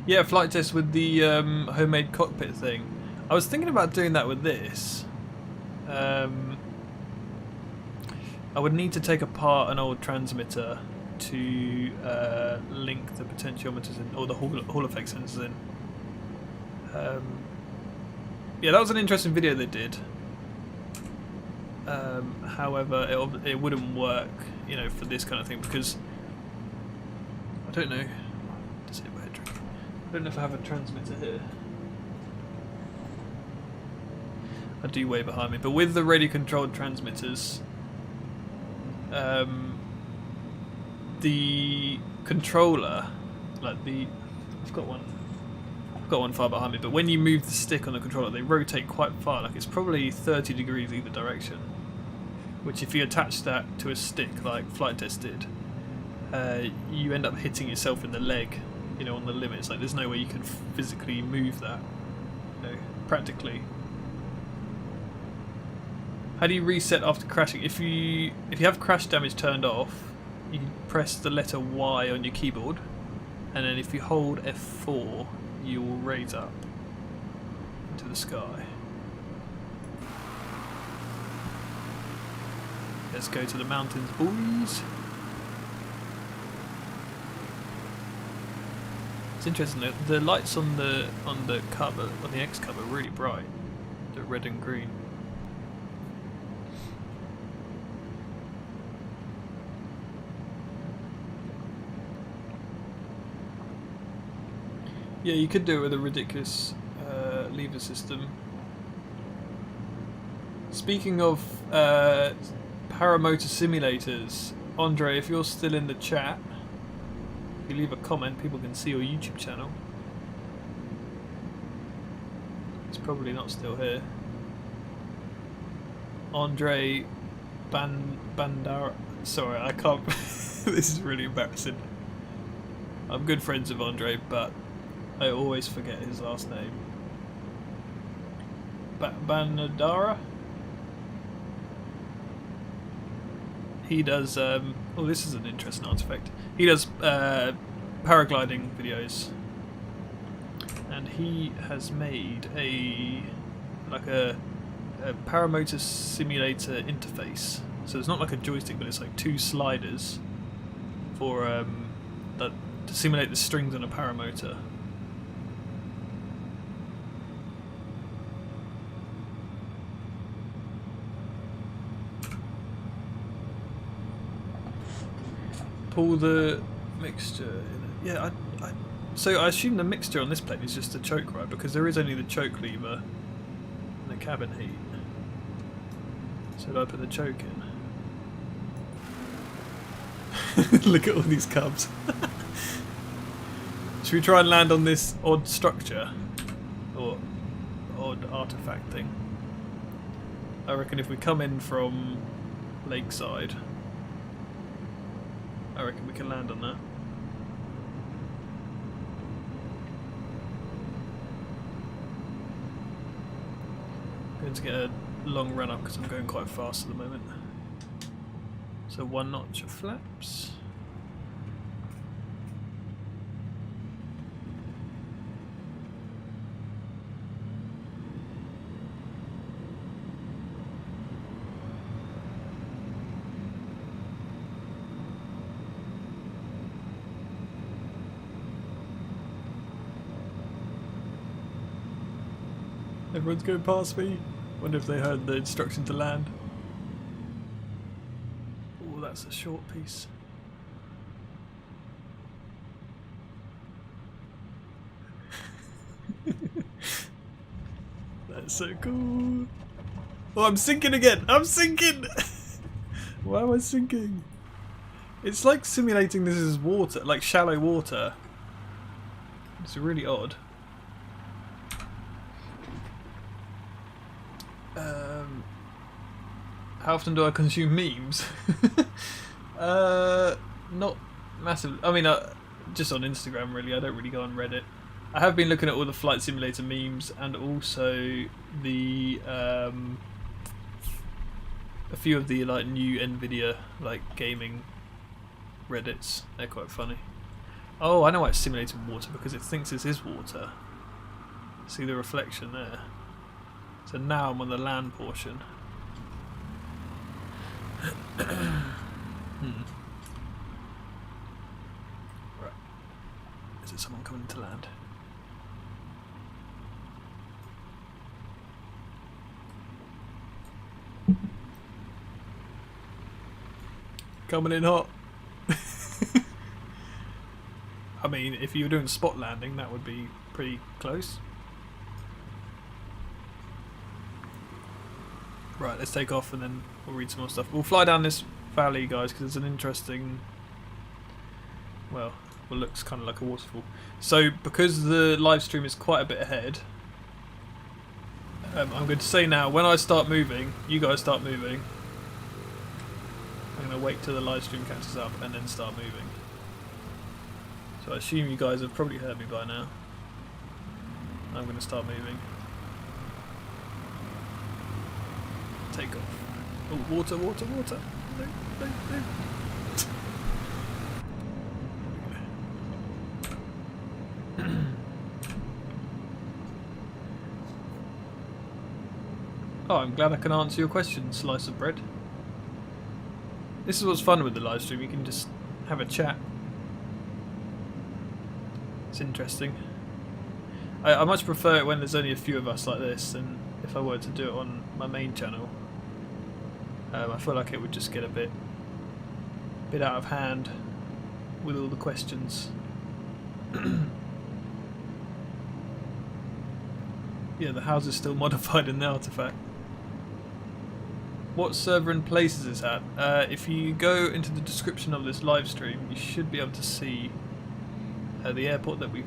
Yeah, flight test with the homemade cockpit thing. I was thinking about doing that with this. I would need to take apart an old transmitter to link the potentiometers in, or the Hall effect sensors in. Yeah, that was an interesting video they did. However, it wouldn't work, you know, for this kind of thing because I don't know. I don't know if I have a transmitter here. I do way behind me, but with the radio controlled transmitters, the controller, like I've got one far behind me, but when you move the stick on the controller, they rotate quite far, like it's probably 30 degrees either direction, which if you attach that to a stick like Flight Test did, you end up hitting yourself in the leg, you know, on the limits. Like there's no way you can physically move that, you know, practically. How do you reset after crashing? If you have crash damage turned off, you press the letter Y on your keyboard, and then if you hold F4, you will raise up into the sky. Let's go to the mountains, boys. It's interesting that the lights on the cover, on the X cover, are really bright. They're red and green. Yeah, you could do it with a ridiculous lever system. Speaking of paramotor simulators, Andre, if you're still in the chat, if you leave a comment, people can see your YouTube channel. It's probably not still here. Andre Bandara. Sorry, I can't. This is really embarrassing. I'm good friends with Andre, but I always forget his last name. Banadara? He does, oh, this is an interesting artifact. He does paragliding videos. And he has made a paramotor simulator interface. So it's not like a joystick, but it's like two sliders for that to simulate the strings on a paramotor. Pull the mixture in. Yeah, so I assume the mixture on this plane is just the choke, right? Because there is only the choke lever and the cabin heat. So do I put the choke in? Look at all these cubs. Should we try and land on this odd structure? Or odd artifact thing? I reckon if we come in from Lakeside, I reckon we can land on that. I'm going to get a long run up because I'm going quite fast at the moment. So 1 notch of flaps. Everyone's going past me. Wonder if they heard the instruction to land. Oh, that's a short piece. That's so cool. Oh, I'm sinking again. I'm sinking. Why am I sinking? It's like simulating this is water, like shallow water. It's really odd. How often do I consume memes? Not massive. I mean, just on Instagram really. I don't really go on Reddit. I have been looking at all the Flight Simulator memes and also the a few of the like new Nvidia like gaming Reddits. They're quite funny. Oh, I know why it's simulating water, because it thinks this is water. See the reflection there. So now I'm on the land portion. Right. Is it someone coming to land? Coming in hot. I mean, if you were doing spot landing, that would be pretty close. Right, let's take off and then we'll read some more stuff. We'll fly down this valley, guys, because it's an interesting... Well, it looks kind of like a waterfall. So, because the live stream is quite a bit ahead, I'm going to say now, when I start moving, you guys start moving. I'm going to wait till the live stream catches up and then start moving. So I assume you guys have probably heard me by now. I'm going to start moving. Take off. Oh, water, water, water. No, no, no. Oh, I'm glad I can answer your question, slice of bread. This is what's fun with the live stream, you can just have a chat. It's interesting. I much prefer it when there's only a few of us like this than if I were to do it on my main channel. I feel like it would just get a bit out of hand with all the questions. Yeah, the house is still modified in the artifact. What server and place is this at? If you go into the description of this live stream, you should be able to see the airport that we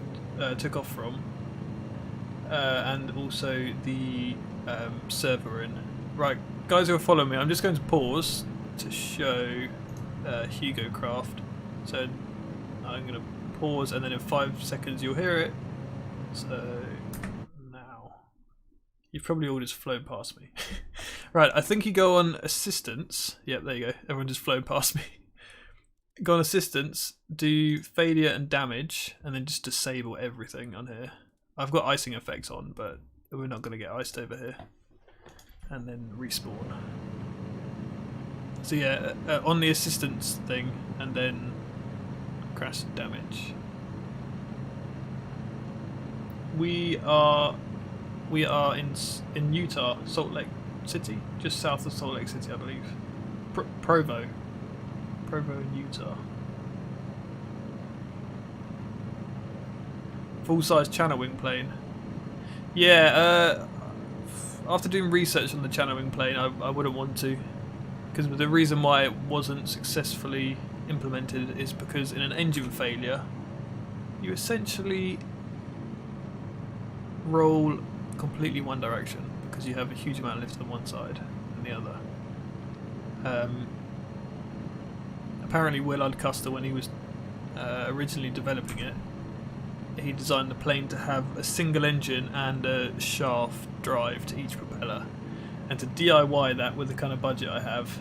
took off from, and also the server in. Right, guys who are following me, I'm just going to pause to show Hugo Craft. So I'm going to pause, and then in 5 seconds you'll hear it. So now you've probably all just flown past me. Right, I think you go on assistance. Yep, there you go. Everyone just flown past me. Go on assistance, do failure and damage, and then just disable everything on here. I've got icing effects on, but we're not going to get iced over here. And then respawn. So yeah, on the assistance thing, and then crash and damage. We are in Utah, Salt Lake City, just south of Salt Lake City, I believe. Provo in Utah. Full-size channel wing plane. Yeah, after doing research on the channel wing plane, I wouldn't want to, because the reason why it wasn't successfully implemented is because in an engine failure, you essentially roll completely one direction because you have a huge amount of lift on one side and the other. Apparently Willard Custer, when he was originally developing it, he designed the plane to have a single engine and a shaft drive to each propeller, and to DIY that with the kind of budget I have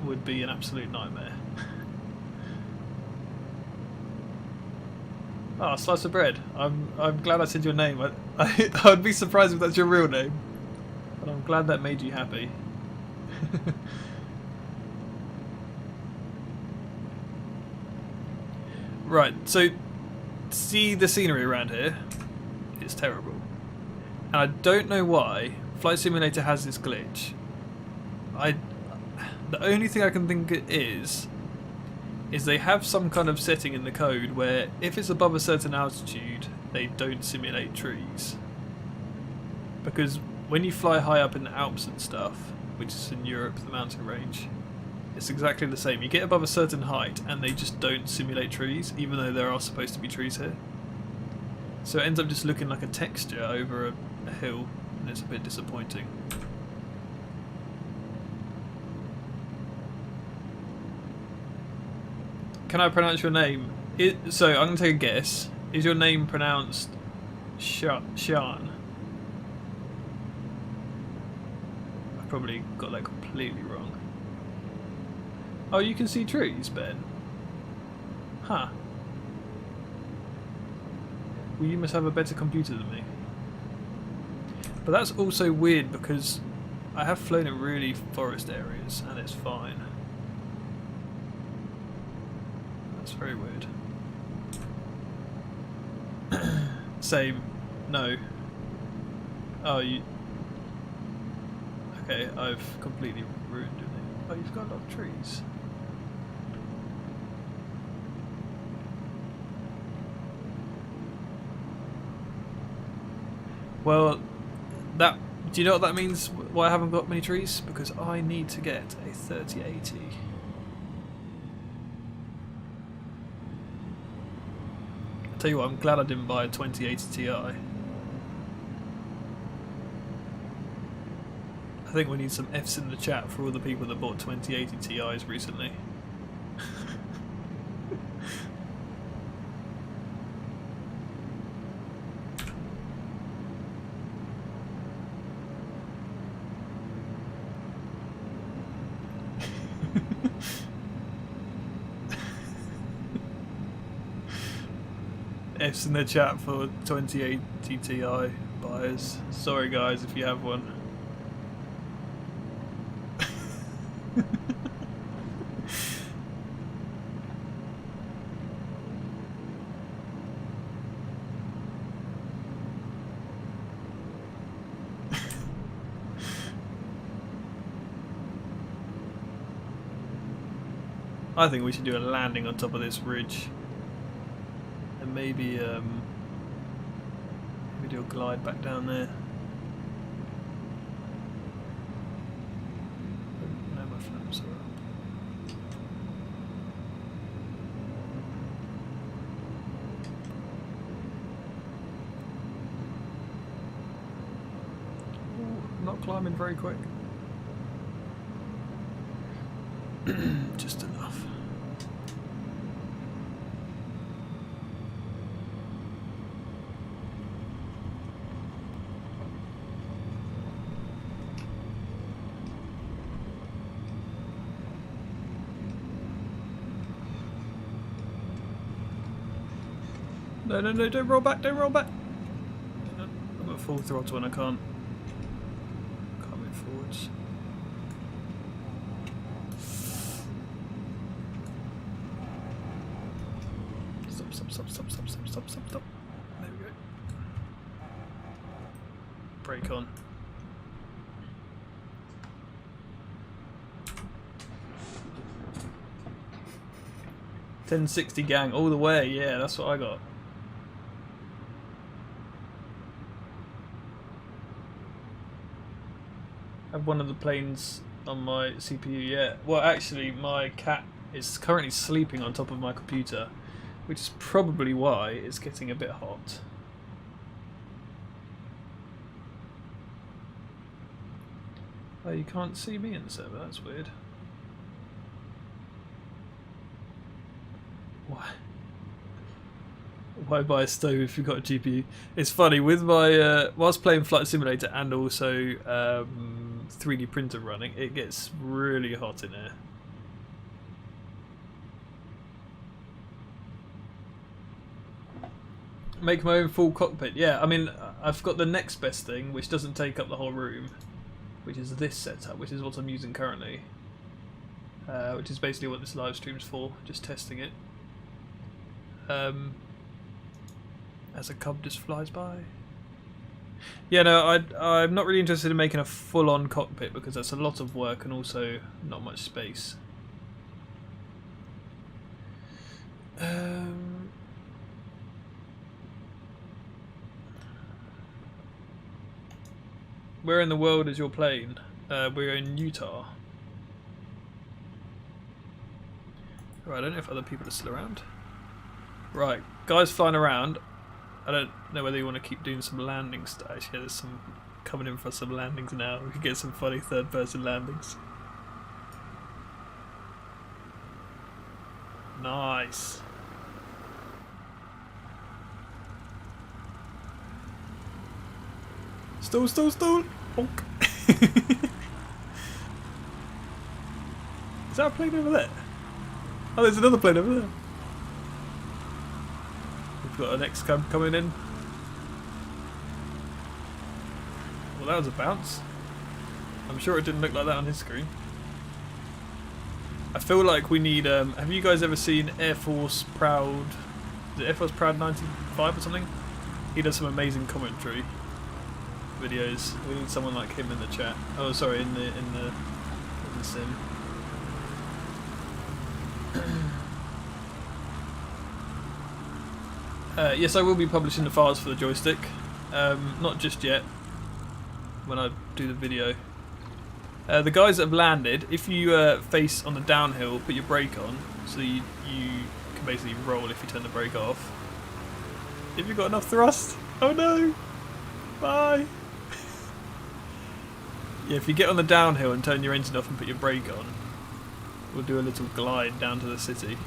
would be an absolute nightmare. Ah, slice of bread. I'm glad I said your name. I'd be surprised if that's your real name, but I'm glad that made you happy. Right, so see the scenery around here? It's terrible. And I don't know why Flight Simulator has this glitch. The only thing I can think it is they have some kind of setting in the code where if it's above a certain altitude, they don't simulate trees. Because when you fly high up in the Alps and stuff, which is in Europe, the mountain range, it's exactly the same. You get above a certain height and they just don't simulate trees, even though there are supposed to be trees here. So it ends up just looking like a texture over a hill, and it's a bit disappointing. can I pronounce your name? So I'm gonna take a guess. Is your name pronounced Shan? I probably got that completely wrong. Oh, you can see trees, Ben. Huh. Well, you must have a better computer than me. But that's also weird because I have flown in really forest areas and it's fine. That's very weird. Same. No. Oh, you... Okay, I've completely ruined it. Oh, you've got a lot of trees. Well, that... Do you know what that means, why I haven't got many trees? Because I need to get a 3080. I'll tell you what, I'm glad I didn't buy a 2080 Ti. I think we need some Fs in the chat for all the people that bought 2080 Ti's recently. Fs in the chat for 2080 Ti buyers. Sorry guys if you have one. I think we should do a landing on top of this ridge. And maybe do a glide back down there. No, my flaps are up. Ooh, I'm not climbing very quick. Just enough. No, no, no, don't roll back, don't roll back. I'm at full throttle and I can't move forwards. Stop. There we go. Brake on. $1060 gang all the way, yeah, that's what I got. I have one of the planes on my CPU yet. Well, actually, my cat is currently sleeping on top of my computer, which is probably why it's getting a bit hot. Oh, you can't see me in the server, that's weird. Why buy a stove if you've got a GPU? It's funny, with my, whilst playing Flight Simulator and also 3D printer running, it gets really hot in here. Make my own full cockpit. Yeah, I mean, I've got the next best thing, which doesn't take up the whole room, which is this setup, which is what I'm using currently. Which is basically what this live stream's for, just testing it. As a cub just flies by. Yeah, no, I'm not really interested in making a full-on cockpit because that's a lot of work and also not much space. Where in the world is your plane? We're in Utah. Right, I don't know if other people are still around. Right, guys flying around. I don't know whether you want to keep doing some landings. Actually, there's some coming in for some landings now. We could get some funny third-person landings. Nice. Stall. Bonk. Is that a plane over there? Oh, there's another plane over there. We've got an X-Cub coming in. Well, that was a bounce. I'm sure it didn't look like that on his screen. I feel like we need... have you guys ever seen Air Force Proud... Is it Air Force Proud 95 or something? He does some amazing commentary videos. We need someone like him in the chat. Oh, sorry, in the sim. Yes, I will be publishing the files for the joystick. Not just yet. When I do the video. The guys that have landed, if you face on the downhill, put your brake on, so you can basically roll if you turn the brake off. Have you got enough thrust? Oh no! Bye! Yeah, if you get on the downhill and turn your engine off and put your brake on, we'll do a little glide down to the city.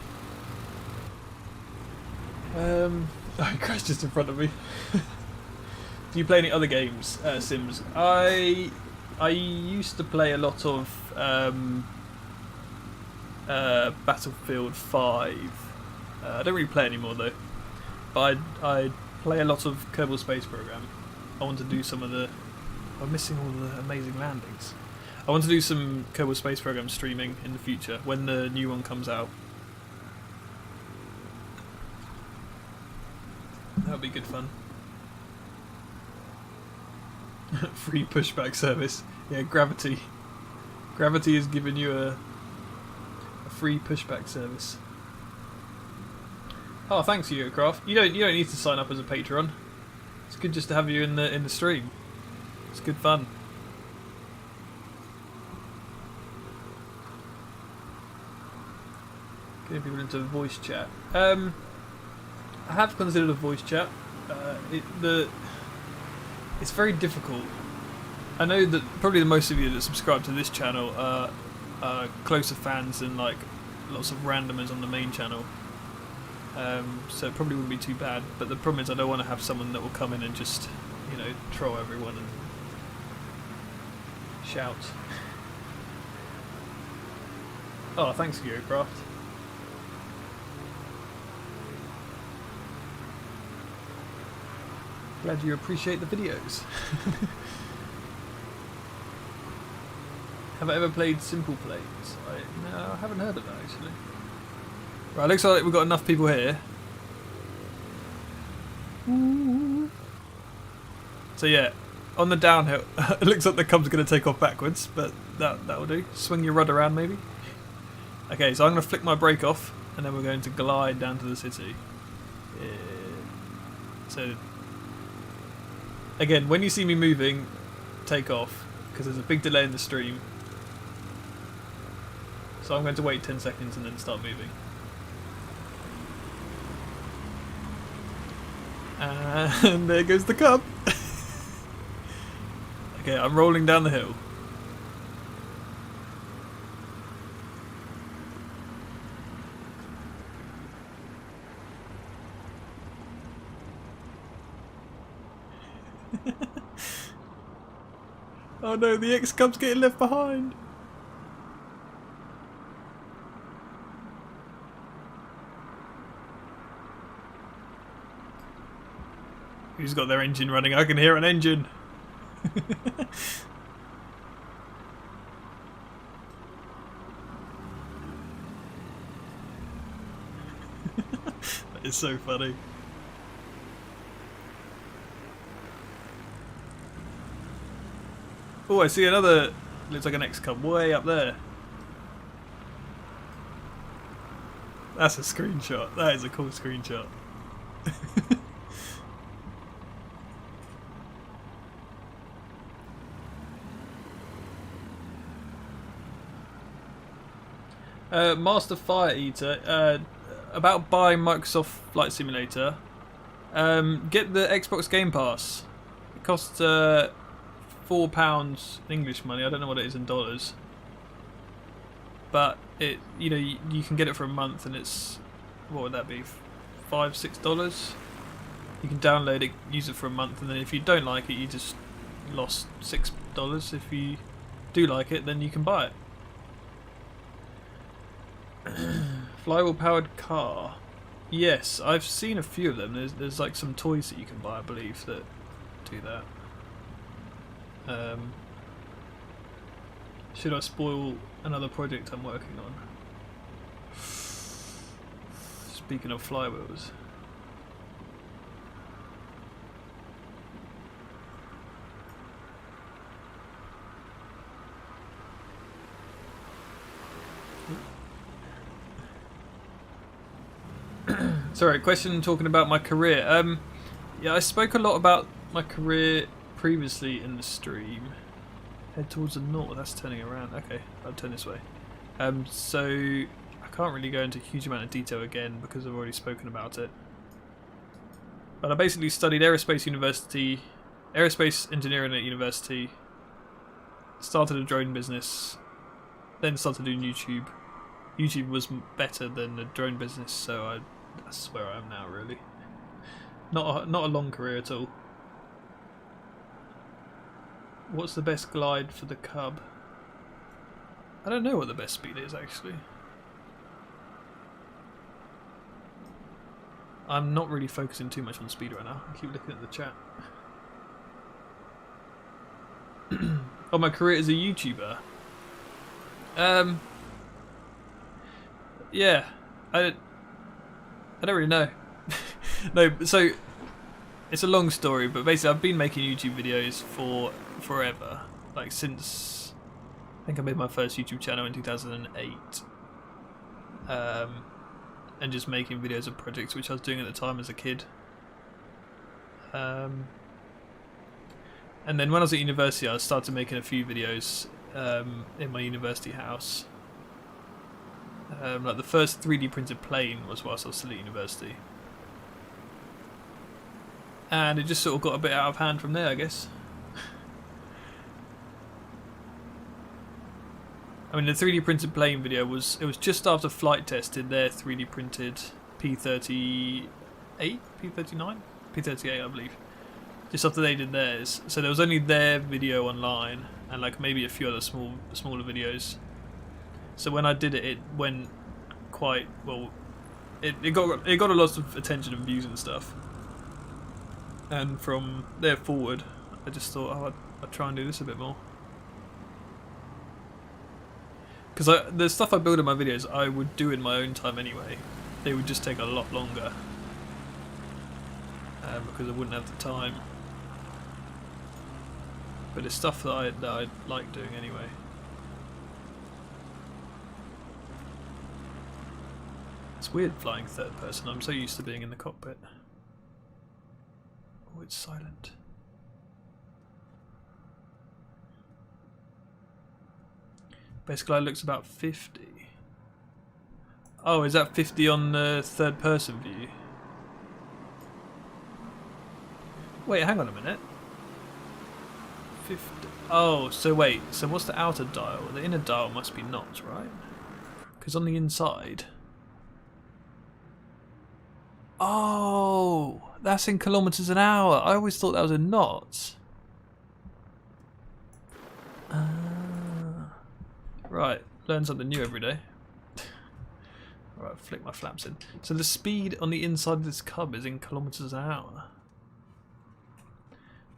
Oh, he crashed just in front of me. Do you play any other games, Sims? I used to play a lot of Battlefield 5. I don't really play anymore though. But I play a lot of Kerbal Space Program. I want to do some of the... I'm missing all the amazing landings. I want to do some Kerbal Space Program streaming in the future when the new one comes out. That would be good fun. Free pushback service. Yeah, Gravity. Gravity is giving you a free pushback service. Oh, thanks, Eurocraft. You don't need to sign up as a Patreon. It's good just to have you in the stream. It's good fun. Getting people into voice chat. I have considered a voice chat. It's very difficult. I know that probably the most of you that subscribe to this channel are closer fans than like lots of randomers on the main channel. So it probably wouldn't be too bad. But the problem is I don't want to have someone that will come in and just, you know, troll everyone and shout. Oh, thanks, Eurocraft. Glad you appreciate the videos. Have I ever played Simple Plays? No, I haven't heard of that actually. Right, looks like we've got enough people here. So yeah, on the downhill, it looks like the Cub's going to take off backwards, but that'll do. Swing your rudder around maybe. Okay, so I'm going to flick my brake off, and then we're going to glide down to the city. So, again, when you see me moving, take off, because there's a big delay in the stream. So I'm going to wait 10 seconds and then start moving. And there goes the Cub. Okay, I'm rolling down the hill. Oh no, the X-Cub's getting left behind. Who's got their engine running? I can hear an engine. That is so funny. Oh, I see another, looks like an X-Cub way up there. That's a screenshot. That is a cool screenshot. Master Fire Eater, about buying Microsoft Flight Simulator, get the Xbox Game Pass. It costs £4 English money. I don't know what it is in dollars, but it, you know, you can get it for a month, and it's what would that be? $5-6. You can download it, use it for a month, and then if you don't like it, you just lost $6. If you do like it, then you can buy it. Flywheel powered car. Yes, I've seen a few of them. There's like some toys that you can buy, I believe, that do that. Should I spoil another project I'm working on? Speaking of flywheels. Sorry, question talking about my career. Yeah, I spoke a lot about my career previously in the stream. Head towards the north, that's turning around. Okay, I'll turn this way. So I can't really go into a huge amount of detail again because I've already spoken about it. But I basically studied aerospace engineering at university, started a drone business, then started doing YouTube. YouTube was better than the drone business, so that's where I am now, really. Not a long career at all. What's the best glide for the Cub? I don't know what the best speed is, actually. I'm not really focusing too much on speed right now. I keep looking at the chat. Oh, my career as a YouTuber. Yeah, I don't really know. No, so it's a long story, but basically I've been making YouTube videos for forever, like since I think I made my first YouTube channel in 2008, and just making videos of projects which I was doing at the time as a kid. And then when I was at university, I started making a few videos in my university house. Like the first 3D printed plane was whilst I was still at university. And it just sort of got a bit out of hand from there, I guess. I mean, the 3D printed plane video was just after Flight Test did their 3D printed P38, P39, P38, I believe. Just after they did theirs, so there was only their video online, and like maybe a few other smaller videos. So when I did it, it went quite well. It got a lot of attention and views and stuff. And from there forward, I just thought, oh, I'd try and do this a bit more. Because the stuff I build in my videos, I would do in my own time anyway. They would just take a lot longer. Because I wouldn't have the time. But it's stuff that I like doing anyway. It's weird flying third person. I'm so used to being in the cockpit. Oh, it's silent. Best glide looks about 50. Oh, is that 50 on the third person view? Wait, hang on a minute. 50. Oh, so wait. So what's the outer dial? The inner dial must be knots, right? Because on the inside. Oh, that's in kilometers an hour. I always thought that was in knots. Right, learn something new every day. Alright, flick my flaps in. So the speed on the inside of this Cub is in kilometers an hour.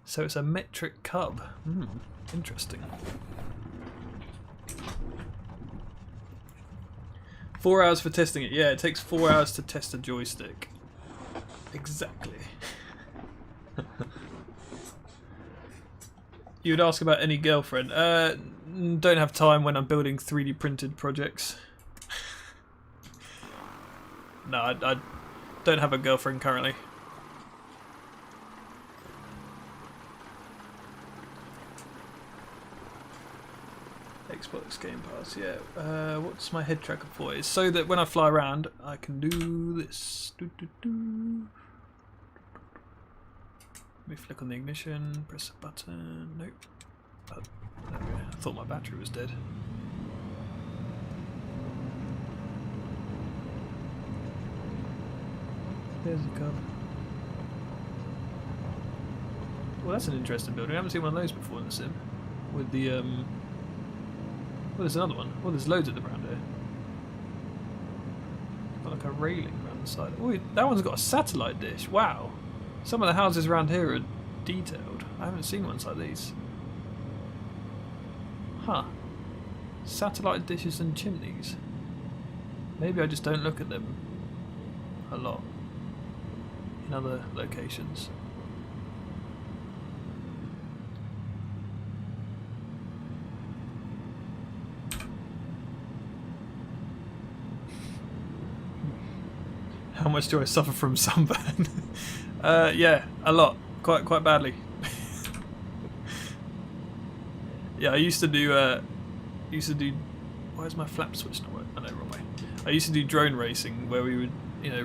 So it's a metric Cub. Interesting. 4 hours for testing it. Yeah, it takes 4 hours to test a joystick. Exactly. You would ask about any girlfriend. Don't have time when I'm building 3D printed projects. No, I don't have a girlfriend currently. Xbox Game Pass, yeah. What's my head tracker for? It's so that when I fly around, I can do this. Let me flick on the ignition, press a button. Nope. Oh, there we go. I thought my battery was dead. There's a gun. Well, that's an interesting building. I haven't seen one of those before in the sim. With the well, there's another one. Well, there's loads of them around here. Got like a railing around the side. Oh, that one's got a satellite dish. Wow. Some of the houses around here are detailed. I haven't seen ones like these. Huh. Satellite dishes and chimneys. Maybe I just don't look at them a lot in other locations. How much do I suffer from sunburn? Yeah, a lot. Quite badly. Yeah, I used to do. Why is my flap switch not working? I know, wrong way. I used to do drone racing, where we would,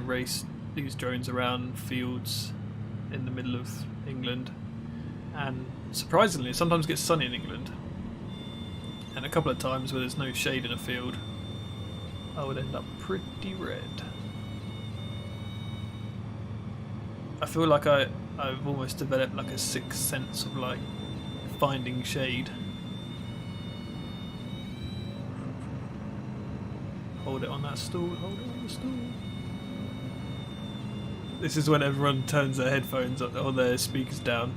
race these drones around fields in the middle of England, and surprisingly, it sometimes gets sunny in England. And a couple of times where there's no shade in a field, I would end up pretty red. I feel like I've almost developed like a sixth sense of like finding shade. Hold it on that stool, hold it on the stool. This is when everyone turns their headphones or their speakers down.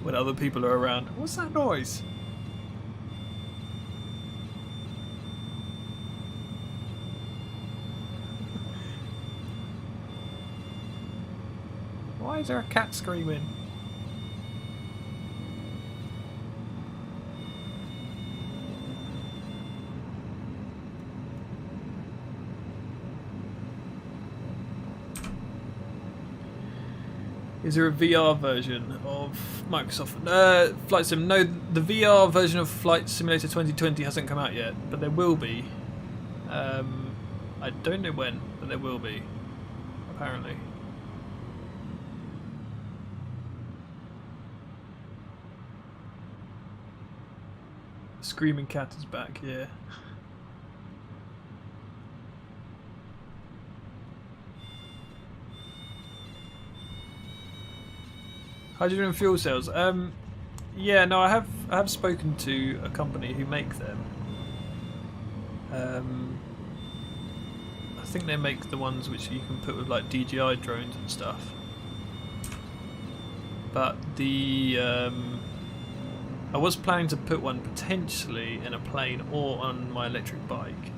When other people are around. What's that noise? Why is there a cat screaming? Is there a VR version of Microsoft Flight Sim? No, the VR version of Flight Simulator 2020 hasn't come out yet, but there will be. I don't know when, but there will be, apparently. Screaming cat is back, yeah. Hydrogen and fuel cells. Yeah, no, I have spoken to a company who make them. I think they make the ones which you can put with like DJI drones and stuff. But the I was planning to put one potentially in a plane or on my electric bike,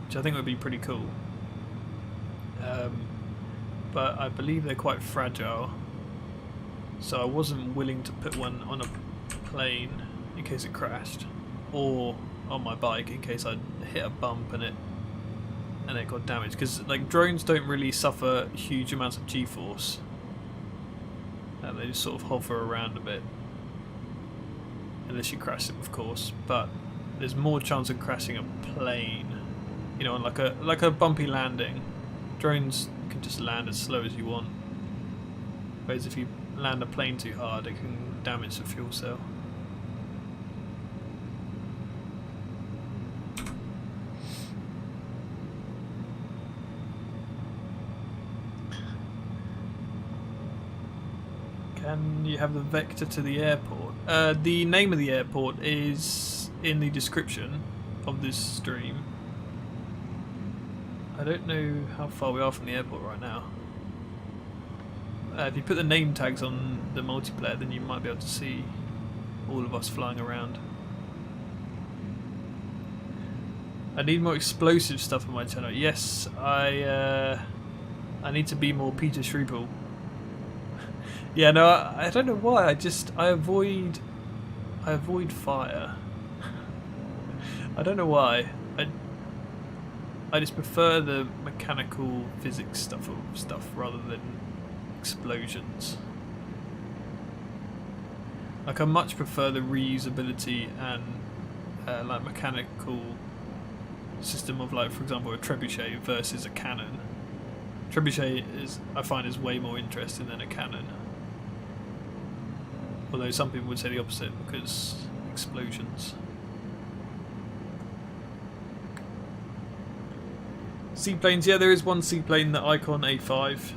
which I think would be pretty cool. But I believe they're quite fragile, so I wasn't willing to put one on a plane in case it crashed, or on my bike in case I hit a bump and it got damaged. Because like drones don't really suffer huge amounts of G-force, and they just sort of hover around a bit. Unless you crash them, of course, but there's more chance of crashing a plane, on like a bumpy landing. Drones can just land as slow as you want, whereas if you land a plane too hard, it can damage the fuel cell. Can you have the vector to the airport? The name of the airport is in the description of this stream. I don't know how far we are from the airport right now. If you put the name tags on the multiplayer, then you might be able to see all of us flying around. I need more explosive stuff on my channel. Yes, I need to be more Peter Schruppel. Yeah, no, I don't know why. I avoid fire. I don't know why. I just prefer the mechanical physics stuff rather than explosions. Like I much prefer the reusability and like mechanical system of, like, for example, a trebuchet versus a cannon. Trebuchet I find is way more interesting than a cannon. Although some people would say the opposite because explosions. Seaplanes, yeah, there is one seaplane, the Icon A5.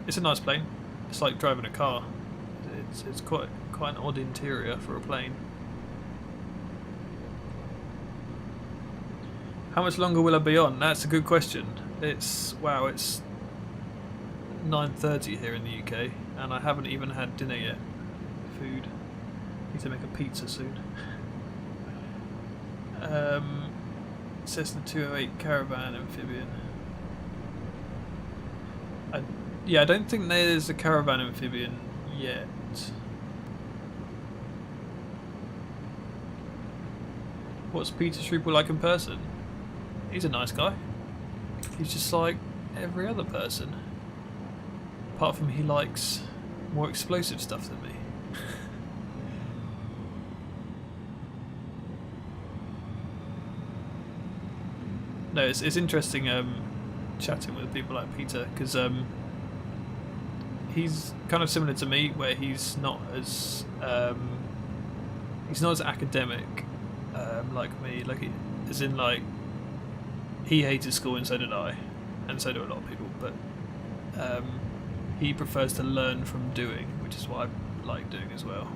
It's a nice plane. It's like driving a car. It's quite an odd interior for a plane. How much longer will I be on? That's a good question. It's 9:30 here in the UK, and I haven't even had dinner yet. Food. Need to make a pizza soon. Cessna 208 Caravan amphibian. I don't think there's a Caravan amphibian yet. What's Peter Schruppel like in person? He's a nice guy. He's just like every other person. Apart from he likes more explosive stuff than me. No, it's interesting chatting with people like Peter, because he's kind of similar to me, where he's not as academic like me. He hated school, and so did I, and so do a lot of people. But he prefers to learn from doing, which is what I like doing as well.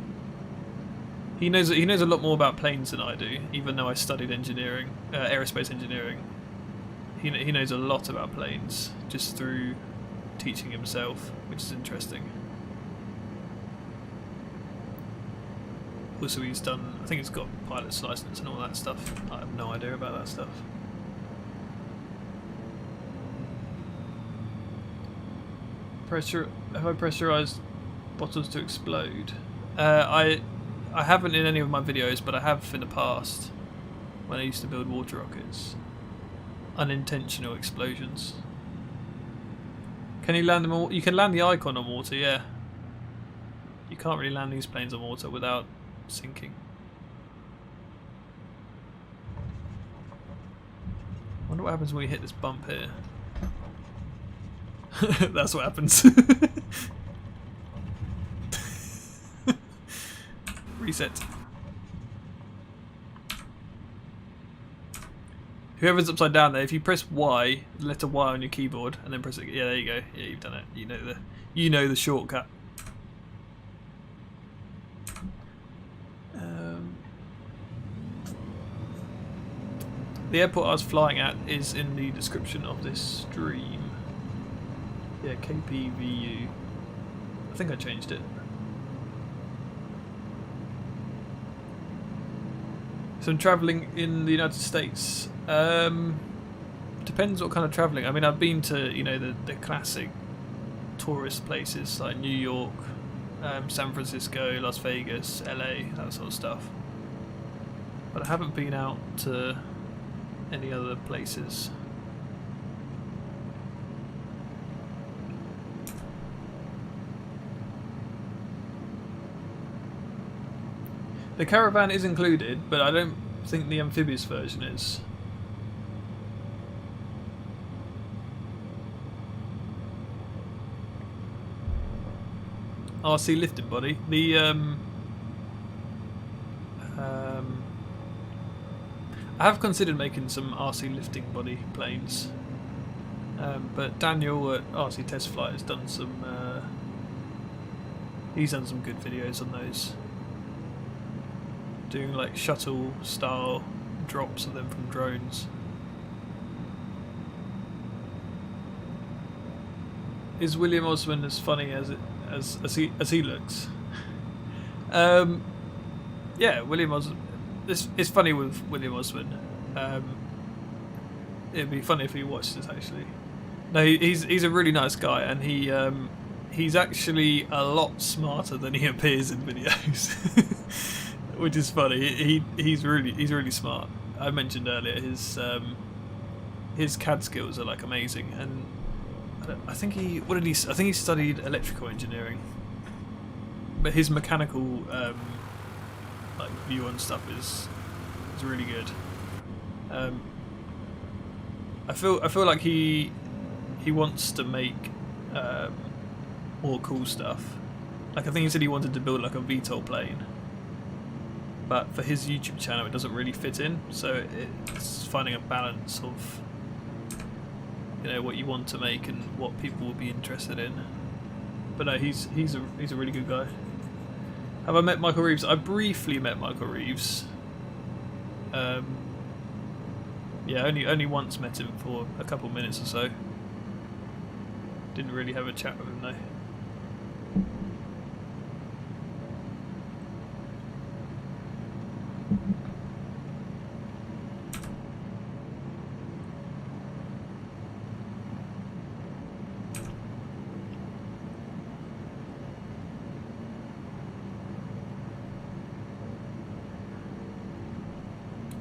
He knows a lot more about planes than I do, even though I studied engineering, aerospace engineering. He knows a lot about planes just through teaching himself, which is interesting. Also, I think he's got pilot's license and all that stuff. I have no idea about that stuff. Have I pressurized bottles to explode? I haven't in any of my videos, but I have in the past when I used to build water rockets. Unintentional explosions. Can you land them all? You can land the Icon on water, yeah. You can't really land these planes on water without sinking. Wonder what happens when we hit this bump here. That's what happens. Reset. Whoever's upside down there, if you press Y, the letter Y on your keyboard, and then press it, yeah, there you go. Yeah, you've done it. You know the shortcut. The airport I was flying at is in the description of this stream. Yeah, KPVU. I think I changed it. So I'm travelling in the United States. Depends what kind of travelling. I mean, I've been to, the classic tourist places like New York, San Francisco, Las Vegas, LA, that sort of stuff. But I haven't been out to any other places. The Caravan is included, but I don't think the amphibious version is. RC lifting body. The I have considered making some RC lifting body planes, but Daniel at RC Test Flight has done some. He's done some good videos on those, doing like shuttle style drops of them from drones. Is William Osman as funny as he looks? Yeah, William Osman. It's funny with William Osman. It'd be funny if he watched this actually. No, he's a really nice guy, and he's actually a lot smarter than he appears in videos, which is funny. He's really smart. I mentioned earlier his CAD skills are like amazing, and I think he studied electrical engineering, but his mechanical like view on stuff is really good. I feel like he wants to make more cool stuff. Like I think he said he wanted to build like a VTOL plane, but for his YouTube channel it doesn't really fit in. So it's finding a balance of you know, what you want to make and what people will be interested in. But no, he's a really good guy. Have I met Michael Reeves? I briefly met Michael Reeves. Yeah, only once met him for a couple of minutes or so. Didn't really have a chat with him though.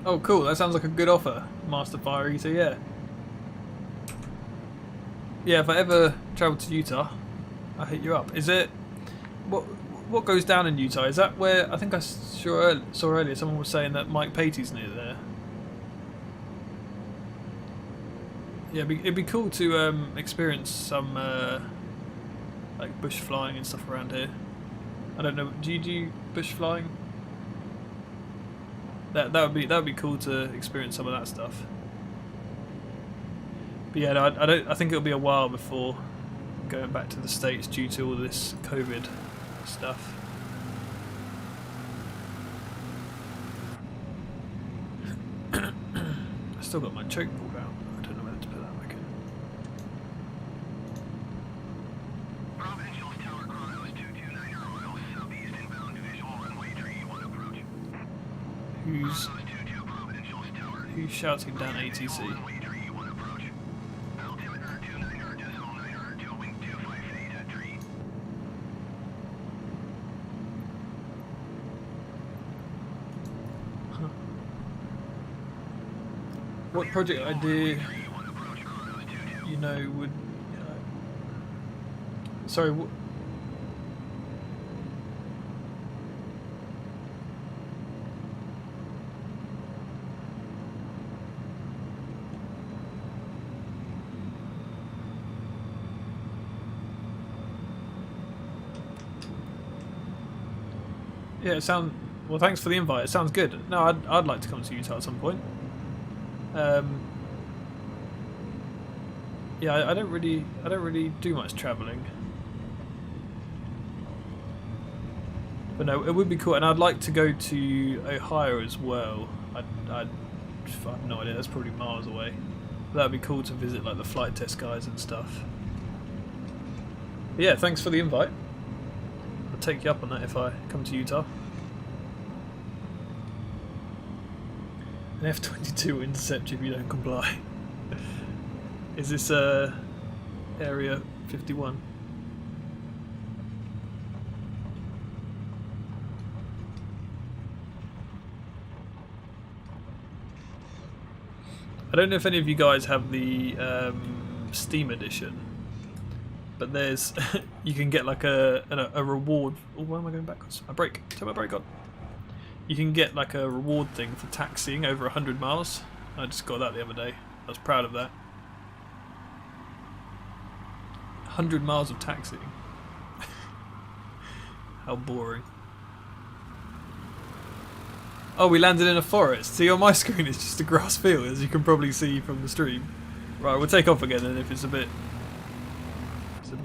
Oh cool, that sounds like a good offer, Master Fire Eater, yeah. Yeah, if I ever travel to Utah, I'll hit you up. Is it... What goes down in Utah? Is that where... I think I saw earlier someone was saying that Mike Patey's near there. Yeah, it'd be cool to experience some like bush flying and stuff around here. I don't know, do you do bush flying? That would be cool to experience some of that stuff. But yeah, no, I think it'll be a while before going back to the States due to all this COVID stuff. I still got my choke pulled out. I don't know whether to put that back in. Providential's Tower Chronos 229 Royal, southeast inbound visual runway 31 approach. Who's shouting down ATC? What project idea, you know, would... sorry, what... Yeah, it sounds... Well, thanks for the invite. It sounds good. No, I'd like to come to Utah at some point. Yeah, I don't really do much travelling. But no, it would be cool, and I'd like to go to Ohio as well. I have no idea. That's probably miles away. But that'd be cool to visit, like the flight test guys and stuff. But yeah, thanks for the invite. I'll take you up on that if I come to Utah. An F-22 will intercept you if you don't comply. Is this Area 51? I don't know if any of you guys have the Steam edition, but there's you can get like a reward. Oh, why am I going backwards? My brake. Turn my brake on. You can get like a reward thing for taxiing over 100 miles. I just got that the other day. I was proud of that. 100 miles of taxiing. How boring. Oh, we landed in a forest. See, on my screen it's just a grass field, as you can probably see from the stream. Right, we'll take off again then if it's a bit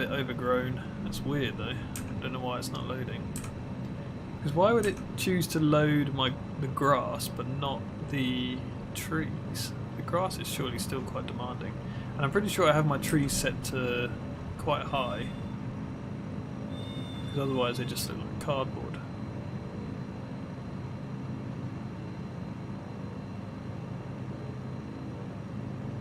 overgrown. That's weird though. I don't know why it's not loading. Because why would it choose to load the grass but not the trees? The grass is surely still quite demanding. And I'm pretty sure I have my trees set to quite high. Because otherwise they just look like cardboard.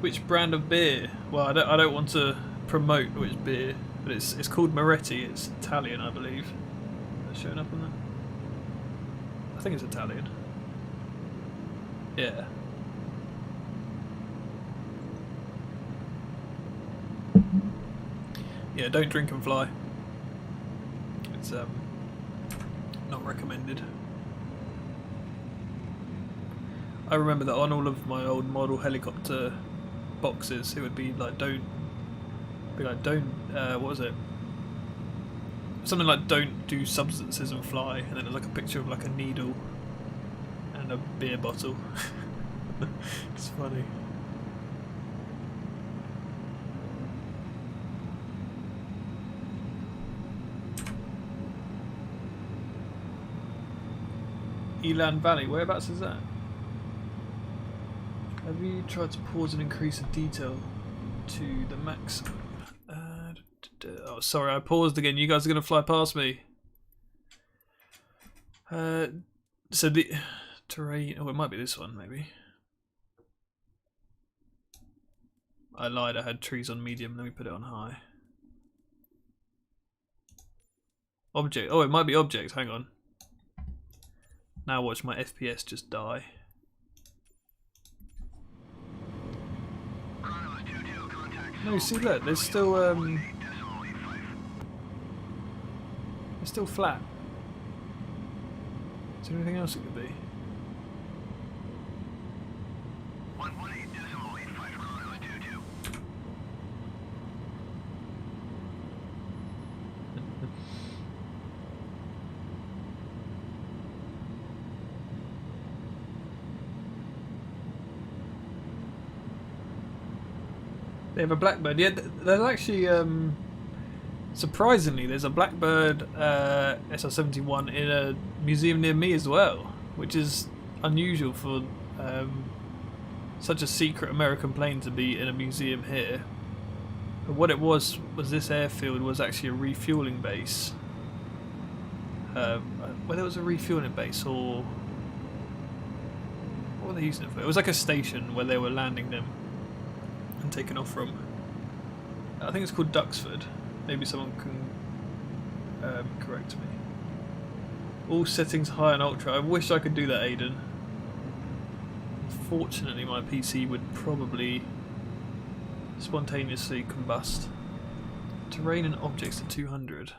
Which brand of beer? Well, I don't want to promote which beer, but it's called Moretti. It's Italian, I believe. Is that showing up on there? I think it's Italian. Yeah. Yeah, don't drink and fly. It's not recommended. I remember that on all of my old model helicopter boxes, it would be like don't what was it? Something like don't do substances and fly, and then there's like a picture of like a needle and a beer bottle. It's funny. Elan Valley. Whereabouts is that? Have you tried to pause and increase the detail to the maximum? Oh, sorry, I paused again. You guys are going to fly past me. So the terrain. Oh, it might be this one, maybe. I lied. I had trees on medium. Let me put it on high. Object. Oh, it might be object. Hang on. Now watch my FPS just die. No, see, look. There's still it's still flat. Is there anything else it could be? 118.85 Chronos 22. They have a blackbird. Yeah, there's actually surprisingly there's a blackbird SR-71 in a museum near me as well, which is unusual for such a secret American plane to be in a museum here. But what it was this airfield was actually a refueling base. Whether it was a refueling base or what were they using it for? It was like a station where they were landing them and taking off from. I think it's called Duxford. Maybe someone can correct me. All settings high and ultra. I wish I could do that, Aiden. Unfortunately, my PC would probably spontaneously combust. Terrain and objects at 200.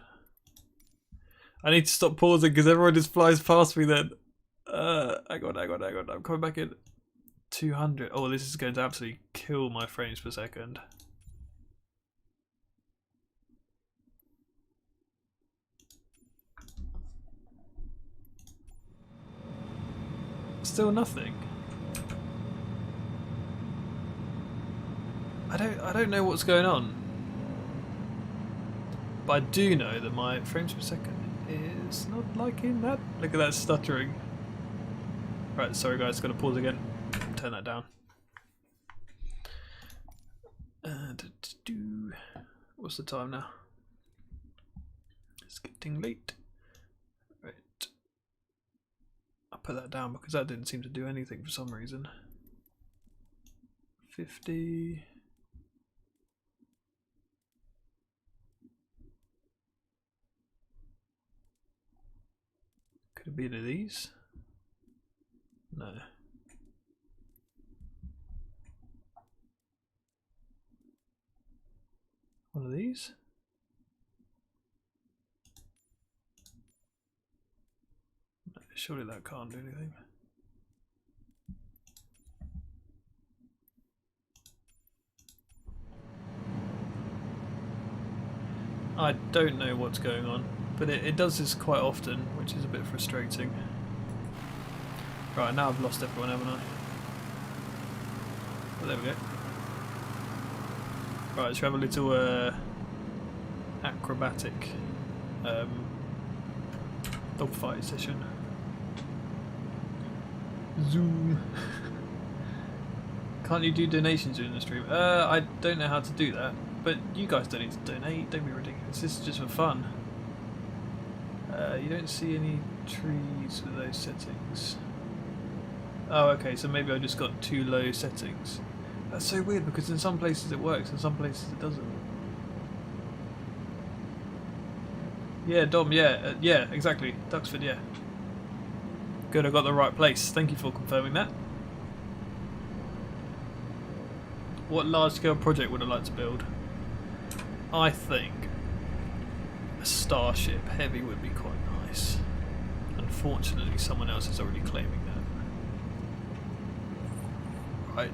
I need to stop pausing because everyone just flies past me then. Hang on. I'm coming back in. 200. Oh, this is going to absolutely kill my frames per second. Still nothing. I don't know what's going on. But I do know that my frames per second is not liking that. Look at that stuttering. Right, sorry guys, gotta pause again. Turn that down. What's the time now? It's getting late. Right. I'll put that down because that didn't seem to do anything for some reason. 50. Could it be any of these? No. One of these? No, surely that can't do anything. I don't know what's going on, but it does this quite often, which is a bit frustrating. Right, now I've lost everyone, haven't I? Oh, there we go. Right, let's have a little acrobatic dogfight session. Zoom. Can't you do donations during the stream? I don't know how to do that, but you guys don't need to donate. Don't be ridiculous. This is just for fun. You don't see any trees with those settings. Oh, okay. So maybe I just got too low settings. That's so weird because in some places it works, in some places it doesn't. Yeah, Dom. Yeah, yeah, exactly. Duxford. Yeah. Good. I got the right place. Thank you for confirming that. What large-scale project would I like to build? I think a Starship Heavy would be quite nice. Unfortunately, someone else is already claiming that. Right.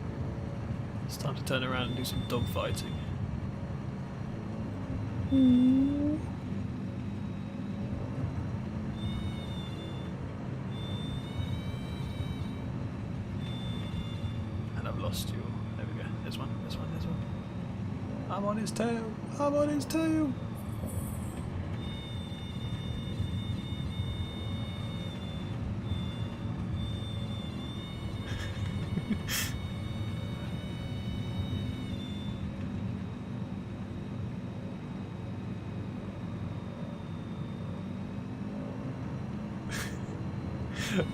It's time to turn around and do some dogfighting. And I've lost you. There we go. There's one. I'm on his tail. I'm on his tail.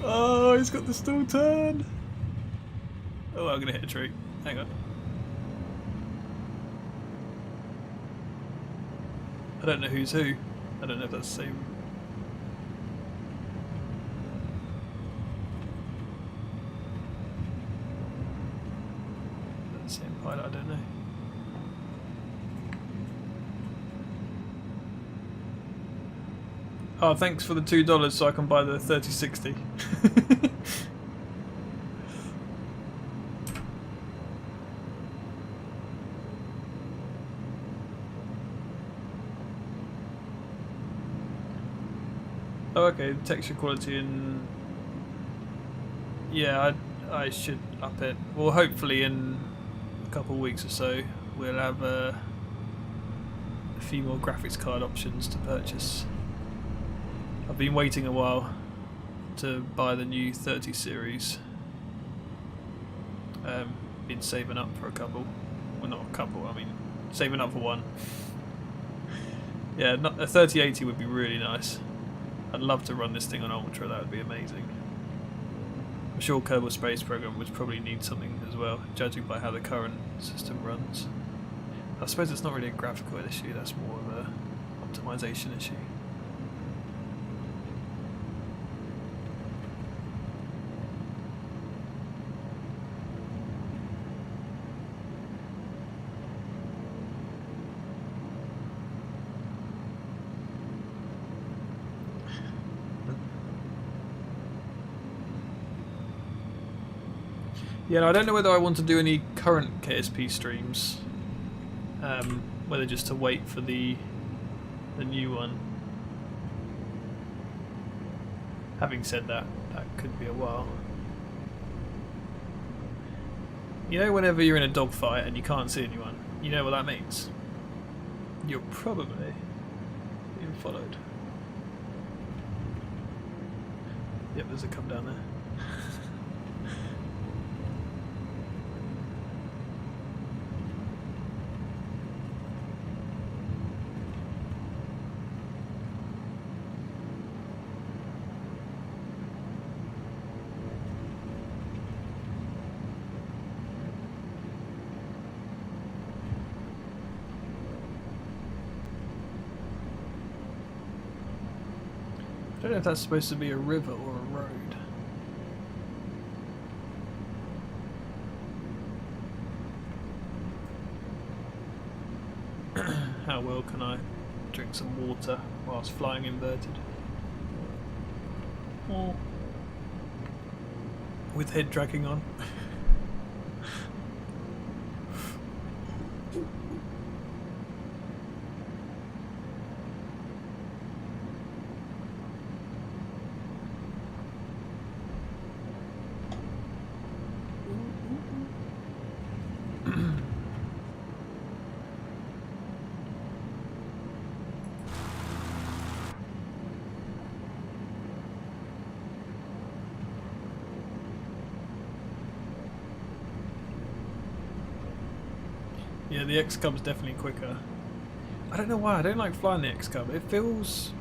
Oh, he's got the stall turn. Oh, I'm gonna hit a tree. Hang on. I don't know who's who. I don't know if that's the same. That's the same pilot, I don't know. Oh, thanks for the $2 so I can buy the 3060. Oh, okay, texture quality and yeah, I should up it. Well, hopefully in a couple of weeks or so we'll have a few more graphics card options to purchase. I've been waiting a while to buy the new 30 series. Been saving up for a couple. Well, not a couple, I mean saving up for one. Yeah, a 3080 would be really nice. I'd love to run this thing on Ultra, that would be amazing. I'm sure Kerbal Space Program would probably need something as well, judging by how the current system runs. I suppose it's not really a graphical issue, that's more of a optimization issue. Yeah, I don't know whether I want to do any current KSP streams, whether just to wait for the new one. Having said that, that could be a while. You know, whenever you're in a dogfight and you can't see anyone, you know what that means? You're probably being followed. Yep, there's a come down there. I don't know if that's supposed to be a river or a road. How well can I drink some water whilst flying inverted? Oh. With head dragging on. Yeah, the X-Cub's definitely quicker. I don't know why, I don't like flying the X-Cub. It feels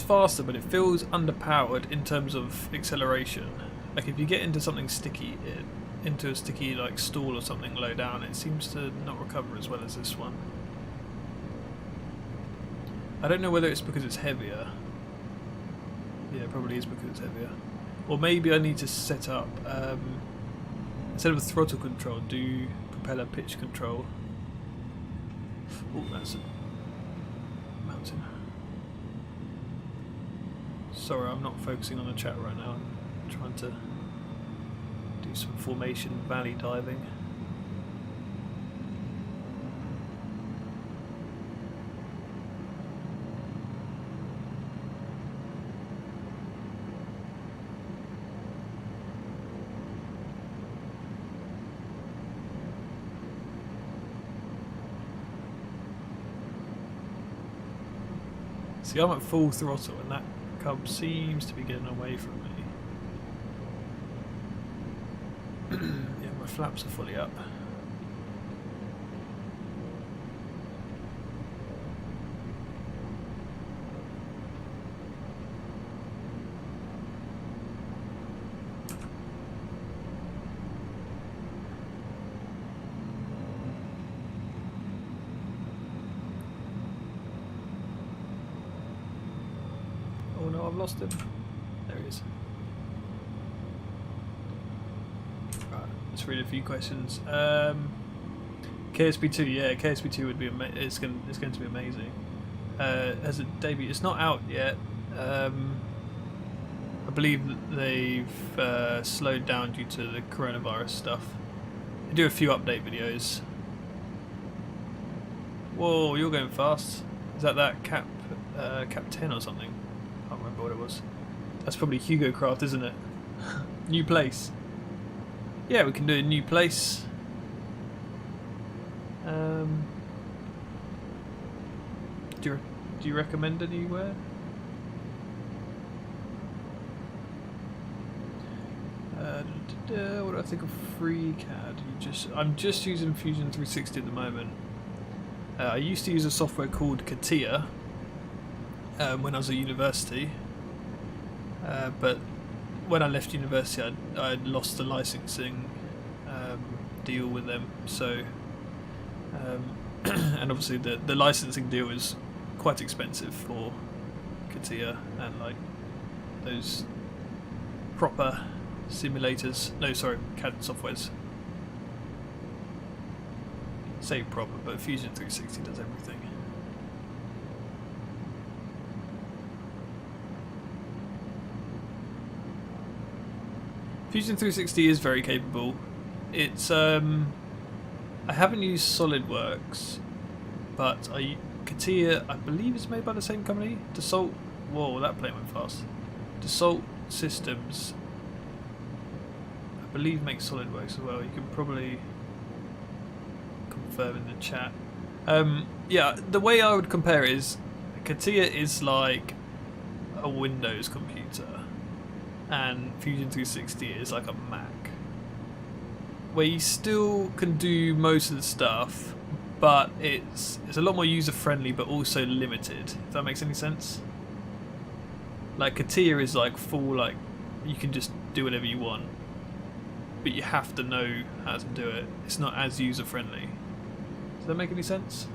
faster, but it feels underpowered in terms of acceleration. Like if you get into something sticky, into a sticky like stall or something low down, it seems to not recover as well as this one. I don't know whether it's because it's heavier. Yeah, it probably is because it's heavier. Or maybe I need to set up, instead of a throttle control, do propeller pitch control. Oh, that's a mountain. Sorry, I'm not focusing on the chat right now. I'm trying to do some formation valley diving. See, I'm at full throttle and that cub seems to be getting away from me. Yeah, my flaps are fully up. Oh, I've lost him. There he is. Right, let's read a few questions. KSP2, yeah, KSP2 would be it's going to be amazing. Has it debuted? It's not out yet. I believe that they've slowed down due to the coronavirus stuff. They do a few update videos. Whoa, you're going fast. Is that cap 10 or something? I can't remember what it was. That's probably Hugo Craft, isn't it? New place. Yeah, we can do a new place. Do you recommend anywhere? What do I think of FreeCAD? I'm just using Fusion 360 at the moment. I used to use a software called CATIA when I was at university, but when I left university, I'd lost the licensing deal with them. So, and obviously the licensing deal is quite expensive for CATIA and like those proper simulators. No, sorry, CAD softwares. Say proper, but Fusion 360 does everything. Fusion 360 is very capable. It's I haven't used SolidWorks, but CATIA, I believe, is made by the same company. Dassault. Whoa, that plane went fast. Dassault Systems, I believe, makes SolidWorks as well. You can probably confirm in the chat. Yeah, the way I would compare it is CATIA is like a Windows computer, and Fusion 360 is like a Mac, where you still can do most of the stuff, but it's a lot more user friendly, but also limited. If that makes any sense. Like CATIA is like full, like you can just do whatever you want, but you have to know how to do it. It's not as user friendly. Does that make any sense?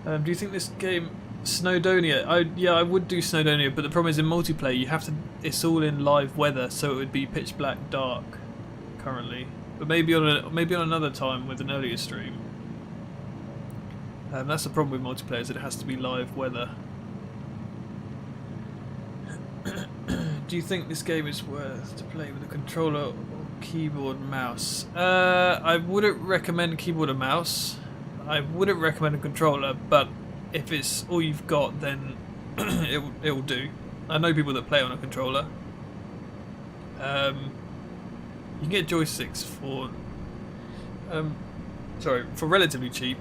Do you think this game Snowdonia? Yeah, I would do Snowdonia, but the problem is in multiplayer you have to. It's all in live weather, so it would be pitch black dark currently. But maybe on another time with an earlier stream. That's the problem with multiplayer, is that it has to be live weather. Do you think this game is worth to play with a controller or keyboard and mouse? I wouldn't recommend keyboard and mouse. I wouldn't recommend a controller, but if it's all you've got, then it will do. I know people that play on a controller. You can get joysticks for relatively cheap.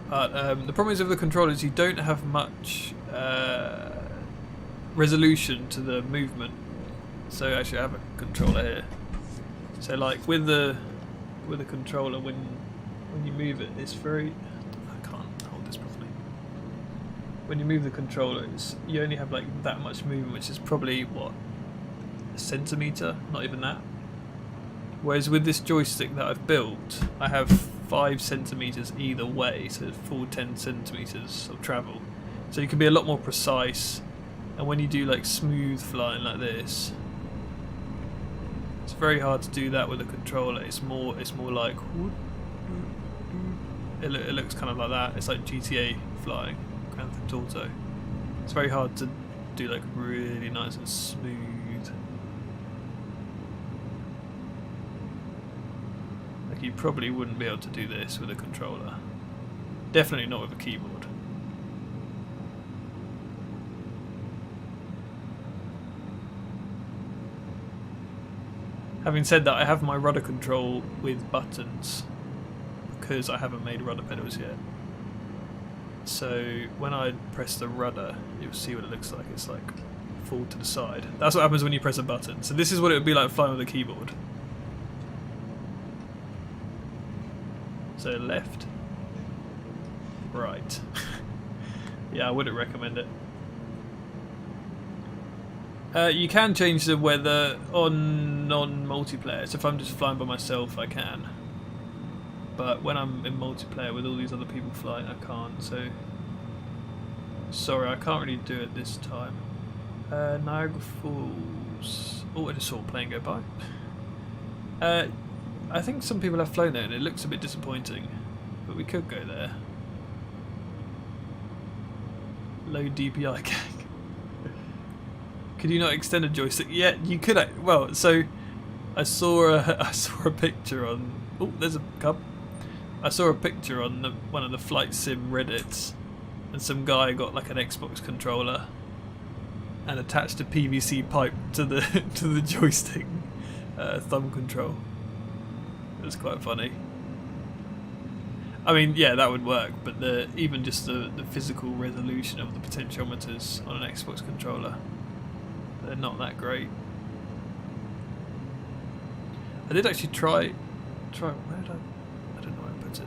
But the problem is with the controllers, you don't have much resolution to the movement. So actually, I have a controller here. So like with the controller, when you move it, it's very. I can't hold this properly. When you move the controller, you only have like that much movement, which is probably what, a centimeter, not even that. Whereas with this joystick that I've built, I have 5 centimeters either way, so it's full 10 centimeters of travel. So you can be a lot more precise. And when you do like smooth flying like this, it's very hard to do that with a controller. It's more like it looks kind of like that. It's like GTA flying, Grand Theft Auto. It's very hard to do like really nice and smooth. Like you probably wouldn't be able to do this with a controller. Definitely not with a keyboard. Having said that, I have my rudder control with buttons because I haven't made rudder pedals yet. So when I press the rudder, you'll see what it looks like. It's like fall to the side. That's what happens when you press a button. So this is what it would be like flying with a keyboard. So left, right. Yeah, I wouldn't recommend it. You can change the weather on non-multiplayer, so if I'm just flying by myself I can. But when I'm in multiplayer with all these other people flying, I can't, so Sorry, I can't really do it this time. Niagara Falls. Oh, I just saw a plane go by. I think some people have flown there and it looks a bit disappointing, but we could go there. Low DPI gang. Could you not extend a joystick? Yeah, you could. Well, so I saw a picture on. Oh, there's a cub. I saw a picture on one of the flight sim Reddits, and some guy got like an Xbox controller and attached a PVC pipe to the to the joystick thumb control. It was quite funny. I mean, yeah, that would work, but even just the physical resolution of the potentiometers on an Xbox controller, they're not that great. I did actually try. Where did I don't know where I put it.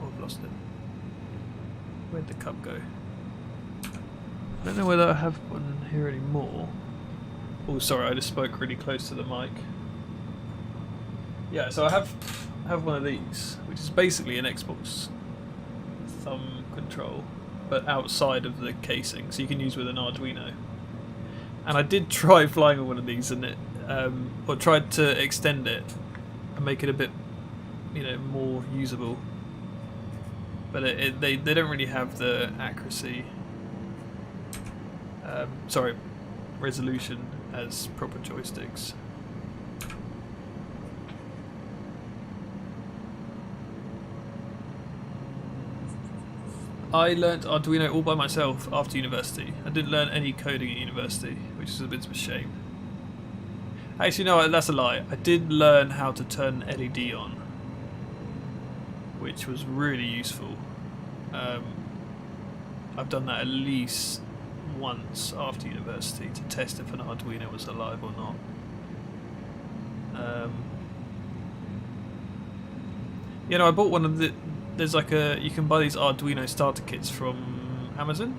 Oh, I've lost it. Where'd the cup go? I don't know whether I have one here anymore. Oh, sorry, I just spoke really close to the mic. Yeah, so I have one of these, which is basically an Xbox thumb control, but outside of the casing, so you can use with an Arduino. And I did try flying with one of these, and it, or tried to extend it and make it a bit, more usable. But they don't really have the accuracy, resolution as proper joysticks. I learnt Arduino all by myself after university. I didn't learn any coding at university, which is a bit of a shame. Actually, no, that's a lie. I did learn how to turn LED on, which was really useful. I've done that at least once after university to test if an Arduino was alive or not. I bought one of the... There's like you can buy these Arduino starter kits from Amazon.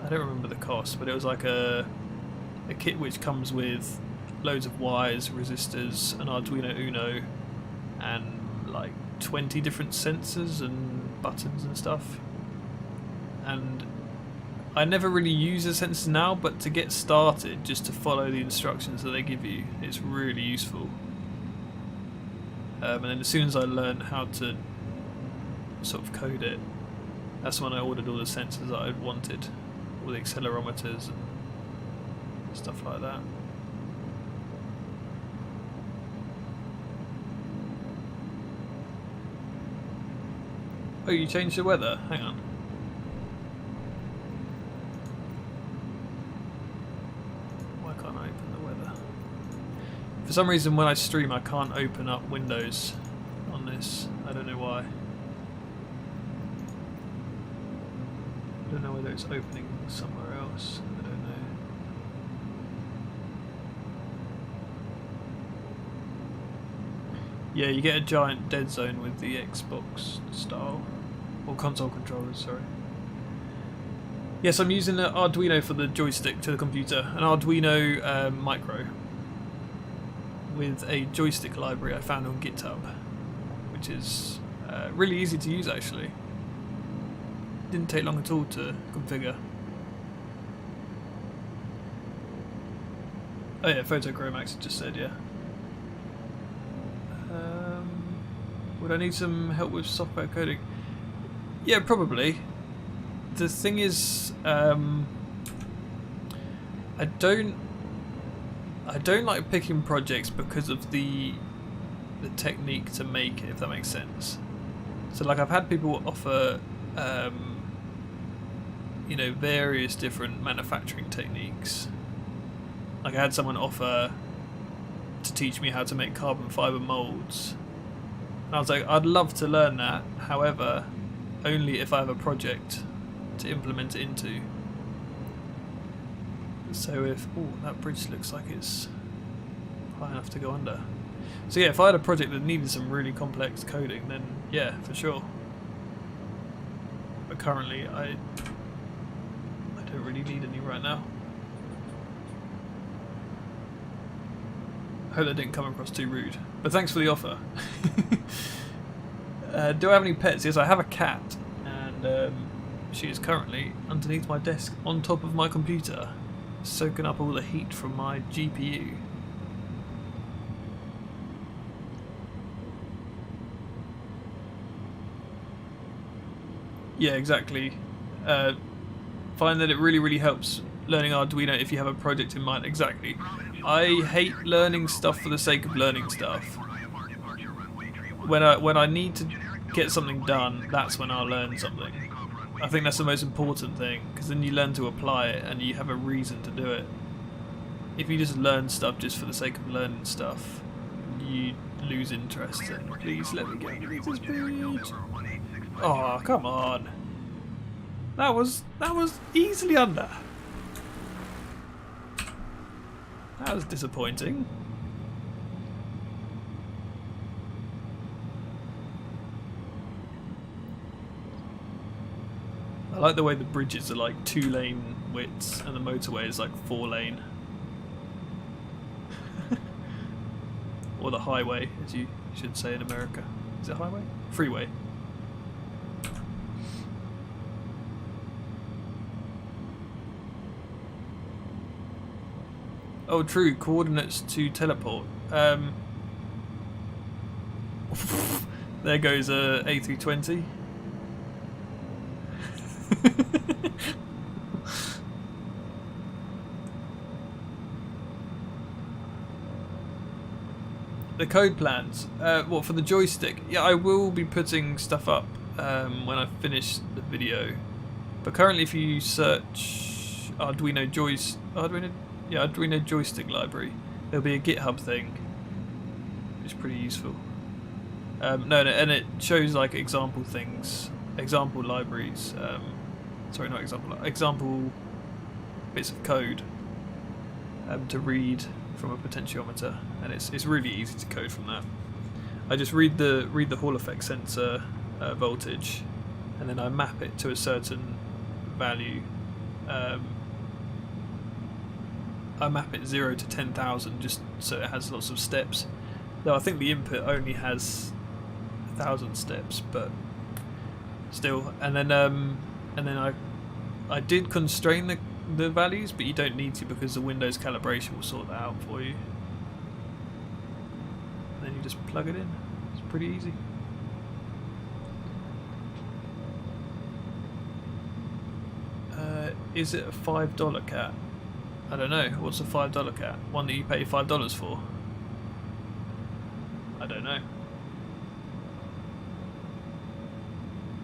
I don't remember the cost, but it was like a kit which comes with loads of wires, resistors, an Arduino Uno, and like 20 different sensors and buttons and stuff. And I never really use the sensors now, but to get started, just to follow the instructions that they give you, it's really useful. And then as soon as I learned how to sort of code it, that's when I ordered all the sensors that I wanted, all the accelerometers and stuff like that. Oh, you changed the weather? Hang on. Why can't I open the weather? For some reason when I stream I can't open up Windows on this. I don't know why. I don't know whether it's opening somewhere else. I don't know. Yeah, you get a giant dead zone with the Xbox style, or console controllers, sorry. Yes, I'm using an Arduino for the joystick to the computer, an Arduino Micro, with a joystick library I found on GitHub, which is really easy to use actually. Didn't take long at all to configure. Oh yeah, Photochromax just said, yeah. Would I need some help with software coding? Yeah, probably. The thing is, I don't like picking projects because of the technique to make it, if that makes sense. So like I've had people offer various different manufacturing techniques. Like I had someone offer to teach me how to make carbon fiber molds. And I was like, I'd love to learn that, however, only if I have a project to implement it into. So if... oh, that bridge looks like it's high enough to go under. So yeah, if I had a project that needed some really complex coding, then yeah, for sure. But currently, I don't really need any right now. I hope that didn't come across too rude. But thanks for the offer. Do I have any pets? Yes, I have a cat. And She is currently underneath my desk on top of my computer, soaking up all the heat from my GPU. Yeah, exactly. Find that it really helps learning Arduino if you have a project in mind. Exactly. I hate learning stuff for the sake of learning stuff. When I need to get something done, that's when I'll learn something. I think that's the most important thing, because then you learn to apply it and you have a reason to do it. If you just learn stuff just for the sake of learning stuff, you lose interest. And please let me get underneath this bridge. Oh, come on. That was easily under. That was disappointing. I like the way the bridges are like 2-lane widths and the motorway is like 4-lane. Or the highway, as you should say in America. Is it highway? Freeway. Oh, true. Coordinates to teleport. There goes a A320. The code plans. What, for the joystick? Yeah, I will be putting stuff up when I finish the video. But currently, if you search Arduino joystick library, there'll be a GitHub thing, which is pretty useful. And it shows like example things, example libraries. Sorry, not example bits of code to read from a potentiometer, and it's really easy to code from that. I just read the Hall effect sensor voltage, and then I map it to a certain value. I map it 0 to 10,000 just so it has lots of steps. Though I think the input only has 1,000 steps, but still. And then I did constrain the values, but you don't need to because the Windows calibration will sort that out for you. And then you just plug it in. It's pretty easy. Is it a $5 cat? I don't know. What's a $5 cat? One that you pay $5 for? I don't know.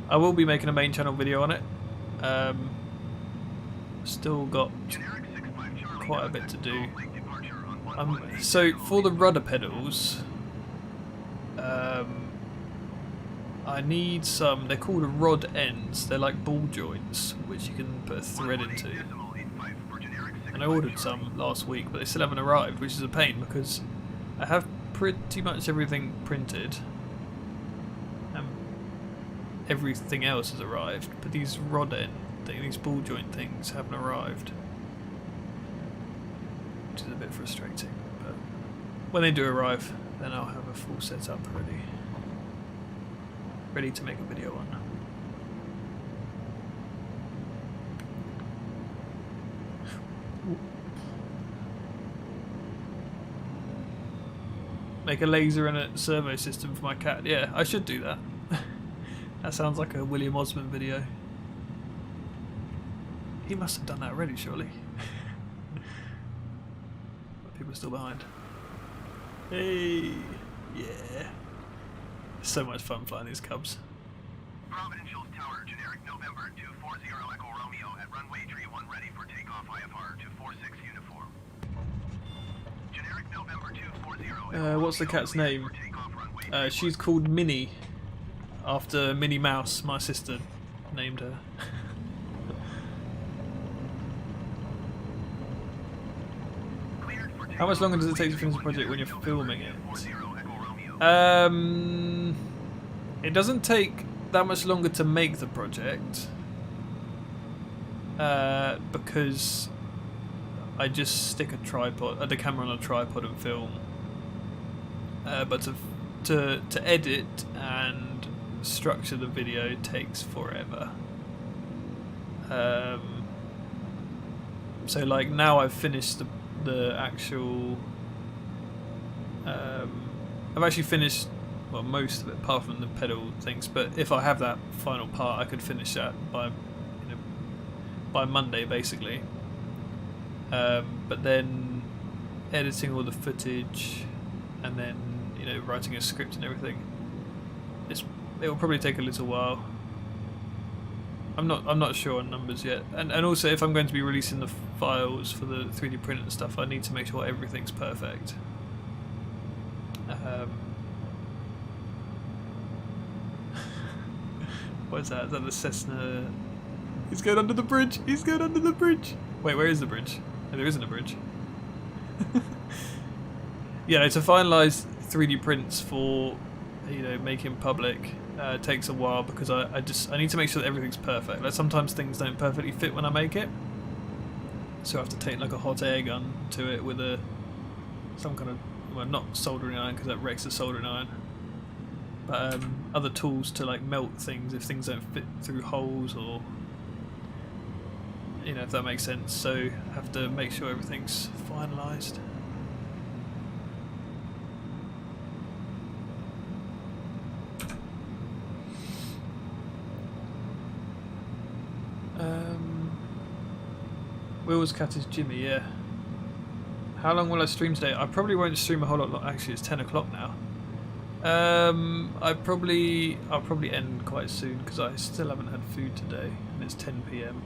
I will be making a main channel video on it. Still got quite a bit to do. So for the rudder pedals, I need some. They're called rod ends. They're like ball joints, which you can put a thread into. And I ordered some last week, but they still haven't arrived, which is a pain because I have pretty much everything printed. Everything else has arrived, but these rod end, these ball joint things haven't arrived, which is a bit frustrating. But when they do arrive, then I'll have a full setup ready to make a video on. Make a laser and a servo system for my cat. Yeah, I should do that. That sounds like a William Osmond video. He must have done that already, surely. But people are still behind. Hey, yeah. So much fun flying these cubs. Providential Tower, generic November 240 Echo Romeo at runway 31 ready for takeoff IFR 246 uniform. Generic November 240 What's the cat's name? She's called Minnie, after Minnie Mouse. My sister named her. How much longer does it take to finish a project when you're filming it? It doesn't take that much longer to make the project because I just stick a tripod, the camera on a tripod and film. But to edit and structure the video takes forever. So like now I've finished the actual. I've actually finished most of it apart from the pedal things. But if I have that final part, I could finish that by Monday basically. But then editing all the footage and then writing a script and everything. It will probably take a little while. I'm not sure on numbers yet, and also if I'm going to be releasing the files for the 3D print and stuff, I need to make sure everything's perfect. What is that? Is that the Cessna? He's going under the bridge. He's going under the bridge. Wait, where is the bridge? No, there isn't a bridge. Yeah, to finalise 3D prints for making public takes a while because I need to make sure that everything's perfect. Like sometimes things don't perfectly fit when I make it, so I have to take like a hot air gun to it with some kind of not soldering iron because that wrecks the soldering iron, but other tools to like melt things if things don't fit through holes or if that makes sense. So I have to make sure everything's finalised. Will's cat is Jimmy, yeah. How long will I stream today? I probably won't stream a whole lot. Actually, it's 10 o'clock now. I'll probably end quite soon because I still haven't had food today, and it's 10 PM.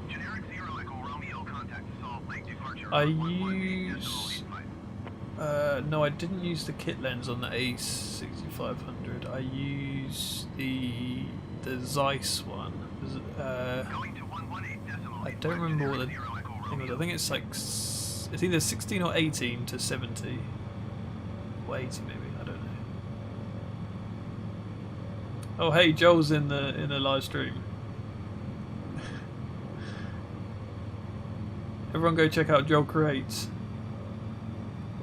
Generic 0 Echo Romeo, contact Salt Lake departure. I use. No, I didn't use the kit lens on the A6500. I used the Zeiss one. I don't remember what the thing was. I think it's like it's either 16 or 18 to 70 or 80 maybe. I don't know. Oh hey, Joel's in the live stream. Everyone go check out Joel Creates.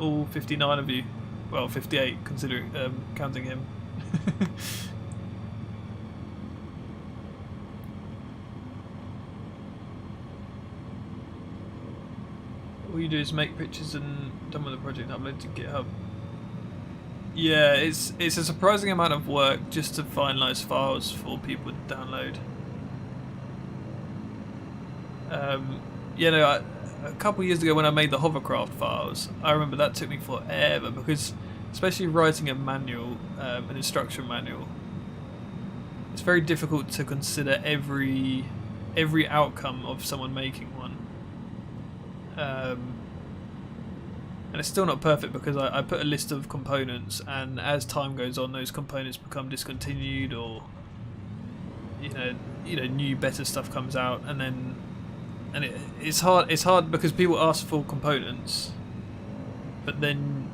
All 59 of you. Well, 58 considering counting him. All you do is make pictures and done with the project and upload to GitHub. Yeah, it's a surprising amount of work just to finalise files for people to download. A couple years ago when I made the hovercraft files, I remember that took me forever because, especially writing a manual, an instruction manual, it's very difficult to consider every outcome of someone making one. And it's still not perfect because I put a list of components, and as time goes on, those components become discontinued, or new better stuff comes out, and it's hard because people ask for components, but then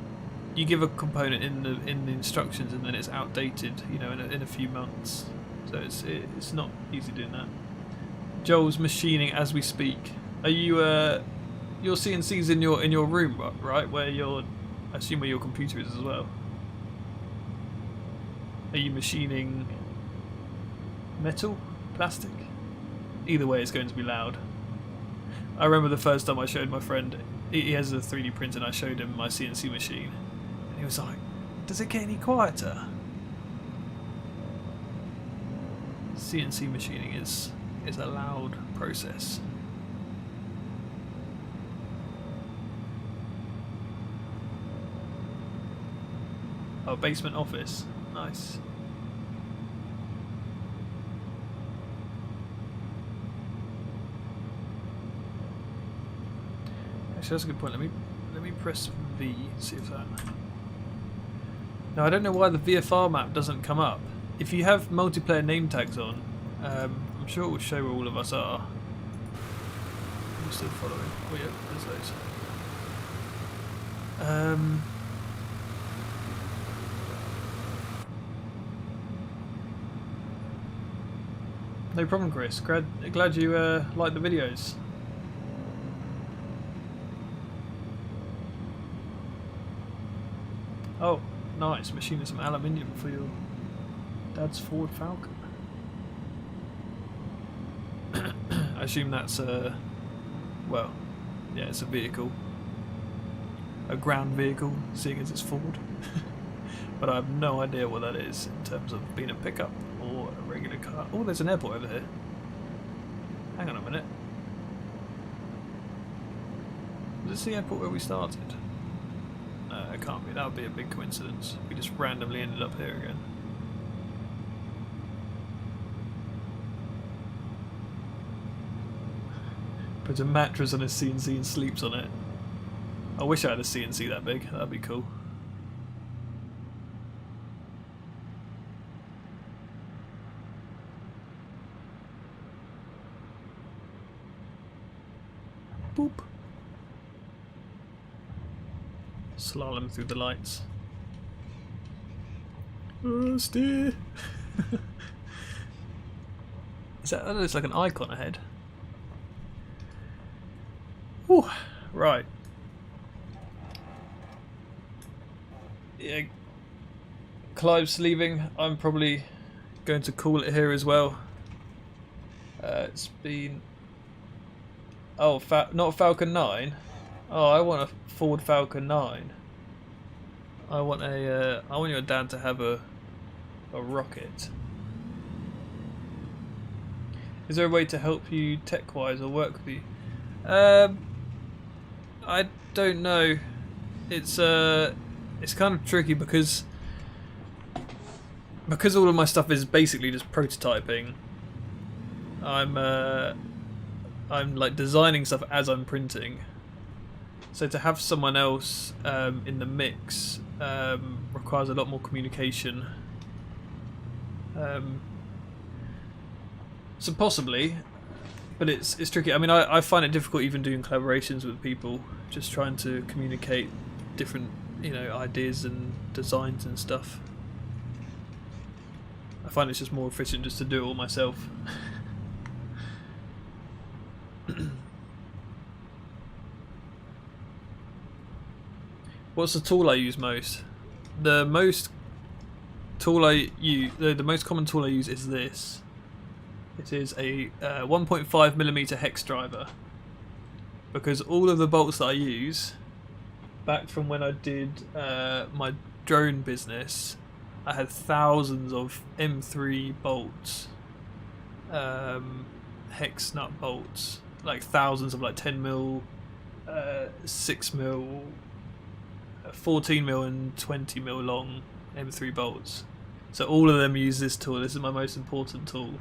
you give a component in the instructions and then it's outdated, in a few months. So it's not easy doing that. Joel's machining as we speak. Are you your CNC's in your room, right? Where I assume where your computer is as well. Are you machining metal, plastic? Either way, it's going to be loud. I remember the first time I showed my friend, he has a 3D printer, and I showed him my CNC machine. And he was like, does it get any quieter? CNC machining is a loud process. Oh, basement office. Nice. Actually, that's a good point. Let me press V, see if that. Now I don't know why the VFR map doesn't come up. If you have multiplayer name tags on, I'm sure it will show where all of us are. I'm still following. Oh yeah, there's those. No problem, Chris. Glad you like the videos. Oh, nice. Machining some aluminium for your dad's Ford Falcon. I assume that's a... well, yeah, it's a vehicle. A ground vehicle, seeing as it's Ford. But I have no idea what that is in terms of being a pickup or a regular car. Oh, there's an airport over here. Hang on a minute. Is this the airport where we started? No, it can't be. That would be a big coincidence. We just randomly ended up here again. Puts a mattress on his CNC and sleeps on it. I wish I had a CNC that big. That'd be cool. Boop. Slalom through the lights. Steer. Is that looks like an icon ahead? Whew. Right. Yeah. Clive's leaving. I'm probably going to call it here as well. It's been... oh, not Falcon 9. Oh, I want a Ford Falcon 9. I want your dad to have a rocket. Is there a way to help you tech-wise or work with you? I don't know. It's kind of tricky because all of my stuff is basically just prototyping. I'm like designing stuff as I'm printing. So to have someone else in the mix requires a lot more communication. So possibly, but it's tricky. I mean, I find it difficult even doing collaborations with people, just trying to communicate different, ideas and designs and stuff. I find it's just more efficient just to do it all myself. What's the tool I use most? The most common tool I use is this. It is a 1.5mm hex driver, because all of the bolts that I use, back from when I did my drone business, I had thousands of M3 bolts, hex nut bolts, like thousands of like 10mm, 6mm, 14mm and 20mm long M3 bolts. So all of them use this tool. This is my most important tool.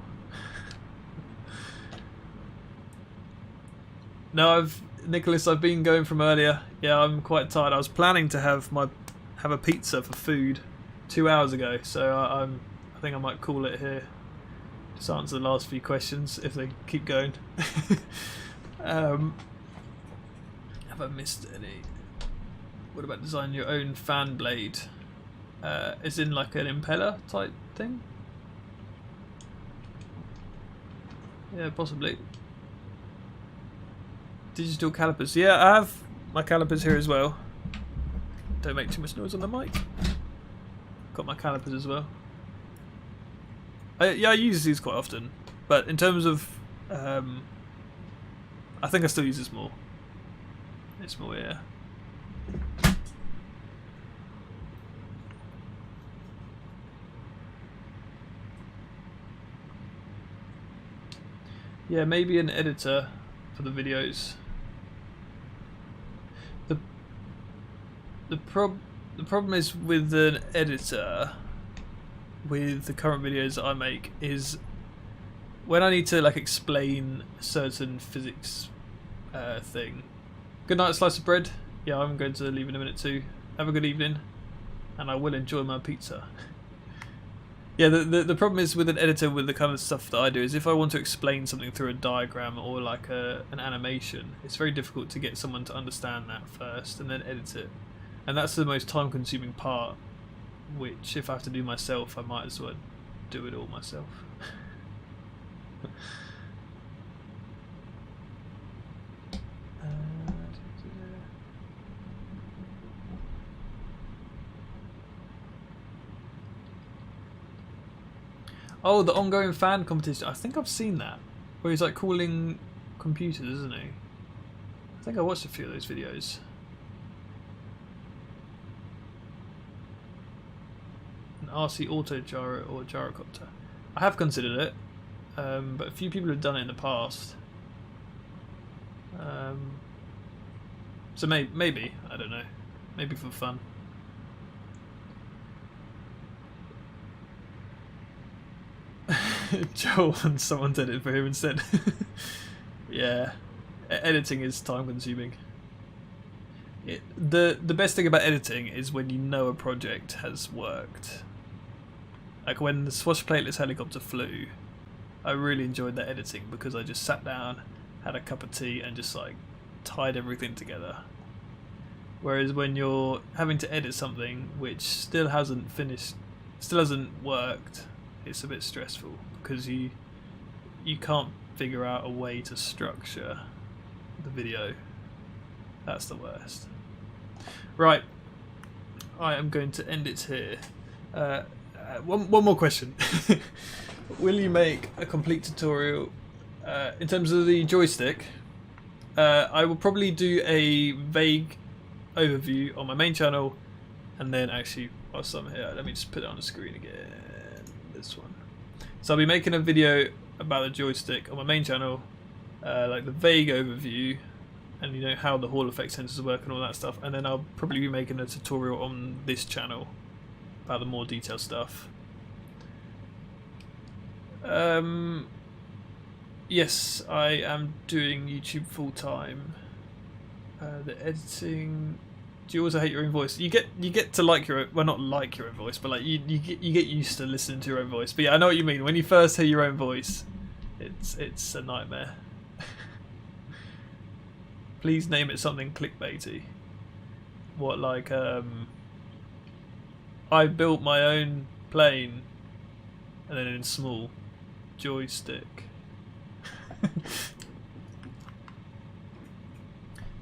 No, Nicholas, I've been going from earlier. Yeah, I'm quite tired. I was planning to have a pizza for food 2 hours ago, so I think I might call it here. Just answer the last few questions if they keep going. Have I missed any? What about designing your own fan blade? Is in like an impeller type thing? Yeah, possibly. Digital calipers. Yeah, I have my calipers here as well. Don't make too much noise on the mic. Got my calipers as well. I use these quite often, but in terms of, I think I still use this more. It's more, yeah. Yeah, maybe an editor for the videos. The problem is with an editor, with the current videos that I make, is when I need to like explain a certain physics thing. Good night, slice of bread. Yeah, I'm going to leave in a minute too. Have a good evening, and I will enjoy my pizza. Yeah, the problem is with an editor, with the kind of stuff that I do, is if I want to explain something through a diagram or like an animation, it's very difficult to get someone to understand that first and then edit it. And that's the most time consuming part, which if I have to do myself, I might as well do it all myself. Oh, the ongoing fan competition. I think I've seen that. Where he's like calling computers, isn't he? I think I watched a few of those videos. An RC auto gyro or gyrocopter. I have considered it, but a few people have done it in the past. So maybe, I don't know. Maybe for fun. Joel and someone did it for him instead. Yeah, editing is time consuming. The best thing about editing is when you know a project has worked. Like when the Swash Plateless helicopter flew, I really enjoyed that editing because I just sat down, had a cup of tea and just like tied everything together. Whereas when you're having to edit something which still hasn't finished, still hasn't worked, it's a bit stressful because you can't figure out a way to structure the video. That's the worst. Right, I am going to end it here. One more question. Will you make a complete tutorial in terms of the joystick? I will probably do a vague overview on my main channel, and then actually whilst I'm here, let me just put it on the screen again. This one. So I'll be making a video about the joystick on my main channel, like the vague overview, and you know how the Hall effect sensors work and all that stuff. And then I'll probably be making a tutorial on this channel about the more detailed stuff. Yes, I am doing YouTube full time. The editing. Do you also hate your own voice? You get to like your own, well, not like your own voice, but like you get used to listening to your own voice. But yeah, I know what you mean. When you first hear your own voice, it's a nightmare. Please name it something clickbaity. What, like I built my own plane, and then in small, joystick.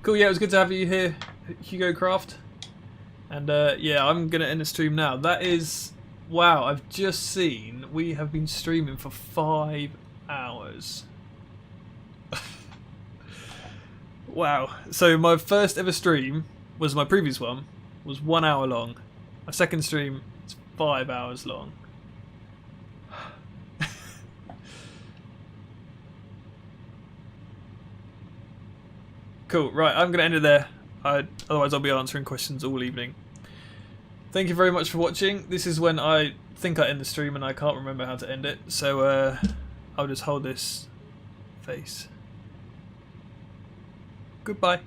Cool, yeah, it was good to have you here, Hugo Craft. And yeah, I'm gonna end the stream now. That is, wow, I've just seen we have been streaming for 5 hours. Wow. So my first ever stream was my previous one, was 1 hour long. My second stream is 5 hours long. Cool, right, I'm going to end it there. Otherwise I'll be answering questions all evening. Thank you very much for watching. This is when I think I end the stream and I can't remember how to end it. So I'll just hold this face. Goodbye.